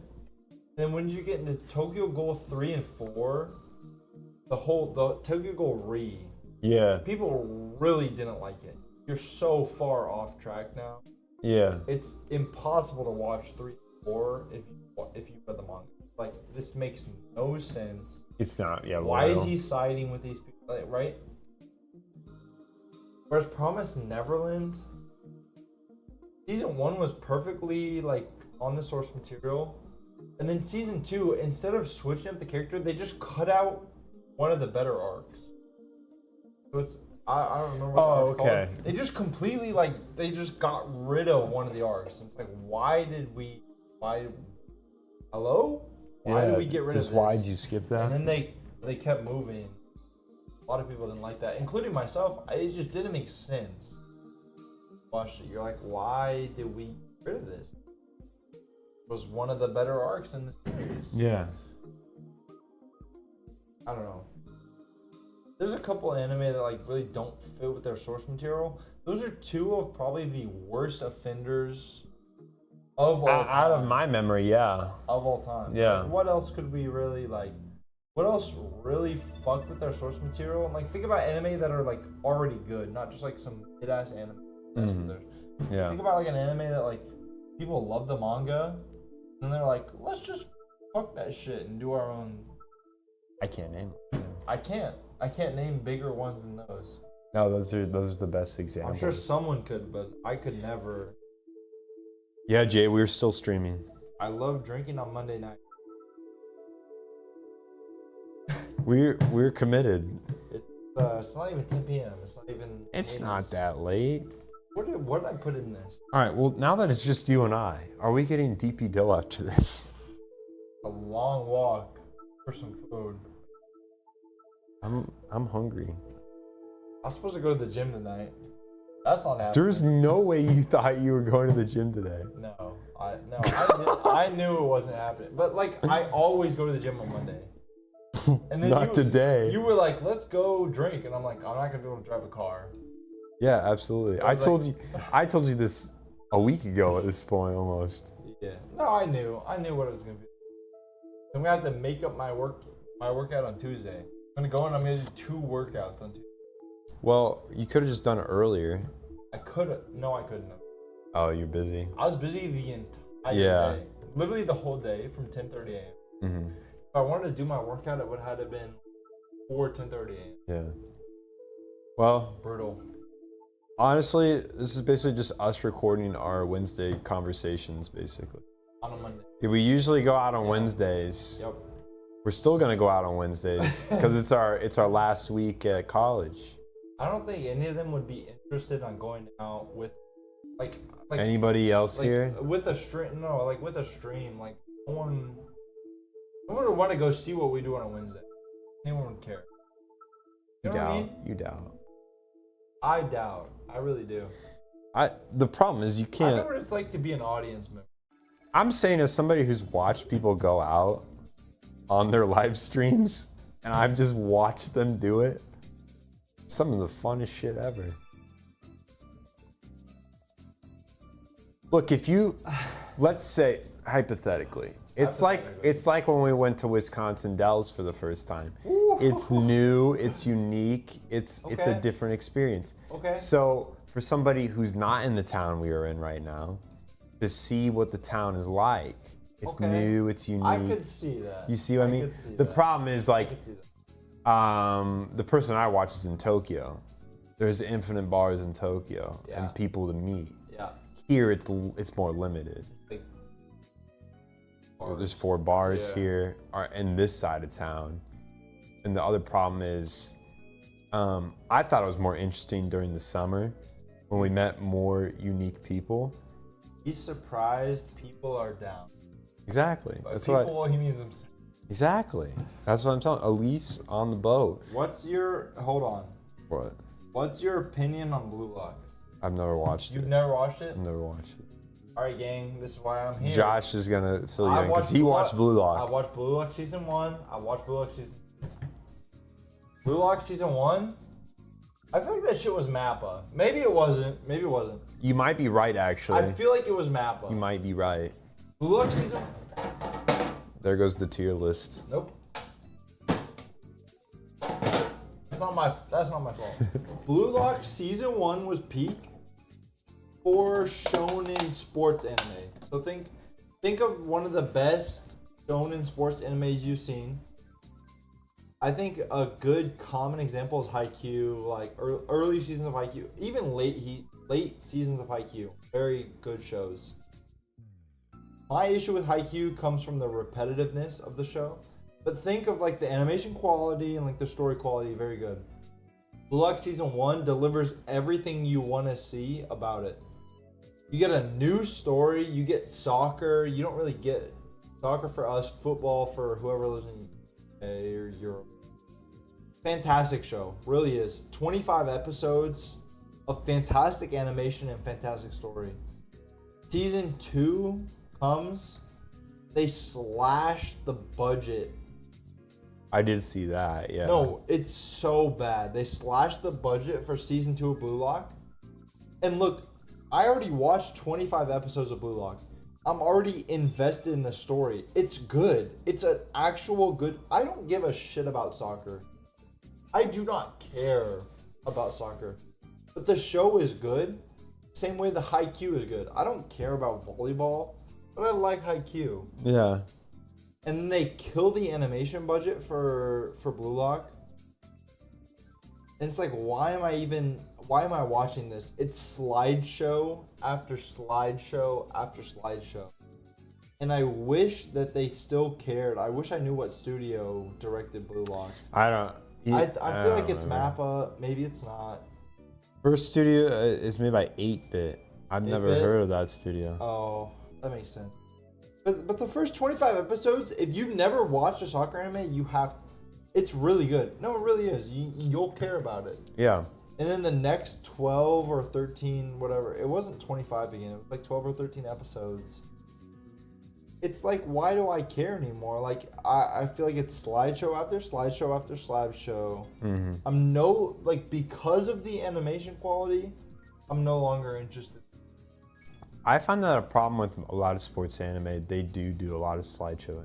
Then when you get into Tokyo Ghoul 3 and 4, the Tokyo Ghoul Yeah. people really didn't like it. You're so far off track now. Yeah. It's impossible to watch 3 and 4 if you read the manga. Like this makes no sense. It's not. Yeah. Why is loyal. he siding with these people? Like, right? Whereas Promised Neverland, season 1 was perfectly like on the source material, and then season 2, instead of switching up the character, they just cut out one of the better arcs. So it's I don't remember what the arc's okay. called. They just completely they just got rid of one of the arcs. And it's like hello? Why did we get rid of this? Why'd you skip that? And then they kept moving. A lot of people didn't like that, including myself. It just didn't make sense. Watched it. You're like, why did we get rid of this? It was one of the better arcs in the series. Yeah. I don't know. There's a couple anime that like really don't fit with their source material. Those are 2 of probably the worst offenders of all time. Out of my memory, yeah. Of all time. Yeah. Like, what else could we really like? What else really fucked with their source material? Like think about anime that are like already good, not just like some mid-ass anime. That's what they're. Yeah. Think about like an anime that like people love the manga, and they're like, let's just fuck that shit and do our own. I can't name it. I can't name bigger ones than those. No, those are the best examples. I'm sure someone could, but I could never. Yeah, Jay, we're still streaming. I love drinking on Monday night. We're committed. It's not even 10 p.m. It's not even. It's not that late. What did I put in this? All right. Well, now that it's just you and I, are we getting DP Dill after this? A long walk for some food. I'm hungry. I was supposed to go to the gym tonight. That's not happening. There's no way you thought you were going to the gym today. No, I knew it wasn't happening. But like, I always go to the gym on Monday. And then Not today. You were like, let's go drink, and I'm like, I'm not gonna be able to drive a car. Yeah, absolutely. I told you this a week ago at this point almost. Yeah. No, I knew what it was gonna be. I'm gonna have to make up my workout on Tuesday. I'm gonna go and I'm gonna do 2 workouts on Tuesday. Well, you could have just done it earlier. I couldn't. No, I couldn't have. Oh, you're busy. I was busy the entire day. Literally the whole day from 10:30 a.m. Mm-hmm. If I wanted to do my workout, it would have had to been before 10:30 a.m. Yeah. Well, Brutal. honestly, this is basically just us recording our Wednesday conversations, basically. On a Monday. Yeah, we usually go out on Wednesdays. Yep. We're still gonna go out on Wednesdays because it's our last week at college. I don't think any of them would be interested on going out with like Anybody else like, here? with a stream. No, like with a stream. Like no one would want to go see what we do on a Wednesday. Anyone would care. You know what I mean? You doubt. I doubt. I really do. The problem is you I know can't. what it's like to be an audience member. I'm saying as somebody who's watched people go out on their live streams, and I've just watched them do it. Some of the funnest shit ever. Look, if you, let's say hypothetically, it's like when we went to Wisconsin Dells for the first time. It's new, it's unique, it's a Okay. different experience. Okay. So for somebody who's not in the town we are in right now, to see what the town is like, it's Okay. new, it's unique. I could see that. You see what I mean? could see The that. problem is I like, could see that. the person I watch is in Tokyo. There's infinite bars in Tokyo Yeah. and people to meet. Yeah. Here it's more limited. Like, There's 4 bars Yeah. here in this side of town. And the other problem is, I thought it was more interesting during the summer when we met more unique people. He's surprised people are down. Exactly. By That's people, what. he means him. Exactly. That's what I'm telling. A Leafs on the boat. Hold on. What? What's your opinion on Blue Lock? I've never watched You've it. never watched it? I've never watched it. All right, gang. This is why I'm here. Josh is gonna fill you I in because he watched Blue I Lock. watched Blue Lock season 1. I watched Blue Lock season. Blue Lock season 1. I feel like that shit was Mappa. Maybe it wasn't. Maybe it wasn't. You might be right, actually. I feel like it was Mappa. You might be right. Blue Lock season. There goes the tier list. Nope. That's not my fault. Blue Lock season 1 was peak for shonen sports anime. So think of one of the best shonen sports animes you've seen. I think a good common example is Haikyuu, like early seasons of Haikyuu, even late seasons of Haikyuu. Very good shows. My issue with Haikyuu comes from the repetitiveness of the show. But think of like the animation quality and like the story quality, very good. Blue Lock season 1 delivers everything you want to see about it. You get a new story, you get soccer, you don't really get soccer for us, football for whoever lives in UK or Europe. Fantastic show, really is. 25 episodes of fantastic animation and fantastic story. Season 2 comes, they slash the budget. I did see that, yeah. No, it's so bad. They slashed the budget for season 2 of Blue Lock. And look, I already watched 25 episodes of Blue Lock. I'm already invested in the story. It's good. It's an actual good. I don't give a shit about soccer. I do not care about soccer. But the show is good. Same way the Haikyuu is good. I don't care about volleyball, but I like Haikyuu. Yeah. And then they kill the animation budget for Blue Lock. And it's like, why am I watching this? It's slideshow after slideshow after slideshow. And I wish that they still cared. I wish I knew what studio directed Blue Lock. I don't. I feel like it's remember. Mappa. Maybe it's not. First studio is made by 8-Bit. I've never 8-Bit? heard of that studio. Oh, that makes sense. But the first 25 episodes, if you've never watched a soccer anime, you have. It's really good. No, it really is. You'll care about it. Yeah. And then the next 12 or 13, whatever, it wasn't 25 again. It was like 12 or 13 episodes. It's like, why do I care anymore? Like, I feel like it's slideshow after slideshow after slideshow. Mm-hmm. Because of the animation quality, I'm no longer interested. I find that a problem with a lot of sports anime. They do a lot of slideshow.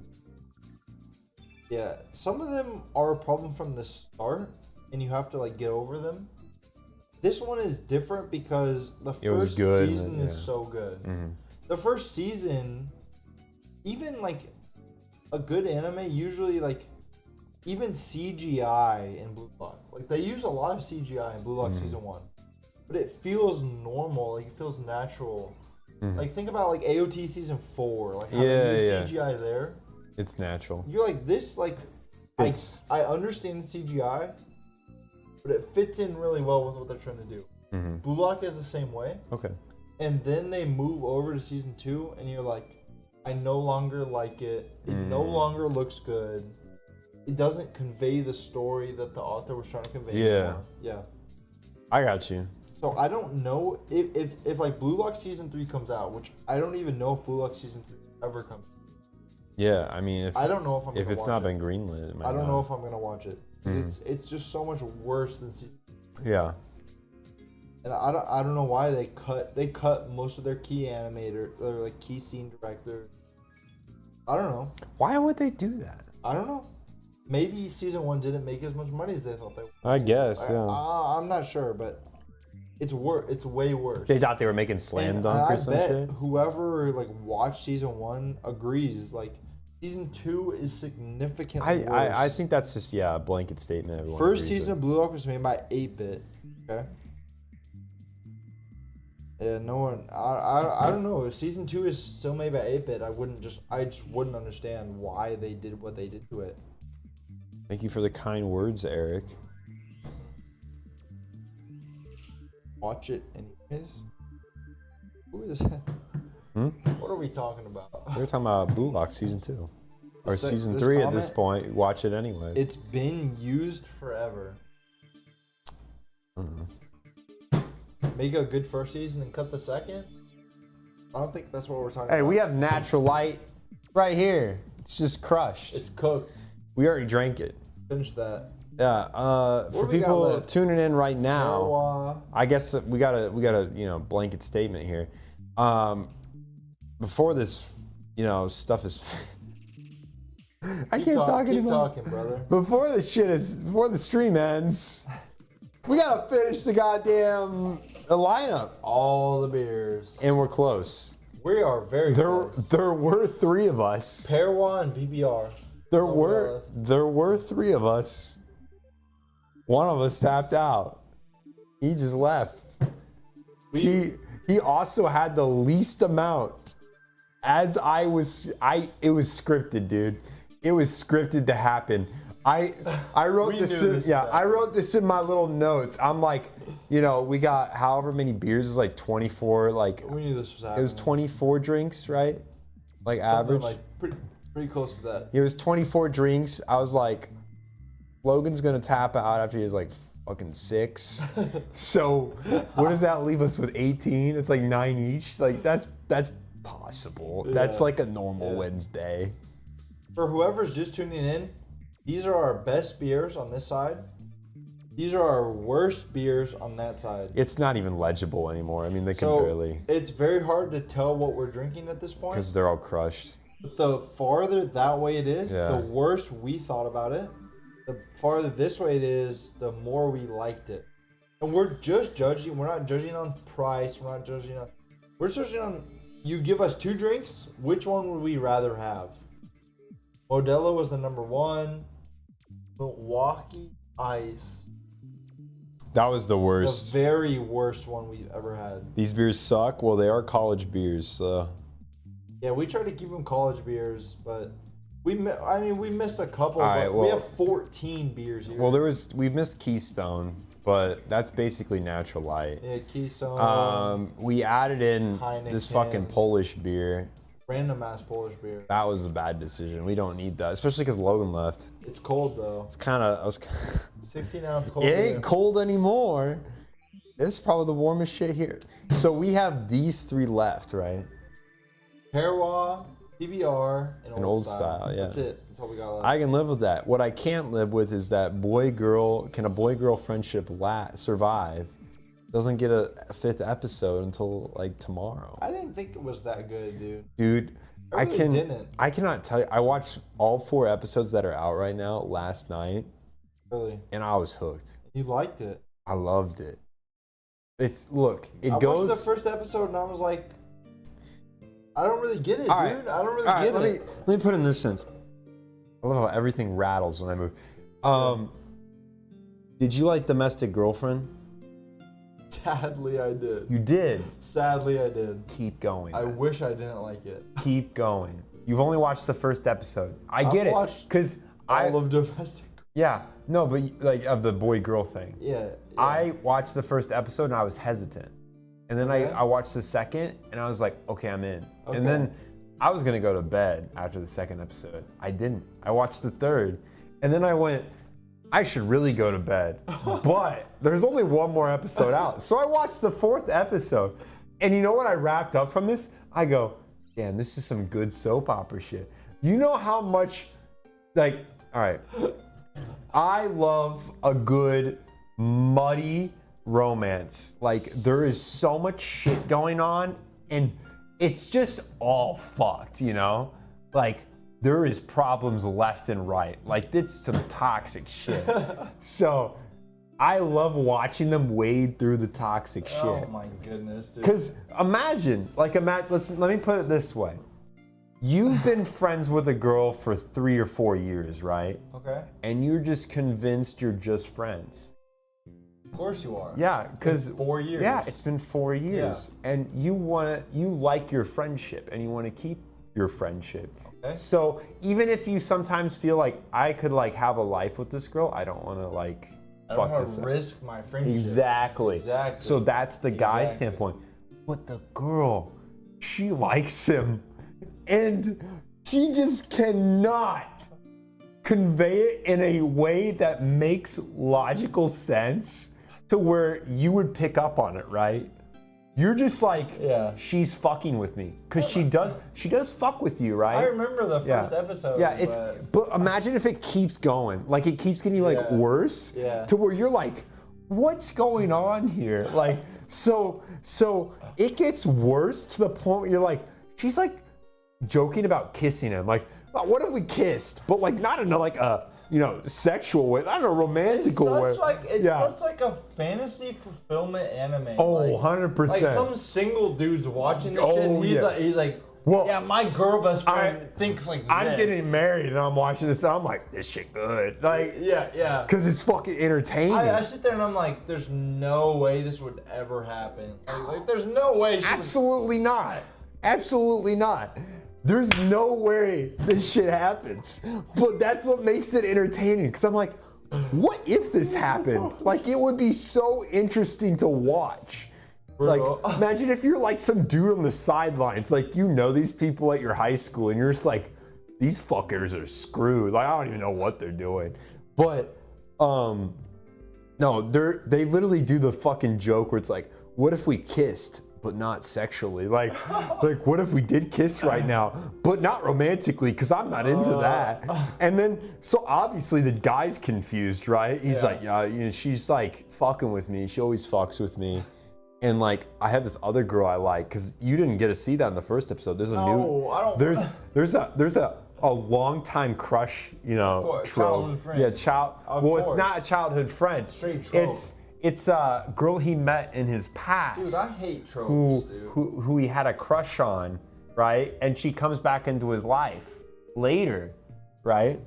Yeah, some of them are a problem from the start, and you have to like get over them. This one is different because the It was first good, season is yeah. so good. Mm-hmm. The first season, even like a good anime, usually like even CGI in Blue Lock, like they use a lot of CGI in Blue Lock season 1, but it feels normal, like it feels natural. Like think about like AOT season 4, like how they use CGI there. It's natural. You're like this, like It's- I understand CGI, but it fits in really well with what they're trying to do. Mm-hmm. Blue Lock is the same way, Okay. and then they move over to season 2, and you're like, I no longer like it. It no longer looks good. It doesn't convey the story that the author was trying to convey. Yeah. anymore. Yeah. I got you. So I don't know if like Blue Lock season 3 comes out, which I don't even know if Blue Lock season 3 ever comes. Yeah, I mean, if I don't know if I'm. if gonna it's watch not it. been greenlit, it might I don't not. know if I'm gonna watch it. 'Cause it's just so much worse than season. Yeah. And I don't know why they cut most of their key animator, their like key scene director. I don't know. Why would they do that? I don't know. Maybe season 1 didn't make as much money as they thought they would. I guess, yeah. I'm not sure, but it's way worse. They thought they were making slam And dunk I or some bet shit. whoever like watched season 1 agrees. Like season 2 is significantly worse. I think that's just a blanket statement. Everyone First agrees season with. of Blue Lock was made by 8-bit. Okay. Yeah, no one. I don't know if season 2 is still made by 8-bit. I just wouldn't understand why they did what they did to it. Thank you for the kind words, Eric. Watch it anyways. Who is that? What are we talking about? We're talking about Blue Lock season 2 or This- season this 3 at this comment? point. Watch it anyway. It's been used forever. Make a good first season and cut the second. I don't think that's what we're talking Hey, about. we have natural light right here. It's just crushed. It's cooked. We already drank it. Finish that. Yeah. For we got people left? tuning in right now, Marijuana. I guess we got a blanket statement here. Before this, stuff is. I can't talk Keep anymore. talking, brother. Before the stream ends, we gotta finish the goddamn lineup, All the beers. and we're close. We are very close. There were 3 of us. Parawa and BBR. There Oh, were 3 of us. One of us tapped out. He just left. He also had the least amount. It was scripted, dude. It was scripted to happen. I wrote this. I wrote this in my little notes. I'm like, we got however many beers. It was like 24. Like We knew this was happening. it was 24 drinks, right? Like Something average. like pretty close to that. It was 24 drinks. I was like, Logan's gonna tap out after he has like fucking 6. So what does that leave us with? 18? It's like 9 each. Like that's possible. That's Yeah. like a normal Wednesday. For whoever's just tuning in, these are our best beers on this side. These are our worst beers on that side. It's not even legible anymore. I mean, they can So barely, it's very hard to tell what we're drinking at this point. because they're all crushed. But the farther that way it is, Yeah. the worse we thought about it. The farther this way it is, the more we liked it. And we're just judging. We're not judging on price. We're judging on. You give us 2 drinks. Which one would we rather have? Modelo was the number 1. Milwaukee Ice, That was the the worst. very worst one we've ever had. These beers suck. Well, they are college beers, so. Yeah, we try to keep them college beers, but we missed a couple. All right, but we well- have 14 beers here. Well, we missed Keystone, but that's basically natural light. Yeah, Keystone, We added in this fucking Heineken. Polish beer. random ass Polish beer. That was a bad decision. We don't need that, especially because Logan left. It's cold though. It's kind of. 16-ounce cold It beer. ain't cold anymore. This is probably the warmest shit here. So we have these 3 left, right? Parawa, PBR, and Old Style, yeah. That's it. That's all we got left. I can live with that. What I can't live with is that can a boy-girl friendship survive? Doesn't get a 5th episode until like tomorrow. I didn't think it was that good, dude. Dude, I really didn't. I cannot tell you. I watched all 4 episodes that are out right now last night, Really, and I was hooked. you liked it. I loved it. I goes. watched the first episode and I was like, I don't really get it, All right. dude. I don't really All right, get let it. me put it in this sense. I love how everything rattles when I move. Did you like Domestic Girlfriend? Sadly, I did. You did. Sadly, I did. Keep going. I wish I didn't like it. Keep going. You've only watched the first episode. I I've get it. watched Because All of domestic. yeah, no, but like of the boy-girl thing. Yeah. I watched the first episode and I was hesitant. And then Okay. I watched the second and I was like, okay, I'm in. Okay. And then I was gonna go to bed after the second episode. I didn't. I watched the third. And then I went, I should really go to bed. But there's only one more episode out. So I watched the 4th episode. And you know what I wrapped up from this? I go, damn, this is some good soap opera shit. You know how much, like, all right. I love a good muddy romance. Like, there is so much shit going on and it's just all fucked, you know? Like, there is problems left and right. Like, it's some toxic shit. So, I love watching them wade through the toxic shit. Oh my goodness, dude. Because imagine, let me put it this way. You've been friends with a girl for 3 or 4 years, right? Okay. And you're just convinced you're just friends. Of course you are. Yeah, because 4 years. Yeah, it's been 4 years, and you like your friendship, and you want to keep your friendship. Okay. So even if you sometimes feel like I could like have a life with this girl, I don't want to like I fuck don't want this to up. risk my friendship. Exactly. Exactly. So that's the guy's Exactly. standpoint. But the girl, she likes him, and she just cannot convey it in a way that makes logical sense to where you would pick up on it, right? You're just like, Yeah. she's fucking with me. Because she does fuck with you, right? I remember the first episode. Yeah, but imagine if it keeps going. Like it keeps getting like Yeah. worse. Yeah. To where you're like, what's going on here? Like, so it gets worse to the point where you're like, she's like joking about kissing him. Like, oh, what if we kissed? But like not in a like a sexual way, not in a romantical way. It's such like a fantasy fulfillment anime. Oh, like, 100%. Like some single dude's watching this Oh, shit and yeah. he's like, Well, yeah, my girl best friend thinks like this. I'm getting married and I'm watching this and I'm like, this shit good. Like, Yeah. because it's fucking entertaining. I sit there and I'm like, there's no way this would ever happen. Like there's no way. Absolutely not. Absolutely not. There's no way this shit happens. But that's what makes it entertaining. Because I'm like, what if this happened? Like, it would be so interesting to watch. Like, imagine if you're like some dude on the sidelines. Like, you know these people at your high school and you're just like, these fuckers are screwed. Like, I don't even know what they're doing. But, no, they literally do the fucking joke where it's like, what if we kissed? But not sexually. Like what if we did kiss right now, but not romantically, because I'm not into that. And then, so obviously the guy's confused, right? He's like, yeah, she's like fucking with me. She always fucks with me. And like, I have this other girl I like, because you didn't get to see that in the first episode. There's there's a long-time crush, trope. Childhood friend. Yeah, Of well, it's course. not a childhood friend. Straight trope. It's a girl he met in his past. Dude, I hate tropes, dude. Who he had a crush on, right? And she comes back into his life later, right?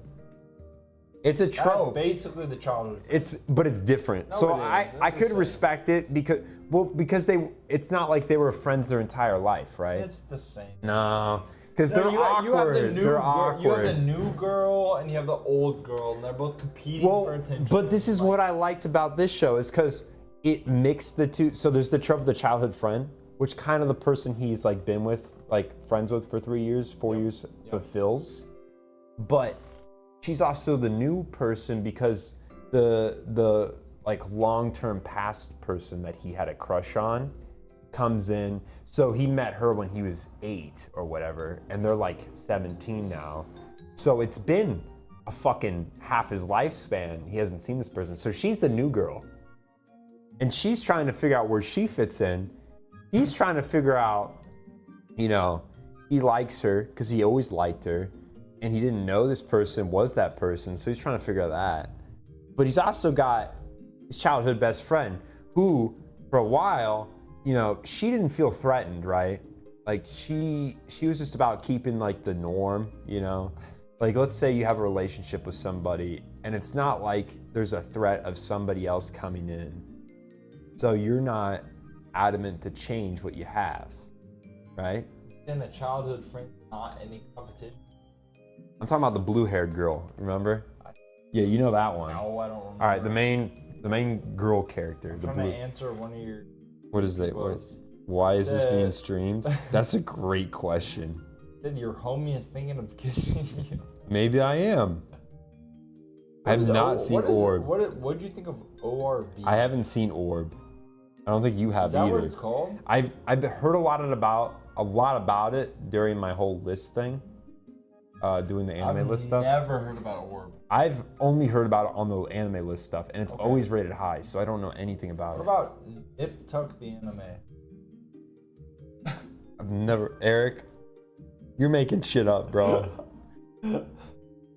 It's a trope. That's basically the childhood friend. But it's different. No, So it is. I It's the could same. respect it because it's not like they were friends their entire life, right? It's the same. No, because No, they're awkward. You have the new they're girl, awkward. you have the new girl and you have the old girl, and they're both competing for attention. But this is what I liked about this show is because it mixed the two. So there's the trope of the childhood friend, which kind of the person he's like been with, like friends with for 3 years, 4 years fulfills. But she's also the new person because the like long-term past person that he had a crush on comes in. So he met her when he was 8 or whatever, and they're like 17 now. So it's been a fucking half his lifespan. He hasn't seen this person. So she's the new girl. And she's trying to figure out where she fits in. He's trying to figure out, he likes her because he always liked her. And he didn't know this person was that person. So he's trying to figure out that. But he's also got his childhood best friend who, for a while, she didn't feel threatened, right? Like she was just about keeping like the norm, Like let's say you have a relationship with somebody and it's not like there's a threat of somebody else coming in. So you're not adamant to change what you have, right? Then a childhood friend, not any competition. I'm talking about the blue-haired girl, remember? Yeah, you know that one. No, I don't remember. All right, the main girl character, I'm the trying blue. to answer one of your. What is that? Was. Why is this being Said- streamed? That's a great question. Said your homie is thinking of kissing you. Maybe I am. I have not seen Orb. What'd you think of ORB? I haven't seen Orb. I don't think you have Is that either. what it's called? I've heard a lot about it during my whole list thing, doing the anime list stuff. I've never heard about Orb. I've only heard about it on the anime list stuff, and it's always rated high, so I don't know anything about What it. about Nip Tuck the anime? I've never, Eric, you're making shit up, bro.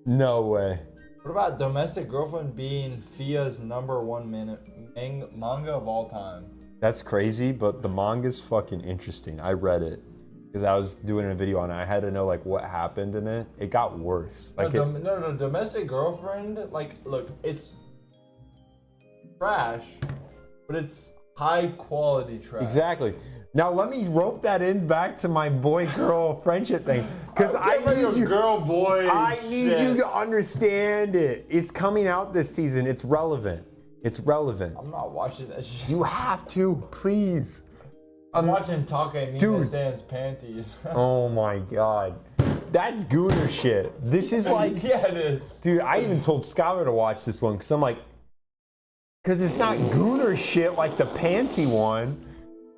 No way. What about Domestic Girlfriend being Fia's #1 manga of all time? That's crazy, but the manga's fucking interesting. I read it because I was doing a video on it. I had to know like what happened in it. It got worse. Like No, Domestic Girlfriend, like, look, it's trash, but it's high quality trash. exactly. Now let me rope that in back to my boy-girl friendship thing, because I need you. Girl, boy. I need you to understand it. It's coming out this season. It's relevant. It's relevant. I'm not watching that shit. You have to, please. I'm watching Take Dude. Mina San's panties. Oh my god. That's Gooner shit. This is like, yeah, it is. dude, I even told Skylar to watch this one because I'm like, because it's not Gooner shit like the panty one,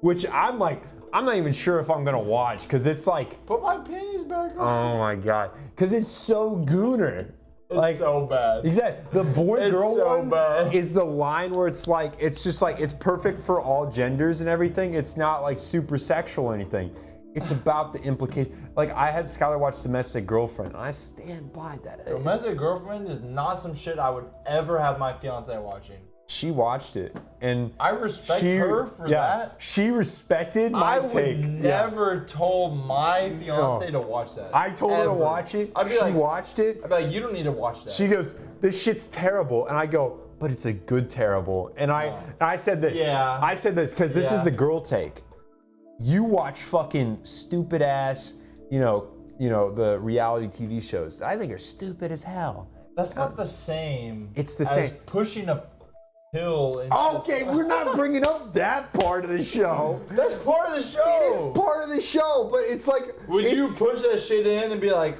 which I'm like, I'm not even sure if I'm gonna watch because it's like, Put my panties back on. oh my god, because it's so Gooner. It's so bad. Exactly. The boy-girl so one bad. is the line where it's like, it's just like, it's perfect for all genders and everything. It's not like super sexual or anything. It's about the implication. Like, I had Skylar watch Domestic Girlfriend, and I stand by that. Domestic Girlfriend is not some shit I would ever have my fiance watching. She watched it, and I respect her for that. She respected my I take. would never told my fiance to watch that. I told her to Ever. watch it. I'd be She like, watched it. I'd be like, you don't need to watch that. She goes, "This shit's terrible," and I go, "But it's a good terrible." And I said this. Yeah. I said this because this is Yeah. the girl take. You watch fucking stupid ass, you know, the reality TV shows that I think are stupid as hell. That's not the same. It's the as same. pushing a pill. Into Okay, we're not bringing up that part of the show. That's part of the show. It is part of the show, but it's like, Would you it's- push that shit in and be like,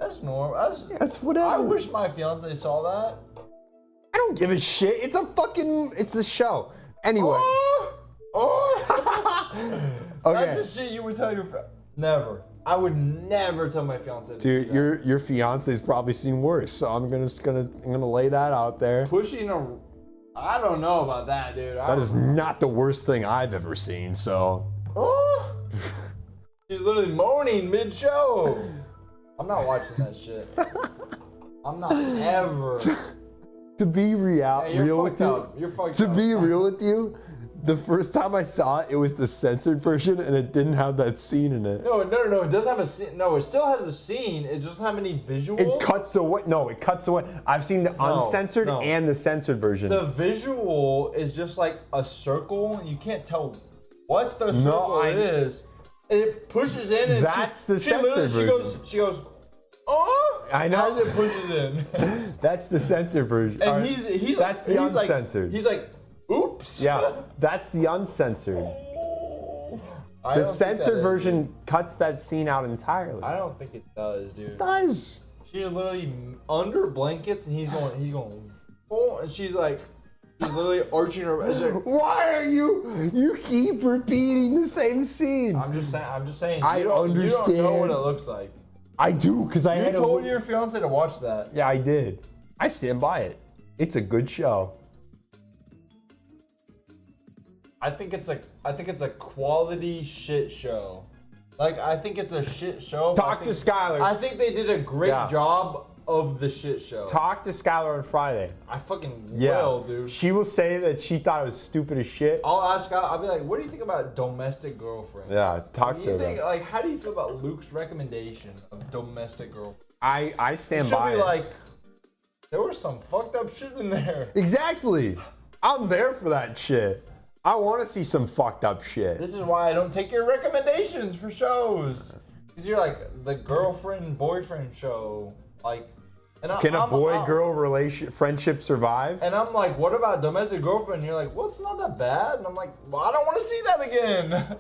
that's normal. That's whatever. I wish my fiance saw that. I don't give a shit. It's a show. Anyway. Okay. That's the shit you would tell your friend. Never. I would never tell my fiance to Dude, do that. your fiance's probably seen worse, so I'm gonna lay that out there. Pushing a... I don't know about that, dude. That is not the worst thing I've ever seen, so. Oh. She's literally moaning mid-show. I'm not watching that shit. I'm not ever. To be Hey, you're real with fucked you, up. You're fucked to up. be real with you, the first time I saw it, it was the censored version, and it didn't have that scene in it. No, it doesn't have a scene. No, it still has a scene. It doesn't have any visuals. It cuts away. No, it cuts away. I've seen the uncensored no. and the censored version. The visual is just like a circle. You can't tell what the circle is. It pushes in and That's the censored version. She goes, oh! I know. As it pushes in. That's the censored version. And he's That's the he's like- uncensored. He's like, oops. Yeah, that's the uncensored. I The don't think that censored is, version dude. cuts that scene out entirely. I don't think it does, dude. It does. She's literally under blankets and he's going, oh, and she's literally arching her. It's like, Why are you keep repeating the same scene? I'm just saying. I You don't know understand. what it looks like. I do, because I You had told your fiance to watch that. Yeah, I did. I stand by it. It's a good show. I think it's a quality shit show. Like, I think it's a shit show. but Talk I to think- Skylar. I think they did a great Yeah. job of the shit show. Talk to Skylar on Friday. I fucking Yeah, will, dude. She will say that she thought it was stupid as shit. I'll ask. I'll be like, "What do you think about Domestic Girlfriend?" Yeah, talk Do to you her. think, like, how do you feel about Luke's recommendation of Domestic Girlfriend? I stand She'll by be it. like, there was some fucked up shit in there. Exactly. I'm there for that shit. I want to see some fucked up shit. This is why I don't take your recommendations for shows. Because you're like the girlfriend-boyfriend show. Like, and Can a boy-girl friendship survive? And I'm like, what about Domestic Girlfriend? And you're like, well, it's not that bad. And I'm like, well, I don't want to see that again.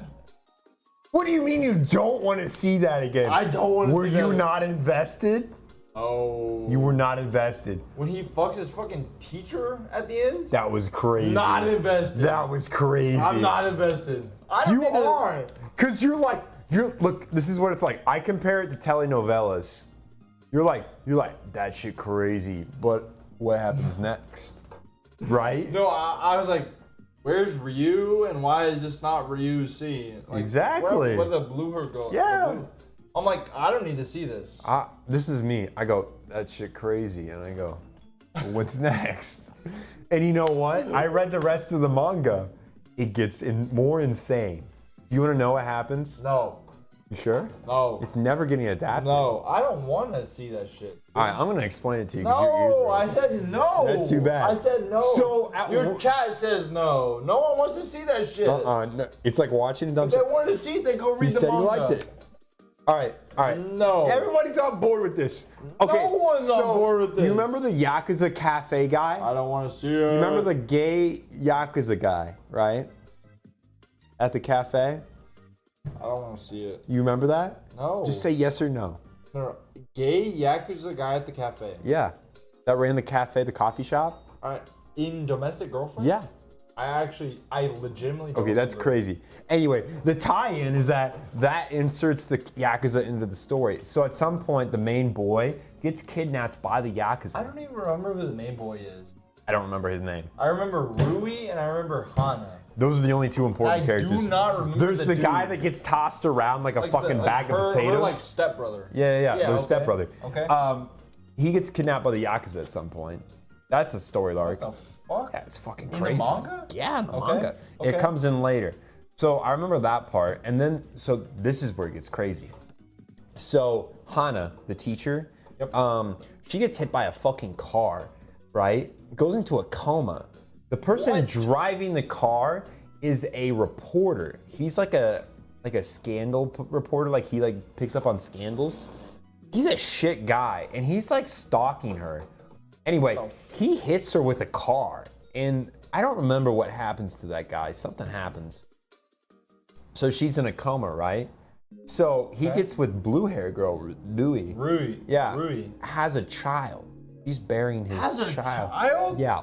What do you mean you don't want to see that again? I don't want to Were see that you again. not invested? Oh. You were not invested. When he fucks his fucking teacher at the end? That was crazy. Not invested. That was crazy. I'm not invested. I don't You need to- are, because look. This is what it's like. I compare it to telenovelas. You're like that shit crazy, but what happens next, right? No, I was like, where's Ryu and why is this not Ryu's scene? Like, Exactly. Where the blue hair go? Yeah. the blue- I'm like, I don't need to see this. This is me. I go, that shit crazy, and I go, what's next? And you know what? I read the rest of the manga. It gets more insane. You want to know what happens? No. You sure? No. It's never getting adapted. No, I don't want to see that shit. All right, I'm gonna explain it to you. 'Cause your ears No, are I open. said no. That's too bad. I said no. So, your chat says no. No one wants to see that shit. No, it's like watching dumb If they shit. wanted to see it, they go read He the said he manga. liked it. All right. No. Everybody's on board with this. Okay, No one's on board with this. You remember the Yakuza Cafe guy? I don't want to see it. You remember the gay Yakuza guy, right? At the cafe? I don't want to see it. You remember that? No. Just say yes or no. No. Gay Yakuza guy at the cafe. Yeah. That ran the cafe, the coffee shop? In Domestic Girlfriend? Yeah. I legitimately don't Okay, that's remember. crazy. Anyway, the tie-in is that inserts the Yakuza into the story. So at some point, the main boy gets kidnapped by the Yakuza. I don't even remember who the main boy is. I don't remember his name. I remember Rui and I remember Hana. Those are the only two important I characters. do not remember There's the the guy dude. that gets tossed around like a fucking bag her, of potatoes. Her like stepbrother. Yeah. Their okay. stepbrother. Okay. He gets kidnapped by the Yakuza at some point. That's a story arc. What the fuck? Yeah, it's fucking In the crazy. manga? Yeah, in the Okay, manga. okay. It comes in later. So I remember that part. And then, so this is where it gets crazy. So Hana, the teacher, Yep. she gets hit by a fucking car, right? Goes into a coma. The person driving the car is a reporter. He's like a scandal reporter. Like he like picks up on scandals. He's a shit guy, and he's like stalking her. Anyway, he hits her with a car, and I don't remember what happens to that guy. Something happens. So she's in a coma, right? So he gets with blue hair girl, Rui. Yeah. Rui. Has a child. He's burying his Has a child. child? Yeah,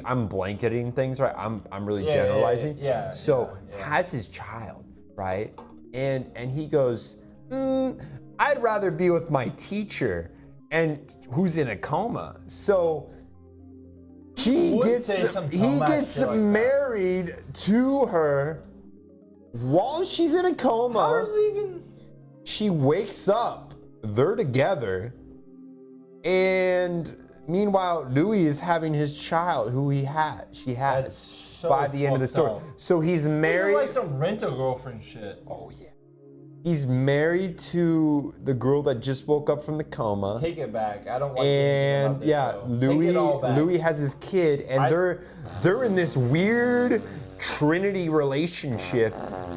I'm blanketing things, right? I'm really Yeah, generalizing. yeah, So yeah. has his child, right? And he goes, I'd rather be with my teacher, and who's in a coma. So he would say some gets dumbass shit like that. married to her while she's in a coma. How is it even? She wakes up, they're together, and meanwhile, Louis is having his child, who she has That's so by the end of the fucked story. up. So he's This married. is like some rent-a-girlfriend shit. Oh yeah. He's married to the girl that just woke up from the coma. Take it back. I don't like And yeah, Louis has his kid, and they're in this weird Trinity relationship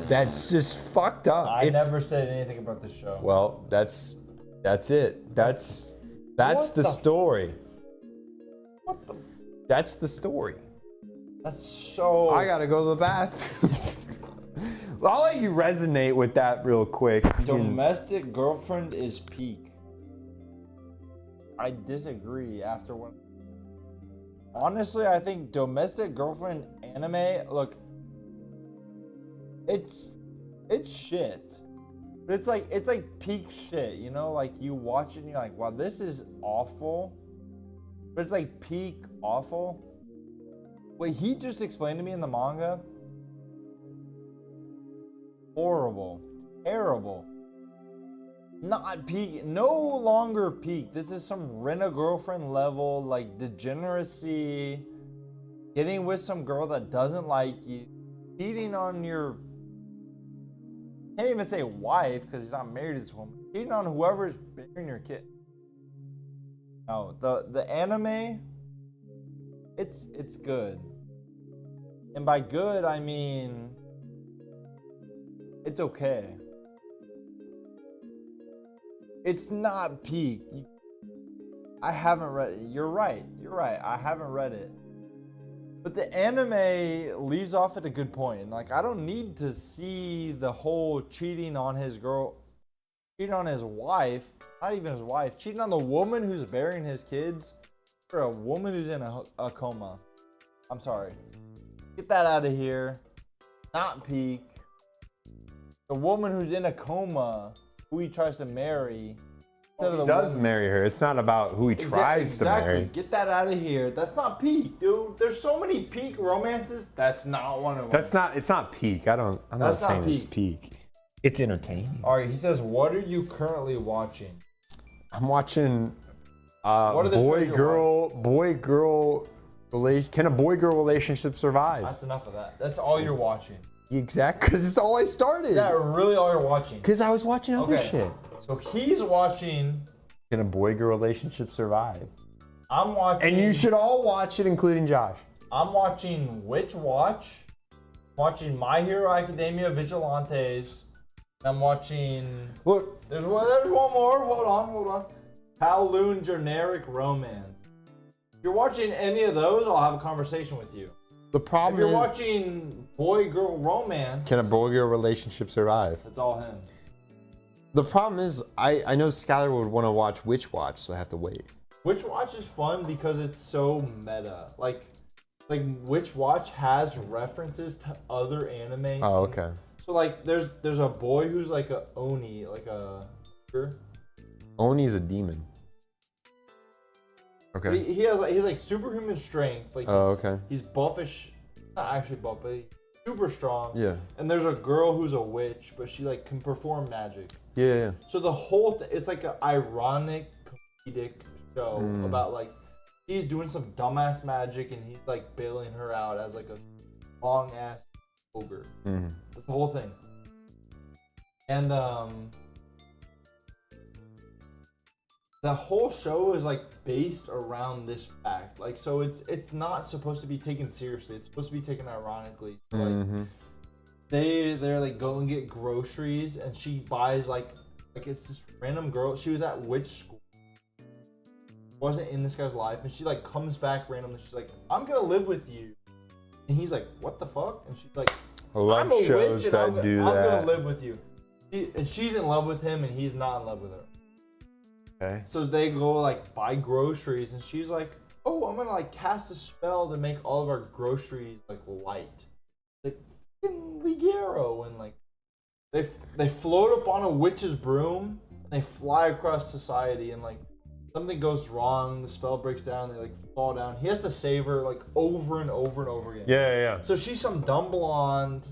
that's just fucked up. I never said anything about this show. Well, that's it. That's What the the- story. What the? That's the story. That's so. I gotta go to the bathroom. I'll let you resonate with that real quick. Domestic Girlfriend is peak. I disagree after what. Honestly, I think Domestic Girlfriend anime, look, it's shit. But it's like peak shit, you know? Like you watch it and you're like, wow, this is awful. But it's like peak awful. What he just explained to me in the manga, horrible, terrible. Not peak, no longer peak. This is some rent-a-girlfriend level, like degeneracy, getting with some girl that doesn't like you, cheating on your, can't even say wife because he's not married to this woman, cheating on whoever's bearing your kid. No, the anime, it's good. And by good, I mean, it's okay. It's not peak. I haven't read it. You're right. I haven't read it. But the anime leaves off at a good point. Like, I don't need to see the whole cheating on his girl. cheating on his wife, not even his wife, cheating on the woman who's burying his kids for a woman who's in a coma. I'm sorry. Get that out of here. Not peak. The woman who's in a coma, who he tries to marry. Instead of He the does woman. marry her. It's not about who he tries to marry. Get that out of here. That's not peak, dude. There's so many peak romances. That's not one of them. That's not. It's not peak. I'm not That's not saying it's peak. peak. It's entertaining. All right, he says, what are you currently watching? I'm watching. What are the shows you're boy girl. Can a boy girl relationship survive? That's enough of that. That's all you're watching. Exactly, because it's all I started. Is that really all you're watching? Because I was watching other Okay. shit. So he's watching. Can a boy girl relationship survive? I'm watching. And you should all watch it, including Josh. I'm watching Witch Watch. Watching My Hero Academia Vigilantes. I'm watching. Look, There's one more. Hold on. Kowloon Generic Romance. If you're watching any of those, I'll have a conversation with you. the If problem you're is, watching Boy Girl Romance, can a boy girl relationship survive? it's all him. The problem is, I know Skylar would want to watch Witch Watch, so I have to wait. Witch Watch is fun because it's so meta. Like Witch Watch has references to other anime. Oh, okay. So like there's a boy who's like a Oni, like a Oni's a demon. But Okay. he has like he's like superhuman strength. Like Oh, okay. he's buffish, not actually buff, but he's super strong. Yeah. And there's a girl who's a witch, but she like can perform magic. Yeah. So the whole it's like an ironic comedic show about like he's doing some dumbass magic and he's like bailing her out as like a long ass ogre. Mm-hmm. That's the whole thing. And the whole show is like based around this fact. Like so it's not supposed to be taken seriously. It's supposed to be taken ironically. So, like Mm-hmm. they're like go and get groceries and she buys like it's this random girl. She was at witch school. Wasn't in this guy's life and she like comes back randomly. She's like, I'm gonna live with you. And he's like, what the fuck? And she's like, I love I'm a shows witch that and do I'm that. gonna live with you. And she's in love with him and he's not in love with her. Okay. So they go like buy groceries and she's like, oh, I'm gonna like cast a spell to make all of our groceries like light. Like fucking Ligero, and like they float up on a witch's broom and they fly across society and like something goes wrong, the spell breaks down, they like fall down. He has to save her like over and over and over again. Yeah. So she's some dumb blonde,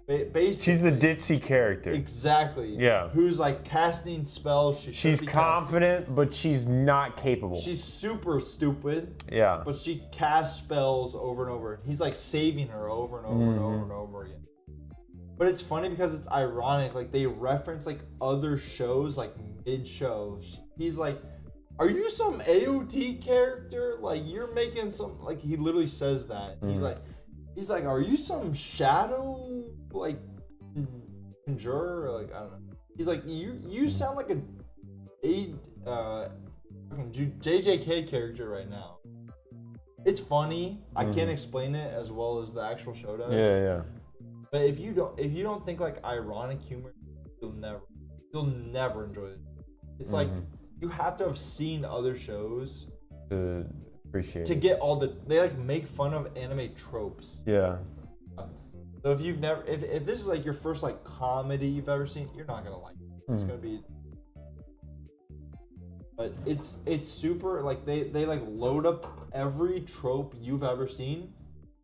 basically. She's the ditzy character. Exactly. Yeah. Who's like casting spells. She She's shouldn't be casting. confident, but she's not capable. She's super stupid, Yeah. but she casts spells over and over. He's like saving her over and over and over and over again. But it's funny because it's ironic. Like they reference like other shows, like mid-show. He's like, "Are you some AOT character? Like you're making some." Like he literally says that. He's like, "Are you some shadow like conjurer? Like I don't know." He's like, "You sound like fucking JJK character right now." It's funny. I can't explain it as well as the actual show does. Yeah. But if you don't think like ironic humor, you'll never enjoy it. It's like you have to have seen other shows To appreciate to it. get all they like make fun of anime tropes. Yeah. So if you've never if this is like your first like comedy you've ever seen, you're not gonna like it. It's gonna be. But it's super like they like load up every trope you've ever seen,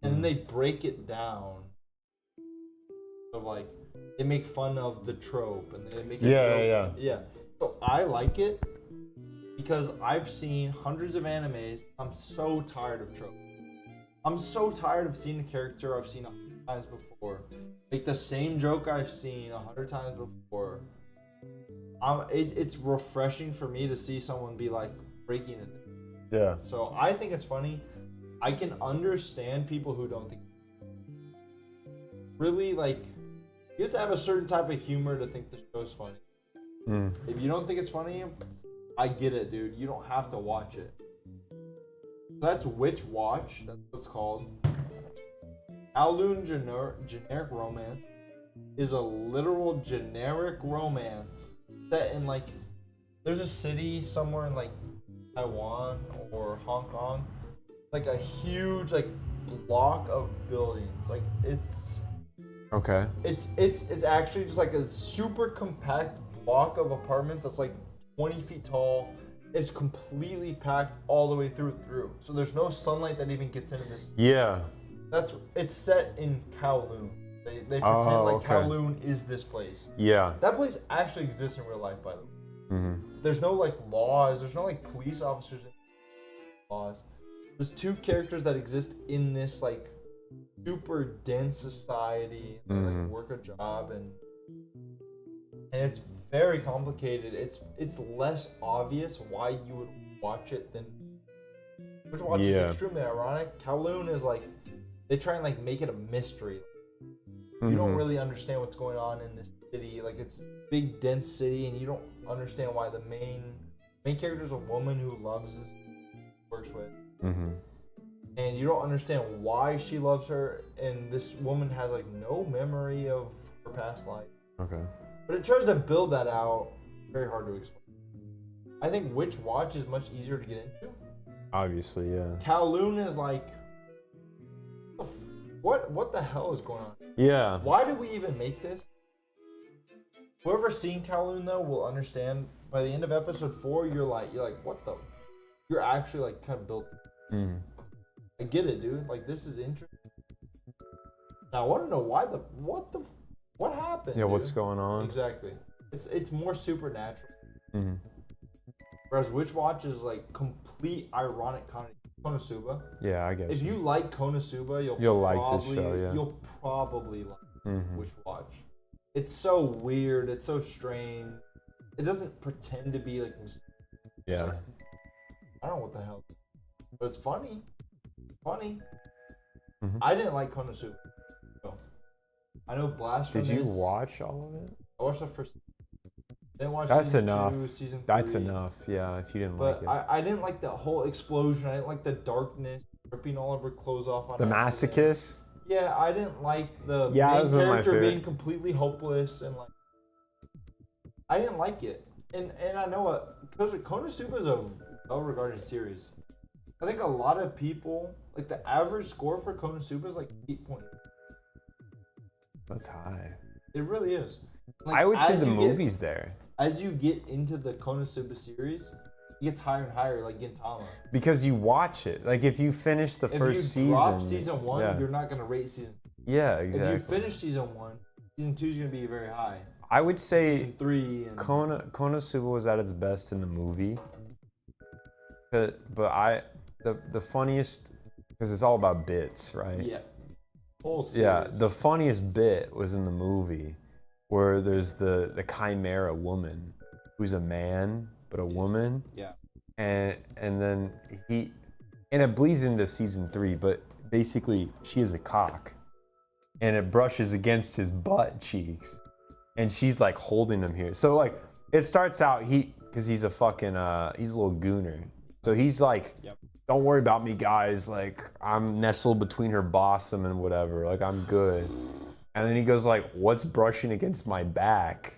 and then they break it down. Of like they make fun of the trope and they make it yeah. So I like it because I've seen hundreds of animes. I'm so tired of tropes. I'm so tired of seeing a character I've seen 100 times before, like the same joke I've seen 100 times before. It's refreshing for me to see someone be like breaking it. Yeah. So I think it's funny. I can understand people who don't think. Really, like, you have to have a certain type of humor to think the show's funny. If you don't think it's funny, I get it, dude. You don't have to watch it. That's Witch Watch. That's what it's called. Kowloon Generic Romance is a literal generic romance set in like there's a city somewhere in like Taiwan or Hong Kong, like a huge like block of buildings. Like Okay. it's actually just like a super compact block of apartments that's like 20 feet tall. It's completely packed all the way through. So there's no sunlight that even gets into this. Yeah. It's set in Kowloon. They pretend like okay. Kowloon is this place. Yeah. That place actually exists in real life, by the way. Mm-hmm. There's no like laws. There's no like police officers. Laws. There's two characters that exist in this like super dense society. They like work a job and it's very complicated. It's less obvious why you would watch it than which watch is extremely ironic. Kowloon is like they try and like make it a mystery. You don't really understand what's going on in this city. Like it's a big dense city and you don't understand why the main character is a woman who loves this works with. And you don't understand why she loves her, and this woman has like no memory of her past life. Okay. But it tries to build that out. Very hard to explain. I think Witch Watch is much easier to get into. Obviously, yeah. Kowloon is like, what the hell is going on? Yeah. Why did we even make this? Whoever's seen Kowloon though will understand. By the end of episode 4, you're like, what the? You're actually like kind of built. I get it, dude. Like this is interesting. Now I want to know what happened. Yeah, dude? what's going on? Exactly. It's more supernatural. Whereas Witch Watch is like complete ironic comedy. Konosuba. Yeah, I guess. If you like Konosuba, you'll like this show. Yeah. You'll probably like Witch Watch. It's so weird. It's so strange. It doesn't pretend to be like. Yeah. I don't know what the hell. But it's funny. I didn't like Konosuba. So. I know Blasphemous. Did you watch all of it? I watched the first. Didn't watch That's season enough. 2, season 3. That's enough. Yeah, if you didn't like But it. I didn't like the whole explosion. I didn't like the darkness, ripping all of her clothes off on The accident. masochist. Yeah, I didn't like the Yeah, main those are my character favorite. being completely hopeless and like. I didn't like it, and I know what because Konosuba is a well-regarded series. I think a lot of people like the average score for Konosuba is like 8.0. That's high. It really is. Like, I would say as the you get- movie's there As you get into the Konosuba series, it gets higher and higher, like Gintama. because you watch it. Like if you finish the If first you season. drop season 1, yeah. you're not gonna rate season. Yeah, exactly. If you finish season 1, season 2 is gonna be very high. I would say Season 3 and Konosuba was at its best in the movie. But the funniest, because it's all about bits, right? yeah, whole series. Yeah, the funniest bit was in the movie where there's the chimera woman who's a man but a woman. Yeah. And then it bleeds into season 3, but basically she is a cock and it brushes against his butt cheeks and she's like holding him here. So like it starts out because he's a fucking he's a little gooner. So he's like, don't worry about me, guys. Like, I'm nestled between her bosom and whatever. Like, I'm good. And then he goes like, what's brushing against my back?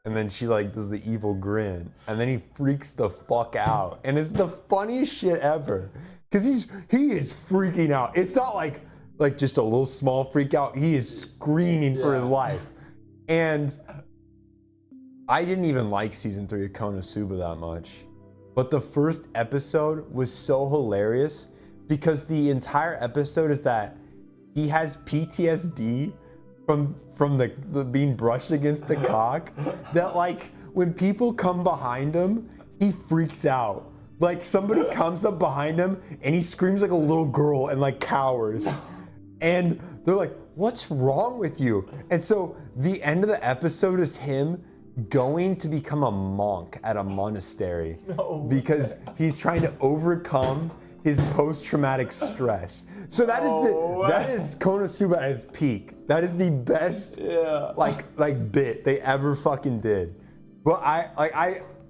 And then she like does the evil grin. And then he freaks the fuck out. And it's the funniest shit ever. Because he is freaking out. It's not like just a little small freak out. He is screaming for his life. And I didn't even like season 3 of Konosuba that much. But the first episode was so hilarious because the entire episode is that he has PTSD from the being brushed against the cock, that like when people come behind him, he freaks out. Like somebody comes up behind him and he screams like a little girl and like cowers. And they're like, what's wrong with you? And so the end of the episode is him going to become a monk at a monastery because he's trying to overcome his post-traumatic stress. So that is Konosuba at its peak. That is the best like bit they ever fucking did. But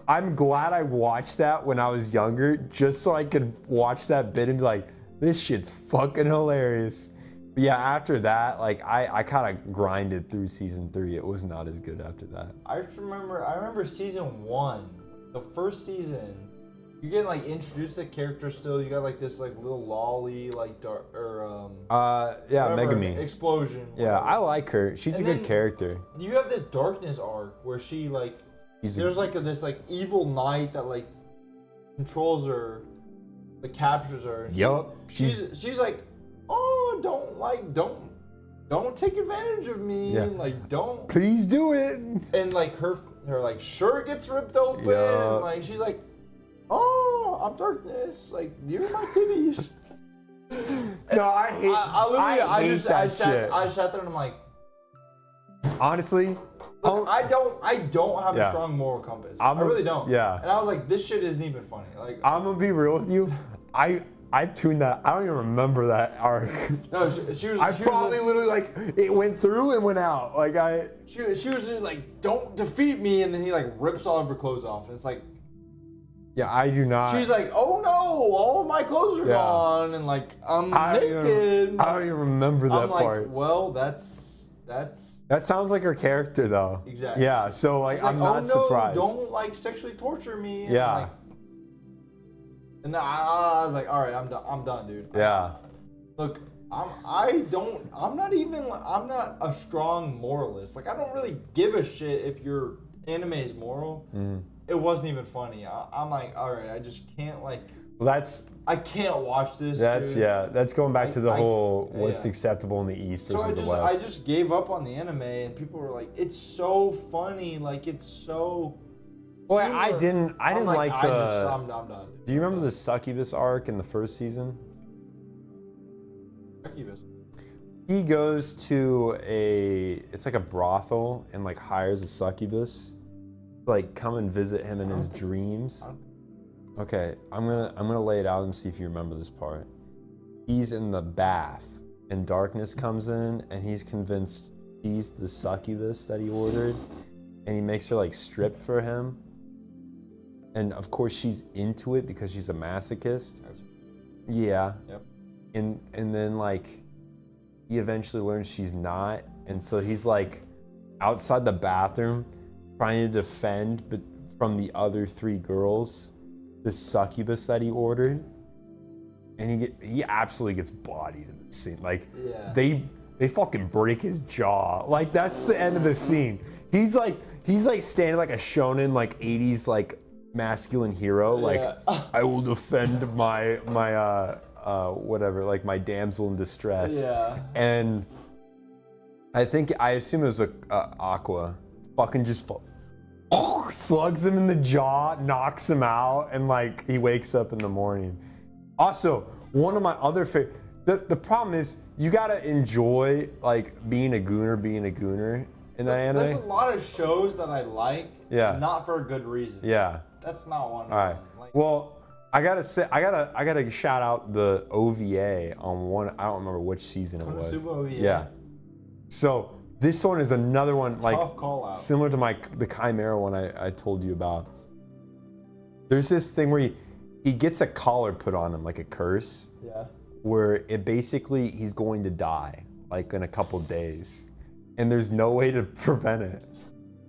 I'm glad I watched that when I was younger just so I could watch that bit and be like, this shit's fucking hilarious. But yeah, after that, like I kind of grinded through season 3. It was not as good after that. I remember season 1, the first season. You're getting like introduced to the character still. You got like this like little lolly like dark or Yeah, whatever, Megami. explosion. Yeah, whatever. I like her. She's And a good then- character. You have this darkness arc where she like there's like this like evil knight that like controls her, like captures her. And Yup. She's like, oh, don't take advantage of me. Yeah. And, like don't. Please do it. And like her like shirt gets ripped open. Yeah. And, like she's like, oh, I'm darkness. Like you're my titties. No, I hate. I hate that shit. I sat there and I'm like, Honestly, look, I don't have Yeah. a strong moral compass. I'm I really don't. yeah. And I was like, this shit isn't even funny. Like, I'm gonna be real with you. I tuned that. I don't even remember that arc. no, she was. I she probably was literally like it went through and went out. Like she was like, don't defeat me, and then he like rips all of her clothes off, and it's like yeah, I do not. she's like, oh no, all of my clothes are Yeah. gone, and like I'm I don't naked. even, I don't even remember that I'm like, part. well, that's. That sounds like her character though. Exactly. Yeah. So like She's like, I'm not oh, no, surprised. Don't like sexually torture me. And Yeah. I'm like, and then I was like, all right, I'm done, dude. Yeah. Look, I'm not a strong moralist. Like, I don't really give a shit if your anime is moral. Mm-hmm. It wasn't even funny. I'm like, all right, I just can't Well, I can't watch this. that's dude. yeah. That's going back to the whole what's yeah. acceptable in the East So versus the West. I just gave up on the anime, and people were like, it's so funny, like it's so. Boy, I humor. didn't I'm like the. I'm done. Do you remember the succubus arc in the first season? Succubus. He goes to it's like a brothel and like hires a succubus to like come and visit him in his dreams. Okay, I'm gonna lay it out and see if you remember this part. He's in the bath and darkness comes in and he's convinced he's the succubus that he ordered and he makes her like strip for him. And of course she's into it because she's a masochist. Yeah. Yep. And then like he eventually learns she's not, and so he's like outside the bathroom trying to defend but from the other 3 girls the succubus that he ordered, and he absolutely gets bodied in the scene. Like Yeah. they fucking break his jaw. Like that's the end of the scene. He's like standing like a shonen like 80s like masculine hero. Like Yeah. I will defend my whatever, like my damsel in distress. Yeah. And I assume it was Aqua. Fucking just slugs him in the jaw, knocks him out, and like he wakes up in the morning. Also, one of my other favorite. The problem is you gotta enjoy like being a gooner in that anime. There's a lot of shows that I like. Yeah. Not for a good reason. Yeah. That's not one. All right. Like, Well, I gotta shout out the OVA on one. I don't remember which season it was. Konosuba OVA. Yeah. So this one is another one like tough call out. similar to the Chimera one I told you about. There's this thing where he gets a collar put on him, like a curse, Yeah. where it basically he's going to die like in a couple days, and there's no way to prevent it.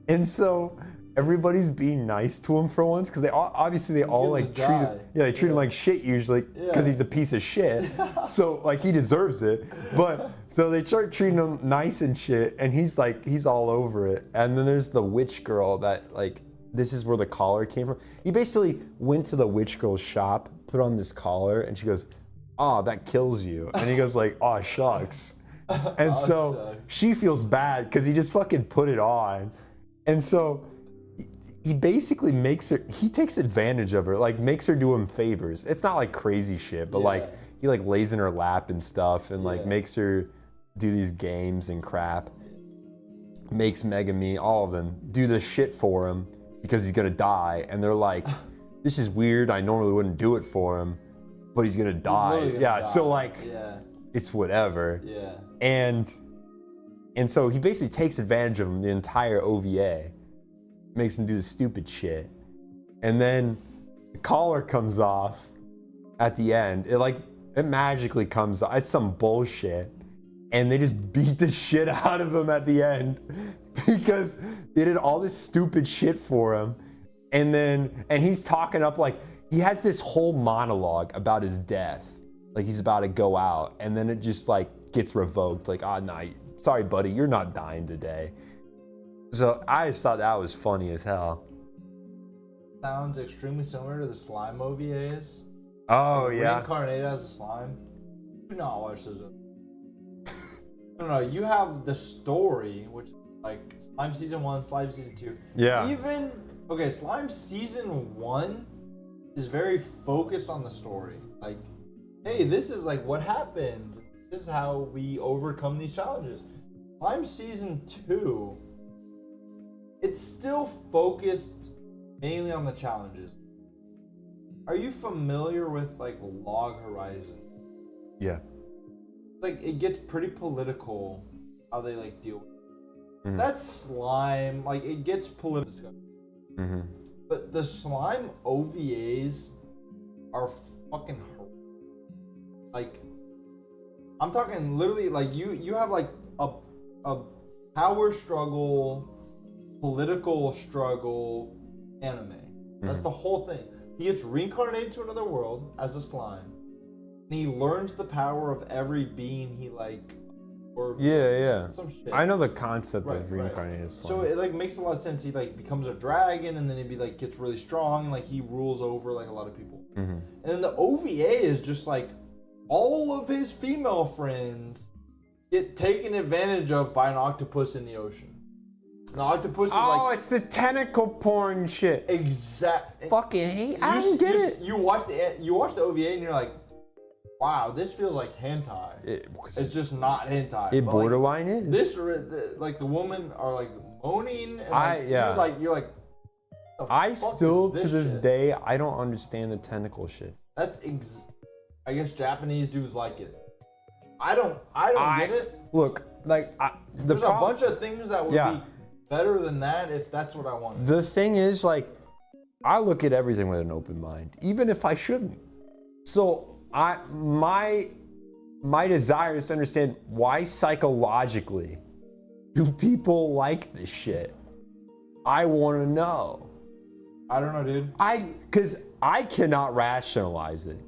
And so everybody's being nice to him for once because they all like treat him. Yeah, they treat him like shit usually because he's a piece of shit. So like he deserves it. But so they start treating him nice and shit, and he's all over it. And then there's the witch girl that like this is where the collar came from. He basically went to the witch girl's shop, put on this collar, and she goes, "Oh, that kills you." And he goes like, "Oh shucks." And so she feels bad because he just fucking put it on. And so he basically he takes advantage of her, like makes her do him favors. It's not like crazy shit, but like he like lays in her lap and stuff and like makes her do these games and crap. Makes Megami, all of them, do this shit for him because he's gonna die. And they're like, this is weird, I normally wouldn't do it for him, but he's gonna die. So like, it's whatever. Yeah. And so he basically takes advantage of him the entire OVA, makes him do the stupid shit, and then the collar comes off at the end. It magically comes off. It's some bullshit, and they just beat the shit out of him at the end because they did all this stupid shit for him. And he's talking up like, he has this whole monologue about his death. Like he's about to go out, and then it just like gets revoked. Like, nah, sorry buddy, you're not dying today. So I just thought that was funny as hell. Sounds extremely similar to the slime OVAs. Oh yeah. Reincarnated as a slime. Do not watch those. No, you have the story, which is like Slime Season 1, Slime Season 2. Yeah. Okay, Slime Season 1 is very focused on the story. Like, hey, this is like what happens. This is how we overcome these challenges. Slime Season 2, it's still focused mainly on the challenges. Are you familiar with like Log Horizon? Yeah. Like it gets pretty political how they like deal with it. That's slime, like it gets political. But the slime OVAs are fucking horrible. Like I'm talking literally like you have like a power struggle, political struggle anime. That's the whole thing. He gets reincarnated to another world as a slime. And he learns the power of every being he like, or some shit. I know the concept of reincarnated slime. So it like makes a lot of sense. He like becomes a dragon, and then he like gets really strong, and like he rules over like a lot of people. And then the OVA is just like all of his female friends get taken advantage of by an octopus in the ocean. The octopus is like, it's the tentacle porn shit. Exact. Fucking hate. I don't get it. You watch the OVA and you're like, wow, this feels like hentai. It's just not hentai. It but, borderline like, is. This like the women are like moaning. And, like, you're like. I still to this shit? day I don't understand the tentacle shit. That's I guess Japanese dudes like it. I don't get it. Look, like There's a bunch of things that would be better than that if that's what I wanted. The thing is, like, I look at everything with an open mind, even if I shouldn't. So my desire is to understand why psychologically do people like this shit. I want to know. I don't know, dude. Because I cannot rationalize it.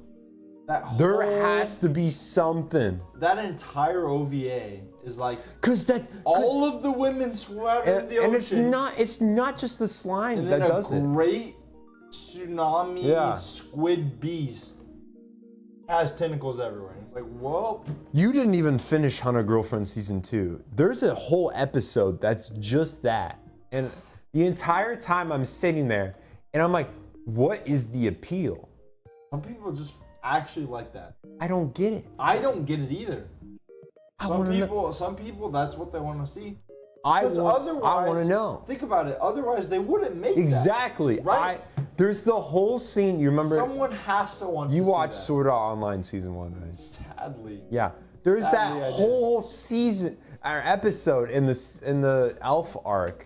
There has to be something. That entire OVA is like all of the women swim out in the And ocean. it's not just the slime and that then does it. a great tsunami squid beast has tentacles everywhere. It's like, whoa. You didn't even finish Hunter Girlfriend Season 2. There's a whole episode that's just that. And the entire time I'm sitting there and I'm like, what is the appeal? Some people just actually like that. I don't get it. I don't get it either. Some people, that's what they want to see. I want to know. Think about it. Otherwise, they wouldn't make exactly. that. Right? There's the whole scene. You remember? Someone has to want to see that. You watched Sword Art Online Season 1, right? Sadly. Yeah. There's Sadly, that whole season or episode in the Elf arc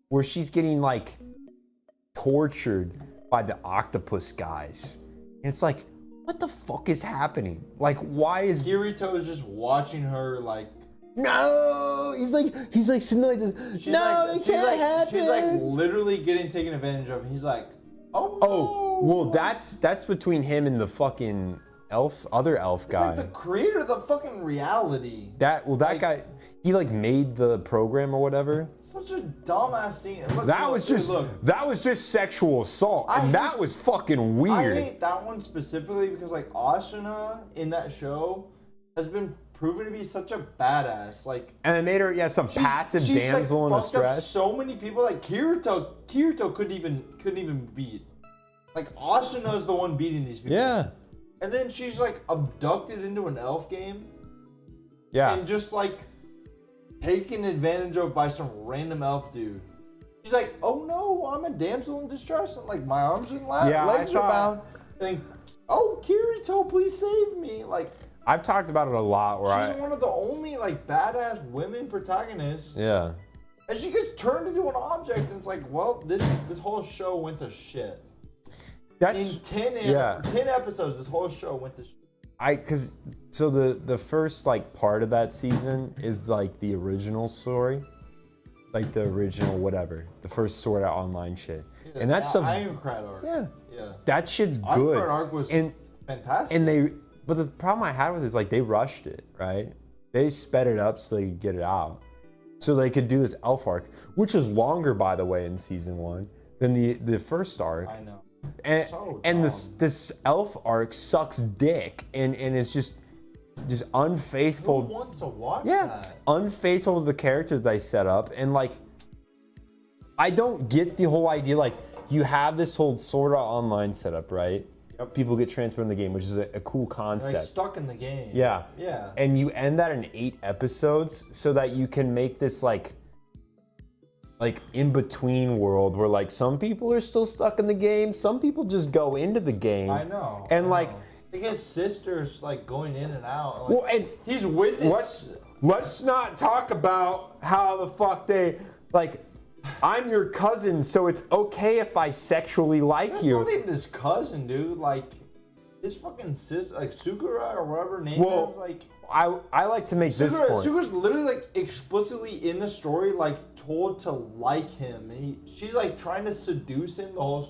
where she's getting like tortured by the octopus guys. And it's like, what the fuck is happening? Like, why is Kirito is just watching her like? No, he's like sitting there like this. It can't happen. She's like literally getting taken advantage of. And he's like, oh. Well, that's between him and the fucking other elf guy. It's like the creator of the fucking reality. That guy, he like made the program or whatever. Such a dumbass scene. Look, that was just sexual assault, and that was fucking weird. I hate that one specifically because like Asuna in that show has been proven to be such a badass. Like, and it made her some passive damsel in distress. Up so many people like Kirito couldn't even beat. Like Asuna's the one beating these people. Yeah. And then she's like abducted into an elf game. Yeah. And just like taken advantage of by some random elf dude. She's like, oh no, I'm a damsel in distress. And like my arms and legs are bound. And oh, Kirito, please save me. Like, I've talked about it a lot. She's one of the only like badass women protagonists. Yeah. And she gets turned into an object, and it's like, well, this whole show went to shit. In 10 episodes, this whole show went to shit. So the first like part of that season is like the original story, like the original whatever, the first Sword Art Online shit, and that stuff's Ironclad arc. yeah, Yeah. that shit's good. Ironclad arc was and fantastic. but the problem I had with it is like they rushed it, right? They sped it up so they could get it out, so they could do this elf arc, which was longer by the way in season 1 than the first arc. I know. And, So and dumb. this elf arc sucks dick and is just Who unfaithful. wants to watch Yeah, that? unfaithful to the characters they set up, and like I don't get the whole idea. Like you have this whole Sword Art Online setup, right? Yep. People get transferred in the game, which is a cool Like concept. stuck in the game. Yeah. Yeah. And you end that in 8 episodes so that you can make this like in between world where like some people are still stuck in the game, some people just go into the game. I know. And I like know. Like his sister's like going in and out. Like, well, and he's with his. let's not talk about how the fuck they like I'm your cousin, so it's okay if I sexually like That's you. not even his cousin, dude. Like his fucking sister, like Sukura or whatever her name Well, is. Like I like to make this point. Sukura's literally like explicitly in the story, like told to like him, and she's like trying to seduce him the whole.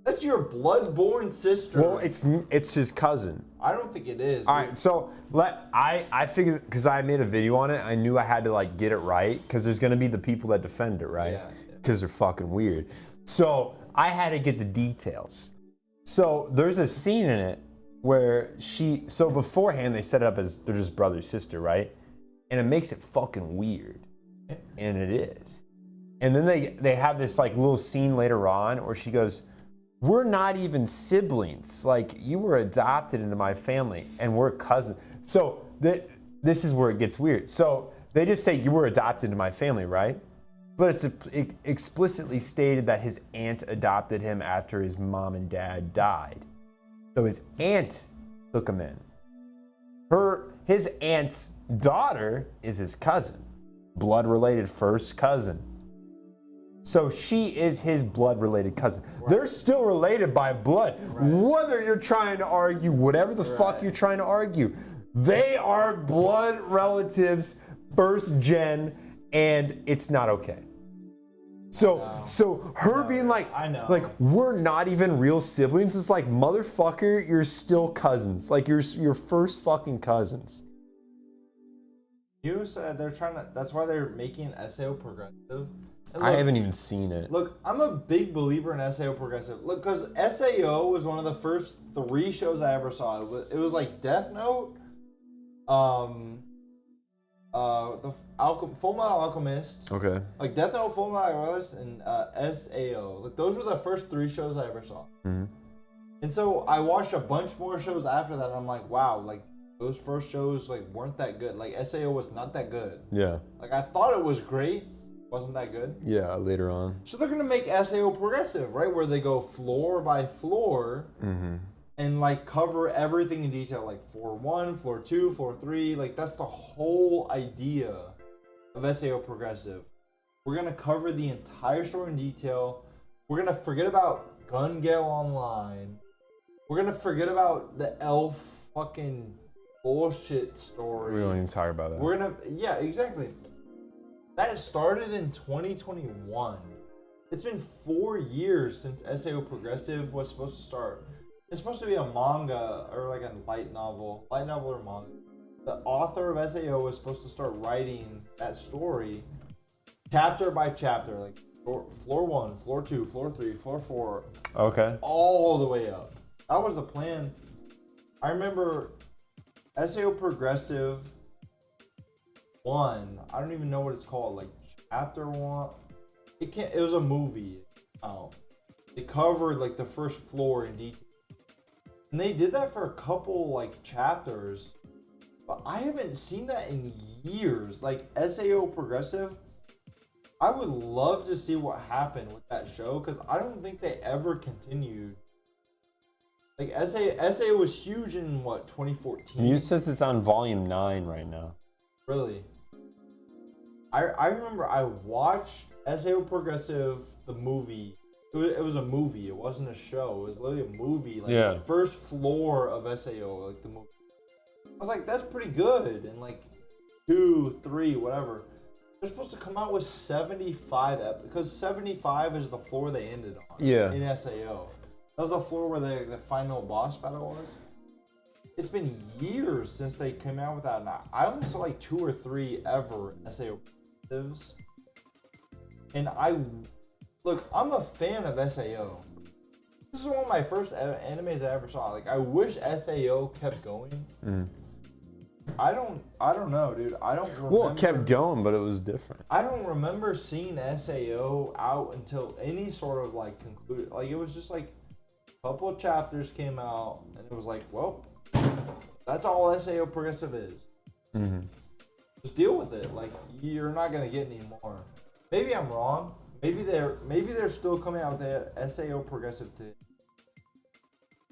That's your blood-born sister. Well, it's his cousin. I don't think it is. All dude. right, so I figured because I made a video on it, I knew I had to like get it right because there's gonna be the people that defend it, right? Yeah. Because they're fucking weird. So I had to get the details. So there's a scene in it where so beforehand they set it up as they're just brother sister, right? And it makes it fucking weird, and it is. And then they have this like little scene later on where she goes, "We're not even siblings. Like you were adopted into my family, and we're cousins." So this is where it gets weird. So they just say you were adopted into my family, right? But it's explicitly stated that his aunt adopted him after his mom and dad died. So his aunt took him in. His aunt's daughter is his cousin, blood-related first cousin. So she is his blood-related cousin. Right. They're still related by blood. Right. Whether you're trying to argue whatever the fuck you're trying to argue, they are blood relatives, first gen, and it's not okay. So her being like, we're not even real siblings. It's like, motherfucker, you're still cousins. Like you're first fucking cousins. You said they're trying to. That's why they're making SAO progressive. Look, I haven't even seen it. Look, I'm a big believer in SAO progressive. Look, because SAO was one of the first 3 shows I ever saw. It was like Death Note, the Full Metal Alchemist. Okay. Like Death Note, Full Metal Alchemist, and SAO. Like those were the first 3 shows I ever saw. Mm-hmm. And so I watched a bunch more shows after that. And I'm like, wow, like those first shows like weren't that good. Like SAO was not that good. Yeah. Like I thought it was great. Wasn't that good? Yeah, later on. So they're gonna make SAO progressive, right? Where they go floor by floor and like cover everything in detail, like floor 1, floor 2, floor 3. Like that's the whole idea of SAO progressive. We're gonna cover the entire story in detail. We're gonna forget about Gun Gale Online. We're gonna forget about the elf fucking bullshit story. We don't even talk about that. We're gonna, yeah, exactly. That started in 2021. It's been 4 years since SAO Progressive was supposed to start. It's supposed to be a manga or like a light novel or manga. The author of SAO was supposed to start writing that story chapter by chapter, like floor 1, floor 2, floor 3, floor 4. Okay. All the way up. That was the plan. I remember SAO Progressive 1, I don't even know what it's called, like chapter 1. It was a movie. It covered like the first floor in detail. And they did that for a couple like chapters. But I haven't seen that in years. Like SAO Progressive, I would love to see what happened with that show because I don't think they ever continued. Like SAO was huge in what, 2014? You says it's on volume 9 right now. Really? I remember I watched SAO Progressive, the movie. It was a movie. It wasn't a show. It was literally a movie. Like the first floor of SAO, like the movie. I was like, that's pretty good. And like 2, 3, whatever. They're supposed to come out with 75 because 75 is the floor they ended on. Yeah. In SAO. That was the floor where the final boss battle was. It's been years since they came out with that. And I only saw like 2 or 3 ever SAO. And look, I'm a fan of SAO. This is one of my first animes I ever saw. Like, I wish SAO kept going. I don't know, dude. I don't remember. Well, it kept going, but it was different. I don't remember seeing SAO out until any sort of like concluded. Like, it was just like a couple of chapters came out, and it was like, well, that's all SAO Progressive is. Just deal with it. Like, you're not gonna get any more. Maybe I'm wrong. Maybe they're still coming out with the SAO Progressive today.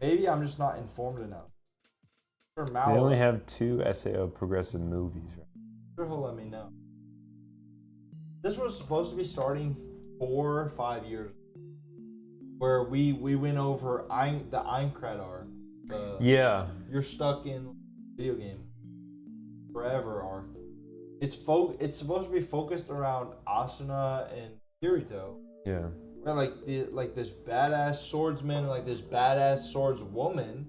Maybe I'm just not informed enough. Sure, They only have 2 SAO Progressive movies, right? Sure, he'll let me know. This was supposed to be starting 4 or 5 years ago, where we went over the Aincrad arc. Yeah. You're stuck in video game forever arc. It's supposed to be focused around Asuna and Kirito. Yeah. Where like this badass swordsman and like this badass swordswoman.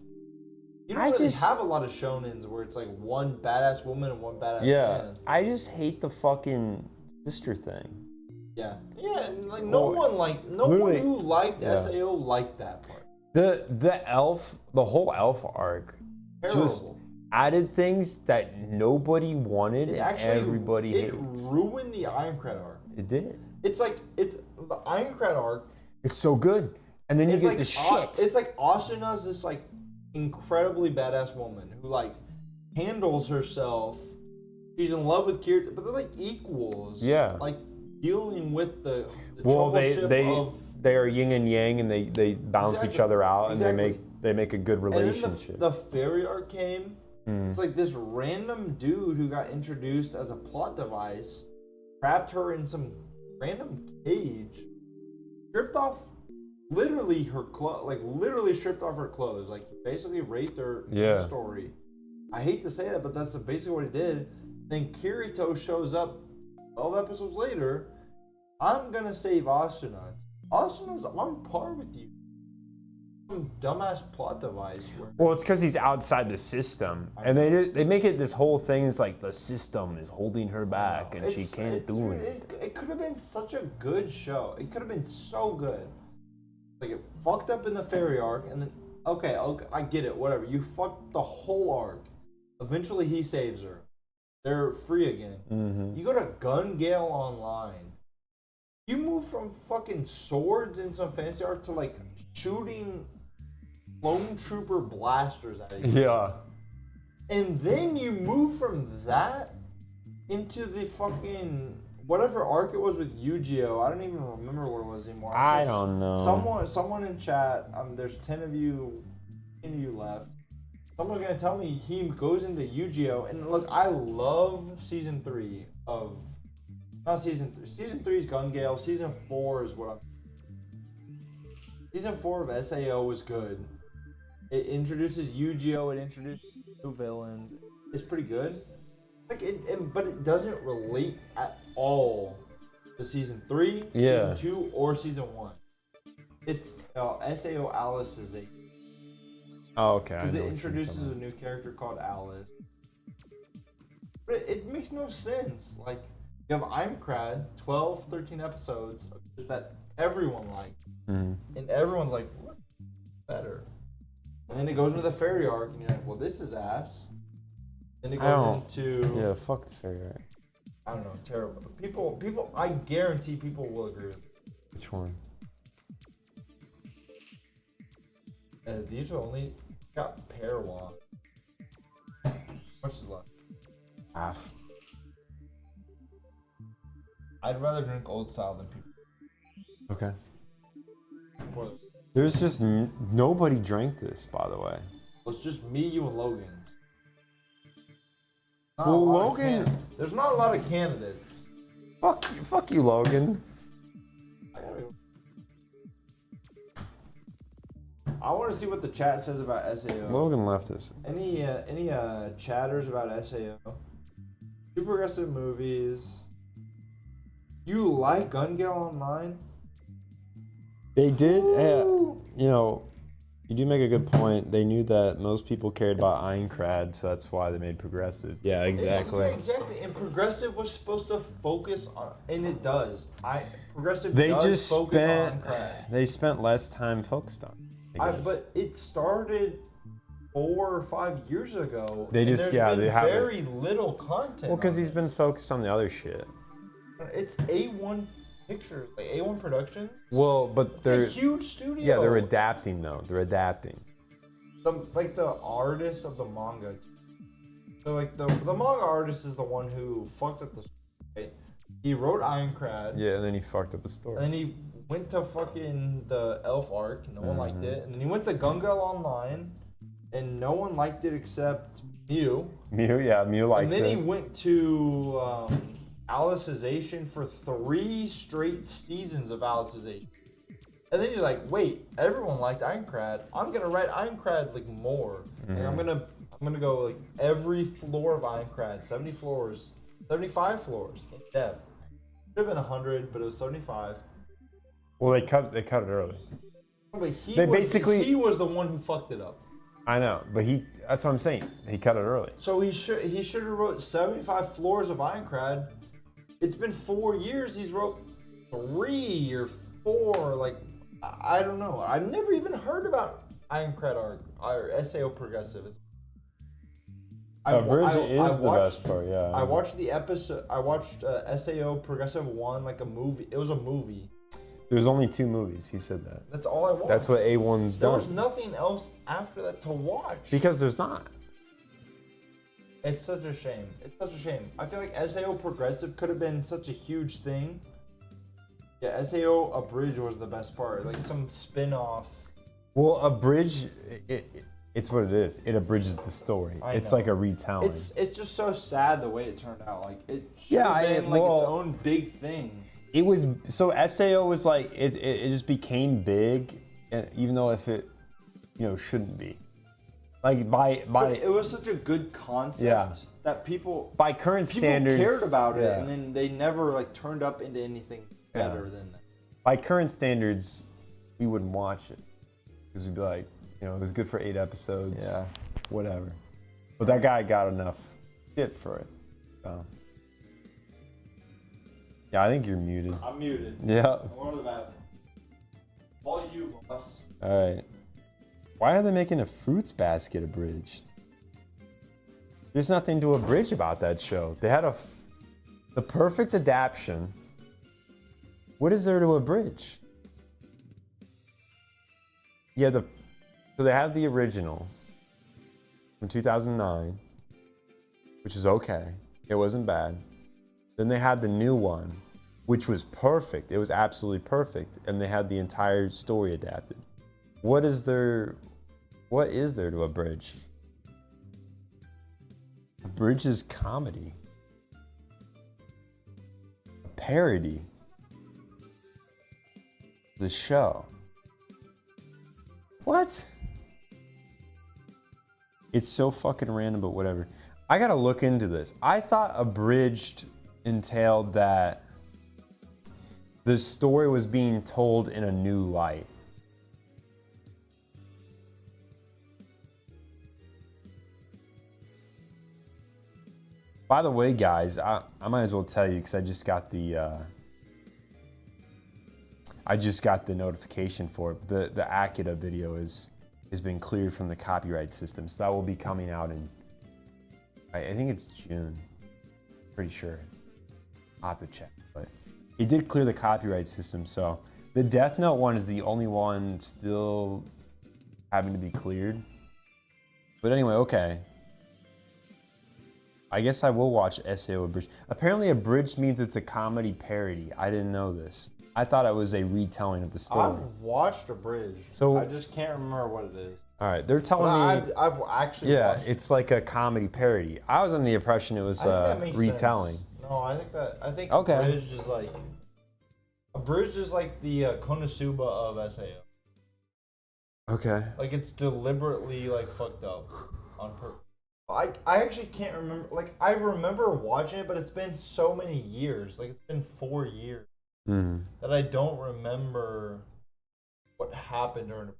You don't really have a lot of shonens where it's like one badass woman and one badass man. I just hate the fucking sister thing. Yeah, and like no one who liked SAO liked that part. The whole elf arc just Terrible. added things that nobody wanted and everybody hates. It ruined the Aincrad arc. It did. It's the Aincrad arc. It's so good, and then you get the shit. It's like Asuna's this like incredibly badass woman who like handles herself. She's in love with Kirito, but they're like equals. Yeah. Like dealing with the Well, troubleship of. they are yin and yang, and they balance each other out, and they make a good And then relationship. the fairy arc came. It's like this random dude who got introduced as a plot device, trapped her in some random cage, stripped off literally her stripped off her clothes. Like, basically raped her in the story. I hate to say that, but that's basically what he did. Then Kirito shows up 12 episodes later. I'm gonna save Asuna. Asuna's on par with you. Some dumbass plot device. Well, it's because he's outside the system, and they make it this whole thing. It's like the system is holding her back, and she can't do it. It could have been such a good show. It could have been so good. Like, it fucked up in the fairy arc, and then okay, I get it. Whatever. You fucked the whole arc. Eventually, he saves her. They're free again. You go to Gun Gale Online. You move from fucking swords in some fantasy art to like shooting clone trooper blasters at you. Yeah. And then you move from that into the fucking whatever arc it was with Yu-Gi-Oh. I don't even remember what it was anymore. I don't know. Someone in chat. There's 10 of you left. Someone's gonna tell me he goes into Yu-Gi-Oh. And look, I love season 3 of. Not season 3. Season 3 is Gun Gale. Season 4 is what I'm. Season 4 of SAO was good. It introduces Yu-Gi-Oh! It introduces new villains. It's pretty good. Like but it doesn't relate at all to season 3, season 2, or season 1. It's SAO Alice is a. Oh, okay. Because it introduces a new character called Alice. But it makes no sense. Like, you have Aincrad, 12, 13 episodes that everyone liked. And everyone's like, what's better? And then it goes into the fairy arc, and you're like, well, this is ass. Then it goes into. Yeah, fuck the fairy arc. I don't know, terrible. People, I guarantee people will agree with me. Which one? These are only got pair one. How much is left? Half. I'd rather drink old style than people. Okay. Well, There's just nobody drank this, by the way. it's just me, you, and Logan. Well, Logan. There's not a lot of candidates. Fuck you, I want to see what the chat says about SAO. Logan left us. Any chatters about SAO? Super aggressive movies. You like Gun Gale Online? They did, you know, you do make a good point. They knew that most people cared about Aincrad, so that's why they made Progressive. Yeah, exactly. Yeah, exactly. And Progressive was supposed to focus on, and it does. Progressive They does just focus spent, on Crad. they spent less time focused on it, I guess. But it started 4 or 5 years ago. They and just, there's yeah, been they haven't. very little content. Well, because on he's it. been focused on the other shit. It's A1 Pictures, like A1 Productions. Well, but It's they're a huge studio. yeah, they're adapting though. They're adapting. Like the artist of the manga. So like the manga artist is the one who fucked up the story. Right? He wrote Aincrad. Yeah, and then he fucked up the story. And then he went to fucking the Elf arc. No one liked it. And then he went to Gun Gale Online, and no one liked it except Mew. Mew And likes then he it. went to Alicization for 3 straight seasons of Alicization. And then you're like, wait, everyone liked Aincrad. I'm gonna write Aincrad like more. Like, I'm gonna go like every floor of Aincrad, 70 floors, 75 floors in depth. Should have been 100, but it was 75. Well, they cut it early. But They he was the one who fucked it up. I know, but that's what I'm saying. He cut it early. So he should have wrote 75 floors of Aincrad. It's been 4 years. He's wrote 3 or 4. Like, I don't know. I've never even heard about Aincrad or SAO Progressive. Bridge is the watched- best part, yeah. I watched the episode. I watched SAO Progressive 1, like a movie. It was a movie. There's only 2 movies. He said that. That's all I watched. That's what A1's There done. was nothing else after that to watch. Because there's not. It's such a shame. It's such a shame. I feel like SAO Progressive could have been such a huge thing. Yeah, SAO Abridged was the best part. Like some spin-off. Well, a bridge, it's what it is. It abridges the story. I It's know. like a retelling. It's just so sad the way it turned out. Like it should Yeah, have been like well- its own big thing. It was so SAO was like it just became big, and even though if it shouldn't be, like by But it was such a good concept Yeah. that people current standards cared about it, yeah. and then they never like turned up into anything better than that. By current standards, we wouldn't watch it because we'd be like, it was good for 8 episodes, Yeah. whatever. But that guy got enough shit for it. So. Yeah, I think you're muted. I'm muted. Yeah. I'm going to the bathroom. All you, boss. All right. Why are they making a fruits basket abridged? There's nothing to abridge about that show. They had the perfect adaptation. What is there to abridge? Yeah, so they have the original from 2009, which is okay. It wasn't bad. Then they had the new one, which was perfect. It was absolutely perfect, and they had the entire story adapted. What is there to abridge? Abridge is comedy. A parody. The show. What? It's so fucking random, but whatever. I gotta look into this. I thought abridged entailed that the story was being told in a new light. By the way, guys, I might as well tell you because I just got the notification for it. The Akita video has been cleared from the copyright system, so that will be coming out in I think it's June. Pretty sure. I'll have to check, but it did clear the copyright system. So the Death Note one is the only one still having to be cleared. But anyway, okay. I guess I will watch SAO Abridged. Apparently Abridged means it's a comedy parody. I didn't know this. I thought it was a retelling of the story. I've watched Abridged. So- I just can't remember what it is. All right, they're But telling me... I've actually Yeah, watched. it's like a comedy parody. I was under the impression it was I think that makes retelling. sense. No, I think Okay. Abridged is like the Konosuba of SAO. Okay. Like it's deliberately like fucked up on purpose. I actually can't remember. Like I remember watching it, but it's been so many years. Like it's been 4 years that I don't remember what happened during.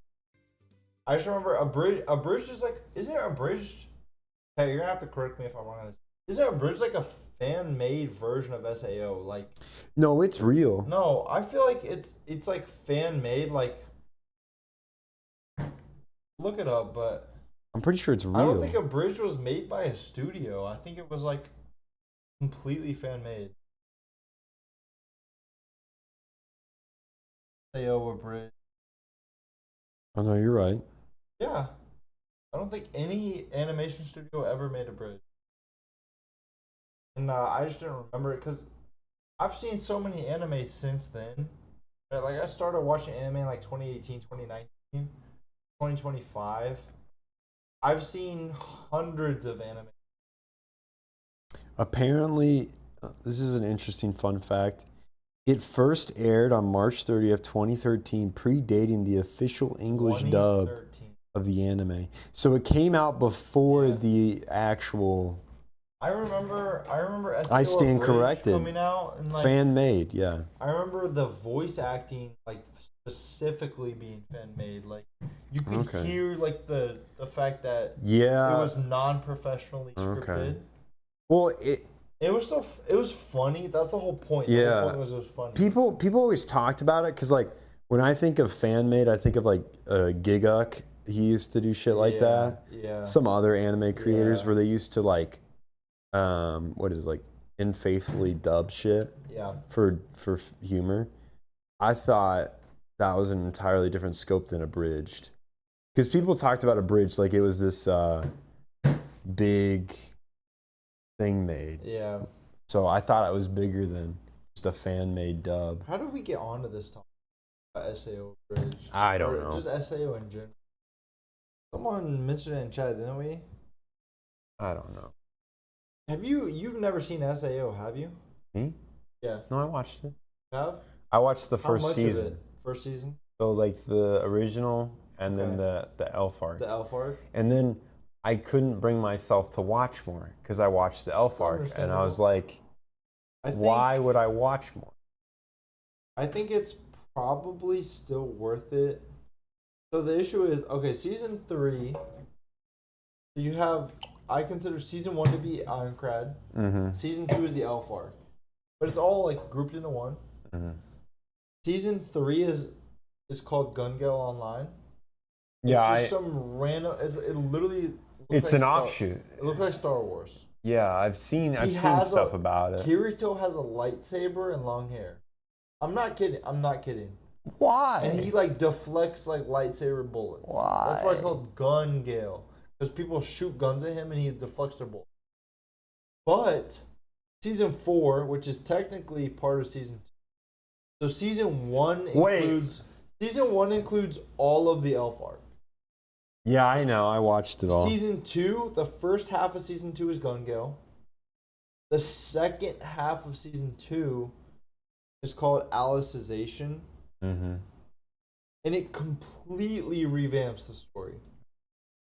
I just remember a bridge. A bridge is like, isn't there a bridge? Hey, you're gonna have to correct me if I'm wrong on this. Is there a bridge like a fan-made version of SAO? Like, No, it's real. no, I feel like it's like fan-made. Like, look it up, but I'm pretty sure it's real. I don't think a bridge was made by a studio. I think it was like completely fan-made. SAO a bridge. Oh no, you're right. Yeah, I don't think any animation studio ever made a bridge. And I just didn't remember it because I've seen so many animes since then. Right? Like I started watching anime in like 2018, 2019, 2025. I've seen hundreds of anime. Apparently, this is an interesting fun fact. It first aired on March 30th, 2013, predating the official English dub 2013. of the anime. So it came out before the actual I remember I SAO stand Abridged corrected. coming out and like fan made, yeah. I remember the voice acting like specifically being fan made. Like you could hear like the fact that Yeah. it was non-professionally scripted. Okay. Well, It was still it was funny. That's the whole point. The Yeah. whole point was it was funny. people always talked about it because like when I think of fan made, I think of like Giguk. He used to do shit like that. Yeah. Some other anime creators Yeah. where they used to like what is it, like unfaithfully dub shit Yeah. for humor. I thought that was an entirely different scope than Abridged, because people talked about Abridged like it was this big thing made. Yeah. So I thought it was bigger than just a fan made dub. How did we get onto this topic about SAO Bridge? I don't Or know. Just SAO in general. Someone mentioned it in chat, didn't we? I don't know. You've never seen SAO, have you? Me? Yeah. No, I watched it. Have? I watched the How first much season. of it? First season? So like the original and then Okay. the elf arc. The Elf arc? And then I couldn't bring myself to watch more because I watched the elf arc and I was like, why would I watch more? I think it's probably still worth it. So the issue is, okay, season 3, you have, I consider season 1 to be Ironcrad. Mm-hmm. Season 2 is the Elf arc. But it's all like grouped into one. Mm-hmm. Season 3 is called Gun Gale Online. Yeah, It's just some random, it literally looks it's like an offshoot. It looks like Star Wars. Yeah, I've seen He has stuff about it. Kirito has a lightsaber and long hair. I'm not kidding. Why? And he like deflects like lightsaber bullets. Why? That's why it's called Gun Gale. Because people shoot guns at him and he deflects their bullets. But season 4, which is technically part of season 2. So season 1 includes all of the Elf arc. Yeah, I know. I watched it all. Season 2, the first half of season 2 is Gun Gale. The second half of season 2 is called Alicization. Mm-hmm. And it completely revamps the story.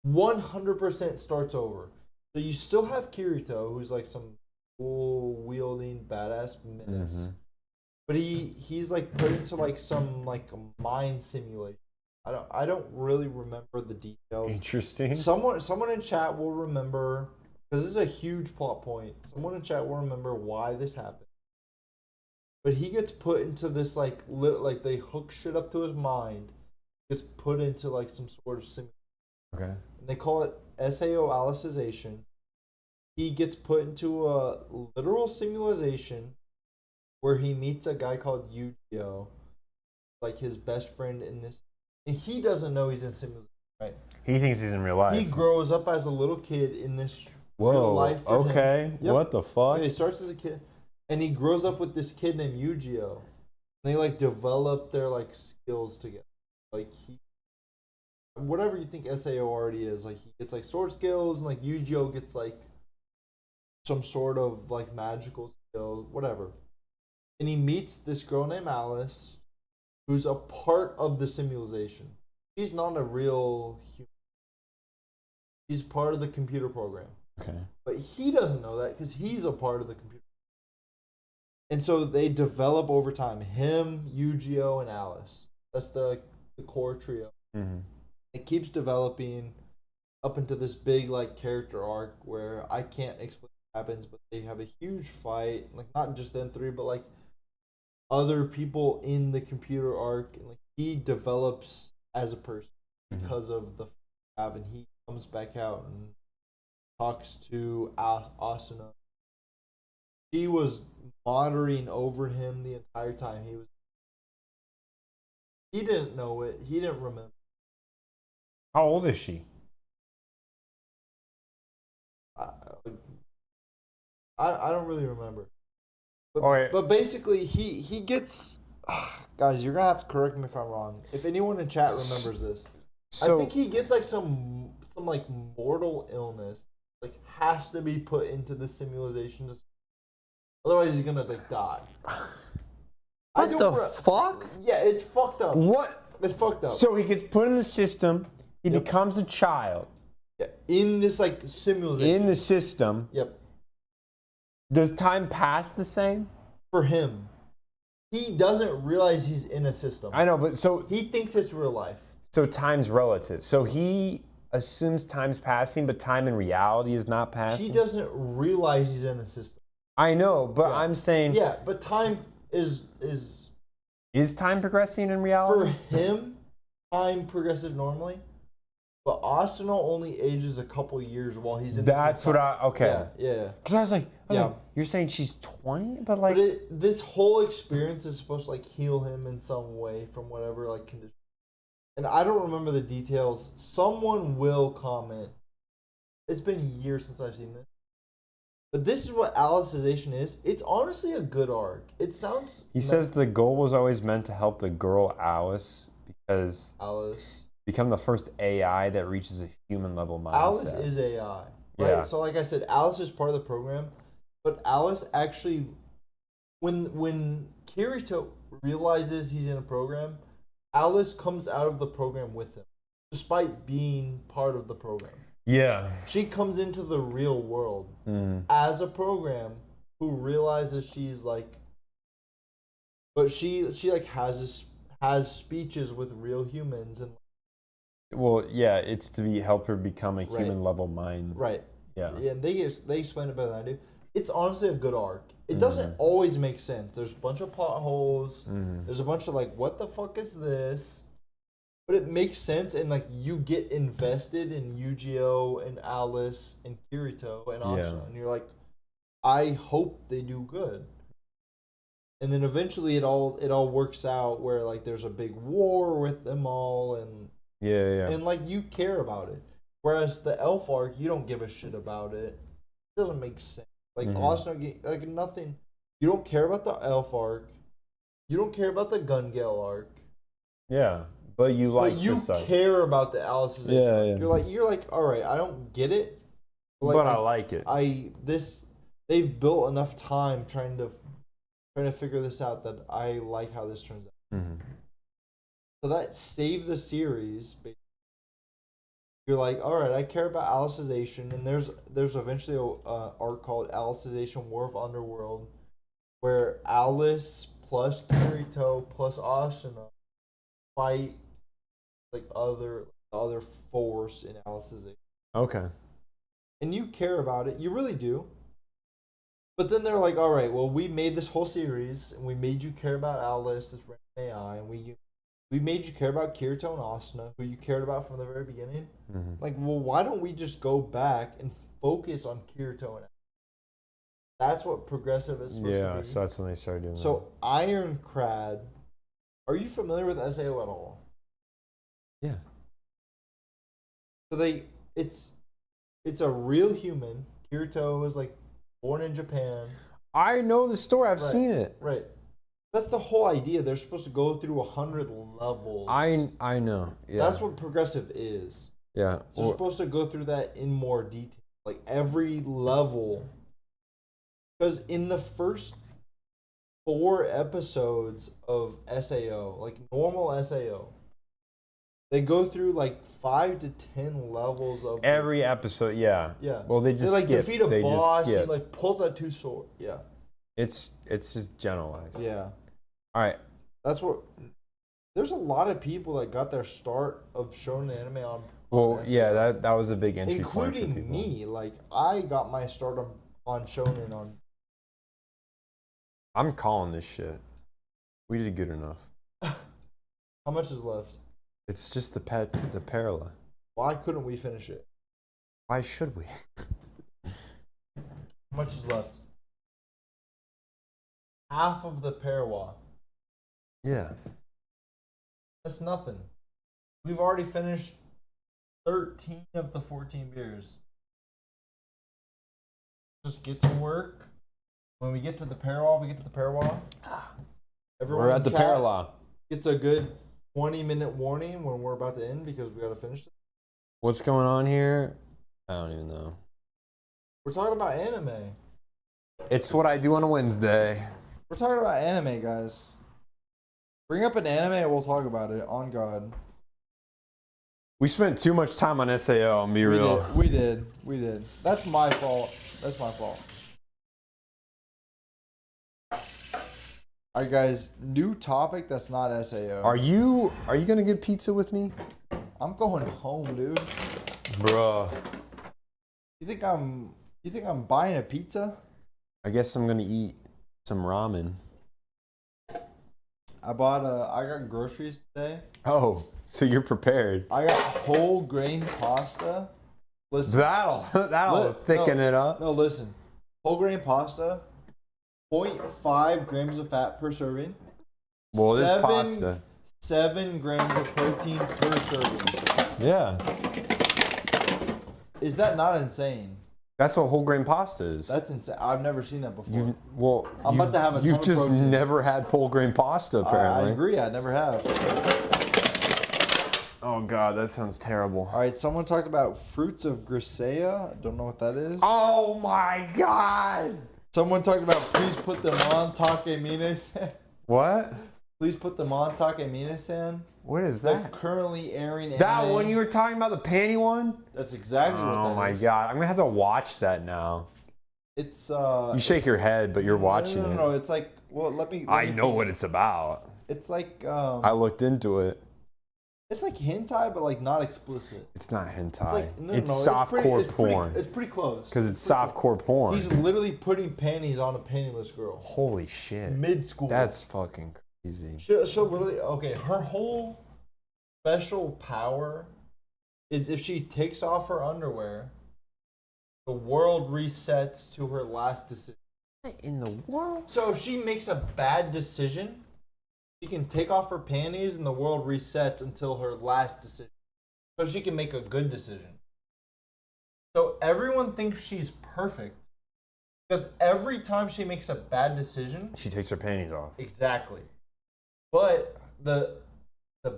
100% starts over. So you still have Kirito, who's like some wielding badass menace. Mm-hmm. But he's like put into like some like mind simulation. I don't really remember the details. Interesting. Someone in chat will remember, because this is a huge plot point. Someone in chat will remember why this happened. But he gets put into this like they hook shit up to his mind. Gets put into like some sort of simulation. Okay. And they call it SAO Alicization. He gets put into a literal simulation where he meets a guy called Yu-Gi-Oh, like his best friend in this. And he doesn't know he's in simulation, right? He thinks he's in real life. He grows up as a little kid in this real life. For Okay. him. Yep. What the fuck? Yeah, he starts as a kid, and he grows up with this kid named Yu-Gi-Oh. They like develop their like skills together. Like whatever you think SAO already is, like he gets like sword skills, and like Yu-Gi-Oh gets like some sort of like magical skill, whatever. And he meets this girl named Alice, who's a part of the simulation. she's not a real human. She's part of the computer program. Okay. But he doesn't know that because he's a part of the computer. And so they develop over time. Him, Yu-Gi-Oh, and Alice. That's the core trio. Mm-hmm. It keeps developing up into this big like character arc where I can't explain what happens, but they have a huge fight. Like not just them three, but like other people in the computer arc. And like he develops as a person because of the fight, and he comes back out and talks to Asuna. She was monitoring over him the entire time. He didn't know it. He didn't remember. How old is she? I don't really remember. But, All right. but basically, he gets. Guys, you're gonna have to correct me if I'm wrong. If anyone in chat remembers this, So I think he gets like some like mortal illness, like has to be put into the simulation. Otherwise, he's gonna like die. What the fuck? Yeah, it's fucked up. What? It's fucked up. So he gets put in the system. He becomes a child Yeah, in this like simulation. in the system. Yep. Does time pass the same? For him, he doesn't realize he's in a system. I know, but He thinks it's real life. so time's relative. So he assumes time's passing, but time in reality is not passing. He doesn't realize he's in a system. I know, but Yeah. I'm saying, Yeah, but time is time progressing in for reality? him, time progresses normally. But Asuna only ages a couple years while he's in. That's what Yeah, yeah. Because I was like, Yeah. you're saying she's 20, but like, But this whole experience is supposed to like heal him in some way from whatever like condition. And I don't remember the details. Someone will comment. It's been years since I've seen this. But this is what Alicization is. It's honestly a good arc. It sounds. he says the goal was always meant to help the girl Alice because Alice. become the first AI that reaches a human level mindset. Alice is AI, right? Yeah. So, like I said, Alice is part of the program, but Alice actually, when Kirito realizes he's in a program, Alice comes out of the program with him, despite being part of the program. yeah, She comes into the real world Mm. as a program who realizes she's like, but she like has speeches with real humans and Well, yeah, it's to help her become a Right. human level mind. right. Yeah. Yeah, they explain it better than I do. It's honestly a good arc. It doesn't always make sense. There's a bunch of plot holes. There's a bunch of like, what the fuck is this? But it makes sense, and like you get invested in Yu-Gi-Oh and Alice and Kirito and Asha, Yeah. and you're like, I hope they do good. And then eventually it all works out where like there's a big war with them all, and Yeah. and like you care about it. Whereas the elf arc, you don't give a shit about it. It doesn't make sense. Like Asuna, like nothing. You don't care about the elf arc. You don't care about the Gun Gale arc. Yeah. But you like But you this arc. care about the Alicization Yeah, arc. yeah. You're like, all right, I don't get it. But I like it. They've built enough time trying to figure this out that I like how this turns out. Mhm. So that saved the series. You're like, all right, I care about Alicization, and there's eventually a arc called Alicization War of Underworld, where Alice plus Kirito plus Asuna fight like other force in Alicization, Okay. and you care about it, you really do. But then they're like, all right, well, we made this whole series, and we made you care about Alice, this random AI, and we made you care about Kirito and Asuna, who you cared about from the very beginning. Like, well, why don't we just go back and focus on Kirito and Asuna? That's what progressive is supposed to Yeah, be. so that's when they started doing So Ironclad, are you familiar with SAO at all? that. Yeah. So it's a real human. Kirito is like born in Japan. I know the story. I've Right. seen it. Right. That's the whole idea. They're supposed to go through 100 levels. I know. Yeah. That's what progressive is. Yeah. So they're supposed to go through that in more detail, like every level. Because in the first 4 episodes of SAO, like normal SAO, They go through like 5 to 10 levels of Every episode, yeah. Yeah. Well, they just like skip. defeat a they boss. Just He skip. like pulls out 2 swords. Yeah. It's just generalized. Yeah. All right. That's what. There's a lot of people that got their start of shonen anime on. Well, SAO. yeah, that was a big entry point for Including people. me. Like I got my start on shonen on. I'm calling this shit. We did good enough. How much is left? It's just the Apparel. Why couldn't we finish it? Why should we? How much is left? Half of the Parawa. Yeah. That's nothing. We've already finished 13 of the 14 beers. Just get to work. When we get to the Parawa, we get to the Parawa. Everyone We're in at the chat Parallel. gets a good 20-minute warning when we're about to end because we got to finish it. What's going on here? I don't even know. We're talking about anime. It's what I do on a Wednesday. We're talking about anime, guys. Bring up an anime and we'll talk about it. On God. We spent too much time on SAO, and be real. We did. That's my fault. All right, guys. New topic that's not SAO. Are you gonna get pizza with me? I'm going home, dude. Bruh. You think I'm buying a pizza? I guess I'm gonna eat some ramen. I got groceries today. Oh, so you're prepared. I got whole grain pasta. Listen. That'll thicken it up. No, listen. Whole grain pasta, 0.5 grams of fat per serving. Well, it is pasta. 7 grams of protein per serving. Yeah. Is that not insane? That's what whole grain pasta is. That's insane. I've never seen that before. I'm about to have a ton You've of just protein. never had whole grain pasta, apparently. I agree. I never have. Oh god, that sounds terrible. All right. Someone talked about fruits of Grisea. Don't know what that is. Oh my god! Someone talked about please put them on Takemine-san. What? Please put them on Takemine-san. What is The that? currently airing That anime. one you were talking about, the panty one? That's exactly what that is. Oh my god, I'm gonna have to watch that now. It's You shake your head, but you're watching it. No. It's like, well, let me I know think. what it's about. It's like I looked into it. it's like hentai, but like not explicit. It's not hentai. It's like it's softcore porn. It's pretty close. Because it's softcore porn. He's literally putting panties on a pantyless girl. Holy shit. Mid school. That's fucking crazy. She'll literally her whole special power is if she takes off her underwear, the world resets to her last decision. What in the world? So if she makes a bad decision, she can take off her panties and the world resets until her last decision. So she can make a good decision. So everyone thinks she's perfect. Because every time she makes a bad decision, She takes her panties off. exactly. But the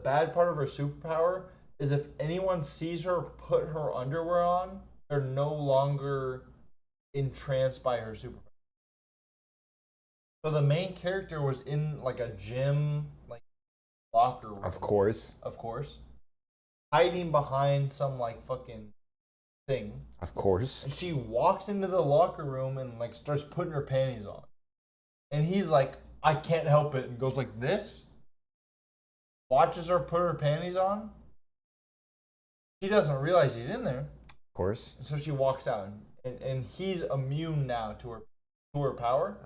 bad part of her superpower is if anyone sees her put her underwear on, they're no longer entranced by her superpower. So the main character was in like a gym, like locker room. Of course. Hiding behind some like fucking thing. Of course. And she walks into the locker room and like starts putting her panties on. And he's like, I can't help it, and goes like this. Watches her put her panties on. She doesn't realize he's in there. Of course. So she walks out, and he's immune now to her power.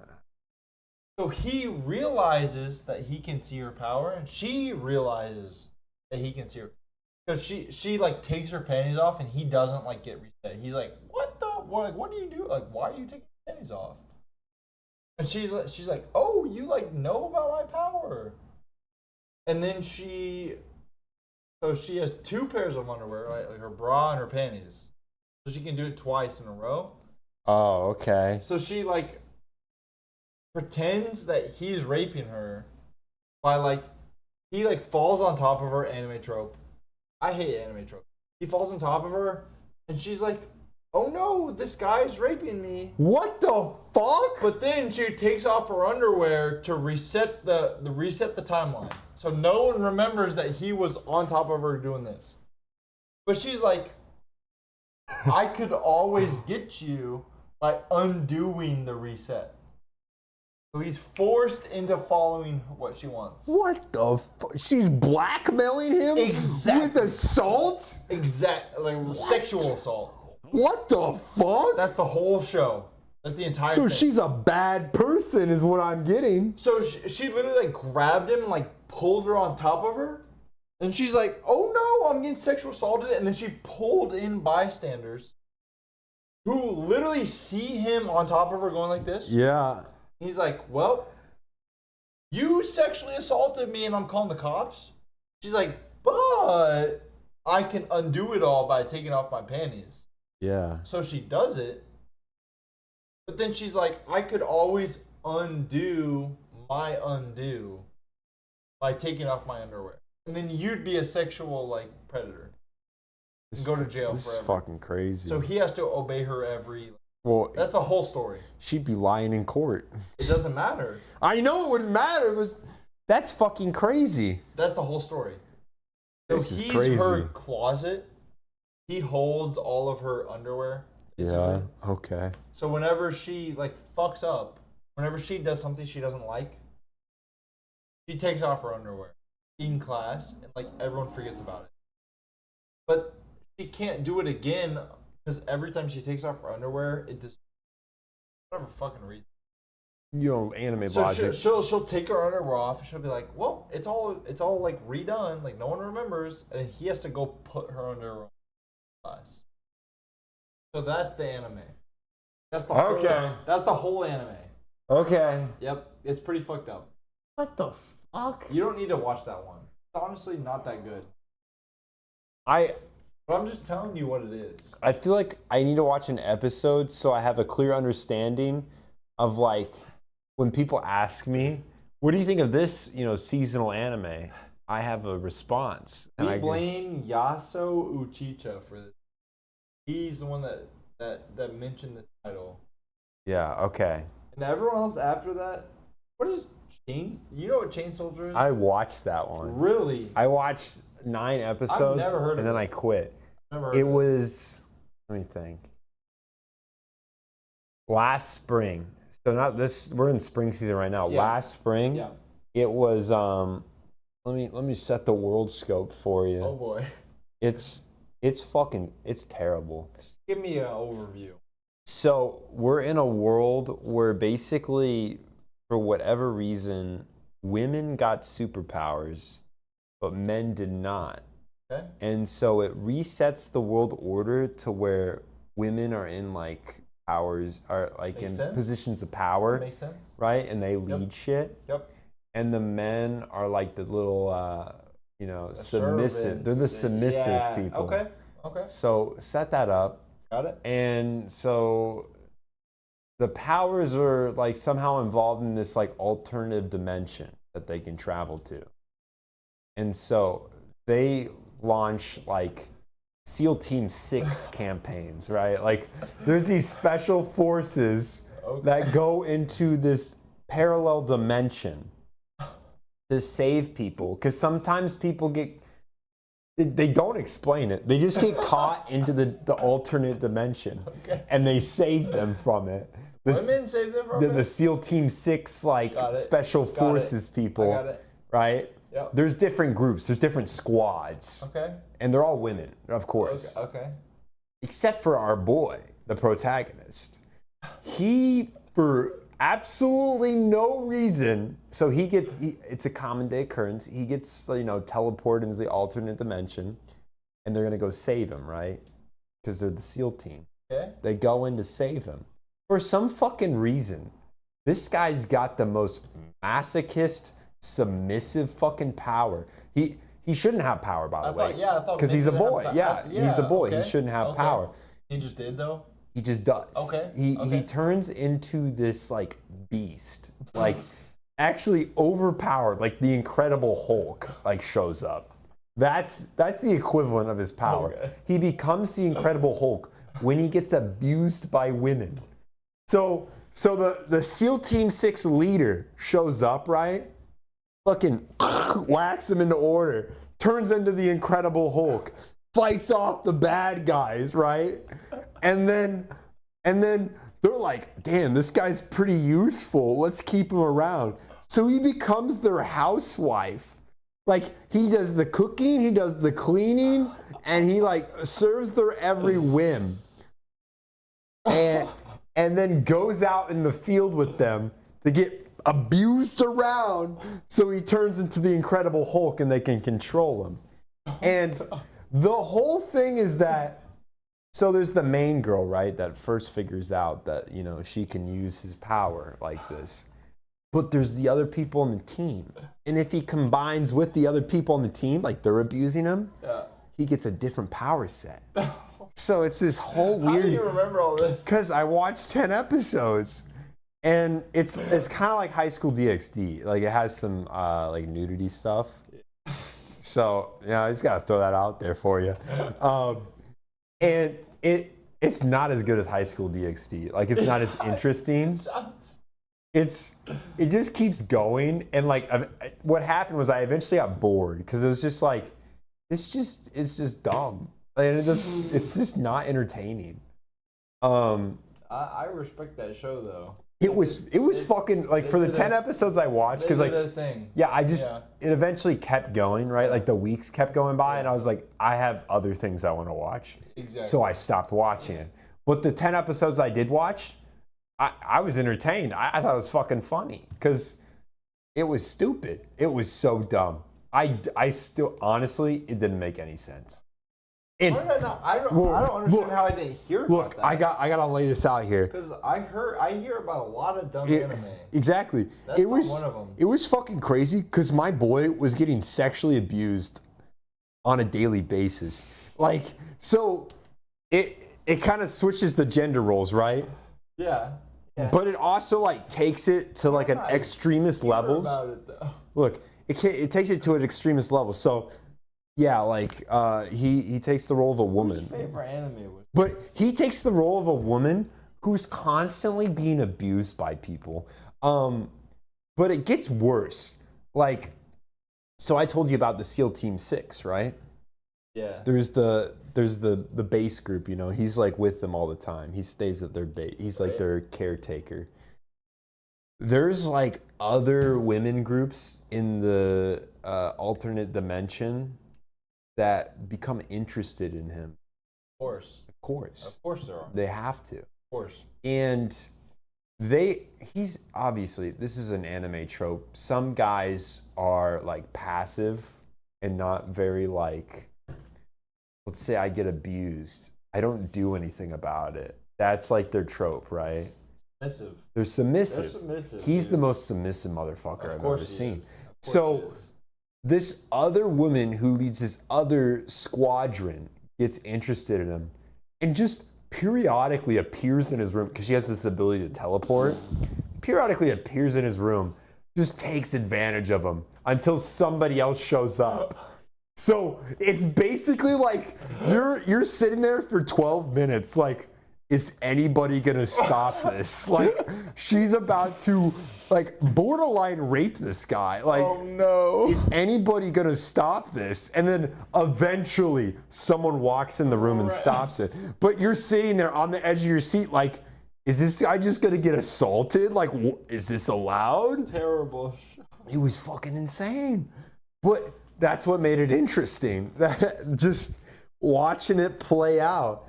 So he realizes that he can see her power, and she realizes that he can see her. Because she like takes her panties off, and he doesn't like get reset. He's like, what do you do? Like, why are you taking your panties off? And she's like, oh, you like know about my power. And then she has 2 pairs of underwear, right? Like her bra and her panties. So she can do it twice in a row. Oh, okay. So she like pretends that he's raping her by like he like falls on top of her, anime trope. I hate anime trope. He falls on top of her and she's like, oh no, this guy's raping me. What the fuck? But then she takes off her underwear to reset the timeline. So no one remembers that he was on top of her doing this. But she's like, I could always get you by undoing the reset. So he's forced into following what she wants. What the fuck? She's blackmailing him Exactly. with assault? Sexual assault. What the fuck? That's the whole show. That's the entire So thing. she's a bad person, is what I'm getting. So she literally like grabbed him and like pulled her on top of her. And she's like, oh no, I'm getting sexual assaulted. And then she pulled in bystanders who literally see him on top of her going like this. Yeah. He's like, well, you sexually assaulted me and I'm calling the cops. She's like, but I can undo it all by taking off my panties. Yeah. So she does it. But then she's like, I could always undo my undo by taking off my underwear. And then you'd be a sexual like predator. And go to jail This forever. is fucking crazy. So he has to obey her every. Well, That's the whole story. she'd be lying in court. It doesn't matter. I know it wouldn't matter, but that's fucking crazy. That's the whole story. So This is he's crazy. her closet. He holds all of her underwear. Yeah. Okay. So whenever she like fucks up, whenever she does something she doesn't like, she takes off her underwear in class and like everyone forgets about it. But she can't do it again because every time she takes off her underwear, it just whatever fucking reason. You know, anime So logic. she'll take her underwear off and she'll be like, well, it's all like redone, like no one remembers, and then he has to go put her underwear on in class. So that's the anime. That's the Okay. That's the whole anime. Okay. Yep, it's pretty fucked up. What the fuck? You don't need to watch that one. It's honestly not that good. I But I'm just telling you what it is. feel like I need to watch an episode so I have a clear understanding of like when people ask me, "What do you think of this, seasonal anime?" I have a response. We I blame Yaso Uchicha for this. He's the one that mentioned the title. Yeah. Okay. And everyone else after that, what is Chains? You know what Chain Soldier is? I watched that one. Really? I watched 9 episodes never heard of and then it. I quit. Never heard It of was, let me think. Last spring. So not this. We're in spring season right now. Yeah. Last spring. Yeah. It was. Let me set the world scope for you. Oh boy. It's terrible. Just give me an overview. So we're in a world where basically, for whatever reason, women got superpowers, but men did not. Okay. And so it resets the world order to where women are in like powers, are like Makes in sense. positions of power, Makes sense. right? And they lead shit. Yep. And the men are like the little, submissive. They're the submissive Yeah. people. Okay. Okay. So set that up. Got it. And so the powers are like somehow involved in this like alternative dimension that they can travel to. And so they launch like SEAL Team 6 campaigns, right? Like there's these special forces that go into this parallel dimension to save people. Because sometimes people they don't explain it. They just get caught into the alternate dimension, and they save them from it. Women save them from The it? SEAL Team 6 like Got it. special Got it. forces people, I got it. right? Yep. There's different groups. There's different squads, Okay. and they're all women, of course, Okay. except for our boy, the protagonist. He, for absolutely no reason, so it's a common day occurrence. He gets, teleported into the alternate dimension, and they're gonna go save him, right? Because they're the SEAL team. Okay. They go in to save him. For some fucking reason, this guy's got the most masochist, submissive fucking power. He shouldn't have power, by the way. I thought Because he's a men didn't boy. have He's a boy. okay. He shouldn't have Okay. power. He just did though. He just does. Okay, He okay. turns into this like beast, like actually overpowered, like the Incredible Hulk, like shows up, That's the equivalent of his power. Okay. He becomes the Incredible Hulk when he gets abused by women. So the SEAL Team 6 leader shows up, right? Fucking whacks him into order, turns into the Incredible Hulk, fights off the bad guys, right? And then they're like, damn, this guy's pretty useful. Let's keep him around. So he becomes their housewife. Like, he does the cooking, he does the cleaning, and he like serves their every whim. And then goes out in the field with them to get abused around, so he turns into the Incredible Hulk and they can control him. And the whole thing is that, so there's the main girl, right, that first figures out that, you know, she can use his power like this. But there's the other people on the team. And if he combines with the other people on the team, like they're abusing him, he gets a different power set. So it's this whole weird... How do you remember all this? Because I watched 10 episodes. And it's kind of like High School DxD. Like, it has some like nudity stuff. So, yeah, I just got to throw that out there for you. And it's not as good as High School DxD. Like, it's not as interesting. It just keeps going. And like, what happened was I eventually got bored because it was just like, it's just dumb. And it's just not entertaining. I respect that show though. It was fucking like for the 10 episodes I watched, because like it eventually kept going, right? Like the weeks kept going by and I was like, I have other things I want to watch. Exactly. So I stopped watching it. But the 10 episodes I did watch, I was entertained. I thought it was fucking funny because it was stupid. It was so dumb. I still, honestly, it didn't make any sense. And I don't understand how I didn't hear about that. I gotta lay this out here. Because I hear about a lot of dumb anime. Exactly. That's not one of them. It was fucking crazy because my boy was getting sexually abused on a daily basis. Like, so it kind of switches the gender roles, right? Yeah. But it also like takes it to like an extremist levels. About it, though. Look, it takes it to an extremist level. So yeah, like he takes the role of a woman. Whose favorite anime was? But he takes the role of a woman who's constantly being abused by people. But it gets worse. Like, so I told you about the SEAL Team 6, right? Yeah. There's the base group, you know. He's like with them all the time. He stays at their base. He's like their caretaker. There's like other women groups in the alternate dimension that become interested in him. Of course. Of course. Of course there are. They have to. Of course. And he's obviously, this is an anime trope. Some guys are like passive and not very like, let's say I get abused. I don't do anything about it. That's like their trope, right? Submissive. They're submissive. They're submissive. He's dude. the most submissive motherfucker I've ever seen. So this other woman who leads this other squadron gets interested in him and just periodically appears in his room because she has this ability to teleport. Periodically appears in his room, just takes advantage of him until somebody else shows up. So it's basically like you're sitting there for 12 minutes like, is anybody gonna stop this? Like, she's about to like borderline rape this guy. Like, oh no. Is anybody gonna stop this? And then eventually someone walks in the room and stops it. But you're sitting there on the edge of your seat like, is this guy just gonna get assaulted? Like, is this allowed? Terrible. It was fucking insane. But that's what made it interesting. That just watching it play out,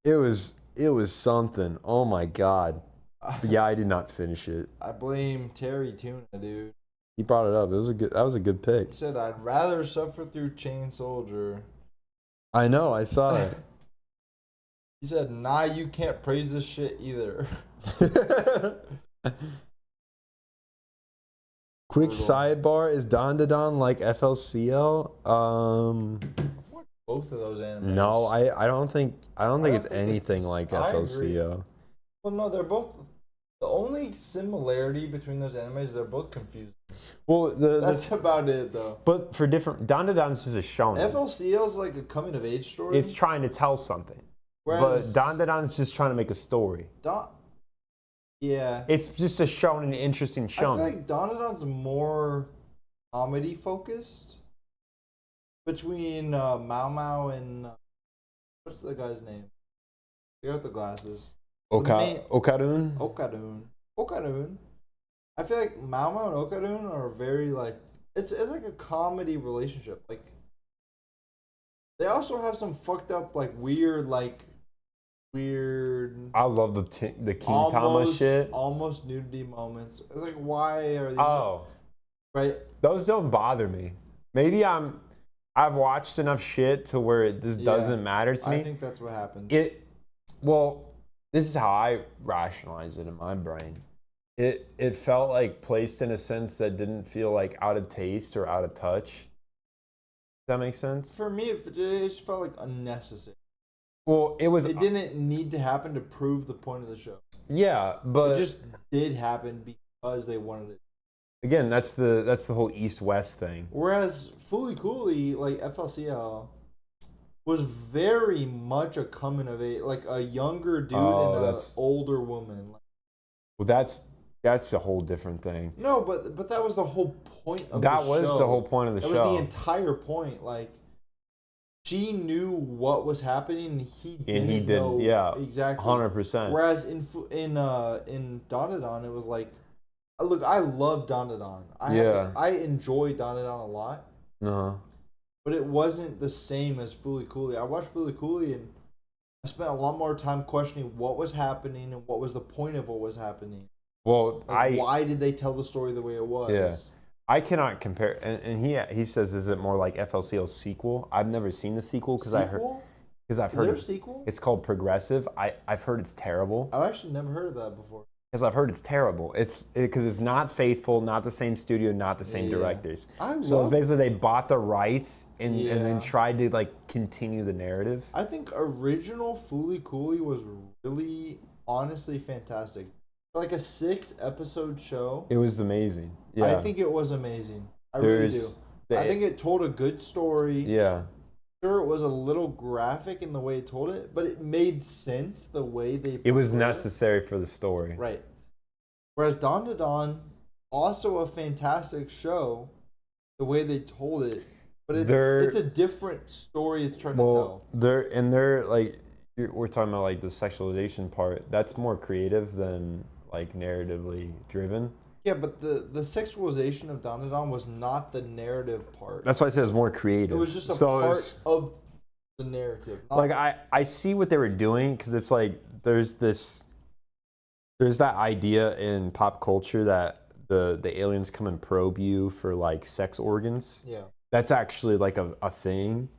it was something. Oh my god. But yeah, I did not finish it. I blame Terry Tuna, dude. He brought it up. That was a good pick. He said, I'd rather suffer through Chain Soldier. I know, I saw it. He said, nah, you can't praise this shit either. Quick sidebar, is Dandadan like FLCL? Both of those animes. No, I don't think it's anything like I agree. FLCL. Well, no, they're both. The only similarity between those animes is they're both confusing. Well, That's about it, though. but for different, Dandadan's is a shonen. FLCL is like a coming of age story. It's trying to tell something. Whereas But Dandadan's just trying to make a story. Yeah. It's just a shonen, interesting I feel shonen. like Dandadan's more comedy focused. Between Mao Mao and what's the guy's name? The guy with the glasses. Okadun? Okadun. I feel like Mao Mao and Okadun are very like it's like a comedy relationship. Like they also have some fucked up like weird. I love the King Tama shit. Almost nudity moments. It's like why are these? Oh, right. those don't bother me. Maybe I've watched enough shit to where it just doesn't matter to me. I think that's what happened. Well, this is how I rationalize it in my brain. It felt like placed in a sense that didn't feel like out of taste or out of touch. Does that make sense? For me, it just felt like unnecessary. Well, It didn't need to happen to prove the point of the show. Yeah, but It just did happen because they wanted it. again, that's the whole East-West thing. Whereas Fooly Cooly, like FLCL, was very much a coming of age, like a younger dude and an older woman. Well, that's a whole different thing. No, but that was the whole point of That the show. was the whole point of the show. That was the entire point. Like, she knew what was happening, and he didn't know exactly. 100%. Whereas in Dandadan, it was like, look, I love Dandadan. I enjoy Dandadan a lot. Uh-huh. But it wasn't the same as Fooly Cooly. I watched Fooly Cooly and I spent a lot more time questioning what was happening and what was the point of what was happening. Well, why did they tell the story the way it was? Yeah. I cannot compare, and he says, is it more like FLCL's sequel? I've never seen the sequel because I've heard Is there a sequel? It's called Progressive. I've heard it's terrible. I've actually never heard of that before. Because I've heard it's terrible. Because it's not faithful, not the same studio, not the same directors. So it's basically they bought the rights and then tried to like continue the narrative. I think original Fooly Cooly was really honestly fantastic. For like a 6-episode show. It was amazing. Yeah. I think it was amazing. I really do. I think it told a good story. Yeah. Sure, it was a little graphic in the way it told it, but it made sense the way they. It was necessary for the story. Right. Whereas Dandadan, also a fantastic show, the way they told it, but it's a different story it's trying to tell. They're like, we're talking about like the sexualization part. That's more creative than like narratively driven. Yeah, but the sexualization of Dandadan was not the narrative part. That's why I said it's more creative. It was just a part of the narrative. Like I see what they were doing because it's like there's that idea in pop culture that the aliens come and probe you for like sex organs. Yeah. That's actually like a thing.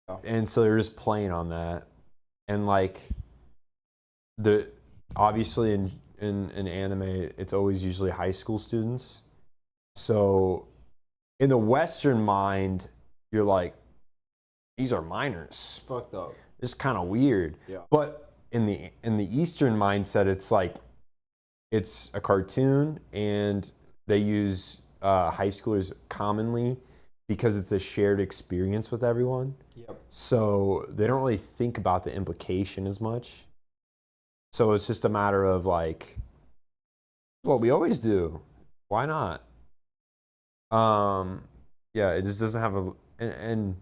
Yeah. And so they're just playing on that. And like obviously in anime, it's always usually high school students. So in the Western mind, you're like, these are minors. Fucked up. It's kind of weird. Yeah. But in the Eastern mindset, it's like it's a cartoon, and they use high schoolers commonly because it's a shared experience with everyone. Yep. So they don't really think about the implication as much. So it's just a matter of like, what we always do. Why not? Yeah, it just doesn't have and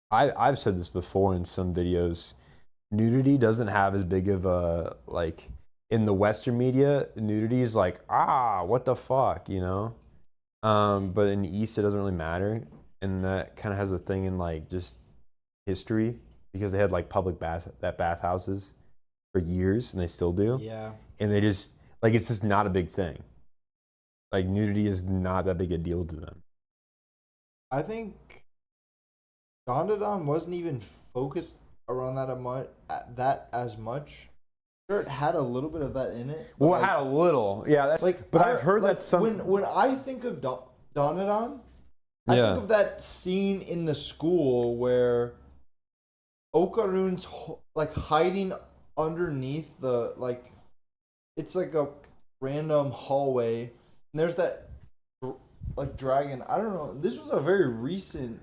I've said this before in some videos. Nudity doesn't have as big of a like in the Western media. Nudity is like what the fuck, you know. But in the East, it doesn't really matter, and that kind of has a thing in like just history because they had like public bathhouses for years, and they still do. Yeah. And they just like it's just not a big thing. Like nudity is not that big a deal to them. I think Dandadan wasn't even focused around that as much. Sure, it had a little bit of that in it. Well, like, it had a little, yeah. That's like, but I've heard that some. When I think of Dandadan, I think of that scene in the school where Okarun's like hiding underneath the like, it's like random hallway, and there's that like dragon. I don't know. This was a very recent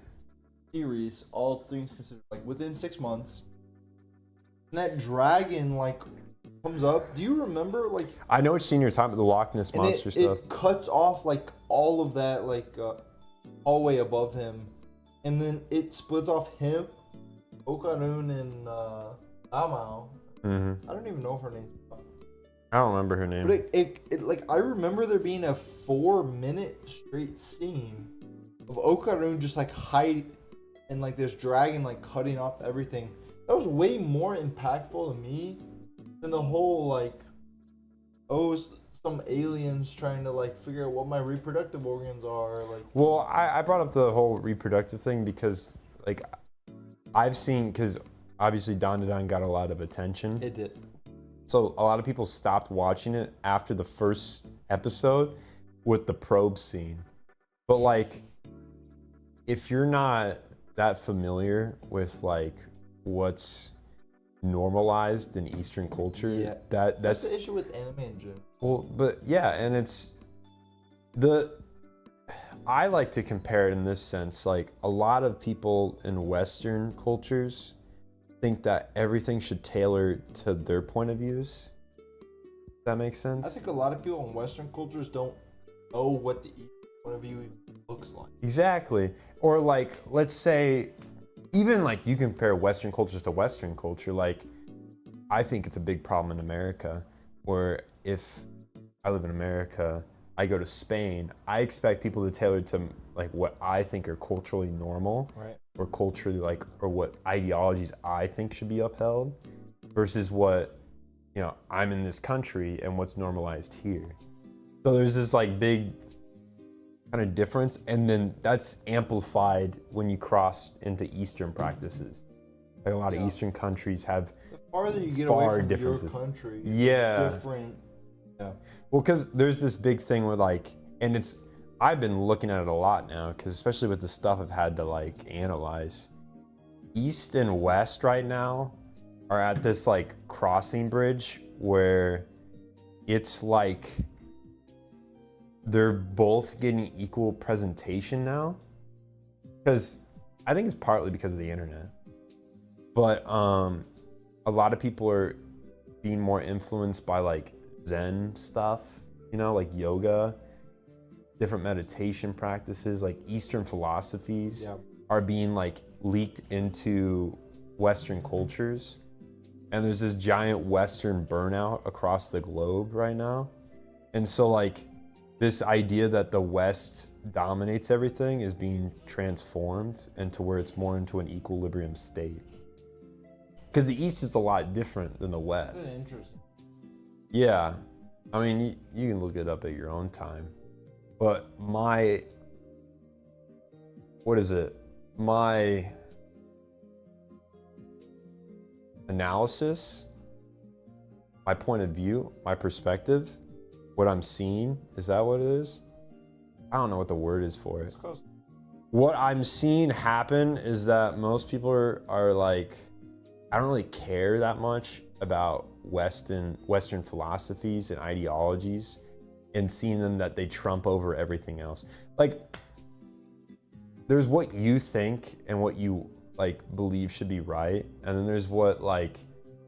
series, all things considered, like within 6 months. And that dragon like comes up. Do you remember like? I know what scene you're talking about, the Loch Ness And monster it, stuff. it cuts off like all of that like hallway above him, and then it splits off him, Okarun, and Amao. Mm-hmm. I don't even know if her name's. I don't remember her name. But it like I remember there being a 4-minute straight scene of Okarun just like hide and like this dragon like cutting off everything. That was way more impactful to me than the whole like some aliens trying to like figure out what my reproductive organs are like. Well, I brought up the whole reproductive thing because like I've seen, because obviously Don to Don got a lot of attention. It did. So a lot of people stopped watching it after the first episode with the probe scene. But like, if you're not that familiar with like what's normalized in Eastern culture, Yeah. that's the issue with anime in general. well, but yeah, and it's I like to compare it in this sense. Like a lot of people in Western cultures think that everything should tailor to their point of views. Does that make sense? I think a lot of people in Western cultures don't know what the Eastern point of view looks like. Exactly. Or like, let's say, even like you compare Western cultures to Western culture, like I think it's a big problem in America where if I live in America, I go to Spain, I expect people to tailor to like what I think are culturally normal, Right. or culturally like, or what ideologies I think should be upheld versus what, you know, I'm in this country and what's normalized here. So there's this like big kind of difference, and then that's amplified when you cross into Eastern practices. Like a lot of Eastern countries have The farther you get far away from differences. your country, Yeah. different. Yeah. Well, because there's this big thing with like, and it's, I've been looking at it a lot now, because especially with the stuff I've had to like analyze. East and West right now are at this like crossing bridge where it's like they're both getting equal presentation now. Because I think it's partly because of the internet. But a lot of people are being more influenced by like Zen stuff, you know, like yoga, different meditation practices, like Eastern philosophies are being like leaked into Western cultures. And there's this giant Western burnout across the globe right now. And so like this idea that the West dominates everything is being transformed into where it's more into an equilibrium state. Because the East is a lot different than the West. That's interesting. Yeah, I mean, you can look it up at your own time. But my analysis, my point of view, my perspective, what I'm seeing, is that what it is? I don't know what the word is for it. What I'm seeing happen is that most people are like, I don't really care that much about Western philosophies and ideologies, and seeing them that they trump over everything else. Like, there's what you think and what you like believe should be right, and then there's what like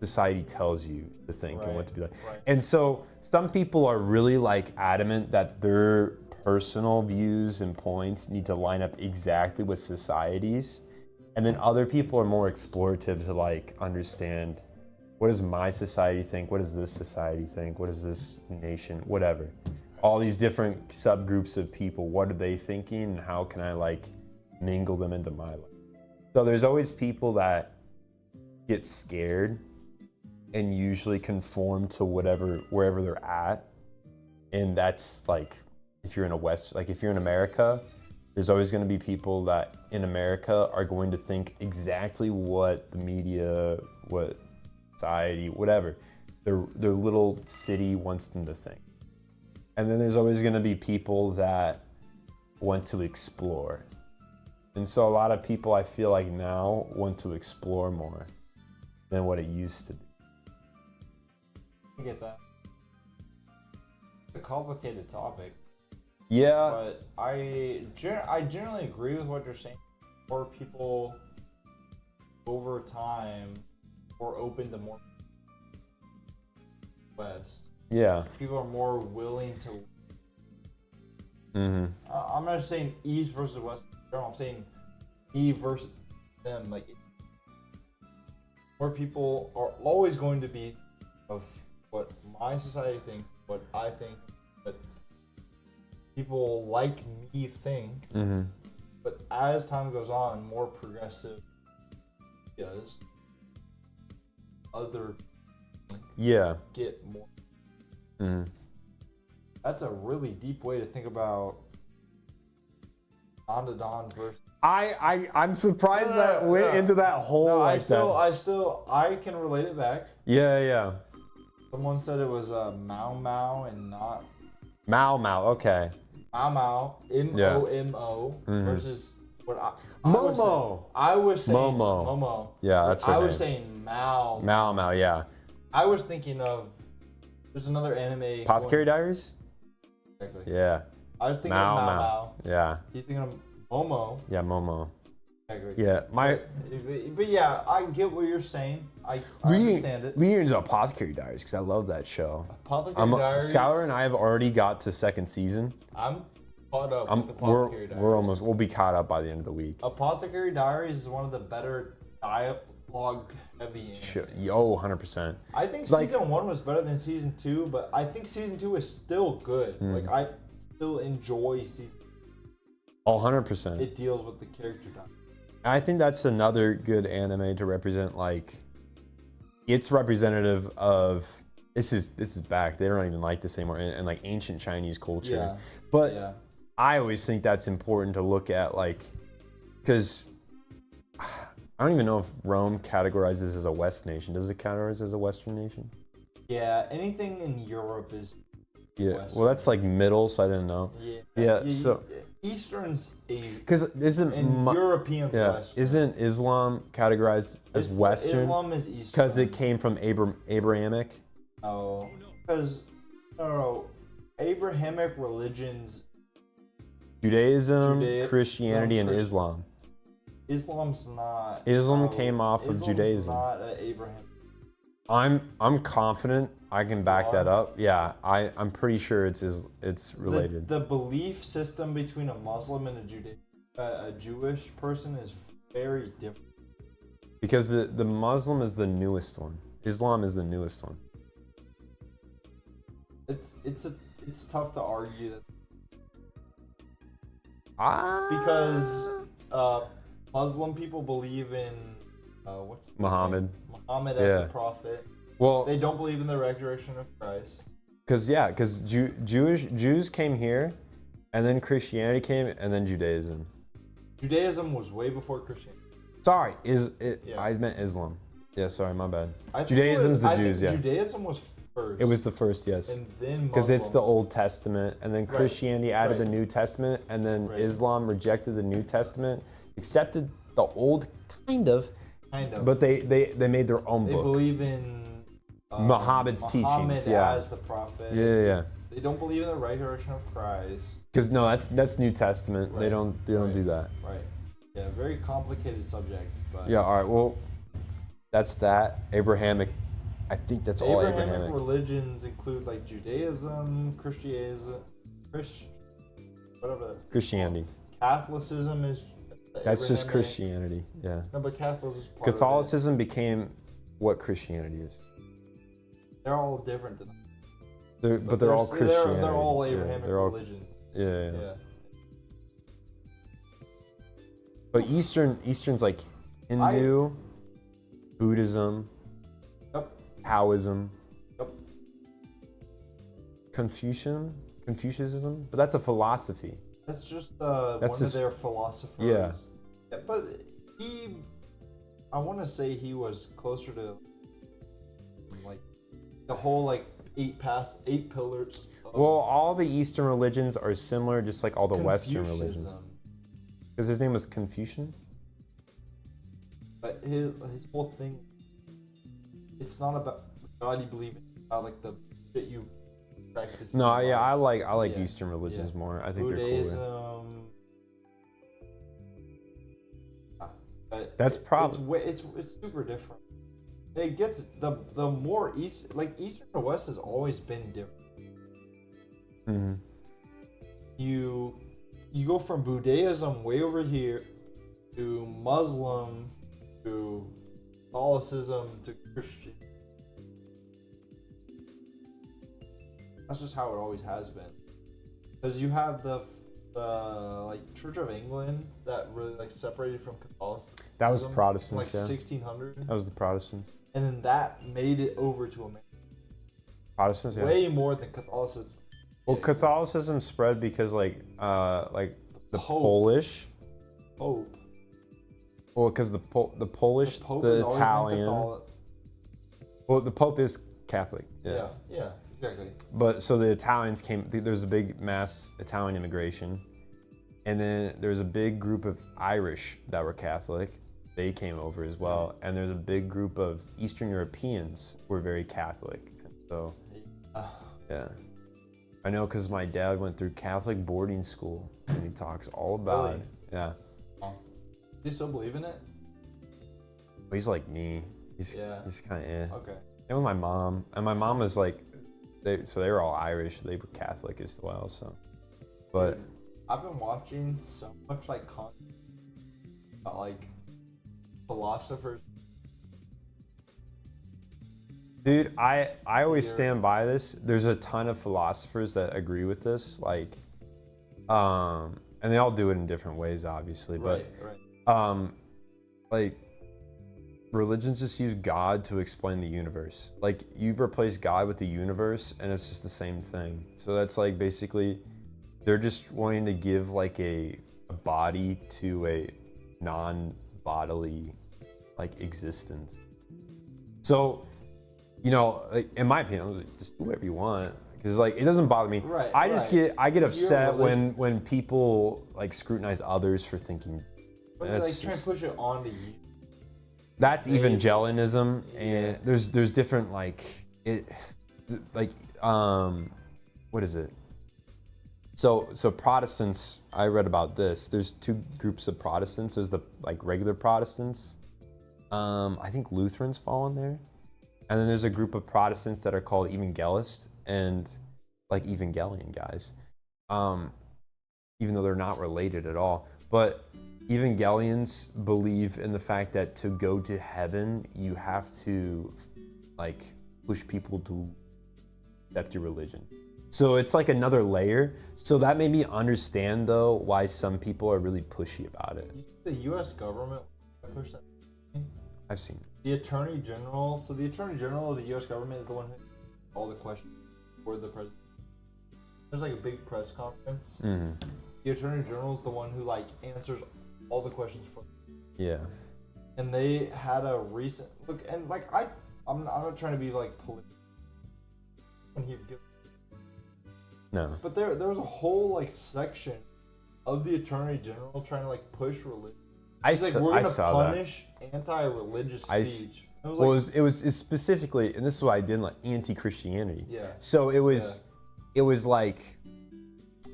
society tells you to think and what to be like. Right. And so some people are really like adamant that their personal views and points need to line up exactly with society's, and then other people are more explorative to like understand, what does my society think? What does this society think? What does this nation, whatever. All these different subgroups of people, what are they thinking, and how can I like mingle them into my life? So there's always people that get scared and usually conform to wherever they're at. And that's like, if you're in if you're in America, there's always going to be people that in America are going to think exactly what the media, what society, whatever, their little city wants them to think. And then there's always going to be people that want to explore. And so a lot of people, I feel like now, want to explore more than what it used to be. I get that. a complicated topic, Yeah. but I generally agree with what you're saying. More people over time are open to more West. Yeah. People are more willing to. Mm-hmm. I'm not saying East versus West. I'm saying me versus them. Like, more people are always going to be of what my society thinks, what I think, what people like me think. Mm-hmm. But as time goes on, more progressive ideas, other Yeah. get more. Mm-hmm. That's a really deep way to think about Don to Don versus. I'm surprised No, that no, went no. into that hole No, like that. I can relate it back. Yeah. Someone said it was Mau Mau and not Mau Mau. Okay. Mau Mau, M-O-M-O, Mhm. versus what I was saying. Momo. I was saying Momo. Momo. Yeah, that's her I name. was saying Mau. Mau Mau. Yeah. I was thinking of, there's another anime. Apothecary Diaries. Exactly. Yeah. I was thinking Mau of Mau Mau. Mau. Yeah. He's thinking of Momo. Yeah. Momo. Exactly. Yeah. My. But yeah, I get what you're saying. I understand it. Leading into Apothecary Diaries because I love that show. Apothecary Diaries. Skylar and I have already got to second season. I'm caught up with Apothecary Diaries. We'll be caught up by the end of the week. Apothecary Diaries is one of the better dialogue heavy animes. Sure. Oh, 100%. I think Like- season 1 was better than season 2, but I think season 2 is still good. Like, I still enjoy season. Oh, 100%. It deals with the character dialogue. I think that's another good anime to represent, like, it's representative of this is back. They don't even like this anymore, and like ancient Chinese culture. Yeah. But Yeah. I always think that's important to look at, like, because I don't even know if Rome categorizes as a West nation. Does it categorize as a Western nation? Yeah, anything in Europe is Yeah. Western. Well, that's like middle, so I didn't know. Yeah, so- Eastern's a Because isn't and Europeans Western. isn't Islam categorized as Western? Islam is Eastern. Because it came from Abrahamic. Oh, because no, Abrahamic religions. Judaism, Judaism, Christianity, and Christian- Islam. Islam's not. Islam came off of Islam's Judaism. Not Abraham. I'm confident I can back that are? up. Yeah, I'm pretty sure it's related. The belief system between a Muslim and a Jewish person is very different. Because the Muslim is the newest one. Islam is the newest one. It's tough to argue that Ah. because Muslim people believe in what's his Muhammad. name? Muhammad as Yeah. the prophet. Well, They don't believe in the resurrection of Christ. because Jews came here, and then Christianity came, and then Judaism. Judaism was way before Christianity. Sorry, Yeah. I meant Islam. Yeah, sorry, my bad. I think Judaism's the I Jews, think yeah. Judaism was first. It was the first, yes. and then Because it's the Muslim. Old Testament, and then Christianity added the Right. New Testament, and then Right. Islam rejected the New Testament, accepted the Old, kind of, kind of. but they made their own They book. believe in Muhammad's Muhammad teachings, yeah. as the prophet. Yeah. They don't believe in the resurrection of Christ. Because no, that's New Testament. They Right. don't Right. do that. Right. Yeah, very complicated subject. But Yeah. All right. Well, that's that. Abrahamic. I think that's all Abrahamic Abrahamic. religions include like Judaism, whatever that's Christianity. Catholicism is. That's just Abrahamic. Christianity. Yeah. No, but Catholicism is part of it. Catholicism became what Christianity is. They're all different. But they're all Christianity. They're all Yeah, Abrahamic they're all- religions. Yeah. Yeah. But Eastern's like Hindu, Buddhism, Yep. Taoism, Yep. Confucianism. But that's a philosophy. That's just That's one just- of their philosophers. Yeah. But I want to say he was closer to like the whole like eight pillars. of Well, all the Eastern religions are similar, just like all the Western religions. Confucianism. Because his name was Confucian. But his whole thing, it's not about God you believe in, it's about like the shit you practicing. No, yeah, I like Yeah. Eastern religions Yeah. more. I think Buddhism. they're cooler. But That's it's super different. It gets the more east, like Eastern to West has always been different. Mm-hmm. You go from Buddhism way over here to Muslim to Catholicism to Christian. That's just how it always has been. Because you have the like Church of England that really like separated from Catholicism. That was Protestants, like yeah. 1600. That was the Protestants. And then that made it over to America. Protestants, yeah. Way more than Catholicism. Well, did. Catholicism spread because like the Pope. Polish. Pope. Well, because the Polish, Pope the has always been Italian. Catholic. Well, the Pope is Catholic. Yeah, exactly. But so the Italians came. There's a big mass Italian immigration, and then there's a big group of Irish that were Catholic. They came over as well, and there's a big group of Eastern Europeans who were very Catholic. And so, yeah, I know because my dad went through Catholic boarding school, and he talks all about Really? it. Yeah, Do you still believe in it? but he's like me. He's kind of eh. Okay. And with my mom, and my mom was like, they were all Irish. They were Catholic as well. So, but I've been watching so much like content about like philosophers. dude, I always stand by this. There's a ton of philosophers that agree with this, like, and they all do it in different ways, obviously. But Right. like, religions just use God to explain the universe. Like, you replace God with the universe, and it's just the same thing. So that's like basically, they're just wanting to give like a body to a non-bodily like existence. So, you know, like, in my opinion, like, just do whatever you want, because like it doesn't bother me. Right, I just right. get You're upset religion. when people like scrutinize others for thinking. But they That's like try and just- push it onto you. That's They- evangelicalism, and Yeah. there's different like it, like what is it? So Protestants, I read about this. There's two groups of Protestants. There's the like regular Protestants. I think Lutherans fall in there, and then there's a group of Protestants that are called Evangelists and like Evangelion guys, even though they're not related at all. But Evangelions believe in the fact that to go to heaven, you have to like push people to accept your religion. So it's like another layer. So that made me understand though why some people are really pushy about it. You think the U.S. government push that? I've seen it. The Attorney General. So the Attorney General of the U.S. government is the one who all the questions for the president. There's like a big press conference. Mm-hmm. The Attorney General is the one who like answers all the questions for. Yeah. And they had a recent look, and like I'm not trying to be like political when he gives. No. But there was a whole like section of the Attorney General trying to like push religion. He's like, we're gonna saw punish anti-religious I speech. It was Well, like, it was specifically, and this is why I didn't like anti-Christianity. yeah, So it was like,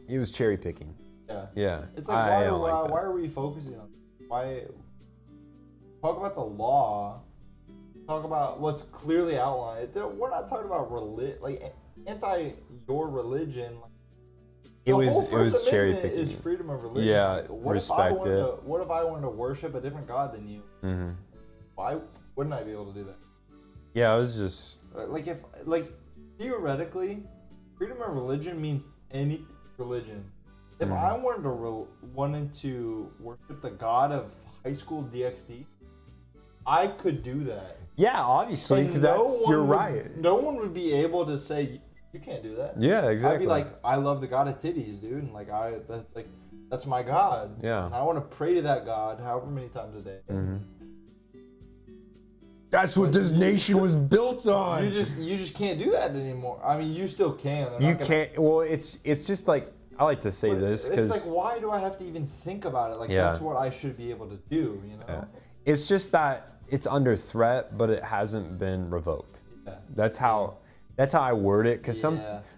it was cherry picking. yeah. Yeah. It's like I don't like that. why are we focusing on? Why talk about the law? Talk about what's clearly outlined. We're not talking about like anti your religion. Like, It the was whole First cherry Amendment picking. Is freedom of religion. Yeah, Like, what respect it. What if I wanted to worship a different God than you? Mm-hmm. Why wouldn't I be able to do that? Yeah, it was just. Like if like theoretically, freedom of religion means any religion. If Mhm. I wanted to worship the God of high school DxD, I could do that. Yeah, obviously, And because no that's one you're would- right. No one would be able to say you can't do that. Yeah, exactly. I'd be like, I love the God of titties, dude, and that's my God. Yeah. And I want to pray to that God however many times a day. Mm-hmm. That's what this nation was built on. You just can't do that anymore. I mean, you still can. They're You not gonna- can't. Well, it's just like I like to say But this it's because like, why do I have to even think about it? Like, Yeah. that's what I should be able to do, you know? it's just that it's under threat, but it hasn't been revoked. Yeah. That's how That's how I word it, because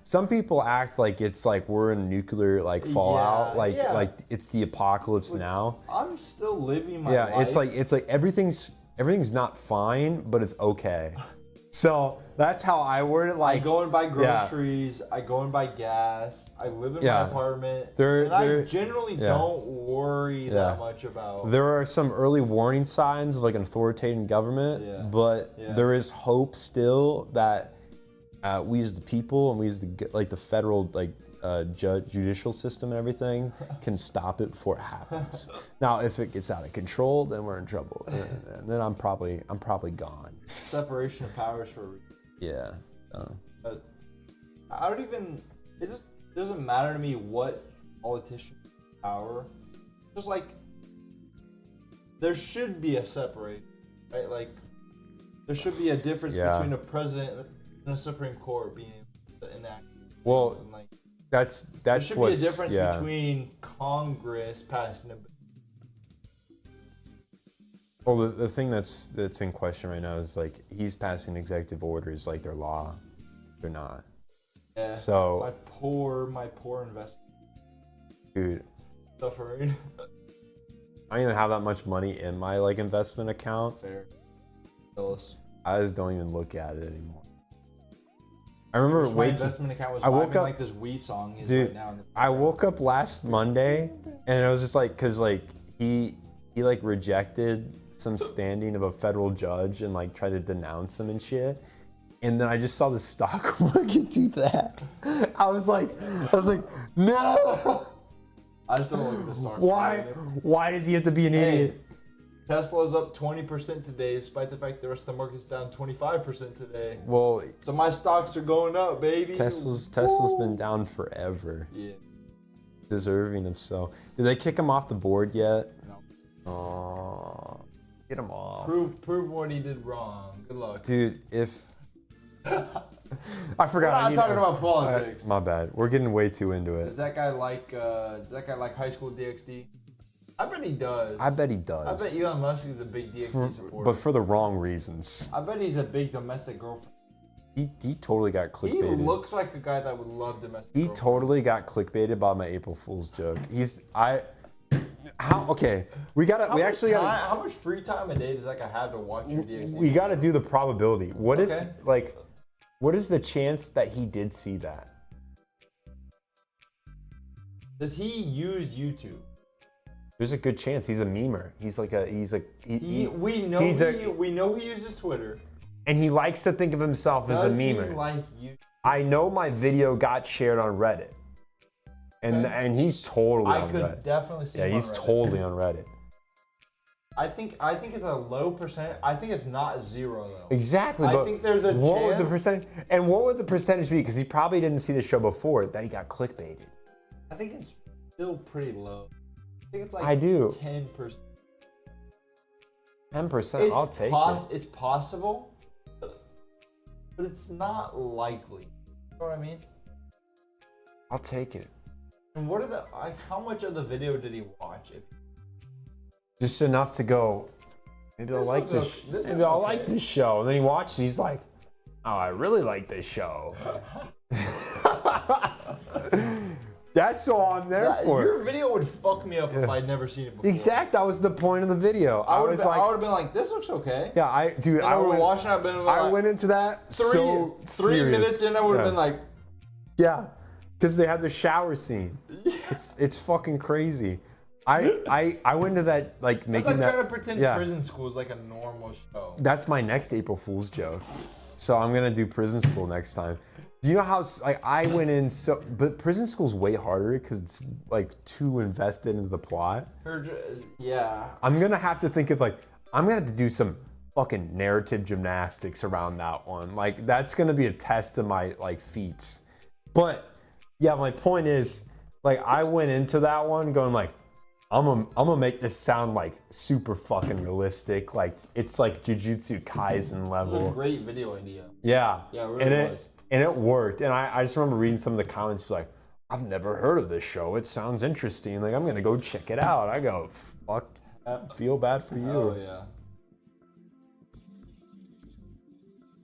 some people act like it's like we're in nuclear like fallout, like it's the apocalypse now. I'm still living my life. It's like everything's not fine, but it's okay. So that's how I word it. Like I go and buy groceries. I go and buy gas. I live in my apartment. I generally don't worry that much about. There are some early warning signs of like an authoritarian government, but there is hope still that we as the people and we as the federal judicial system and everything can stop it before it happens. Now, if it gets out of control, then we're in trouble, and then I'm probably gone. Separation of powers for a reason. Yeah. But I don't even. It just doesn't matter to me what politician power. Just like there should be a separation, right? Like there should be a difference between a president and a Supreme Court being able to enact. Well, and like that's there should be a difference between Congress passing a. Well, the thing that's in question right now is like he's passing executive orders like they're law. They're not. Yeah. So my poor investment. Dude. Suffering. I don't even have that much money in my like investment account. Fair. Phyllis. I just don't even look at it anymore. I remember my investment account was vibing like this Wii song is dude, right now. I woke up last Monday and I was just like, cause like he like rejected some standing of a federal judge and like tried to denounce him and shit. And then I just saw the stock market do that. I was like, no. I just don't look at the stock market. Why does he have to be an idiot? Tesla's up 20% today, despite the fact the rest of the market's down 25% today. Well, so my stocks are going up, baby. Tesla's been down forever. Yeah. Deserving of so. Did they kick him off the board yet? No. Oh, get him off. Prove what he did wrong. Good luck, dude. If I forgot. We're not talking about politics. My bad. We're getting way too into it. Does that guy like high school DxD? I bet he does. I bet he does. I bet Elon Musk is a big DxD supporter. But for the wrong reasons. I bet he's a big domestic girlfriend. He totally got clickbaited. He looks like a guy that would love domestic girlfriend. He totally got clickbaited by my April Fool's joke. How much free time a day does that guy have to watch your DxD? We gotta do the probability. What is the chance that he did see that? Does he use YouTube? There's a good chance. He's a memer. We know he uses Twitter. And he likes to think of himself as a memer. He like you? I know my video got shared on Reddit. And he's totally on Reddit. I could definitely see him he's on Reddit. Totally on Reddit. I think it's a low percent. I think it's not zero though. Exactly. I think there's a what chance. Would the percentage? And what would the percentage be? Because he probably didn't see the show before that he got clickbaited. I think it's still pretty low. I think it's like 10%. 10%. I'll take it. It's possible, but it's not likely. You know what I mean? I'll take it. And what are the how much of the video did he watch? Just enough to go, maybe I'll like this. Maybe I'll like this show. And then he watches. He's like, oh, I really like this show. That's all I'm there for. Your video would fuck me up if I'd never seen it before. Exact. That was the point of the video. I would have been like, this looks okay. Yeah, I went into that so 3 minutes in, I would have been like, yeah, because they had the shower scene. Yeah. It's fucking crazy. I went into that like making that. It's like trying to pretend prison school is like a normal show. That's my next April Fool's joke. So I'm gonna do prison school next time. Do you know how I went in but prison school's way harder because it's like too invested into the plot. Yeah. I'm gonna have to think of I'm gonna have to do some fucking narrative gymnastics around that one. Like that's gonna be a test of my feats. But yeah, my point is I went into that one going I'm gonna make this sound super fucking realistic. It's like Jujutsu Kaisen level. It was a great video idea. Yeah. Yeah, it really was. And it worked. And I just remember reading some of the comments I've never heard of this show. It sounds interesting. I'm gonna go check it out. I go, fuck, feel bad for you. Oh yeah.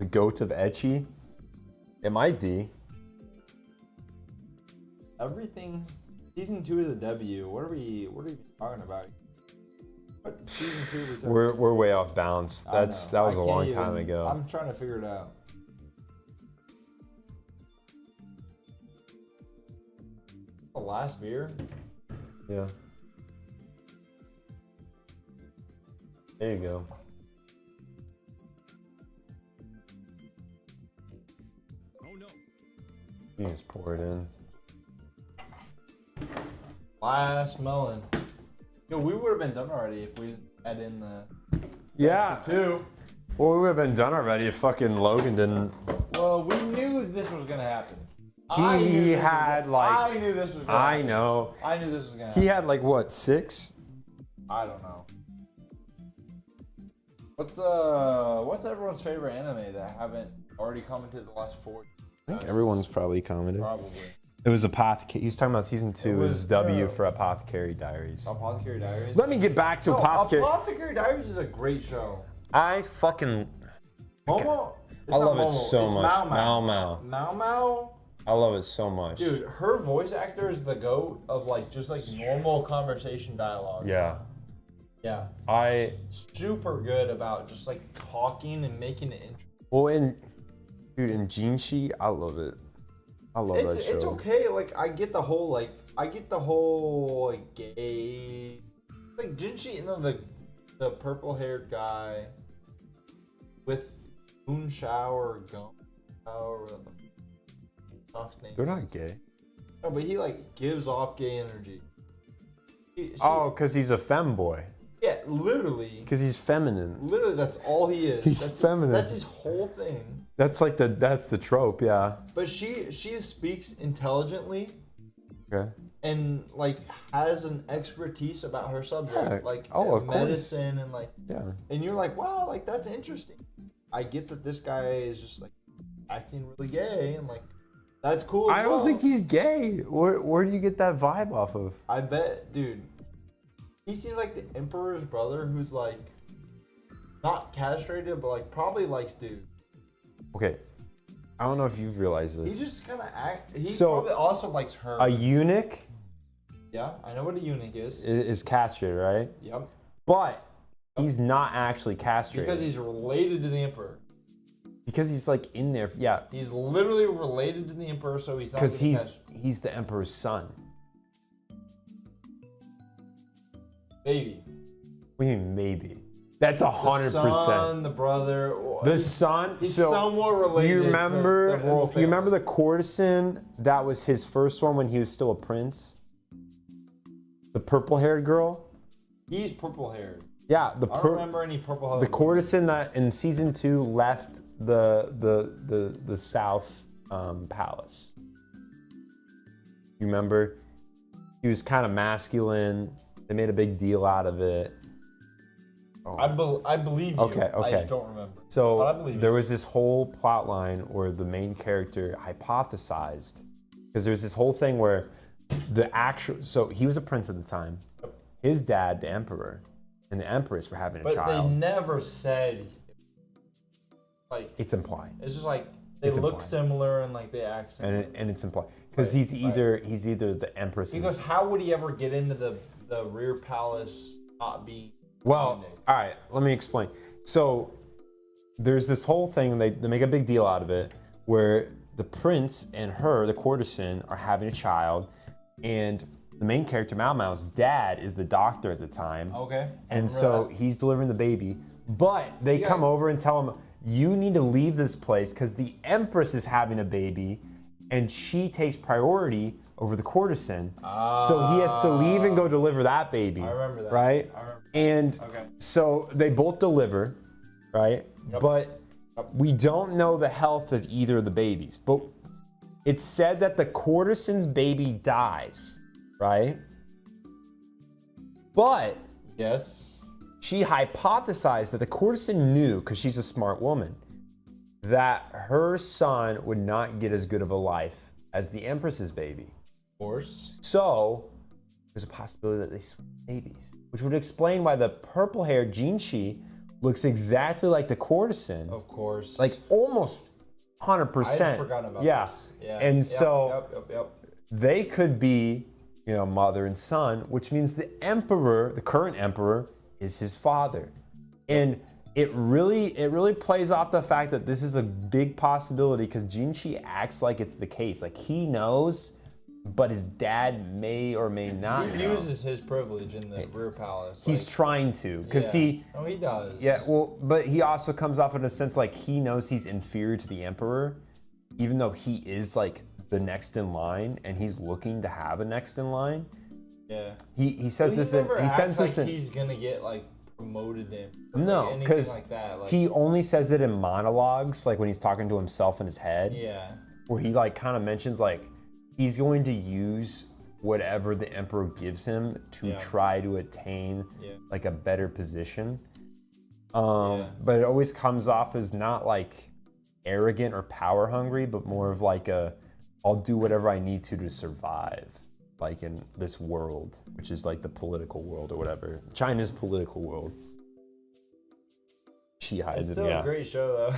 The goat of ecchi. It might be. Everything. Season 2 is a W. What are we talking about? What season 2 we talking We're way off balance. I That know. was I a long can't time even- ago. I'm trying to figure it out. The last beer? Yeah. There you go. You just pour it in. Last melon. Yo, we would have been done already if we had in the Yeah. 2. Well, we would have been done already if fucking Logan didn't. Well, we knew this was gonna happen. He I knew this had, was, like- I knew this was gonna I happen. know. I knew this was gonna happen. He had like what, 6? I don't know. What's everyone's favorite anime that haven't already commented the last 4? I think everyone's probably commented. Probably. It was Apothecary. He was talking about season 2 It was was, W for Apothecary Diaries. Apothecary Diaries. Let me get back to No, Apothecary. Apothecary Diaries is a great show. I fucking Momo. It's I not love it Momo, so it's much. Mao Mao. Mao. Mao Mao. I love it so much. Dude, her voice actor is the goat of like just like normal conversation dialogue. Yeah. Yeah. I Super good about just like talking and making it interesting. well in Jinshi, I love it. I love that show. It's okay. Like I get the whole like gay like Jinshi, you know, the purple haired guy with Moon Shower Gum Shower, whatever the fuck's name. They're not gay. No, but he like gives off gay energy. Oh, because he's a femboy. Yeah, literally. Because he's feminine. Literally, that's all he is. He's that's feminine. That's his whole thing. That's the trope, yeah. But she speaks intelligently Okay. and like has an expertise about her subject, Yeah. like Oh, of course. medicine and like, Yeah. and you're like, wow, like that's interesting. I get that this guy is just like acting really gay and like that's cool. I as don't well. think he's gay. Where do you get that vibe off of? I bet, dude. He seems like the emperor's brother, who's like not castrated, but like probably likes dudes. Okay. I don't know if you've realized He this. just kind of act. He So, probably also likes her. A eunuch Yeah, I know what a eunuch is. is castrated, right? Yep. But he's not actually castrated. Because he's related to the emperor. Because he's like in there. Yeah. He's literally related to the emperor, so he's not. Because getting he's the emperor's son. baby. What do you mean maybe? That's 100%. The son, the brother. The son. He's so somewhat related. you remember? To the royal You remember family. the courtesan that was his first one when he was still a prince? The purple-haired girl. He's purple haired. Yeah, I don't remember any purple haired. the courtesan that in season 2 left the South palace. You remember? He was kind of masculine. They made a big deal out of it. I believe you. Okay, I okay. just don't remember. But I So believe there you. was this whole plot line where the main character hypothesized, because there's this whole thing where so he was a prince at the time. His dad, the emperor, and the empress were having a But child. they never said. Like It's implied, it's just like they It's look implied. similar and like they act similar. and it's implied because Right, he's either the empress. Because how would he ever get into the rear palace not being? Well, eunuch? all right, let me explain. So there's this whole thing, they make a big deal out of it, where the prince and her, the courtesan, are having a child, and the main character, Mao Mao's dad, is the doctor at the time. Okay. I And remember so that. he's delivering the baby, but they come over and tell him, you need to leave this place because the empress is having a baby, and she takes priority over the courtesan. So he has to leave and go deliver that baby. I remember that. Right? I remember. And Okay. so they both deliver, right? Yep. But we don't know the health of either of the babies. But it's said that the courtesan's baby dies, right? But Yes. she hypothesized that the courtesan knew, because she's a smart woman, that her son would not get as good of a life as the empress's baby. Of course. So there's a possibility that they switch babies, which would explain why the purple-haired Jinshi looks exactly like the courtesan, Of course. like almost I 100%. had forgotten about Yeah. this. Yeah. And Yep, so Yep. they could be, mother and son, which means the emperor, the current emperor, is his father. And it really plays off the fact that this is a big possibility because Jinshi acts like it's the case. Like he knows, but his dad may or may not He know. uses his privilege in the rear palace. He's like, trying to, because yeah. he, Oh, he does. yeah, well, but he also comes off in a sense like he knows he's inferior to the emperor, even though he is like the next in line and he's looking to have a next in line. Yeah. He says this never in, he acts says this like in, he's gonna get like promoted in. Or, no, like, anything because like that. Like, he only says it in monologues, like when he's talking to himself in his head, yeah. where he like kind of mentions like he's going to use whatever the emperor gives him to try to attain like a better position. But it always comes off as not like arrogant or power hungry, but more of like I'll do whatever I need to survive, like in this world, which is like the political world or whatever. China's political world. She hides It's it, still yeah. a great show though.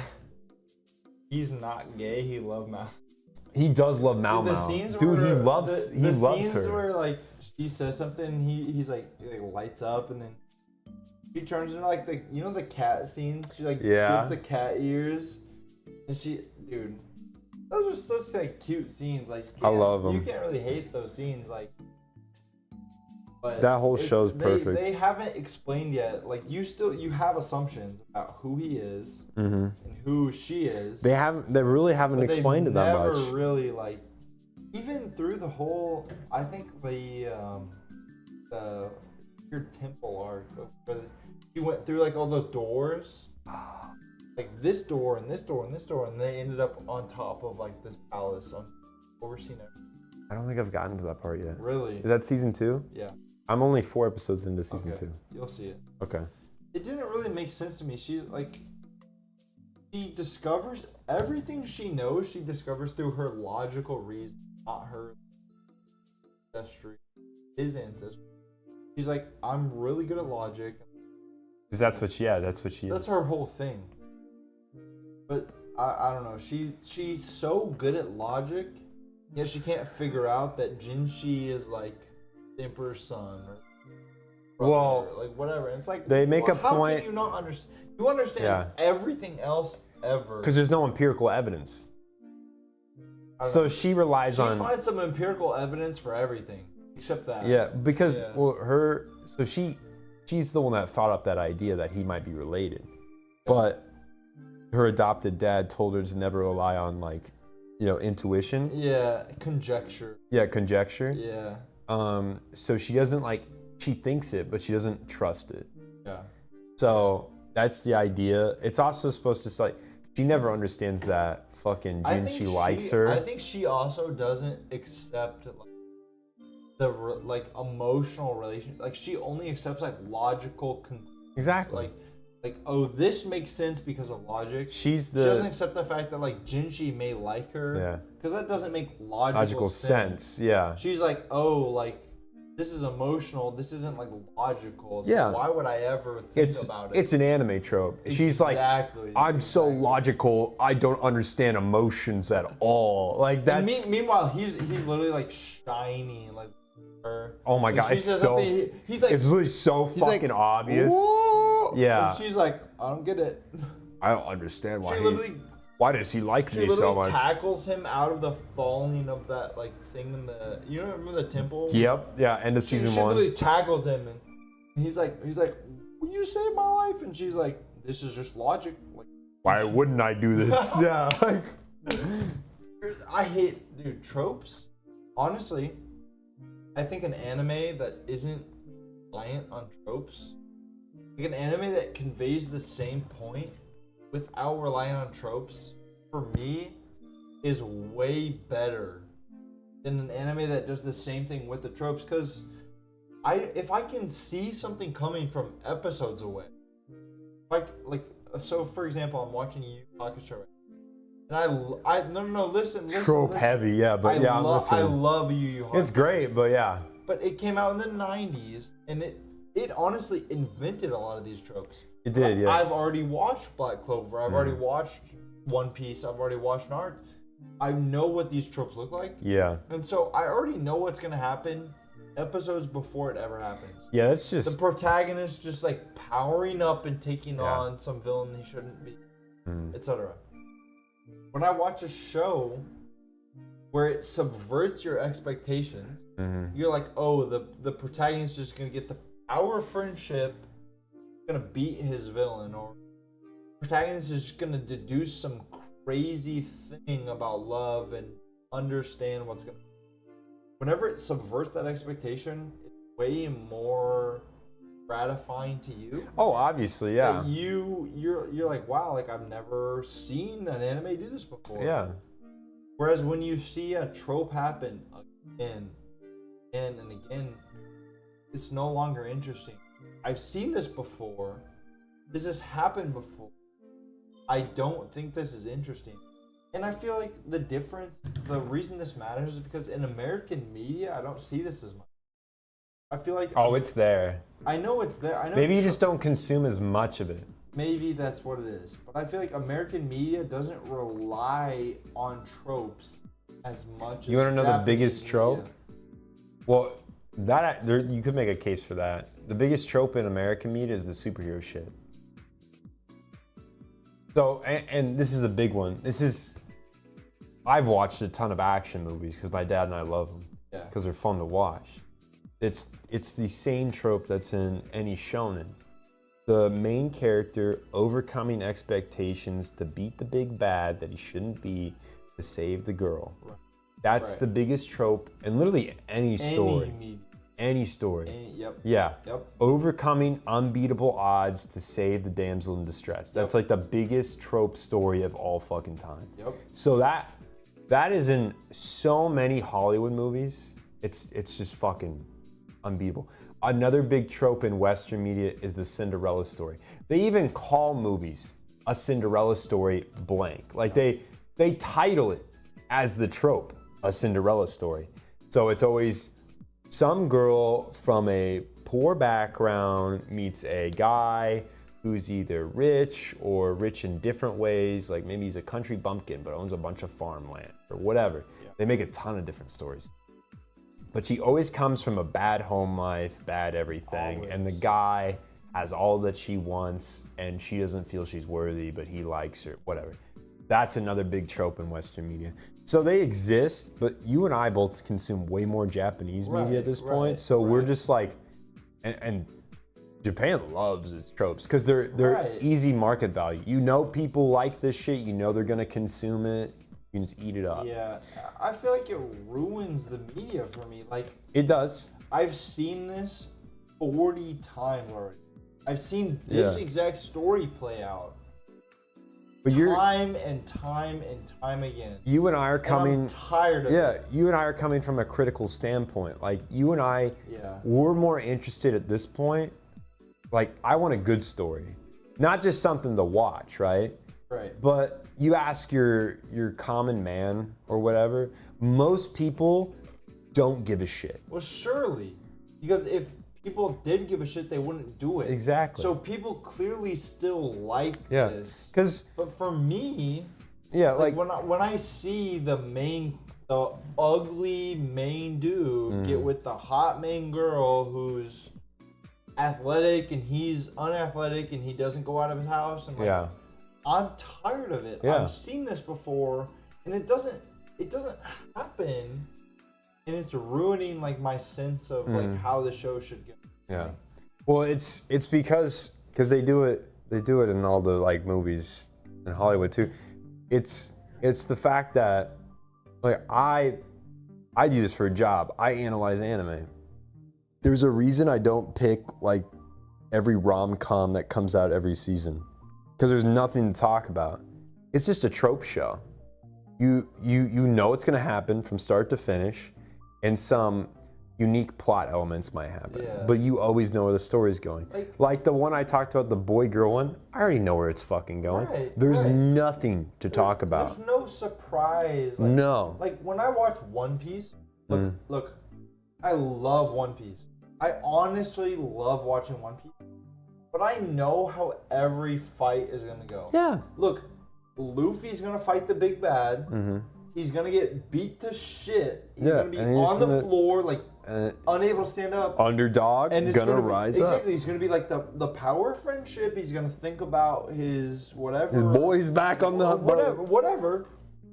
He's not gay. He loves Mao. He does love Mao The Mao. scenes Dude, where, he loves the scenes her. where like she says something, he lights up and then he turns into like the cat scenes. She like Yeah. gives the cat ears, and dude, those are such like cute scenes. Like you I can't- love 'em. You can't really hate those scenes, like. But That whole show's they, perfect. They haven't explained yet. Like you have assumptions about who he is and who she is. They really haven't But explained it they've that never much. really like, even through the whole. I think the weird temple arc, where he went through like all those doors, like this door and this door and this door, and they ended up on top of like this palace on overseeing everything. I don't think I've gotten to that part yet. Really? Is that season 2? Yeah. I'm only 4 episodes into season Okay. 2. You'll see it. Okay. It didn't really make sense to me. She discovers everything she knows. She discovers through her logical reason, not her ancestry, his ancestry. She's like, I'm really good at logic. Because that's what she is. That's her whole thing. But I don't know. She's so good at logic, yet she can't figure out that Jinshi is like the Emperor's son or brother, Well, or like whatever. And it's like they make a how point- Can you not understand? You understand everything else ever. Because there's no empirical evidence. I don't So know. she relies She on. finds some empirical evidence for everything except that. Yeah, because Yeah. well, she's the one that thought up that idea that he might be related, but her adopted dad told her to never rely on like, intuition. Yeah, conjecture. Yeah, conjecture. Yeah. So she doesn't she thinks it, but she doesn't trust it. Yeah. So that's the idea. It's also supposed to say she never understands that fucking I Jin think she likes her. I think she also doesn't accept emotional relation. Like she only accepts like logical conclusions. Exactly. Like oh, this makes sense because of logic. She's She doesn't the accept the fact that like Jinshi may like her. Yeah. Because that doesn't make logical sense. Yeah. She's like, oh, like this is emotional. This isn't like logical. So Yeah. why would I ever think It's about it? it's an anime trope. She's like, Exactly. I'm so logical. I don't understand emotions at all. Like that's. Meanwhile, he's literally like shiny, like her. Oh my When God, she it's says so. something, he's like, It's literally so like, fucking obvious. "Whoa!" Yeah. And she's like, I don't get it. I don't understand why. She literally, Why does he like she me so literally much? tackles him out of the falling of that like thing in the. You don't remember the temple? Yep. Yeah. End of season She 1. literally tackles him, and he's like, will you save my life? And she's like, this is just logic. Like, Why wouldn't I do this? Yeah. Like. I hate, dude, tropes. Honestly, I think an anime that isn't reliant on tropes, like an anime that conveys the same point without relying on tropes, for me, is way better than an anime that does the same thing with the tropes. Because if I can see something coming from episodes away, so for example, I'm watching Yu Yu Hakusho, and listen, Trope heavy, yeah, but I'm I listening. love Yu Yu Hakusho. It's great, but yeah. But it came out in the 90s, and it honestly invented a lot of these tropes. It did, yeah. I've already watched Black Clover. I've already watched One Piece. I've already watched Naruto. I know what these tropes look like. Yeah. And so I already know what's going to happen episodes before it ever happens. Yeah, that's The just. protagonist just like powering up and taking Yeah. on some villain he shouldn't be, etc. When I watch a show where it subverts your expectations, you're like, oh, the protagonist is just gonna get the power of friendship, gonna beat his villain, or protagonist is just gonna deduce some crazy thing about love and understand what's gonna. Whenever it subverts that expectation, it's way more gratifying to you. Oh, obviously, yeah. That you're like, wow, like I've never seen an anime do this before. Yeah. Whereas when you see a trope happen again and again, it's no longer interesting. I've seen this before. This has happened before. I don't think this is interesting. And I feel like the reason this matters is because in American media, I don't see this as much. I feel like Oh, it's there. I know it's there. I know Maybe you just don't consume as much of it. Maybe that's what it is. But I feel like American media doesn't rely on tropes as much. You wanna know the biggest Japanese trope? media. Well, you could make a case for that. The biggest trope in American media is the superhero shit. So, and this is a big one. I've watched a ton of action movies because my dad and I love them. Yeah. Because they're fun to watch. It's the same trope that's in any shonen. The main character overcoming expectations to beat the big bad that he shouldn't be to save the girl. Right. That's Right. the biggest trope in literally any story. Any story. Yep. Yeah. Yep. Overcoming unbeatable odds to save the damsel in distress. That's like the biggest trope story of all fucking time. Yep. So that is in so many Hollywood movies. It's just fucking unbeatable. Another big trope in Western media is the Cinderella story. They even call movies a Cinderella story blank. Like they title it as the trope, a Cinderella story. So it's always some girl from a poor background meets a guy who's either rich or rich in different ways. Like maybe he's a country bumpkin but owns a bunch of farmland or whatever. Yeah. They make a ton of different stories. But she always comes from a bad home life, bad everything. Always. And the guy has all that she wants and she doesn't feel she's worthy, but he likes her, whatever. That's another big trope in Western media. So they exist, but you and I both consume way more Japanese media at this point. So we're just like, and Japan loves its tropes because they're easy market value. You know people like this shit, you know they're gonna consume it. You can just eat it up. Yeah, I feel like it ruins the media for me. Like it does. I've seen this 40 times already. I've seen this exact story play out. But time and time again. You and I are coming. And I'm tired of it. Yeah, you and I are coming from a critical standpoint. Like you and I, we're more interested at this point. Like I want a good story, not just something to watch, right? Right. But you ask your common man or whatever, most people don't give a shit. Well, surely, because if people did give a shit, they wouldn't do it. Exactly. So people clearly still like this. But for me, like when I see the ugly main dude get with the hot main girl who's athletic and he's unathletic and he doesn't go out of his house and I'm tired of it. I've seen this before and it doesn't happen. And it's ruining like my sense of like how the show should go. Yeah. Well, it's because they do it in all the like movies in Hollywood too. It's the fact that like I do this for a job. I analyze anime. There's a reason I don't pick like every rom-com that comes out every season because there's nothing to talk about. It's just a trope show. You know it's gonna happen from start to finish. And some unique plot elements might happen. Yeah. But you always know where the story's going. Like the one I talked about, the boy-girl one, I already know where it's fucking going. There's nothing to talk about. There's no surprise. No. Like when I watch One Piece, look, I love One Piece. I honestly love watching One Piece. But I know how every fight is gonna go. Yeah. Look, Luffy's gonna fight the big bad. Mm-hmm. He's gonna get beat to shit. He's Yeah, gonna be and he's on the gonna- floor, like unable to stand up. Underdog, And it's gonna be, rise exactly. up. He's gonna be like the power of friendship. He's gonna think about his whatever. His boy's back on the whatever.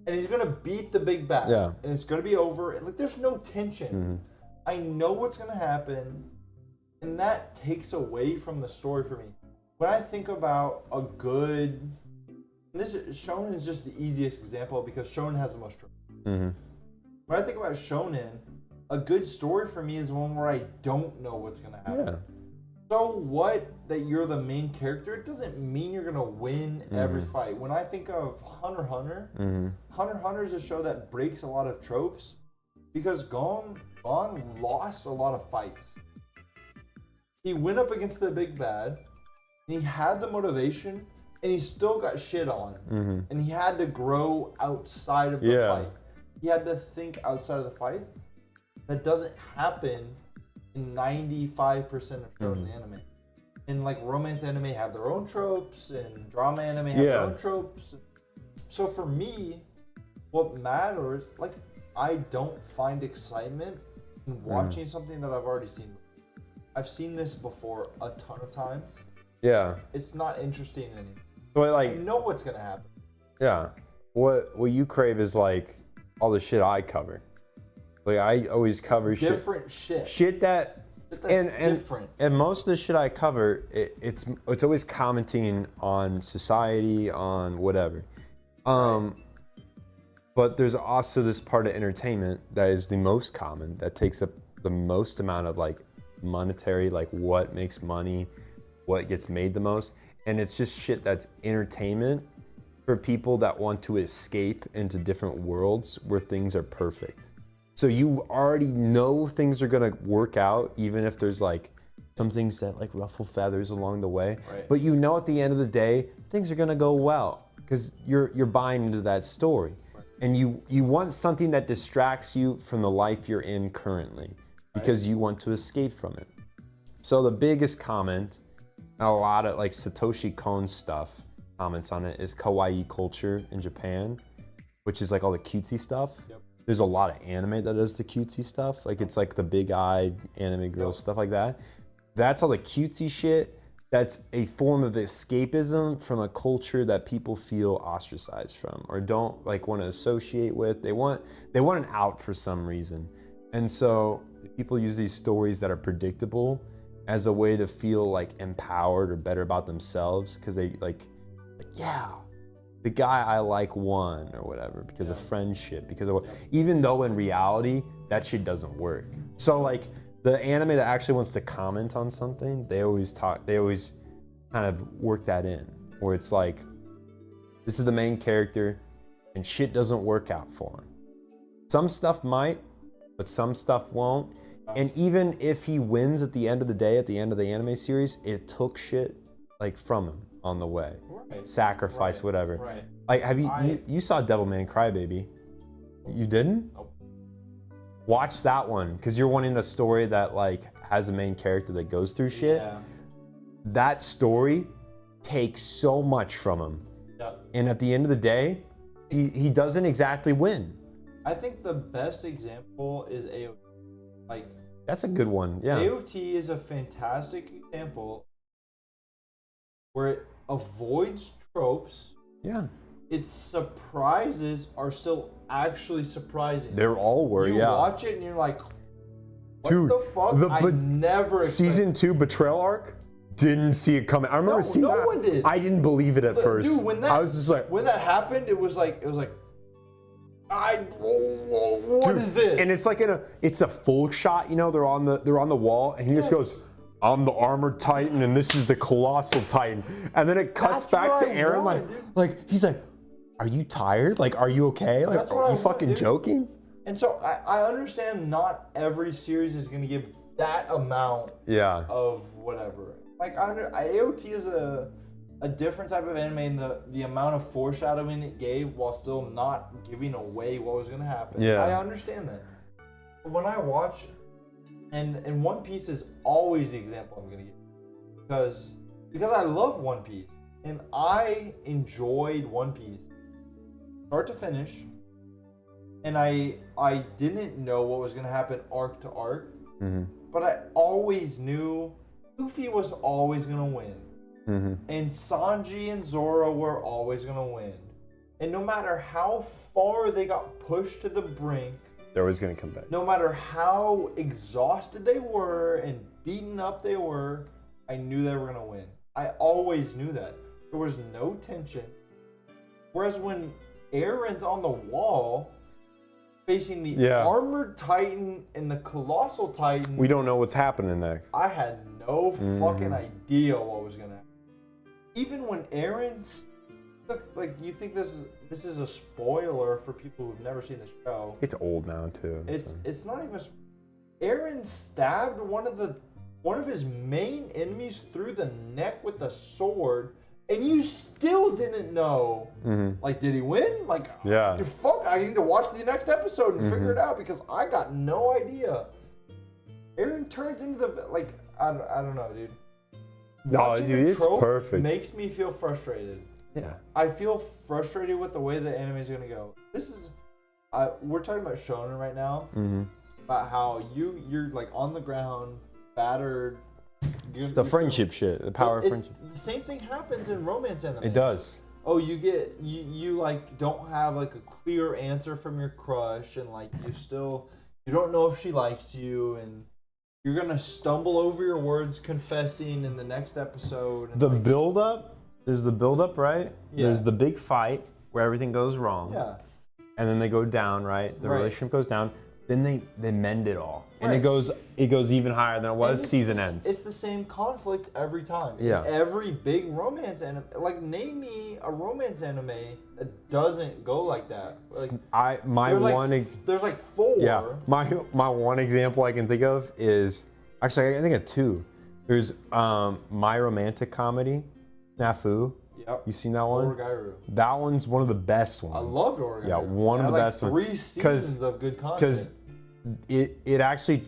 And he's gonna beat the big bad. Yeah. And it's gonna be over. And like, there's no tension. Mm-hmm. I know what's gonna happen, and that takes away from the story for me. When I think about a good, and this Shonen is just the easiest example because Shonen has the most tropes. Mm-hmm. When I think about Shonen, a good story for me is one where I don't know what's gonna happen. Yeah. So what that you're the main character, it doesn't mean you're gonna win every fight. When I think of Hunter x Hunter, Hunter x Hunter is a show that breaks a lot of tropes because Gon lost a lot of fights. He went up against the big bad, and he had the motivation, and he still got shit on. And he had to grow outside of the fight. He had to think outside of the fight. That doesn't happen in 95% of shows in anime. And like romance anime have their own tropes, and drama anime have their own tropes. So for me, what matters, like, I don't find excitement in watching something that I've already seen. I've seen this before a ton of times. Yeah. It's not interesting anymore. But I like, know what's gonna happen. yeah. What you crave is like all the shit I cover. Like I always cover Different shit. shit that That's and different. and most of the shit I cover, it's always commenting on society, on whatever. But there's also this part of entertainment that is the most common, that takes up the most amount of like monetary, like what makes money, what gets made the most, and it's just shit that's entertainment for people that want to escape into different worlds where things are perfect. So you already know things are gonna work out, even if there's like some things that like ruffle feathers along the way. Right. But you know at the end of the day, things are gonna go well because you're buying into that story. Right. And you want something that distracts you from the life you're in currently because you want to escape from it. So the biggest comment, and a lot of like Satoshi Kon's stuff comments on it, is kawaii culture in Japan, which is like all the cutesy stuff. Yep. There's a lot of anime that does the cutesy stuff. Like it's like the big-eyed anime girls, stuff like that. That's all the cutesy shit. That's a form of escapism from a culture that people feel ostracized from or don't like want to associate with. They want an out for some reason. And so people use these stories that are predictable as a way to feel like empowered or better about themselves because they like yeah, the guy I like won or whatever because of friendship, because of even though in reality that shit doesn't work. So like the anime that actually wants to comment on something, they always kind of work that in, where it's like, this is the main character and shit doesn't work out for him. Some stuff might, but some stuff won't. And even if he wins at the end of the day, at the end of the anime series, it took shit like from him on the way. Right. Sacrifice, whatever. Right. Like, have you saw Devilman Crybaby? You didn't? Nope. Watch that one, because you're wanting a story that like has a main character that goes through shit. Yeah. That story takes so much from him. Yeah. And at the end of the day, he doesn't exactly win. I think the best example is AOT. Like, That's a good one, yeah. AOT is a fantastic example where it avoids tropes. Yeah. Its surprises are still actually surprising. They're all were, you yeah. watch it and you're like, what Dude, the fuck? I never Season 2 betrayal arc, didn't see it coming. I remember seeing no that. one did. I didn't believe it at first. Dude, when that, I was just like, when that happened, it was like, what is this? And it's like it's a full shot, you know, they're on the wall and he just goes, I'm the armored titan and this is the colossal titan. And then it cuts That's back what to I Aaron wanted, dude. like he's like, are you tired? Like, are you okay? Like, That's what are I you want, fucking dude. joking? And so I understand not every series is going to give that amount Yeah. of whatever. Like, AOT is a different type of anime in the amount of foreshadowing it gave while still not giving away what was going to happen. Yeah. I understand that. But when I watch, and One Piece is always the example I'm going to give. Because I love One Piece. And I enjoyed One Piece, start to finish. And I didn't know what was gonna happen arc to arc, but I always knew Luffy was always gonna win, and Sanji and Zoro were always gonna win. And no matter how far they got pushed to the brink, They're always gonna come back. no matter how exhausted they were and beaten up they were, I knew they were gonna win. I always knew that. There was no tension. Whereas when Aaron's on the wall, facing the Armored Titan and the Colossal Titan, We don't know what's happening next. I had no fucking idea what was gonna happen. Even when Aaron's, like, you think this is a spoiler for people who've never seen the show. It's old now too. It's not even. Aaron stabbed one of his main enemies through the neck with a sword, and you still didn't know. Like, did he win? Like, Yeah. fuck, I need to watch the next episode and figure it out because I got no idea. Aaron turns into the I don't know, dude. No, Watching dude, the it's trope perfect. Makes me feel frustrated. Yeah. I feel frustrated with the way the anime is gonna go. This is, we're talking about shonen right now, about how you're like on the ground, battered. It's the friendship shit. The power of friendship. The same thing happens in romance anime. It does. Oh, you like don't have like a clear answer from your crush, and like you don't know if she likes you, and you're gonna stumble over your words confessing in the next episode. And The like, build up. There's the build up, right? Yeah. There's the big fight where everything goes wrong. yeah. And then they go down, right? The Right. relationship goes down. Then they mend it all, and Right. it goes even higher than it was. And it's Season the- ends. It's the same conflict every time. Yeah. Every big romance anime. Like, name me a romance anime that doesn't go like that. Like, there's like four. Yeah, my one example I can think of is actually I can think of two. There's My Romantic Comedy, Snafu. Yep. You seen that one? Orogairu. That one's one of the best ones. I loved Orogairu. Yeah, one of the best ones. 3 seasons of good content. Because it actually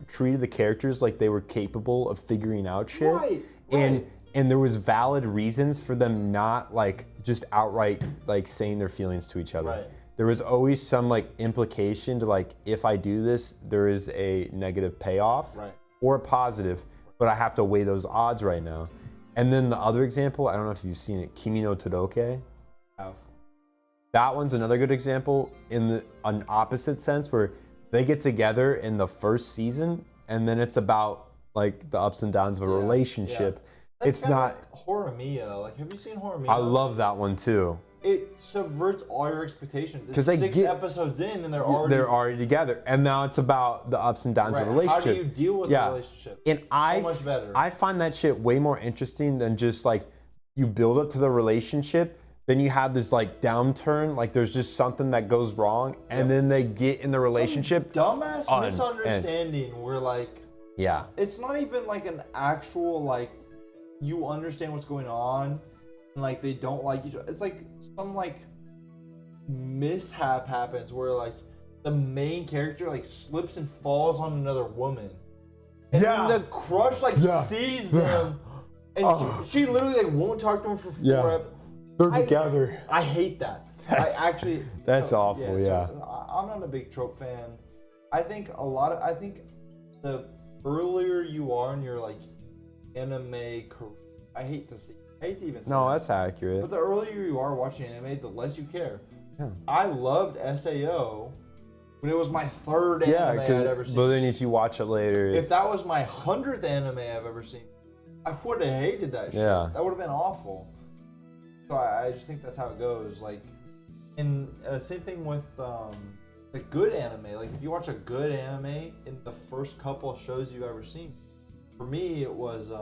treated the characters like they were capable of figuring out shit. Right, And right. and there was valid reasons for them not like just outright like saying their feelings to each other. Right. There was always some like implication to like, if I do this, there is a negative payoff Right. or a positive, but I have to weigh those odds right now. And then the other example, I don't know if you've seen it, Kimi no Todoke. That one's another good example in an opposite sense where they get together in the first season and then it's about like the ups and downs of a relationship. That's It's kinda not. like Horimiya. Like, have you seen Horimiya? I love that one too. It subverts all your expectations. It's 'Cause they 6 get- episodes in and they're already together, and now it's about the ups and downs right. of a relationship. How do you deal with the relationship? And so much better. I find that shit way more interesting than just like you build up to the relationship, then you have this like downturn, like there's just something that goes wrong, and then they get in the relationship. Some dumbass on- misunderstanding where like Yeah. it's not even like an actual like you understand what's going on and like they don't like each other. It's like some like mishap happens where like the main character like slips and falls on another woman. And then the crush like sees them and she literally like won't talk to him for 4 episodes. They're together. I hate that. That's awful, yeah. I'm not a big trope fan. I think the earlier you are in your like anime career, I hate to even say No, that. that's accurate. But the earlier you are watching anime, the less you care. Yeah. I loved SAO when it was my 3rd anime I'd ever seen. But then if you watch it later, If it's, that was my 100th anime I've ever seen, I would have hated that shit. Yeah. That would have been awful. So I just think that's how it goes. Like, and same thing with the good anime. Like, if you watch a good anime in the first couple of shows you've ever seen, for me it was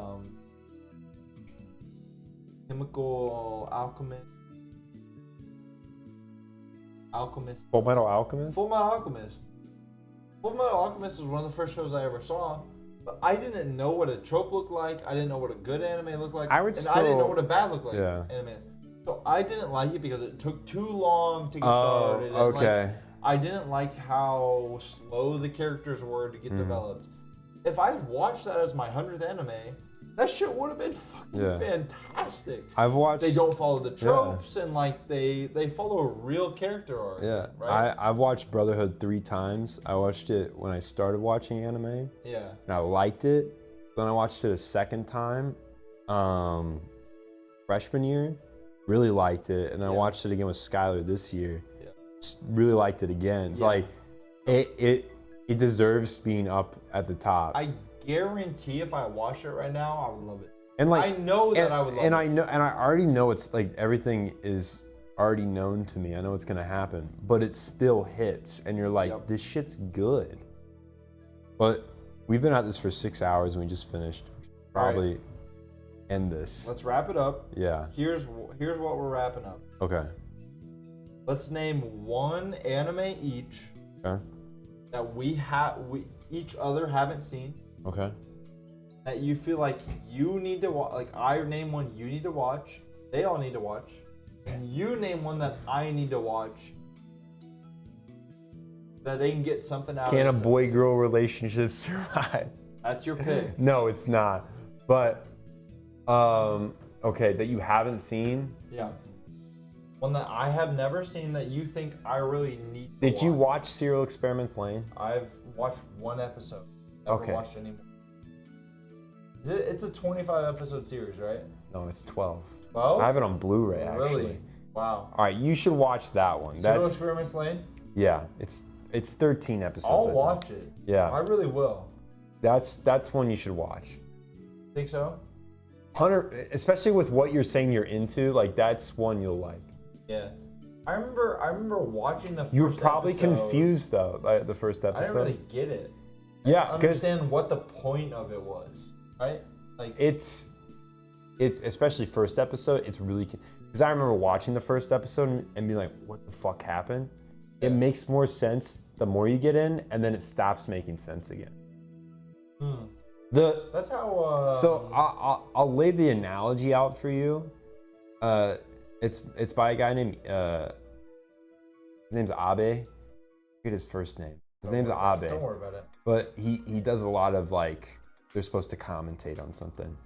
Chemical Alchemist. Full Metal Alchemist. Full Metal Alchemist. Full Metal Alchemist was one of the first shows I ever saw, but I didn't know what a trope looked like. I didn't know what a good anime looked like. I would and I didn't know still- what a bad looked like. Yeah. Anime. So I didn't like it because it took too long to get started. And okay. Like, I didn't like how slow the characters were to get developed. If I had watched that as my 100th anime, That shit would have been fucking Yeah. fantastic. I've watched. They don't follow the tropes and like they follow a real character arc. Yeah, right. I've watched Brotherhood 3 times. I watched it when I started watching anime, Yeah. and I liked it. Then I watched it a second time, freshman year, really liked it, and then I watched it again with Skylar this year. Yeah. Really liked it again. It's like, it deserves being up at the top. I guarantee if I watch it right now, I would love it. And like, I know that I would love and it. I know, and I already know it's like everything is already known to me. I know it's gonna happen, but it still hits, and you're like, this shit's good. But we've been at this for 6 hours, and we just finished. Probably end this. Let's wrap it up. Yeah. Here's what we're wrapping up. Okay. Let's name one anime each Okay. that we each other haven't seen. Okay. That you feel like you need to watch. Like I name one you need to watch. They all need to watch. And you name one that I need to watch. That they can get something out Can a of it. boy-girl relationship survive? That's your pick. No, it's not. But, okay, that you haven't seen. Yeah. One that I have never seen that you think I really need to Did you watch Serial Experiments Lane? I've watched one episode. Never Okay. watched any more. It's a 25 episode series, right? No, it's 12. 12? I have it on Blu-ray, actually. Really? Wow. All right, you should watch that one. Pseudo That's Experiments Lane? yeah, it's 13 episodes. I I'll think. watch it. Yeah. I really will. That's one you should watch. Think so? 100, especially with what you're saying you're into, like that's one you'll like. Yeah. I remember watching the first You were probably episode. confused though by the first I episode. didn't really get it. Yeah, because Understand what the point of it was, right? Like it's especially first episode. It's really because I remember watching the first episode and being like, "What the fuck happened?" It makes more sense the more you get in, and then it stops making sense again. that's how. So I'll lay the analogy out for you. It's by a guy named his name's Abe. I forget his first name. His name's Abe. Don't worry about it. But he does a lot of like they're supposed to commentate on something.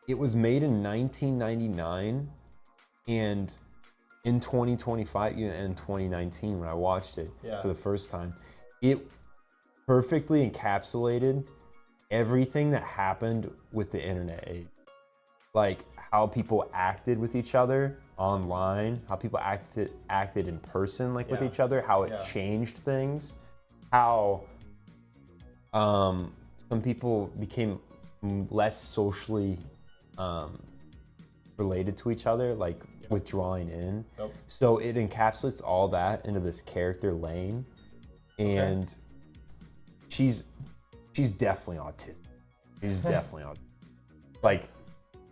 It was made in 1999, and in 2025 and 2019 when I watched it for the first time, it perfectly encapsulated everything that happened with the internet age. Like how people acted with each other online, how people acted in person like with each other, how it changed things, how some people became less socially related to each other, like withdrawing in. So it encapsulates all that into this character Lane, and she's definitely autistic. She's definitely autistic. Like,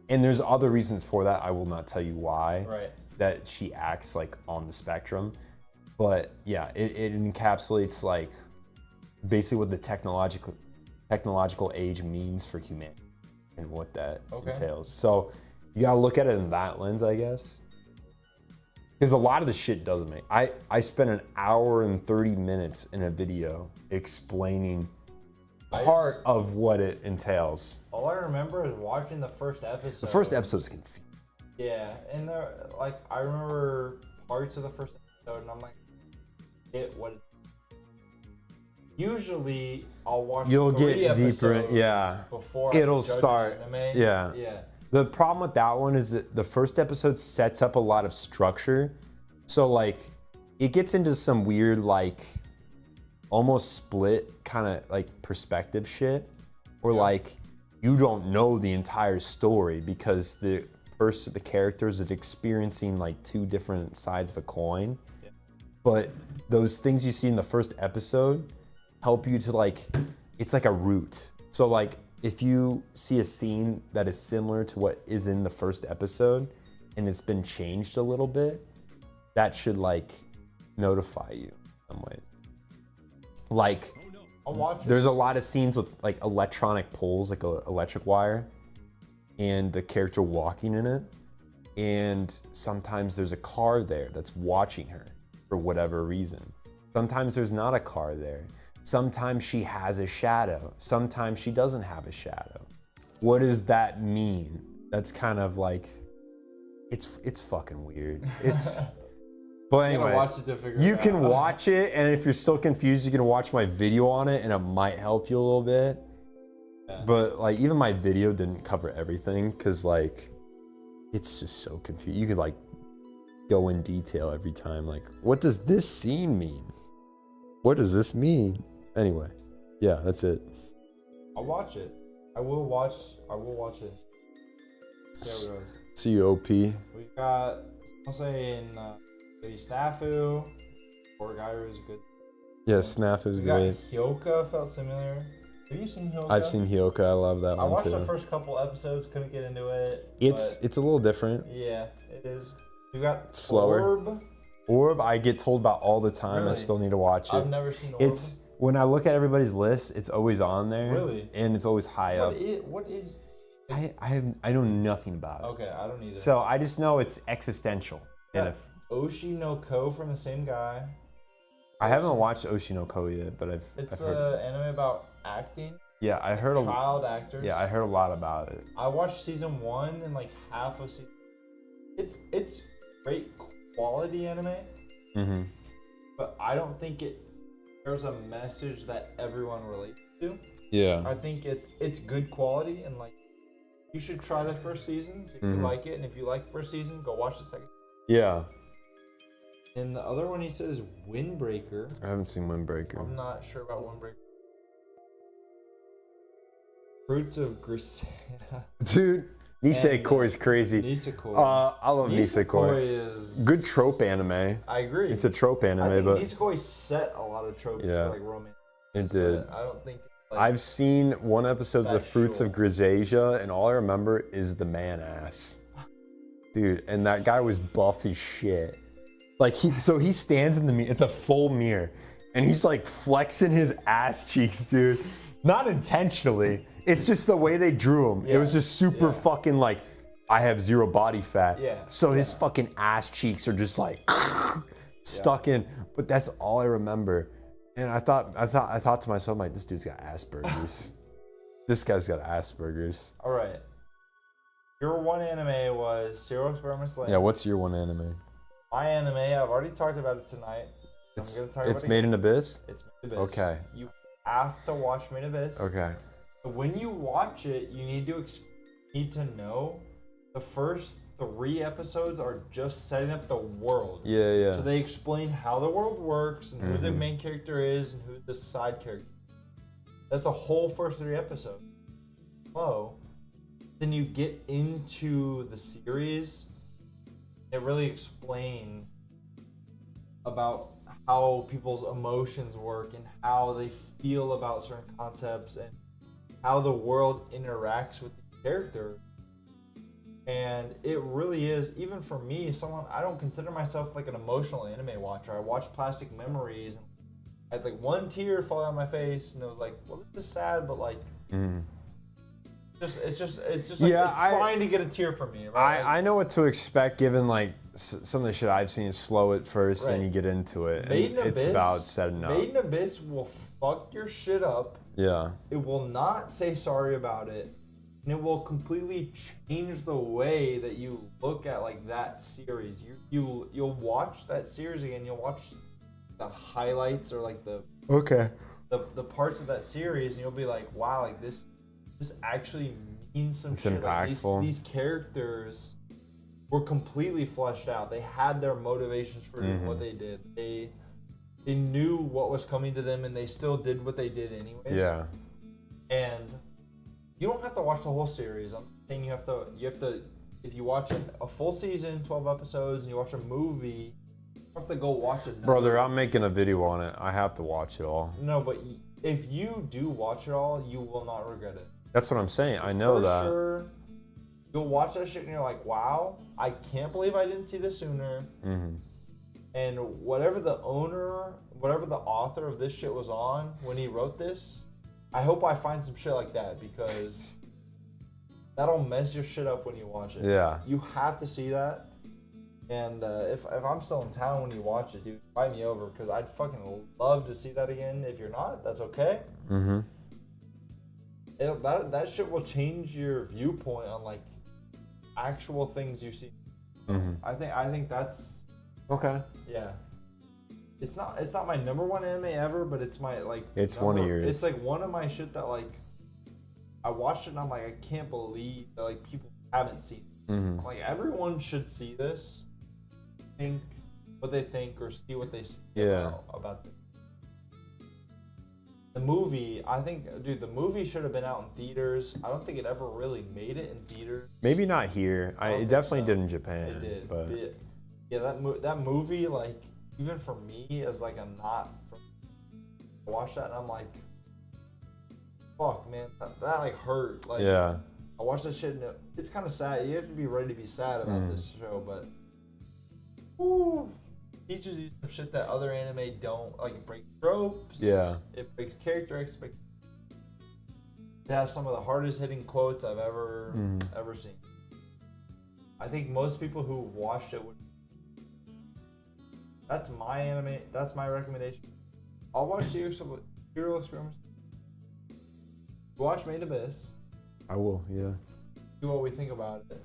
and there's other reasons for that. I will not tell you why. Right. That she acts like on the spectrum, but yeah, it encapsulates like basically what the technological age means for humanity and what that entails. So you gotta look at it in that lens, I guess. Because a lot of the shit doesn't make. I spent an hour and 30 minutes in a video explaining part of what it entails. All I remember is watching the first episode. The first episode's confusing. Yeah, and there, like I remember parts of the first episode, and I'm like, what? Usually, I'll watch. You'll 3 get deeper in, episodes before I It'll judge an start. anime. Yeah. Yeah. The problem with that one is that the first episode sets up a lot of structure. So like it gets into some weird like almost split kind of like perspective shit where like you don't know the entire story because the characters are experiencing like 2 different sides of a coin. But those things you see in the first episode help you to like, it's like a root. So like if you see a scene that is similar to what is in the first episode and it's been changed a little bit, that should like notify you in some ways. Like I'll watch it. there's a lot of scenes with like electronic poles, like an electric wire, and the character walking in it. And sometimes there's a car there that's watching her for whatever reason. Sometimes there's not a car there. Sometimes she has a shadow. Sometimes she doesn't have a shadow. what does that mean? That's kind of like, it's fucking weird. It's, but You gotta anyway, watch it to figure you it can out. watch it, and if you're still confused, you can watch my video on it, and it might help you a little bit. Yeah. But like, even my video didn't cover everything, because like, it's just so confusing. You could like go in detail every time. Like, what does this scene mean? What does this mean? Anyway, yeah, that's it. I'll watch it. I will watch it. See how it goes. See you, OP. We've got, I'll say in maybe Snafu, or Gairu is good. Yeah, Snap is We got great. Hyoka, felt similar. Have you seen Hyoka? I've seen Hyoka. I love that I one watched too. the first couple episodes, couldn't get into it. It's but a little different. yeah, it is. We got Slower. Orb. Orb, I get told about all the time. I Really? still need to watch it. I've never seen Orb. It's when I look at everybody's list, it's always on there. Really? And it's always high up. What is? I know nothing about it. Okay, I don't either. So I just know it's existential. And Yeah. if Oshi no Ko from the same guy. I haven't watched Oshinoko yet, but I've It's heard. an anime about acting. Yeah, I heard a Child actors. yeah, I heard a lot about it. I watched season 1 and like half of season. It's great quality anime, Mm-hmm. but I don't think there's a message that everyone relates to. Yeah. I think it's good quality, and like you should try the first season, see if you Mhm. like it, and if you like first season, go watch the second. Yeah. And the other one he says Windbreaker. I haven't seen Windbreaker. I'm not sure about Windbreaker. Fruits of Griselda. Dude, Nisekoi And, is crazy. Nisekoi. I love Nisekoi. is Good trope anime. I agree. It's a trope I anime, think but Nisekoi set a lot of tropes Yeah. for like romance. it did. But I don't think like, I've seen one episode of That's Fruits of short. Griselda, and all I remember is the man ass. Dude, and that guy was buff as shit. Like he stands in the mirror, it's a full mirror, and he's like flexing his ass cheeks, dude. Not intentionally. It's just the way they drew him. It was just super fucking like, I have zero body fat. Yeah. So his fucking ass cheeks are just like stuck in. But that's all I remember. And I thought to myself, like, this dude's got Asperger's. This guy's got Asperger's. all right. Your one anime was Zero Experiments Later. Yeah, what's your one anime? My anime, I've already talked about it tonight. It's I'm gonna talk it's about Made it. in Abyss? It's Made in Abyss. Okay. You have to watch Made in Abyss. Okay. But when you watch it, you need to know the first 3 episodes are just setting up the world. Yeah, yeah. So they explain how the world works and who the Mhm. main character is and who the side character. That's the whole first 3 episodes. Then you get into the series. It really explains about how people's emotions work and how they feel about certain concepts and how the world interacts with the character. And it really is, even for me, I don't consider myself like an emotional anime watcher. I watch Plastic Memories and I had like one tear fall down my face and it was like, well, this is sad, but like, it's just like Yeah, it's trying to get a tear from me. Right? I know what to expect given like some of the shit I've seen is slow at first, Right. then you get into it. Made And in it's Abyss, about setting up. Made in Abyss will fuck your shit up. Yeah. It will not say sorry about it. And it will completely change the way that you look at like that series. You'll watch that series again. You'll watch the highlights or like the parts of that series, and you'll be like, wow, like this actually means some It's shit. Like, impactful. these characters were completely fleshed out. They had their motivations for doing what they did. They knew what was coming to them, and they still did what they did anyways. Yeah. And you don't have to watch the whole series. I'm saying you have to. If you watch a full season, 12 episodes, and you watch a movie, you have to go watch it. Brother, I'm making a video on it. I have to watch it all. No, but if you do watch it all, you will not regret it. That's what I'm saying. I know For that. sure, you'll watch that shit and you're like, wow, I can't believe I didn't see this sooner. And whatever the author of this shit was on when he wrote this, I hope I find some shit like that because that'll mess your shit up when you watch it. Yeah. You have to see that. And if I'm still in town when you watch it, dude, invite me over because I'd fucking love to see that again. If you're not, that's okay. that shit will change your viewpoint on like actual things you see. I think that's Okay. yeah. It's not my number one anime ever, but it's my like. It's one of yours. It's like one of my shit that like. I watched it and I'm like, I can't believe that like people haven't seen this. I'm like, everyone should see this. Think what they think or see what they see about this. The movie, I think, dude, the movie should have been out in theaters. I don't think it ever really made it in theaters. Maybe not here. It definitely did in Japan. It did. But yeah, that movie, like, even for me as like a not, I watched that and I'm like, fuck, man, that like hurt. Like, yeah. I watched that shit and it's kind of sad. You have to be ready to be sad about this show, but woo, teaches you some shit that other anime don't. Like, it breaks tropes. Yeah. It breaks character expectations. It has some of the hardest hitting quotes I've ever seen. I think most people who watched it would. That's my anime. That's my recommendation. I'll watch Serial Experiments. Watch Made in Abyss. I will, yeah. See what we think about it.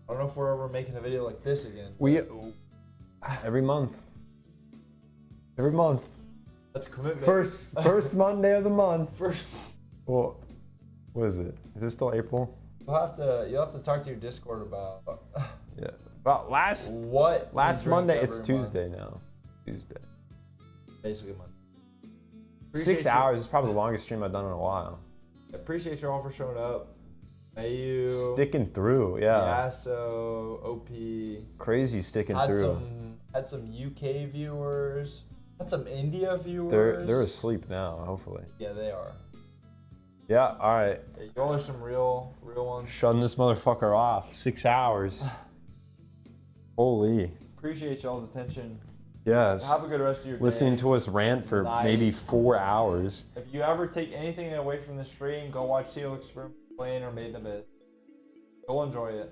I don't know if we're ever making a video like this again. Every month. Every month. That's a commitment. First Monday of the month. First. Well, what is it? Is it still April? You'll have to talk to your Discord about. Yeah. Well, last Monday, it's Tuesday now. Tuesday. Basically Monday. 6 hours is probably the longest stream I've done in a while. Appreciate you all for showing up. Mayu. Sticking through, yeah. Yasso, OP. Crazy sticking through. Had some UK viewers. Had some India viewers. They're asleep now, hopefully. Yeah, they are. Yeah, all right. Yeah, y'all are some real ones. Shutting this motherfucker off. 6 hours. Holy. Appreciate y'all's attention. Yes. Have a good rest of your day. Listening to us rant for maybe 4 hours. If you ever take anything away from the stream, go watch Serial Experiment playing or Made in Abyss. Go enjoy it.